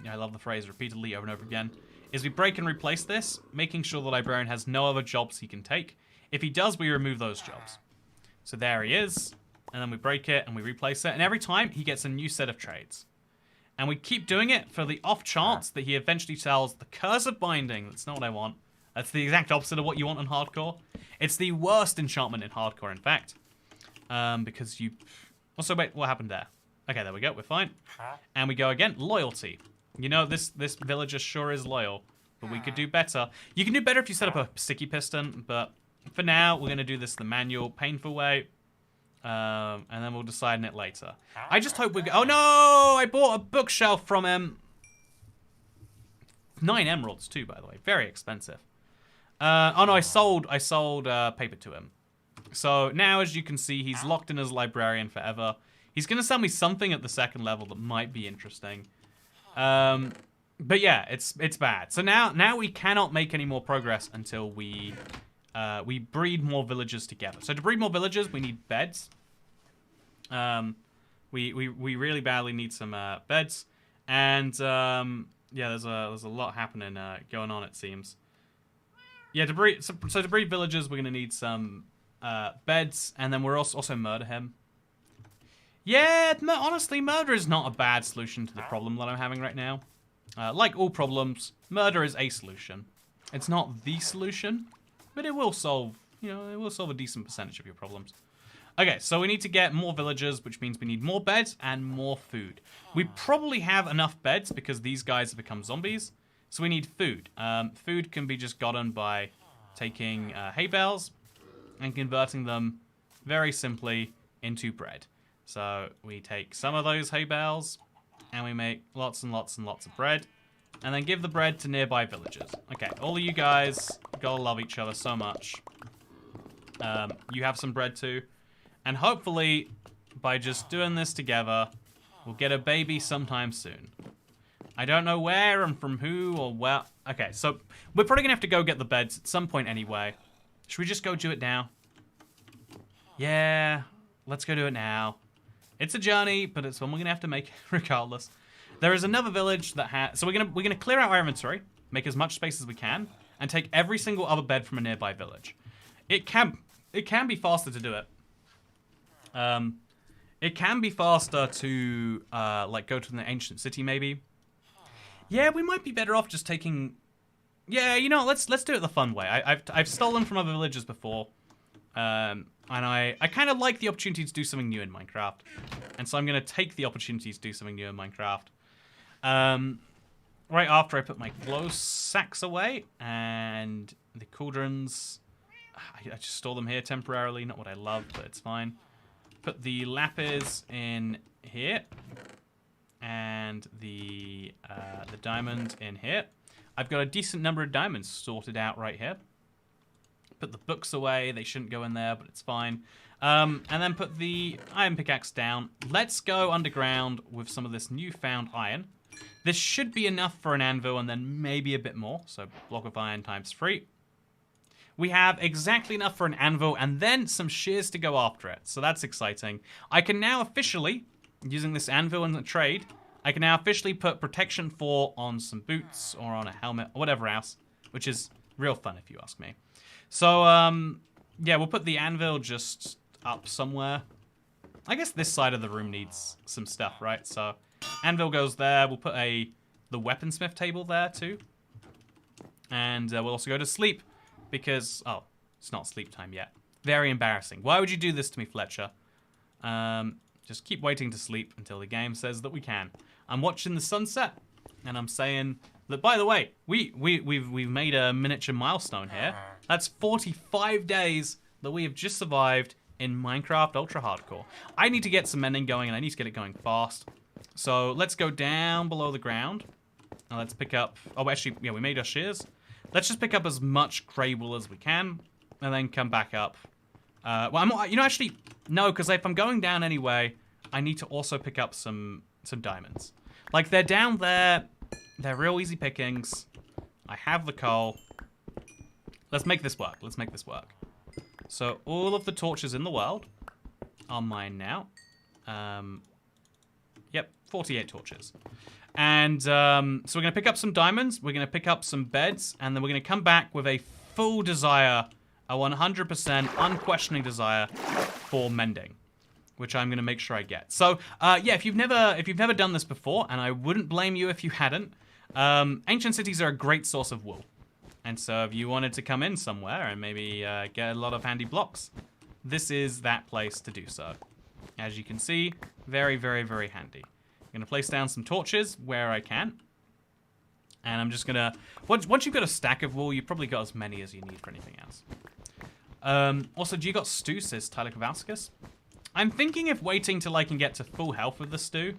Yeah, I love the phrase repeatedly over and over again. Is we break and replace this, making sure the librarian has no other jobs he can take. If he does, we remove those jobs. So there he is, and then we break it and we replace it, and every time he gets a new set of trades. And we keep doing it for the off chance that he eventually sells the Curse of Binding. That's not what I want. That's the exact opposite of what you want in hardcore. It's the worst enchantment in hardcore, in fact. Because you... Also, wait, what happened there? Okay, there we go, we're fine. And we go again, loyalty. You know, this villager sure is loyal, but we could do better. You can do better if you set up a sticky piston, but for now, we're going to do this the manual, painful way. And then we'll decide on it later. I just hope we... Oh, no! I bought a bookshelf from him. 9 emeralds, too, by the way. Very expensive. Oh, no, I sold paper to him. So now, as you can see, he's locked in as librarian forever. He's going to sell me something at the second level that might be interesting. But yeah, it's bad. So now we cannot make any more progress until we breed more villagers together. So to breed more villagers, we need beds. We really badly need some beds, and yeah, there's a lot happening going on, it seems. Yeah, to breed so to breed villagers, we're gonna need some beds, and then we're also murder him. Yeah, honestly, murder is not a bad solution to the problem that I'm having right now. Like all problems, murder is a solution. It's not the solution, but it will solve, you know, it will solve a decent percentage of your problems. Okay, so we need to get more villagers, which means we need more beds and more food. We probably have enough beds because these guys have become zombies. So we need food. Food can be just gotten by taking hay bales and converting them very simply into bread. So we take some of those hay bales and we make lots and lots and lots of bread and then give the bread to nearby villagers. Okay, all of you guys gotta love each other so much. You have some bread too. And hopefully, by just doing this together, we'll get a baby sometime soon. I don't know where and from who or where. Okay, so we're probably gonna have to go get the beds at some point anyway. Should we just go do it now? Yeah, let's go do it now. It's a journey, but it's one we're gonna have to make regardless. There is another village that has. So we're gonna clear out our inventory, make as much space as we can, and take every single other bed from a nearby village. It can be faster to do it. It can be faster to like go to the ancient city maybe. Yeah, we might be better off just taking. Yeah, you know, let's do it the fun way. I've stolen from other villages before, and I kind of like the opportunity to do something new in Minecraft, and so I'm gonna take the opportunity to do something new in Minecraft. Right after I put my glow sacks away and the cauldrons, I just store them here temporarily. Not what I love, but it's fine. Put the lapis in here, and the diamond in here. I've got a decent number of diamonds sorted out right here. Put the books away. They shouldn't go in there, but it's fine. And then put the iron pickaxe down. Let's go underground with some of this newfound iron. This should be enough for an anvil and then maybe a bit more. So block of iron times 3. We have exactly enough for an anvil and then some shears to go after it. So that's exciting. I can now officially, using this anvil in the trade, I can now officially put protection 4 on some boots or on a helmet or whatever else, which is real fun if you ask me. So, yeah, we'll put the anvil just up somewhere. I guess this side of the room needs some stuff, right? So, anvil goes there. We'll put the weaponsmith table there too. And we'll also go to sleep. Because, oh, it's not sleep time yet. Very embarrassing. Why would you do this to me, Fletcher? Just keep waiting to sleep until the game says that we can. I'm watching the sunset, and I'm saying that, by the way, we've made a miniature milestone here. That's 45 days that we have just survived in Minecraft Ultra Hardcore. I need to get some mending going, and I need to get it going fast. So let's go down below the ground. And let's pick up... Oh, actually, yeah, we made our shears. Let's just pick up as much grey wool as we can, and then come back up. Well, you know, actually, no, because if I'm going down anyway, I need to also pick up some diamonds. Like, they're down there. They're real easy pickings. I have the coal. Let's make this work. Let's make this work. So, all of the torches in the world are mine now. Yep, 48 torches. And so we're going to pick up some diamonds, we're going to pick up some beds, and then we're going to come back with a full desire, a 100% unquestioning desire for mending, which I'm going to make sure I get. So, yeah, if you've never done this before, and I wouldn't blame you if you hadn't, ancient cities are a great source of wool. And so if you wanted to come in somewhere and maybe get a lot of handy blocks, this is that place to do so. As you can see, very, very, very handy. I'm going to place down some torches where I can. And I'm just going to... Once you've got a stack of wool, you've probably got as many as you need for anything else. Also, do you got stew, says Tyler Kowalskis? I'm thinking of waiting till I can get to full health with the stew,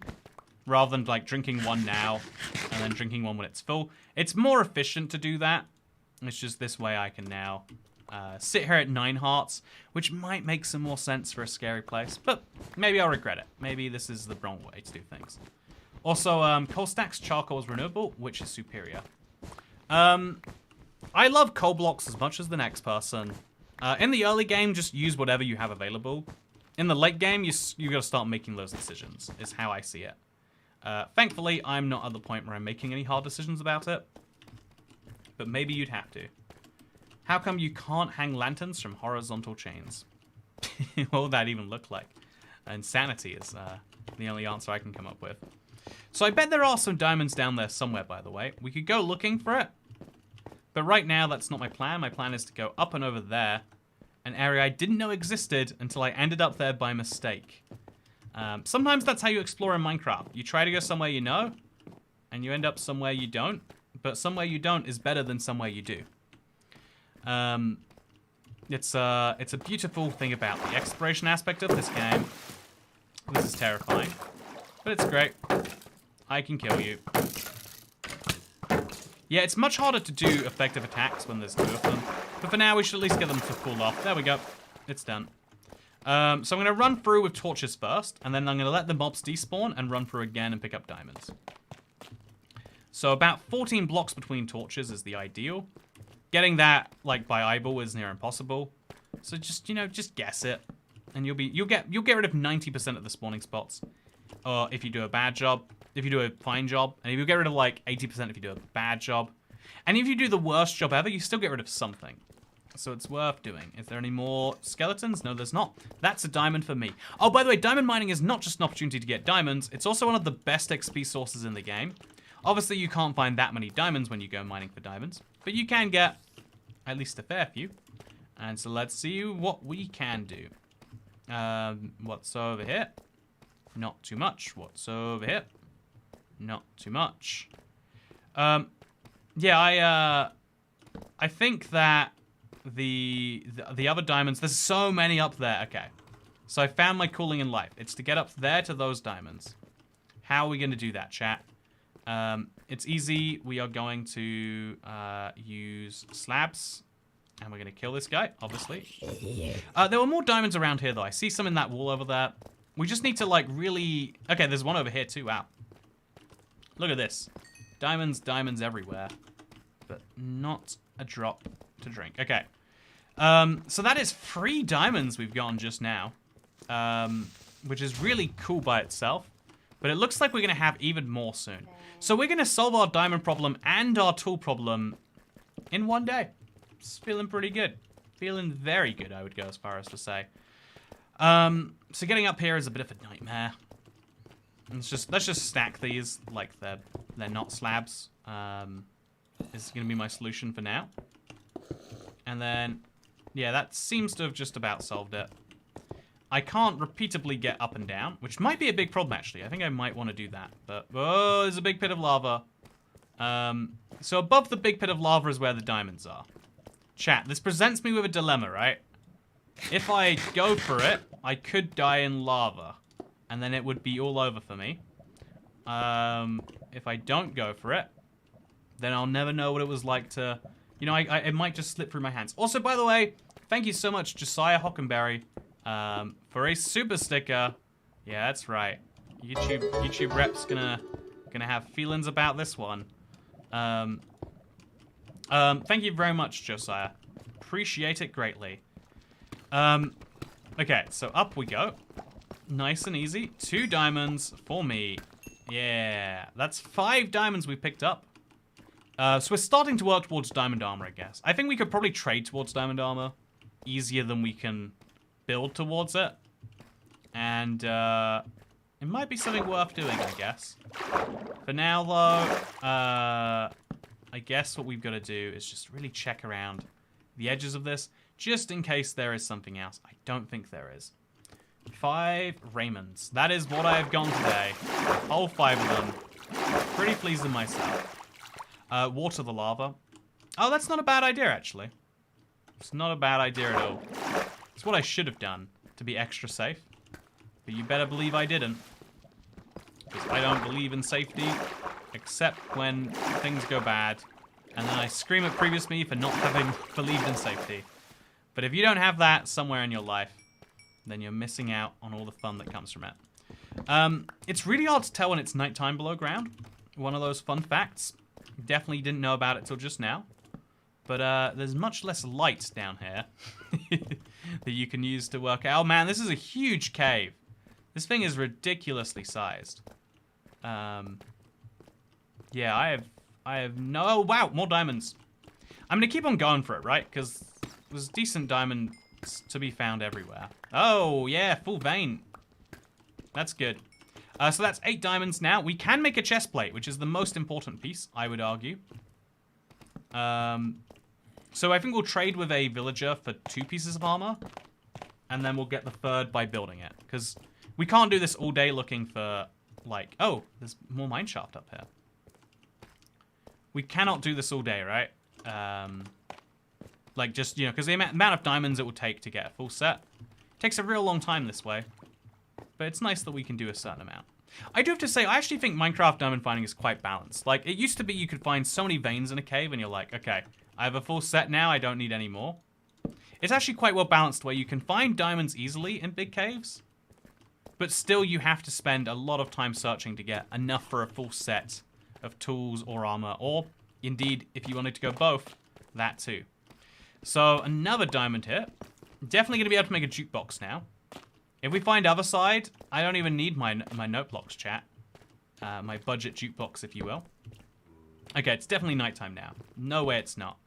rather than like drinking one now and then drinking one when it's full. It's more efficient to do that. It's just this way I can now sit here at 9 hearts, which might make some more sense for a scary place, but maybe I'll regret it. Maybe this is the wrong way to do things. Also, coal stacks charcoal is renewable, which is superior. I love coal blocks as much as the next person. In the early game, just use whatever you have available. In the late game, you got to start making those decisions, is how I see it. Thankfully, I'm not at the point where I'm making any hard decisions about it. But maybe you'd have to. How come you can't hang lanterns from horizontal chains? What would that even look like? Insanity is the only answer I can come up with. So I bet there are some diamonds down there somewhere, by the way. We could go looking for it. But right now, that's not my plan. My plan is to go up and over there. An area I didn't know existed until I ended up there by mistake. Sometimes that's how you explore in Minecraft. You try to go somewhere you know, and you end up somewhere you don't. But somewhere you don't is better than somewhere you do. It's a beautiful thing about the exploration aspect of this game. This is terrifying, but it's great. I can kill you. Yeah, it's much harder to do effective attacks when there's two of them. But for now, we should at least get them to cool off. There we go. It's done. So I'm going to run through with torches first, and then I'm going to let the mobs despawn and run through again and pick up diamonds. So about 14 blocks between torches is the ideal. Getting that, like, by eyeball is near impossible. So just, you know, just guess it. And you'll get rid of 90% of the spawning spots. Or if you do a bad job, if you do a fine job. And you'll get rid of, like, 80% if you do a bad job. And if you do the worst job ever, you still get rid of something. So it's worth doing. Is there any more skeletons? No, there's not. That's a diamond for me. Oh, by the way, diamond mining is not just an opportunity to get diamonds. It's also one of the best XP sources in the game. Obviously, you can't find that many diamonds when you go mining for diamonds. But you can get at least a fair few. And so let's see what we can do. What's over here? Not too much. What's over here? Not too much. Yeah, I think that the other diamonds, there's so many up there. Okay. So I found my cooling in life. It's to get up there to those diamonds. How are we going to do that, chat? It's easy. We are going to use slabs. And we're going to kill this guy, obviously. There were more diamonds around here, though. I see some in that wall over there. We just need to, like, really... Okay, there's one over here, too. Wow. Look at this. Diamonds, diamonds everywhere. But not a drop to drink. Okay. So that is 3 diamonds we've gotten just now. Which is really cool by itself. But it looks like we're going to have even more soon. So we're going to solve our diamond problem and our tool problem in one day. It's feeling pretty good. Feeling very good, I would go as far as to say. So getting up here is a bit of a nightmare. Let's just stack these like they're not slabs. This is going to be my solution for now. And then, yeah, that seems to have just about solved it. I can't repeatably get up and down, which might be a big problem, actually. I think I might want to do that. But, oh, there's a big pit of lava. So above the big pit of lava is where the diamonds are. Chat, this presents me with a dilemma, right? If I go for it, I could die in lava. And then it would be all over for me. If I don't go for it, then I'll never know what it was like to... You know, it might just slip through my hands. Also, by the way, thank you so much, Josiah Hockenberry, for a super sticker. Yeah, that's right. YouTube rep's gonna have feelings about this one. Thank you very much, Josiah. Appreciate it greatly. Okay, so up we go. Nice and easy. 2 diamonds for me. Yeah, that's 5 diamonds we picked up. So we're starting to work towards diamond armor, I guess. I think we could probably trade towards diamond armor easier than we can build towards it. And it might be something worth doing, I guess. For now, though, I guess what we've got to do is just really check around the edges of this, just in case there is something else. I don't think there is. 5 Raymonds. That is what I have gone today. All 5 of them. Pretty pleased with myself. Water the lava. Oh, that's not a bad idea, actually. It's not a bad idea at all. It's what I should have done to be extra safe. But you better believe I didn't. Because I don't believe in safety, except when things go bad. And then I scream at previous me for not having believed in safety. But if you don't have that somewhere in your life, then you're missing out on all the fun that comes from it. It's really hard to tell when it's nighttime below ground. One of those fun facts. Definitely didn't know about it till just now. But there's much less light down here that you can use to work out. Oh man, this is a huge cave. This thing is ridiculously sized. Yeah, I have no... Oh, wow, more diamonds. I'm going to keep on going for it, right? Because there's decent diamonds to be found everywhere. Oh, yeah, full vein. That's good. So that's 8 diamonds now. We can make a chest plate, which is the most important piece, I would argue. So I think we'll trade with a villager for 2 pieces of armor. And then we'll get the 3rd by building it. Because we can't do this all day looking for, like... Oh, there's more mineshaft up here. We cannot do this all day, right? Like, just, you know, because the amount of diamonds it will take to get a full set. Takes a real long time this way. But it's nice that we can do a certain amount. I do have to say, I actually think Minecraft diamond finding is quite balanced. Like, it used to be you could find so many veins in a cave and you're like, okay, I have a full set now, I don't need any more. It's actually quite well balanced where you can find diamonds easily in big caves. But still you have to spend a lot of time searching to get enough for a full set of tools or armor. Or, indeed, if you wanted to go both, that too. So, another diamond here. Definitely going to be able to make a jukebox now. If we find other side, I don't even need my note blocks, chat. My budget jukebox, if you will. Okay, it's definitely nighttime now. No way it's not.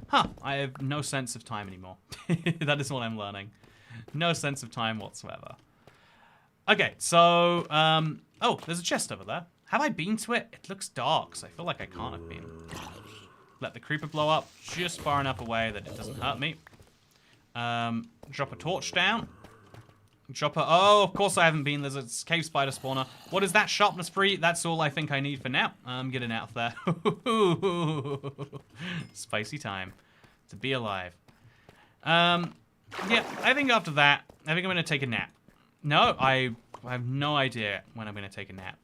Huh, I have no sense of time anymore. That is what I'm learning. No sense of time whatsoever. Okay, so, oh, there's a chest over there. Have I been to it? It looks dark, so I feel like I can't have been. Let the creeper blow up just far enough away that it doesn't hurt me. Drop a torch down. Drop a... Oh, of course I haven't been. There's a cave spider spawner. What is that? Sharpness free? That's all I think I need for now. I'm getting out of there. Spicy time. To be alive. Yeah, I think after that, I think I'm going to take a nap. No, I have no idea when I'm going to take a nap.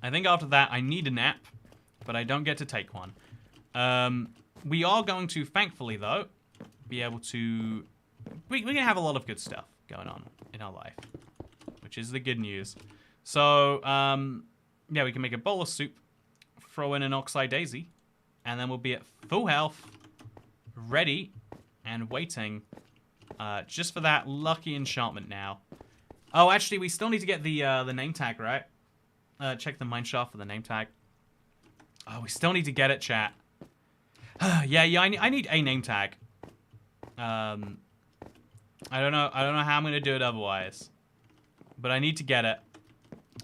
I think after that, I need a nap, but I don't get to take one. We are going to, thankfully, though, be able to... We're going to have a lot of good stuff going on in our life, which is the good news. So, yeah, we can make a bowl of soup, throw in an oxeye daisy, and then we'll be at full health, ready, and waiting just for that lucky enchantment now. Oh, actually, we still need to get the name tag, right? Check the mineshaft for the name tag. Oh, we still need to get it, chat. yeah, I need a name tag. I don't know how I'm gonna do it otherwise, but I need to get it.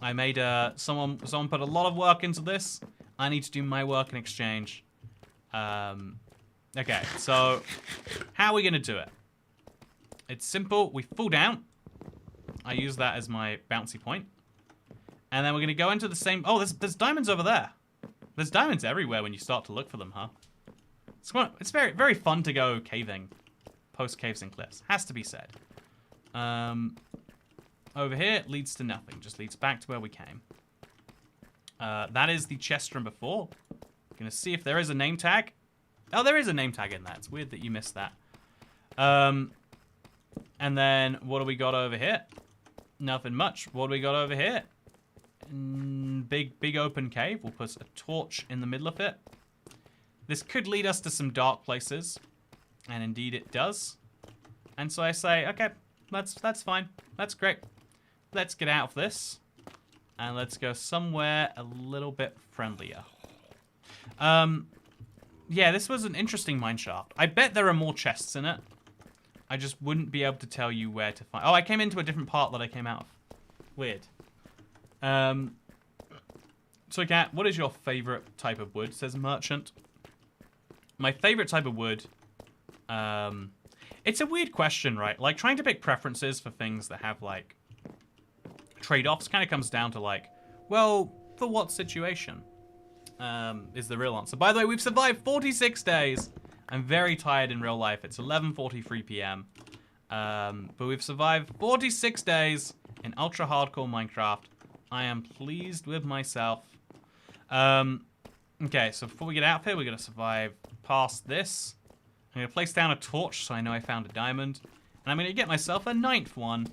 I made someone put a lot of work into this. I need to do my work in exchange. Okay, so how are we gonna do it? It's simple. We fall down. I use that as my bouncy point, and then we're gonna go into the same. Oh, there's diamonds over there. There's diamonds everywhere when you start to look for them, huh? It's very, very fun to go caving. Post caves and cliffs. Has to be said. Over here leads to nothing. Just leads back to where we came. That is the chest from before. Gonna see if there is a name tag. Oh, there is a name tag in that. It's weird that you missed that. And then what do we got over here? Nothing much. What do we got over here? Big open cave. We'll put a torch in the middle of it. This could lead us to some dark places. And indeed it does. And so I say, okay, that's fine. That's great. Let's get out of this. And let's go somewhere a little bit friendlier. Yeah, this was an interesting mineshaft. I bet there are more chests in it. I just wouldn't be able to tell you where to find... Oh, I came into a different part that I came out of. Weird. So, Kat, what is your favorite type of wood? Says Merchant. My favorite type of wood... it's a weird question, right? Like, trying to pick preferences for things that have, like, trade-offs kind of comes down to, like, well, for what situation? Is the real answer. By the way, we've survived 46 days. I'm very tired in real life. It's 11:43 p.m. But we've survived 46 days in ultra hardcore Minecraft. I am pleased with myself. Okay, so before we get out of here, we're going to survive past this. I'm going to place down a torch so I know I found a diamond. And I'm going to get myself a 9th one.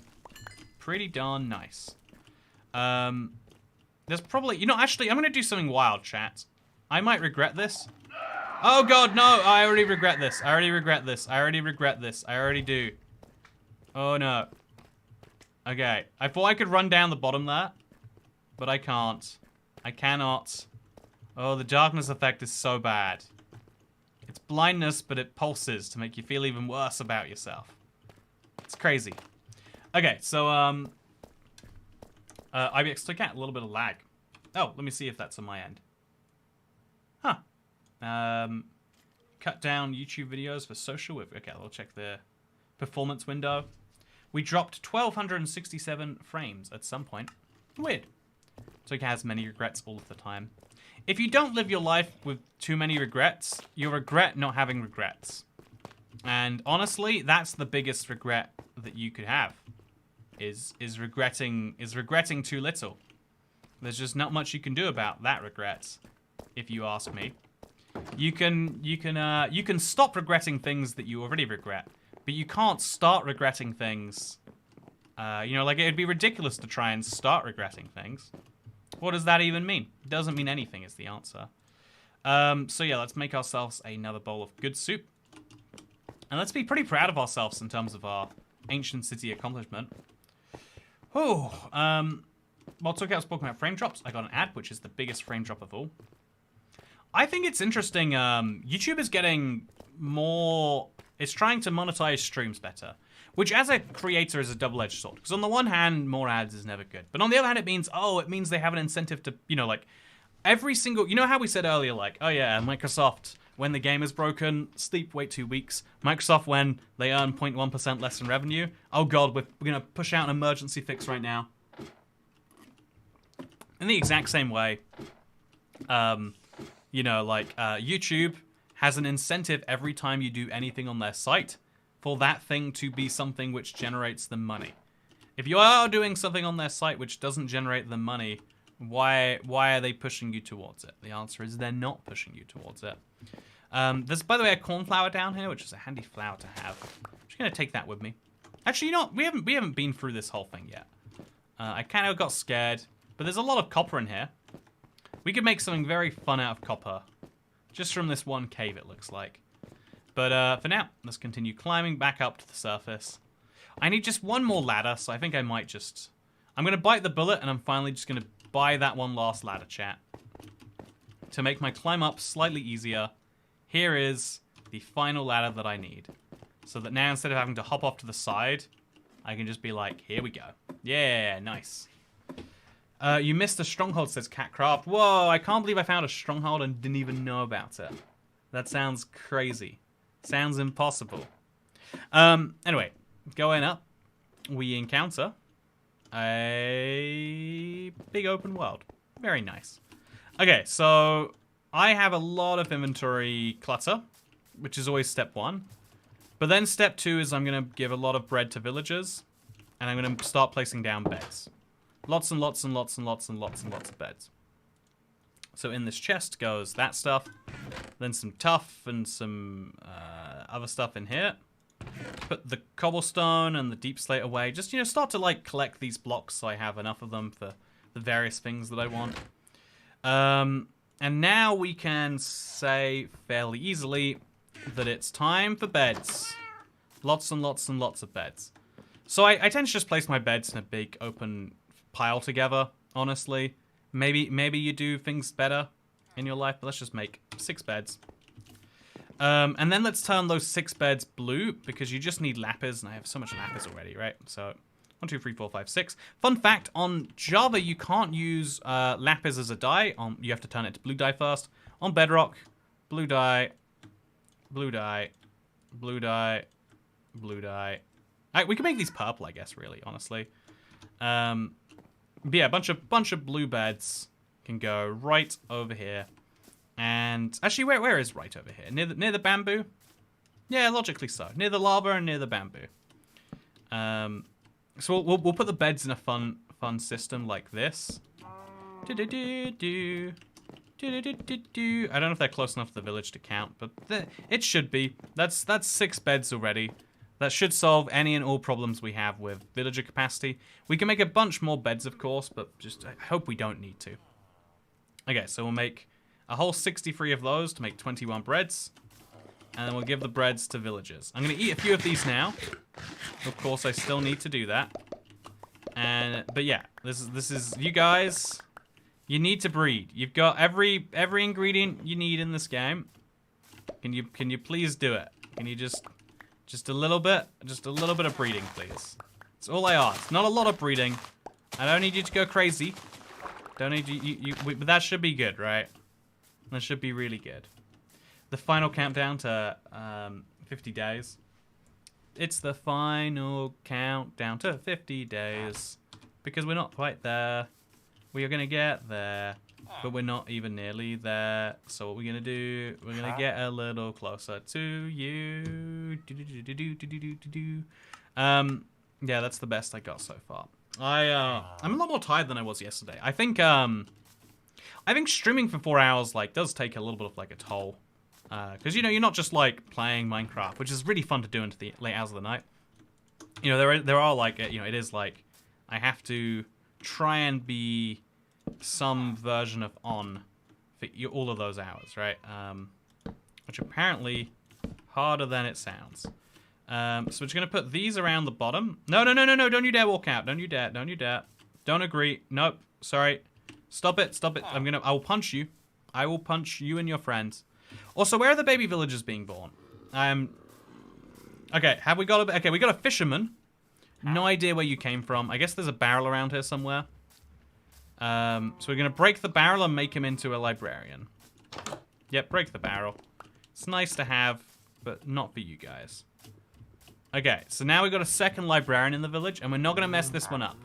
Pretty darn nice. There's probably... You know, actually, I'm going to do something wild, chat. I might regret this. Oh, God, no. I already regret this. I already regret this. I already regret this. I already do. Oh, no. Okay. I thought I could run down the bottom there, but I can't. I cannot. Oh, the darkness effect is so bad. It's blindness, but it pulses to make you feel even worse about yourself. It's crazy. Okay, so, ibxtoycat, a little bit of lag. Oh, let me see if that's on my end. Huh. Cut down YouTube videos for social with... Okay, we'll check the performance window. We dropped 1,267 frames at some point. Weird. Toycat has many regrets all of the time. If you don't live your life with too many regrets, you'll regret not having regrets. And honestly, that's the biggest regret that you could have. Is regretting too little. There's just not much you can do about that regret, if you ask me. You can stop regretting things that you already regret, but you can't start regretting things. You know, like it'd be ridiculous to try and start regretting things. What does that even mean? It doesn't mean anything is the answer. So yeah, let's make ourselves another bowl of good soup. And let's be pretty proud of ourselves in terms of our ancient city accomplishment. Oh, while Toycat was talking about frame drops, I got an ad, which is the biggest frame drop of all. I think it's interesting. YouTube is getting more... It's trying to monetize streams better, which as a creator is a double-edged sword. Because on the one hand, more ads is never good. But on the other hand, it means they have an incentive to, you know, like, every single... You know how we said earlier, like, oh yeah, Microsoft, when the game is broken, sleep, wait 2 weeks. Microsoft, when they earn 0.1% less in revenue. Oh god, we're going to push out an emergency fix right now. In the exact same way, you know, like, YouTube has an incentive every time you do anything on their site for that thing to be something which generates them money. If you are doing something on their site which doesn't generate them money, why are they pushing you towards it? The answer is they're not pushing you towards it. There's, by the way, a cornflower down here, which is a handy flower to have. I'm just gonna take that with me. Actually, you know what? We haven't been through this whole thing yet. I kind of got scared, but there's a lot of copper in here. We could make something very fun out of copper. Just from this one cave, it looks like. But for now, let's continue climbing back up to the surface. I need just one more ladder, so I think I might just... I'm going to bite the bullet, and I'm finally just going to buy that one last ladder, chat. To make my climb up slightly easier, here is the final ladder that I need. So that now, instead of having to hop off to the side, I can just be like, here we go. Yeah, nice. You missed a stronghold, says Catcraft. Whoa, I can't believe I found a stronghold and didn't even know about it. That sounds crazy. Sounds impossible. Anyway, going up, we encounter a big open world. Very nice. Okay, so I have a lot of inventory clutter, which is always step 1. But then step 2 is I'm going to give a lot of bread to villagers, and I'm going to start placing down beds. Lots and lots and lots and lots and lots and lots of beds. So in this chest goes that stuff, then some tuff and some other stuff in here. Put the cobblestone and the deep slate away. Just, you know, start to like collect these blocks so I have enough of them for the various things that I want. And now we can say fairly easily that it's time for beds. Lots and lots and lots of beds. So I tend to just place my beds in a big open pile together, honestly. Maybe you do things better in your life, but let's just make 6 beds. And then let's turn those 6 beds blue, because you just need lapis, and I have so much lapis already, right? So 1, 2, 3, 4, 5, 6. Fun fact, on Java, you can't use lapis as a dye. You have to turn it to blue dye first. On Bedrock, blue dye, blue dye, blue dye, blue dye. We can make these purple, I guess, really, honestly. But yeah, a bunch of blue beds can go right over here. And actually, where is right over here? Near the bamboo? Yeah, logically so. Near the lava and near the bamboo. So we'll put the beds in a fun system like this. I don't know if they're close enough to the village to count, but it should be. That's 6 beds already. That should solve any and all problems we have with villager capacity. We can make a bunch more beds, of course, but just I hope we don't need to. Okay, so we'll make a whole 63 of those to make 21 breads. And then we'll give the breads to villagers. I'm going to eat a few of these now. Of course, I still need to do that. But yeah, this is you guys. You need to breed. You've got every ingredient you need in this game. Can you please do it? Can you just a little bit of breeding, please. That's all I ask. Not a lot of breeding. I don't need you to go crazy. Don't need but that should be good, right? That should be really good. The final countdown to 50 days. It's the final countdown to 50 days. Because we're not quite there. We are going to get there. But we're not even nearly there. So what we're going to do, we're going to get a little closer to you. Yeah, that's the best I got so far. I'm a lot more tired than I was yesterday. I think streaming for 4 hours does take a little bit of a toll. Because, you're not just, playing Minecraft, which is really fun to do into the late hours of the night. There are, it is, I have to try and be some version of on for all of those hours, right? Which apparently harder than it sounds. So we're just going to put these around the bottom. No, don't you dare walk out. Don't you dare. Don't agree. Nope, sorry. Stop it. I will punch you. I will punch you and your friends. Also, where are the baby villagers being born? Okay, we got a fisherman. No idea where you came from. I guess there's a barrel around here somewhere. So we're going to break the barrel and make him into a librarian. Yep, break the barrel. It's nice to have, but not for you guys. Okay, so now we've got a second librarian in the village, and we're not going to mess this one up.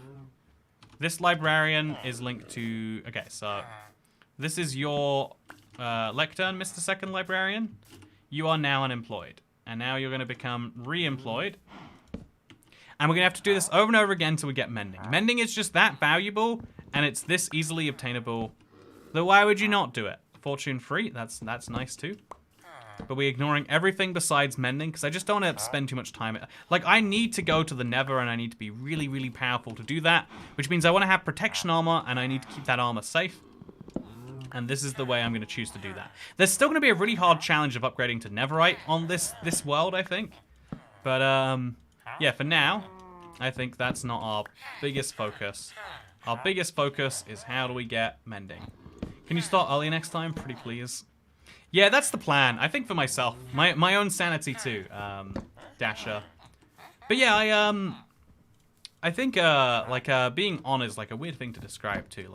This librarian is linked to... Okay, so this is your lectern, Mr. Second Librarian. You are now unemployed, and now you're going to become re-employed. And we're going to have to do this over and over again until we get mending. Mending is just that valuable, and it's this easily obtainable. Though why would you not do it? Fortune free, that's nice too. But we're ignoring everything besides mending, because I just don't want to spend too much time. I need to go to the Nether, and I need to be really, really powerful to do that. Which means I want to have protection armor, and I need to keep that armor safe. And this is the way I'm going to choose to do that. There's still going to be a really hard challenge of upgrading to Netherite on this world, I think. But, yeah, for now, I think that's not our biggest focus. Our biggest focus is how do we get mending. Can you start early next time, pretty please? Yeah, that's the plan. I think for myself. My own sanity too, Dasher. But yeah, I think, being on is, a weird thing to describe too.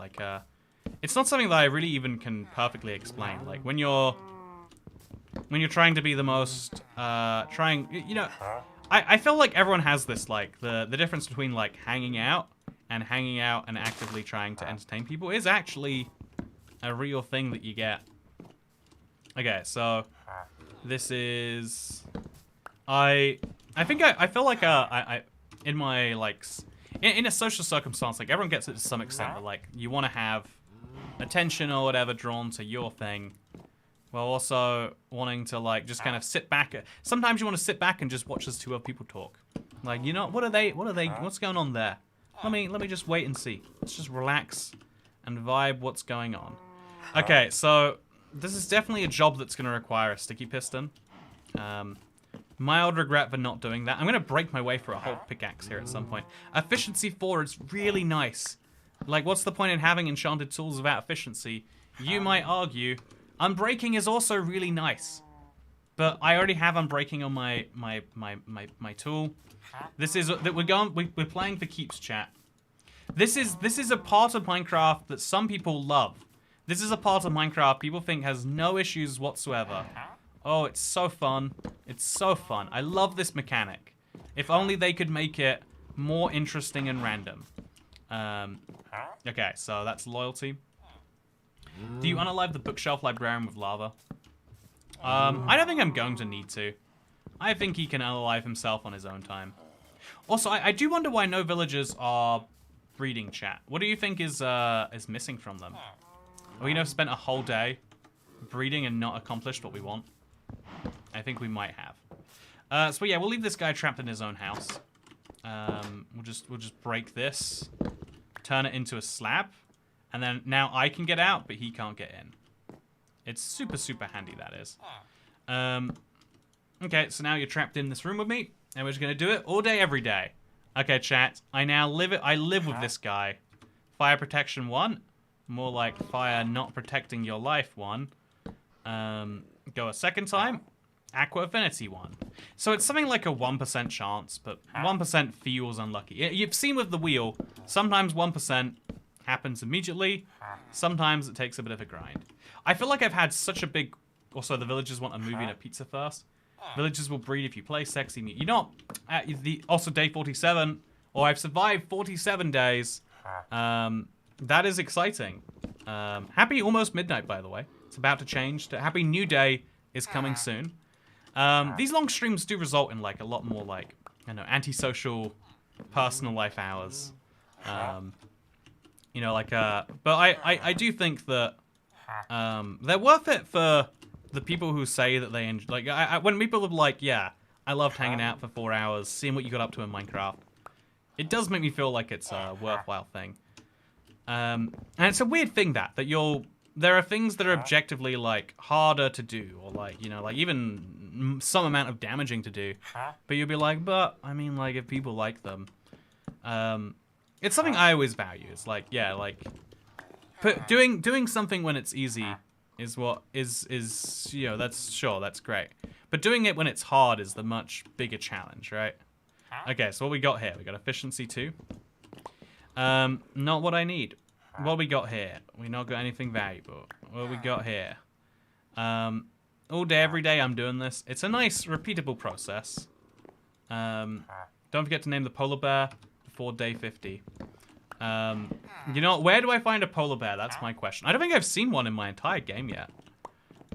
It's not something that I really even can perfectly explain. When you're trying to be the most, I feel like everyone has this, the difference between, hanging out and actively trying to entertain people is actually a real thing that you get. Okay, so this is, I feel like, in my, in a social circumstance, everyone gets it to some extent, but, you want to have attention or whatever drawn to your thing, while also wanting to, just kind of sit back. Sometimes you want to sit back and just watch as two other people talk. What's going on there? Let me just wait and see. Let's just relax and vibe what's going on. Okay, so this is definitely a job that's going to require a sticky piston. Mild regret for not doing that. I'm going to break my way for a whole pickaxe here at some point. Efficiency 4 is really nice. What's the point in having enchanted tools without efficiency? You might argue. Unbreaking is also really nice. But I already have unbreaking on my tool. This is we're playing for keeps, chat. This is a part of Minecraft that some people love. This is a part of Minecraft people think has no issues whatsoever. Oh, it's so fun. It's so fun. I love this mechanic. If only they could make it more interesting and random. Okay, so that's loyalty. Do you unalive the bookshelf librarian with lava? I don't think I'm going to need to. I think he can unalive himself on his own time. Also, I do wonder why no villagers are breeding, chat. What do you think is missing from them? We spent a whole day breeding and not accomplished what we want. I think we might have. So yeah, we'll leave this guy trapped in his own house. We'll just break this, turn it into a slab, and then now I can get out, but he can't get in. It's super, super handy, that is. Okay, so now you're trapped in this room with me, and we're just gonna do it all day, every day. Okay, chat. I live with this guy. Fire protection 1. More like fire not protecting your life 1. Go a second time. Aqua affinity 1. So it's something like a 1% chance, but 1% feels unlucky. You've seen with the wheel, sometimes 1% happens immediately. Sometimes it takes a bit of a grind. I feel like I've had such a big... Also, the villagers want a movie and a pizza first. Villagers will breed if you play sexy meat. You know, also day 47, or I've survived 47 days. That is exciting. Happy almost midnight, by the way. It's about to change. Happy new day is coming soon. These long streams do result in like a lot more like, I don't know, antisocial personal life hours. You know, like, but I do think that they're worth it for the people who say that they enjoy, like, when people are like, yeah, I loved hanging out for 4 hours, seeing what you got up to in Minecraft, it does make me feel like it's a worthwhile thing. And it's a weird thing that there are things that are objectively, like, harder to do, or, like, you know, like, even some amount of damaging to do, but you'll be like, but, I mean, like, if people like them, it's something I always value. It's like, yeah, like, doing something when it's easy is what is you know, that's great. But doing it when it's hard is the much bigger challenge, right? Okay, so what we got here? We got efficiency 2. Not what I need. What we got here? We not got anything valuable. What we got here? All day, every day I'm doing this. It's a nice, repeatable process. Don't forget to name the polar bear before day 50. You know, where do I find a polar bear? That's my question. I don't think I've seen one in my entire game yet.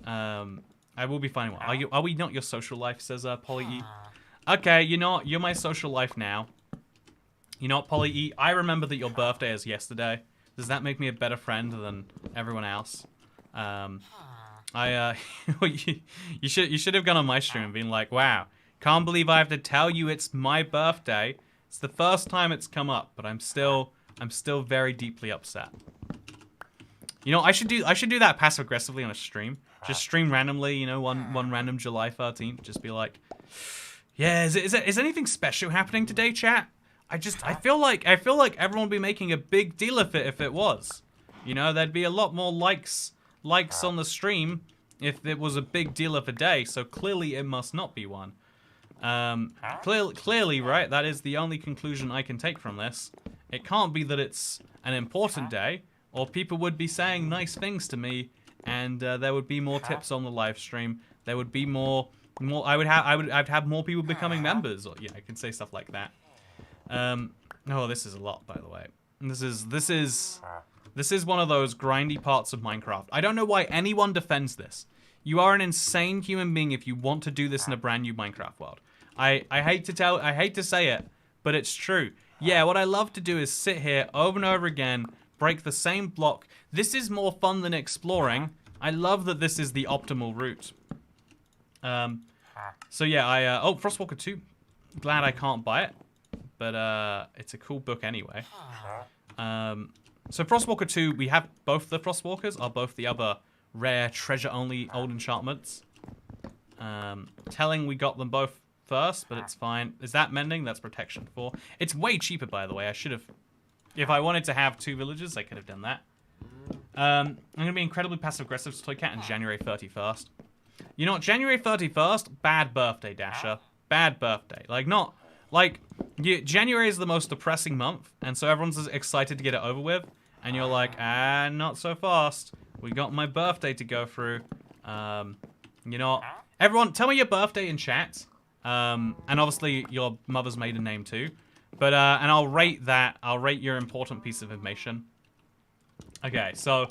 I will be finding one. Are we not your social life, says Polly E. Okay, you know, you're my social life now. You know what, Polly E? I remember that your birthday is yesterday. Does that make me a better friend than everyone else? You should have gone on my stream and been like, wow, can't believe I have to tell you it's my birthday. It's the first time it's come up, but I'm still very deeply upset. You know, I should do that passive aggressively on a stream. Just stream randomly, you know, one random July 13th. Just be like, yeah, is anything special happening today, chat? I feel like everyone would be making a big deal of it if it was. You know, there'd be a lot more likes on the stream if it was a big deal of a day. So clearly it must not be one. Clearly, right? That is the only conclusion I can take from this. It can't be that it's an important day, or people would be saying nice things to me, and there would be more tips on the live stream. There would be more. I'd have more people becoming members, or yeah, I can say stuff like that. Oh, this is a lot, by the way. This is one of those grindy parts of Minecraft. I don't know why anyone defends this. You are an insane human being if you want to do this in a brand new Minecraft world. I hate to say it, but it's true. Yeah, what I love to do is sit here over and over again, break the same block. This is more fun than exploring. I love that this is the optimal route. So yeah, oh, Frostwalker 2. Glad I can't buy it, but it's a cool book anyway. So Frostwalker 2, we have both the Frostwalkers, are both the other rare treasure-only old enchantments. Telling we got them both first, but it's fine. Is that mending? That's protection 4. It's way cheaper, by the way. I should have... If I wanted to have 2 villages, I could have done that. I'm going to be incredibly passive-aggressive to TOTEMS on January 31st. You know what? January 31st, bad birthday, Dasher. Bad birthday. Like, not... Like, January is the most depressing month, and so everyone's excited to get it over with, and you're like, not so fast. We got my birthday to go through. You know, everyone, tell me your birthday in chat. And obviously your mother's maiden name too. But, and I'll rate that. I'll rate your important piece of information. Okay, so,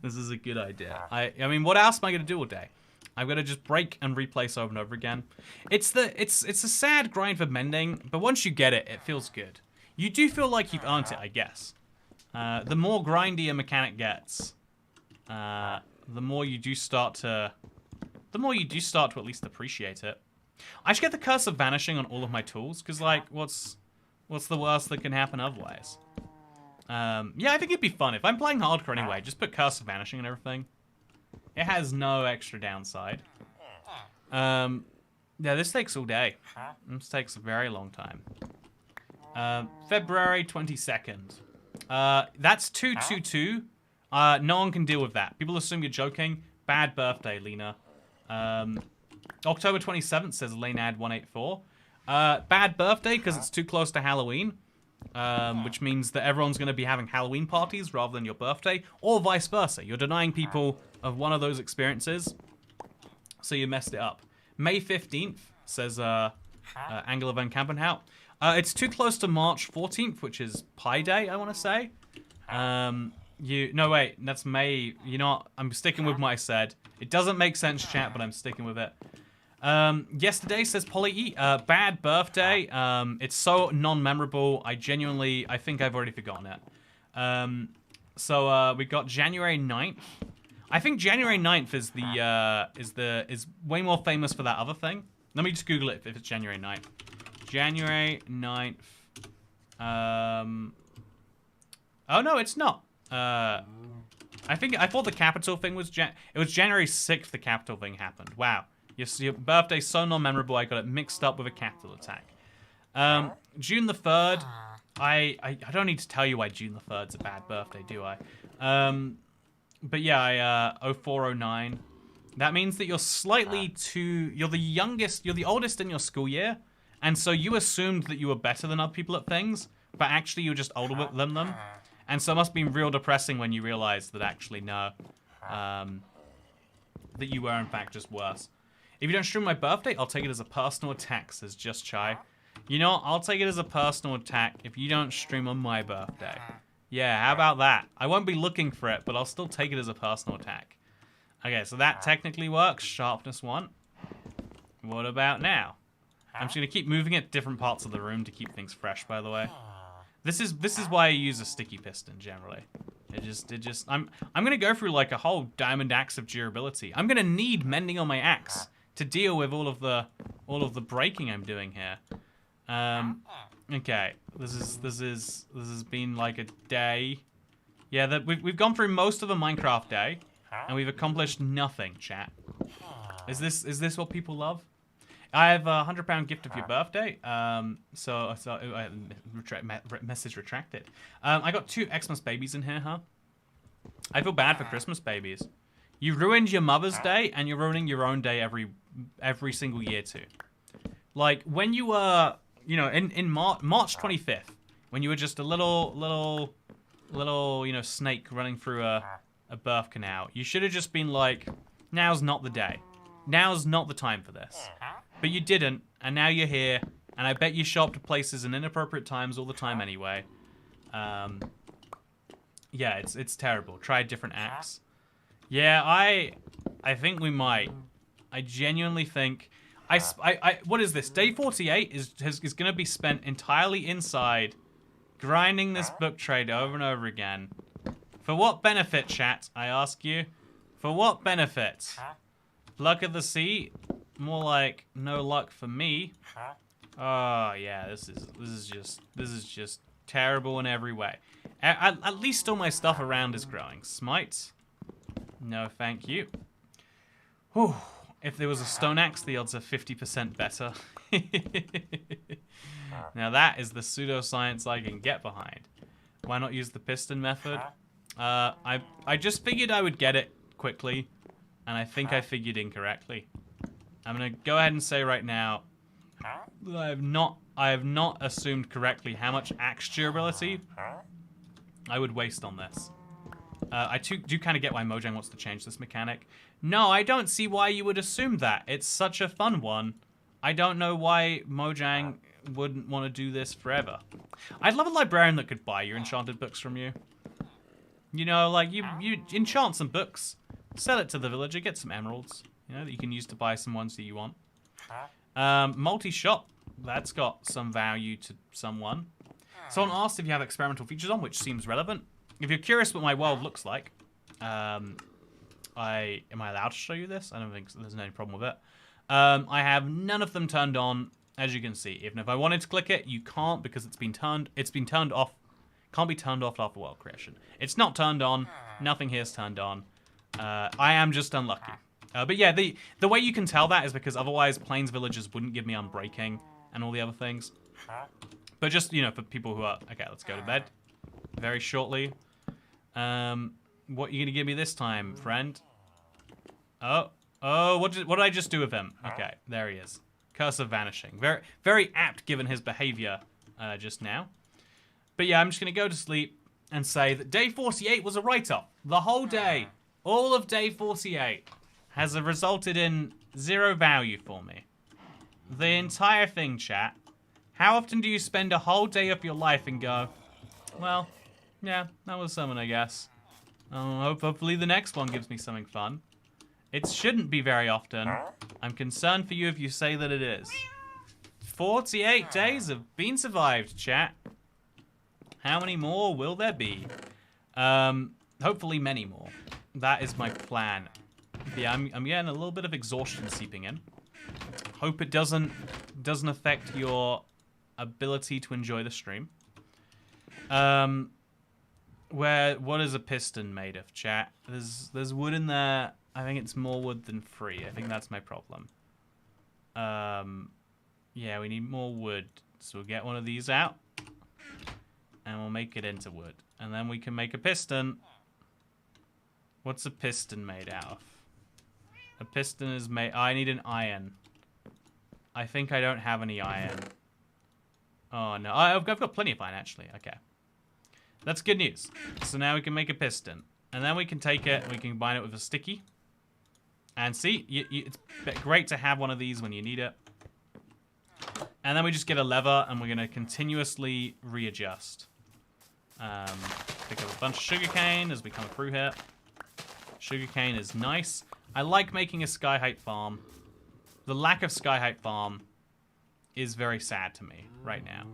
this is a good idea. I mean, what else am I going to do all day? I'm going to just break and replace over and over again. It's a sad grind for mending, but once you get it, it feels good. You do feel like you've earned it, I guess. The more grindy a mechanic gets, the more you do start to the more you do start to at least appreciate it. I should get the Curse of Vanishing on all of my tools, because, like, what's the worst that can happen otherwise? Yeah, I think it'd be fun. If I'm playing hardcore anyway, just put Curse of Vanishing and everything. It has no extra downside. Yeah, this takes all day. This takes a very long time. February 22nd. That's 222. No one can deal with that. People assume you're joking. Bad birthday, Lena. October 27th says Lanad184. Bad birthday because it's too close to Halloween. Which means that everyone's going to be having Halloween parties rather than your birthday. Or vice versa. You're denying people of one of those experiences. So you messed it up. May 15th says Angela van Kampenhout. It's too close to March 14th, which is Pi Day, I want to say. No, wait, that's May. You know what? I'm sticking with what I said. It doesn't make sense, chat, but I'm sticking with it. Yesterday says Polly E. Bad birthday. It's so non-memorable. I think I've already forgotten it. So we got January 9th. I think January 9th is way more famous for that other thing. Let me just Google it if it's January 9th. January 9th. Oh no, it's not. I thought the Capitol thing was it was January 6th the Capitol thing happened. Wow. Your birthday's so non-memorable I got it mixed up with a Capitol attack. June the 3rd. I don't need to tell you why June the 3rd's a bad birthday, do I? But yeah, 0409. That means that you're slightly you're the youngest, you're the oldest in your school year, and so you assumed that you were better than other people at things, but actually you're just older than them. And so it must be real depressing when you realize that actually no, that you were in fact just worse. If you don't stream my birthday, I'll take it as a personal attack, says Just Chai. You know what? I'll take it as a personal attack if you don't stream on my birthday. Yeah, how about that? I won't be looking for it, but I'll still take it as a personal attack. Okay, so that technically works. Sharpness 1. What about now? I'm just going to keep moving it different parts of the room to keep things fresh, by the way. This is why I use a sticky piston generally. I'm gonna go through like a whole diamond axe of durability. I'm gonna need mending on my axe to deal with all of the breaking I'm doing here. Okay, this has been like a day. Yeah, we've gone through most of a Minecraft day, and we've accomplished nothing. Chat, is this what people love? I have a £100 gift of your birthday. Message retracted. I got 2 Xmas babies in here, huh? I feel bad for Christmas babies. You ruined your Mother's Day, and you're ruining your own day every single year too. Like when you were, you know, in March 25th, when you were just a little, you know, snake running through a birth canal. You should have just been like, now's not the day. Now's not the time for this. But you didn't, and now you're here, and I bet you show up to places in inappropriate times all the time anyway. Yeah, it's terrible. Try a different axe. Yeah, I think we might. I genuinely think... what is this? Day 48 is going to be spent entirely inside, grinding this book trade over and over again. For what benefit, chat, I ask you? For what benefit? Luck of the sea? More like no luck for me. Oh yeah, this is just terrible in every way. At least all my stuff around is growing. Smite? No, thank you. Whew. If there was a stone axe, the odds are 50% better. Now that is the pseudoscience I can get behind. Why not use the piston method? I just figured I would get it quickly, and I think I figured incorrectly. I'm gonna go ahead and say right now that I have not assumed correctly how much axe durability I would waste on this. I do kind of get why Mojang wants to change this mechanic. No, I don't see why you would assume that. It's such a fun one. I don't know why Mojang wouldn't want to do this forever. I'd love a librarian that could buy your enchanted books from you. You know, like you enchant some books, sell it to the villager, get some emeralds. You know, that you can use to buy some ones that you want. Multi-shop. That's got some value to someone. Someone asked if you have experimental features on, which seems relevant. If you're curious what my world looks like, am I allowed to show you this? I don't think there's any problem with it. I have none of them turned on, as you can see. Even if I wanted to click it, you can't because it's been turned off. Can't be turned off after world creation. It's not turned on. Nothing here's turned on. I am just unlucky. But yeah, the way you can tell that is because otherwise Plains villagers wouldn't give me unbreaking and all the other things. But just, you know, for people who are... Okay, let's go to bed very shortly. What are you going to give me this time, friend? Oh, what did I just do with him? Okay, there he is. Curse of Vanishing. Very, very apt given his behavior just now. But yeah, I'm just going to go to sleep and say that day 48 was a write-off. The whole day, all of day 48, has resulted in 0 value for me. The entire thing, chat. How often do you spend a whole day of your life and go, well, yeah, that was something, I guess. Hopefully the next one gives me something fun. It shouldn't be very often. I'm concerned for you if you say that it is. 48 days have been survived, chat. How many more will there be? Hopefully many more. That is my plan. Yeah, I'm getting a little bit of exhaustion seeping in. Hope it doesn't affect your ability to enjoy the stream. What is a piston made of, chat? There's wood in there. I think it's more wood than free. I think that's my problem. Yeah, we need more wood. So we'll get one of these out. And we'll make it into wood. And then we can make a piston. What's a piston made out of? A piston is made... I need an iron. I think I don't have any iron. Oh, no. I've got plenty of iron, actually. Okay. That's good news. So now we can make a piston. And then we can take it and we can combine it with a sticky. And see, it's great to have one of these when you need it. And then we just get a lever and we're going to continuously readjust. Pick up a bunch of sugarcane as we come through here. Sugarcane is nice. I like making a sky height farm. The lack of sky height farm is very sad to me right now.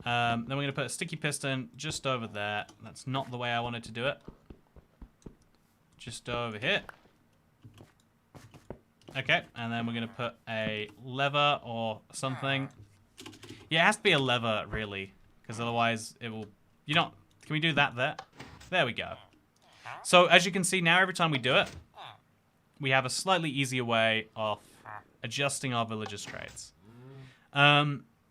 Then we're going to put a sticky piston just over there. That's not the way I wanted to do it. Just over here. Okay, and then we're going to put a lever or something. Yeah, it has to be a lever, really. Because otherwise it will... You know, can we do that there? There we go. So, as you can see now, every time we do it, we have a slightly easier way of adjusting our villager's trades.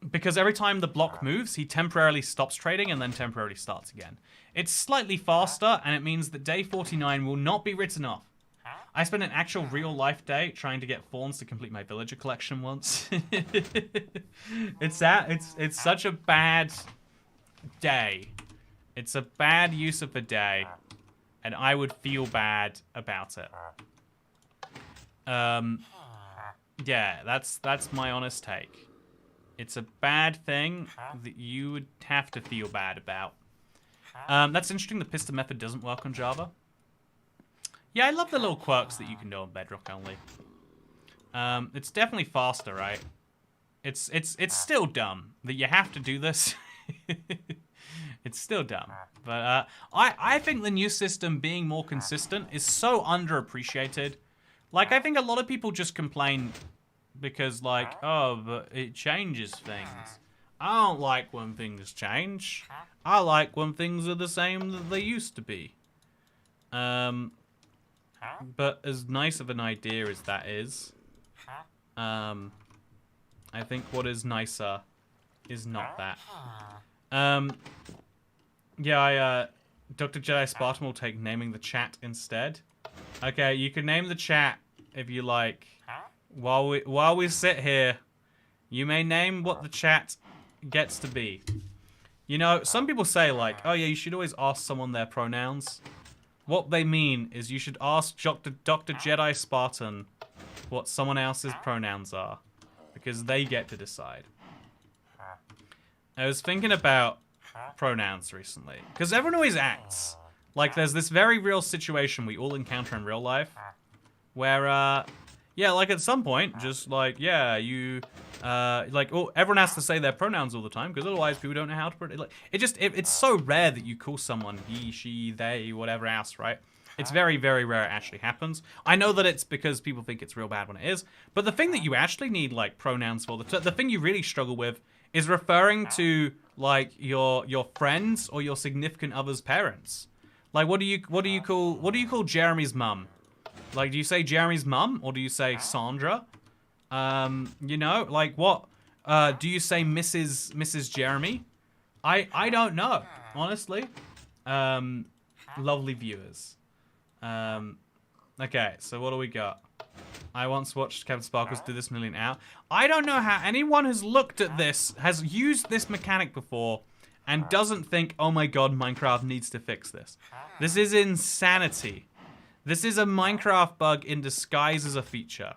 Because every time the block moves, he temporarily stops trading and then temporarily starts again. It's slightly faster, and it means that day 49 will not be written off. I spent an actual real-life day trying to get fawns to complete my villager collection once. It's such a bad day. It's a bad use of the day, and I would feel bad about it. Yeah, that's my honest take. It's a bad thing that you would have to feel bad about. That's interesting. The piston method doesn't work on Java. Yeah, I love the little quirks that you can do on Bedrock only. It's definitely faster, right? It's still dumb that you have to do this. It's still dumb. But I think the new system being more consistent is so underappreciated. Like, I think a lot of people just complain because, like, oh, but it changes things. I don't like when things change. I like when things are the same that they used to be. But as nice of an idea as that is, I think what is nicer is not that. Yeah, Dr. Jedi Spartan will take naming the chat instead. Okay, you can name the chat if you like. While we sit here, you may name what the chat gets to be. You know, some people say like, oh yeah, you should always ask someone their pronouns. What they mean is you should ask Dr. Jedi Spartan what someone else's pronouns are, because they get to decide. I was thinking about pronouns recently, because everyone always acts like there's this very real situation we all encounter in real life, where, yeah, like at some point, just like, yeah, you, like, oh, everyone has to say their pronouns all the time, because otherwise people don't know how to, like, it's so rare that you call someone he, she, they, whatever else, right? It's very, very rare it actually happens. I know that it's because people think it's real bad when it is, but the thing that you actually need like pronouns for, the thing you really struggle with is referring to like your friends or your significant other's parents. Like what do you call Jeremy's mum? Like do you say Jeremy's mum or do you say Sandra? You know, like what do you say Mrs. Jeremy? I don't know, honestly. Lovely viewers. Okay, so what do we got? I once watched Kevin Sparkles do this million out. I don't know how anyone has looked at this, has used this mechanic before, and doesn't think, oh my god, Minecraft needs to fix this. This is insanity. This is a Minecraft bug in disguise as a feature.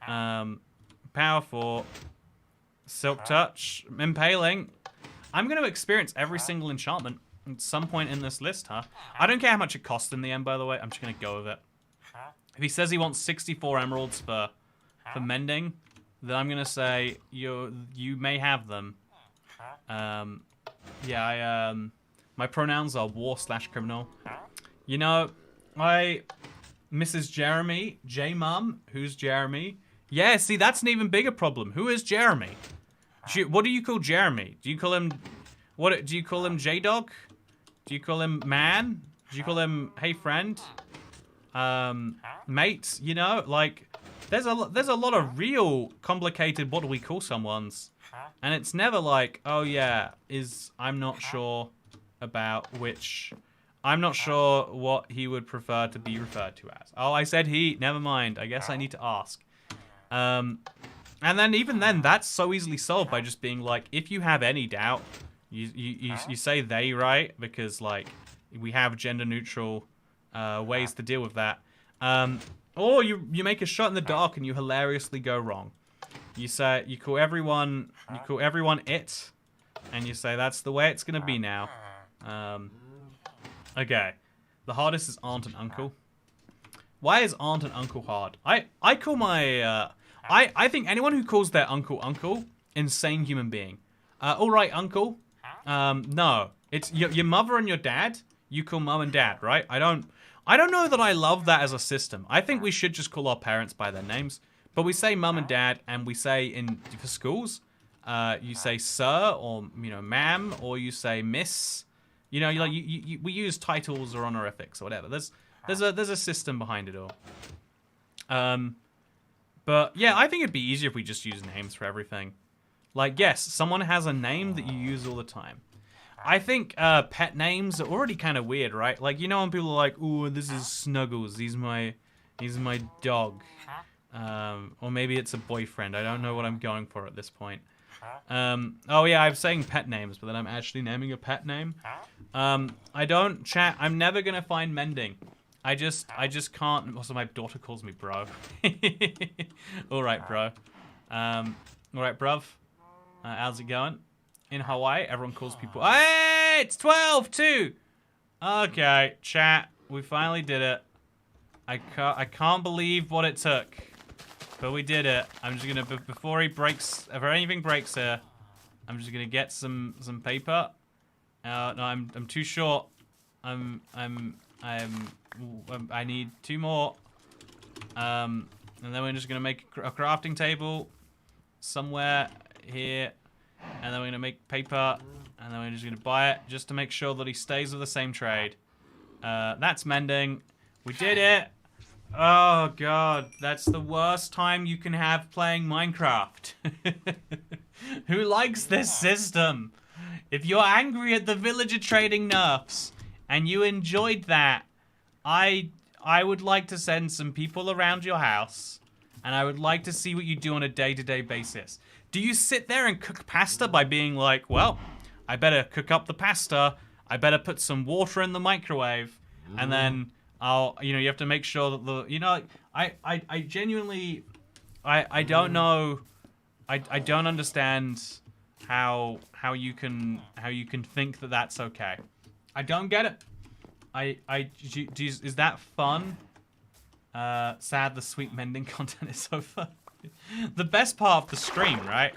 Power 4. Silk Touch. Impaling. I'm going to experience every single enchantment at some point in this list, huh? I don't care how much it costs in the end, by the way. I'm just going to go with it. If he says he wants 64 emeralds for mending, then I'm going to say you may have them. Yeah, my pronouns are war/criminal. You know, Mrs. Jeremy, J-Mum, who's Jeremy? Yeah, see, that's an even bigger problem. Who is Jeremy? What do you call Jeremy? Do you call him, do you call him J-Dog? Do you call him man? Do you call him hey friend? Mate, you know, like there's a lot of real complicated what do we call someone's, and it's never like, oh yeah, I'm not sure about which, I'm not sure what he would prefer to be referred to as. Oh, I said he, never mind, I guess I need to ask. And then even then, that's so easily solved by just being like, if you have any doubt, you say they, right? Because like we have gender neutral ways to deal with that. Or you make a shot in the dark and you hilariously go wrong. You call everyone it, and you say that's the way it's gonna be now. Okay, the hardest is aunt and uncle. Why is aunt and uncle hard? I call my I think anyone who calls their uncle insane human being. All right, uncle. No, it's your mother and your dad. You call mum and dad, right? I don't know that I love that as a system. I think we should just call our parents by their names. But we say mum and dad, and we say for schools, you say sir or ma'am, or you say miss. You know, we use titles or honorifics or whatever. There's a system behind it all. But yeah, I think it'd be easier if we just use names for everything. Like, yes, someone has a name that you use all the time. I think pet names are already kind of weird, right? Like, you know when people are like, "Ooh, this is Snuggles. He's my dog," or maybe it's a boyfriend. I don't know what I'm going for at this point. Oh yeah, I'm saying pet names, but then I'm actually naming a pet name. I don't chat. I'm never gonna find mending. I just can't. Also, my daughter calls me bro. All right, bro. All right, bruv. How's it going? In Hawaii, everyone calls people. Hey, it's 12-2. Okay, chat. We finally did it. I can't believe what it took, but we did it. I'm just gonna before anything breaks here, I'm just gonna get some paper. No, I'm too short. I need 2 more. And then we're just gonna make a crafting table somewhere here, and then we're gonna make paper, and then we're just gonna buy it just to make sure that he stays with the same trade. That's mending. We did it. Oh god, that's the worst time you can have playing Minecraft. Who likes this system? If you're angry at the villager trading nerfs and you enjoyed that, I would like to send some people around your house, and I would like to see what you do on a day-to-day basis. Do you sit there and cook pasta by being like, well, I better cook up the pasta, I better put some water in the microwave, and then you have to make sure that I genuinely, I don't know, I don't understand how you can think that that's okay. I don't get it. Is that fun? Sad the sweet mending content is so fun. The best part of the stream, right?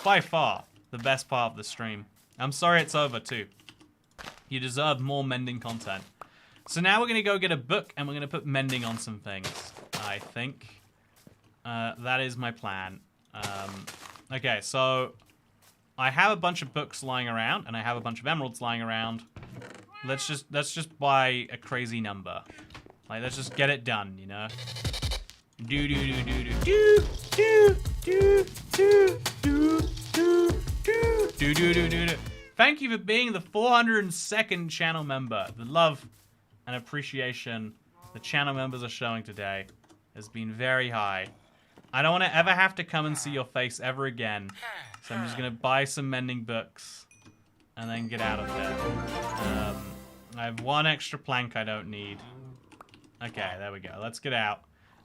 By far, the best part of the stream. I'm sorry it's over too. You deserve more mending content. So now we're going to go get a book, and we're going to put mending on some things, I think. That is my plan. Okay, so I have a bunch of books lying around, and I have a bunch of emeralds lying around. Let's just buy a crazy number. Like, let's just get it done, you know? Do do do do do do do do do do do do do do do. Thank you for being the 402nd channel member. The love and appreciation the channel members are showing today has been very high. I don't want to ever have to come and see your face ever again. So I'm just going to buy some mending books and then get out of there. I have one extra plank I don't need. Okay, there we go. Let's get out.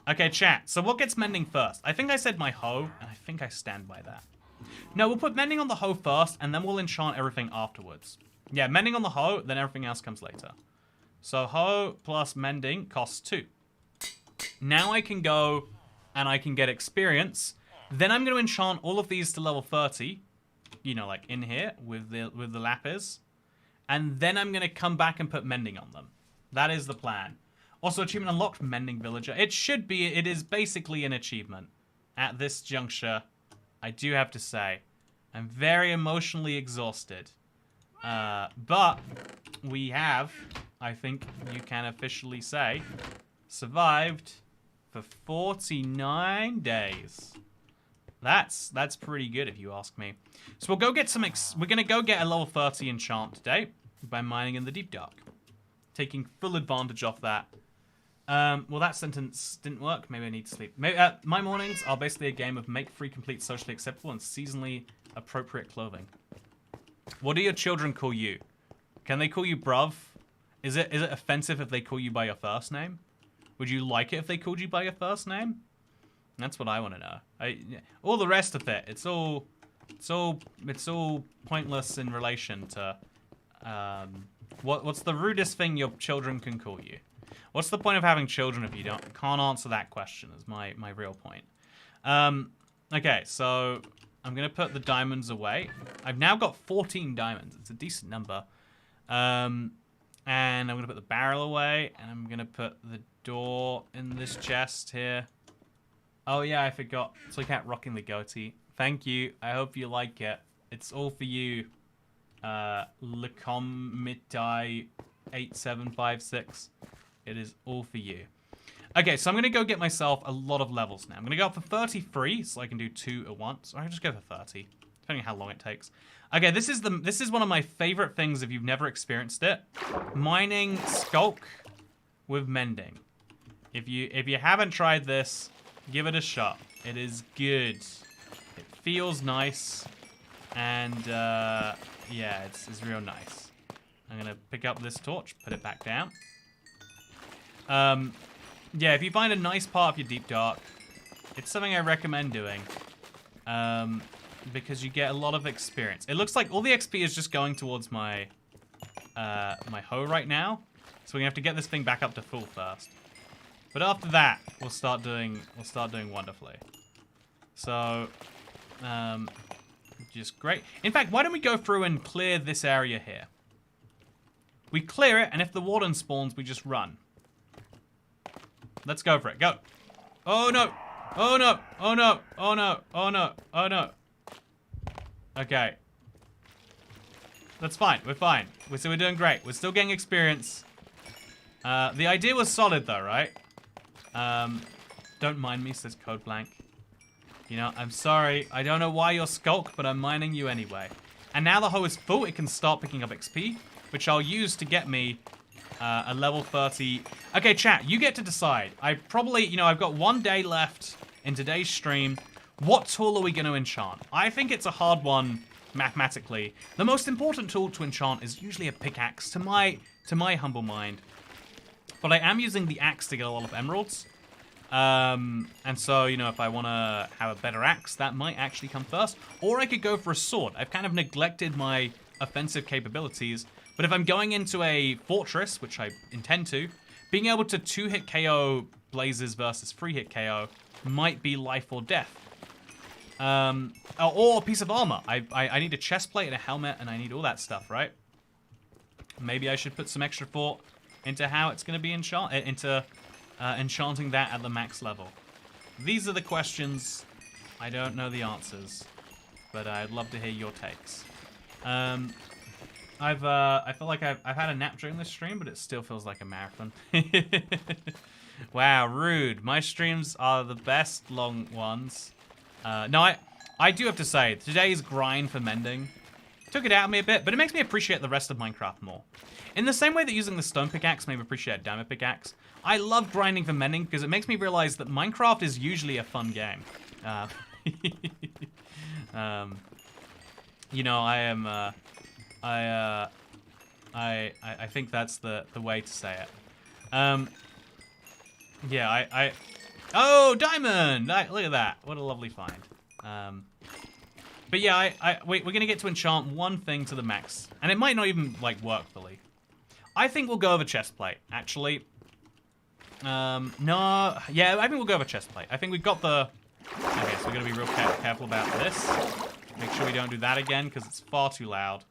Okay, chat. So what gets mending first? I think I said my hoe, and I think I stand by that. No, we'll put mending on the hoe first, and then we'll enchant everything afterwards. Yeah, mending on the hoe, then everything else comes later. So hoe plus mending costs 2. Now I can go and I can get experience. Then I'm going to enchant all of these to level 30. You know, like in here with the lapis. And then I'm going to come back and put mending on them. That is the plan. Also, achievement unlocked, mending villager. It should be, it is basically an achievement. At this juncture, I do have to say, I'm very emotionally exhausted. But we have, I think you can officially say, survived for 49 days. That's pretty good if you ask me. So we'll go get some, we're going to go get a level 30 enchant today by mining in the deep dark. Taking full advantage of that. Well, that sentence didn't work. Maybe I need to sleep. Maybe, my mornings are basically a game of make free, complete, socially acceptable, and seasonally appropriate clothing. What do your children call you? Can they call you bruv? Is it offensive if they call you by your first name? Would you like it if they called you by your first name? That's what I want to know. All the rest of it, it's all pointless in relation to what's the rudest thing your children can call you? What's the point of having children if you can't answer that question? Is my real point. Okay, so I'm gonna put the diamonds away. I've now got 14 diamonds. It's a decent number. And I'm gonna put the barrel away, and I'm gonna put the door in this chest here. Oh yeah, I forgot. TOTEMS rocking the goatee. Thank you. I hope you like it. It's all for you. Lecomitai 8756. It is all for you. Okay, so I'm going to go get myself a lot of levels now. I'm going to go up for 33, so I can do 2 at once. Or I can just go for 30, depending on how long it takes. Okay, this is one of my favorite things if you've never experienced it. Mining skulk with mending. If you haven't tried this, give it a shot. It is good. It feels nice. And, yeah, it's real nice. I'm going to pick up this torch, put it back down. Yeah, if you find a nice part of your deep dark, it's something I recommend doing. Because you get a lot of experience. It looks like all the XP is just going towards my my hoe right now. So we're gonna have to get this thing back up to full first. But after that, we'll start doing wonderfully. So, just great. In fact, why don't we go through and clear this area here? We clear it, and if the warden spawns, we just run. Let's go for it. Go. Oh no. Oh no. Oh no. Oh no. Oh no. Oh no. Okay. That's fine. We're fine. We're doing great. We're still getting experience. The idea was solid though, right? Don't mind me, says Code Blank. You know, I'm sorry. I don't know why you're skulk, but I'm mining you anyway. And now the hoe is full, it can start picking up XP, which I'll use to get me a level 30. Okay, chat, you get to decide. I probably, you know, I've got 1 day left in today's stream. What tool are we going to enchant? I think it's a hard one mathematically. The most important tool to enchant is usually a pickaxe, to my humble mind. But I am using the axe to get a lot of emeralds. And so, you know, if I want to have a better axe, that might actually come first. Or I could go for a sword. I've kind of neglected my offensive capabilities. But if I'm going into a fortress, which I intend to, being able to 2-hit KO blazes versus 3-hit KO might be life or death. Or a piece of armor. I need a chest plate and a helmet, and I need all that stuff, right? Maybe I should put some extra thought into how it's going to be enchanting that at the max level. These are the questions. I don't know the answers, but I'd love to hear your takes. I feel like I've had a nap during this stream, but it still feels like a marathon. Wow, rude. My streams are the best long ones. No, I do have to say, today's grind for mending took it out of me a bit, but it makes me appreciate the rest of Minecraft more. In the same way that using the stone pickaxe made me appreciate diamond pickaxe, I love grinding for mending because it makes me realize that Minecraft is usually a fun game. You know, I think that's the way to say it. Yeah, oh, diamond! Look at that. What a lovely find. But yeah, we're gonna get to enchant one thing to the max, and it might not even like work fully. I think we'll go over chestplate, actually. No, yeah, I think we'll go over chestplate. I think we've got the. Okay, so we're gonna be real careful about this. Make sure we don't do that again because it's far too loud.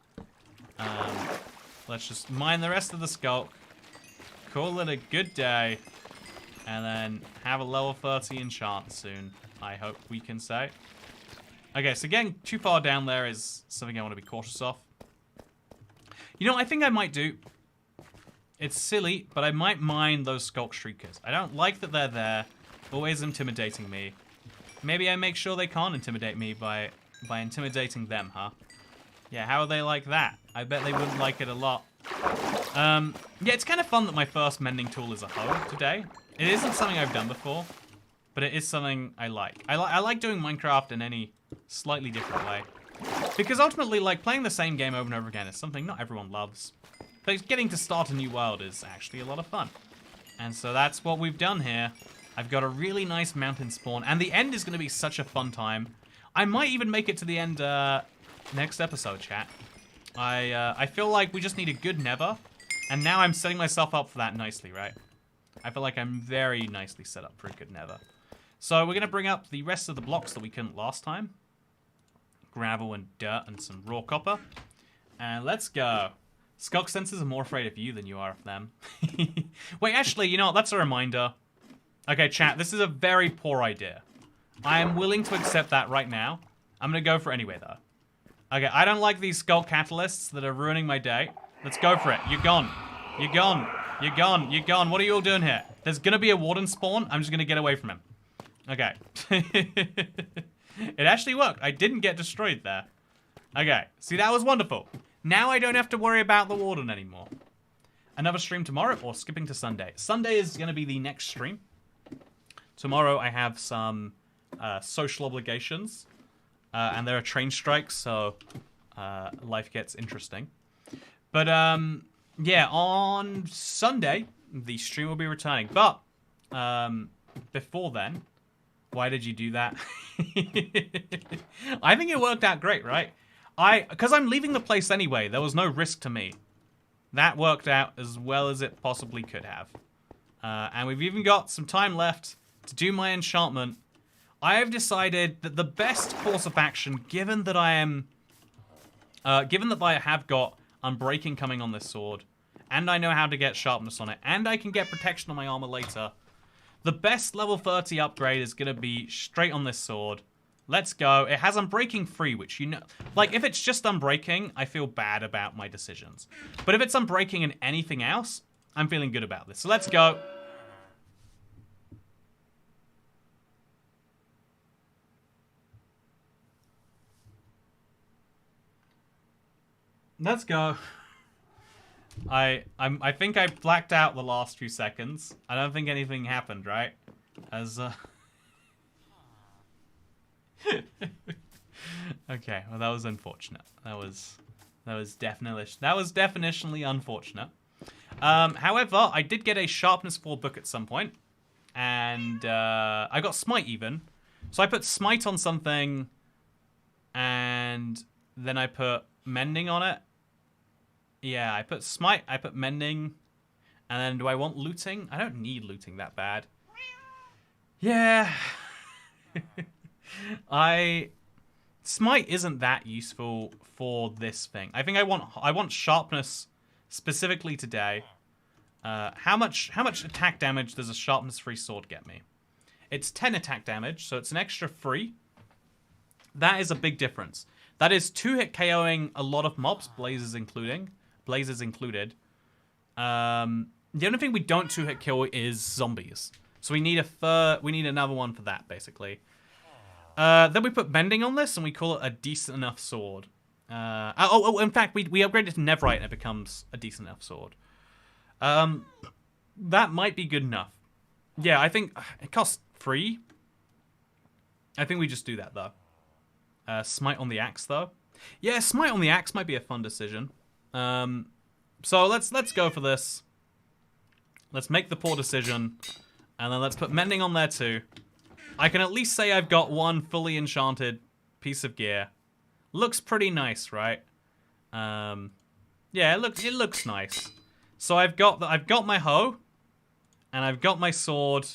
Let's just mine the rest of the skulk. Call it a good day. And then have a level 30 enchant soon, I hope we can say. Okay, so getting too far down there is something I want to be cautious of. You know what I think I might do? It's silly, but I might mine those skulk shriekers. I don't like that they're there, always intimidating me. Maybe I make sure they can't intimidate me by intimidating them, huh? Yeah, how are they like that? I bet they wouldn't like it a lot. Yeah, it's kind of fun that my first mending tool is a hoe today. It isn't something I've done before, but it is something I like. I like doing Minecraft in any slightly different way. Because ultimately, like, playing the same game over and over again is something not everyone loves. But getting to start a new world is actually a lot of fun. And so that's what we've done here. I've got a really nice mountain spawn, and the end is going to be such a fun time. I might even make it to the end next episode, chat. I feel like we just need a good nether, and now I'm setting myself up for that nicely, right? I feel like I'm very nicely set up for a good nether. So we're going to bring up the rest of the blocks that we couldn't last time. Gravel and dirt and some raw copper. And let's go. Skulk sensors are more afraid of you than you are of them. Wait, actually, you know what? That's a reminder. Okay, chat, this is a very poor idea. I am willing to accept that right now. I'm going to go for it anyway, though. Okay, I don't like these skulk catalysts that are ruining my day. Let's go for it. You're gone. You're gone. You're gone. You're gone. What are you all doing here? There's going to be a warden spawn. I'm just going to get away from him. Okay. It actually worked. I didn't get destroyed there. Okay. See, that was wonderful. Now I don't have to worry about the warden anymore. Another stream tomorrow or skipping to Sunday? Sunday is going to be the next stream. Tomorrow I have some social obligations. And there are train strikes, so life gets interesting. But, yeah, on Sunday, the stream will be returning. But, before then, why did you do that? I think it worked out great, right? Because I'm leaving the place anyway, there was no risk to me. That worked out as well as it possibly could have. And we've even got some time left to do my enchantment. I have decided that the best course of action, given that I have got Unbreaking coming on this sword, and I know how to get sharpness on it, and I can get protection on my armor later, the best level 30 upgrade is going to be straight on this sword. Let's go. It has Unbreaking 3, which, you know, like, if it's just Unbreaking, I feel bad about my decisions. But if it's Unbreaking and anything else, I'm feeling good about this. So let's go. Let's go. I think I blacked out the last few seconds. I don't think anything happened, right? As okay, well that was unfortunate. That was definitionally unfortunate. However, I did get a sharpness 4 book at some point, and I got smite even. So I put smite on something, and then I put mending on it. Yeah, I put smite, I put mending, and then do I want looting? I don't need looting that bad. Yeah. Smite isn't that useful for this thing. I think I want sharpness specifically today. How much attack damage does a sharpness 3 sword get me? It's 10 attack damage, so it's an extra 3. That is a big difference. That is 2-hit KOing a lot of mobs, blazes included. The only thing we don't 2-hit kill is zombies. So we need another one for that, basically. Then we put mending on this, and we call it a decent enough sword. In fact, we upgrade it to Neverite, and it becomes a decent enough sword. That might be good enough. Yeah, I think it costs 3. I think we just do that, though. Smite on the axe, though. Yeah, smite on the axe might be a fun decision. So let's go for this. Let's make the poor decision, and then let's put mending on there too. I can at least say I've got one fully enchanted piece of gear. Looks pretty nice, right? Yeah, it looks nice. So I've got my hoe, and I've got my sword,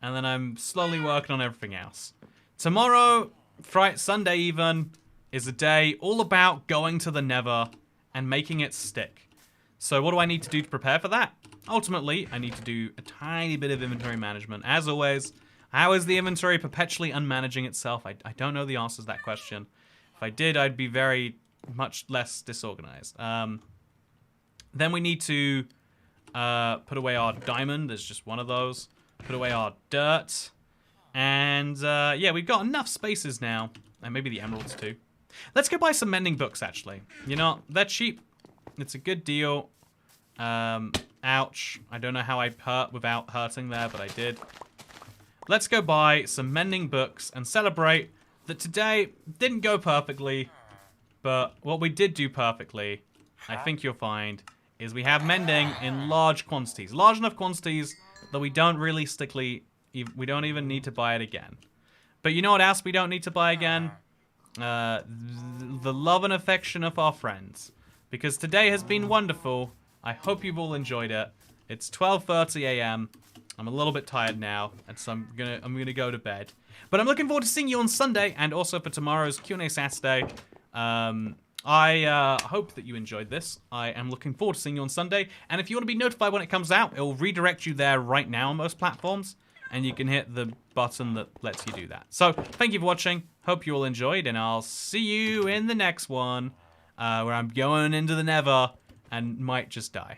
and then I'm slowly working on everything else. Tomorrow, Sunday even, is a day all about going to the Nether and making it stick. So what do I need to do to prepare for that? Ultimately, I need to do a tiny bit of inventory management. As always, how is the inventory perpetually unmanaging itself? I don't know the answer to that question. If I did, I'd be very much less disorganized. Then we need to put away our diamond. There's just one of those. Put away our dirt. And yeah, we've got enough spaces now. And maybe the emeralds too. Let's go buy some mending books, actually. You know, they're cheap. It's a good deal. Ouch. I don't know how I hurt without hurting there, but I did. Let's go buy some mending books and celebrate that today didn't go perfectly. But what we did do perfectly, I think you'll find, is we have mending in large quantities. Large enough quantities that we don't we don't even need to buy it again. But you know what else we don't need to buy again? The love and affection of our friends. Because today has been wonderful. I hope you've all enjoyed it. It's 12:30 a.m. I'm a little bit tired now, and so I'm gonna go to bed. But I'm looking forward to seeing you on Sunday, and also for tomorrow's Q&A Saturday. I hope that you enjoyed this. I am looking forward to seeing you on Sunday, and if you want to be notified when it comes out, it will redirect you there right now on most platforms, and you can hit the button that lets you do that. So, thank you for watching. Hope you all enjoyed, and I'll see you in the next one, where I'm going into the Nether and might just die.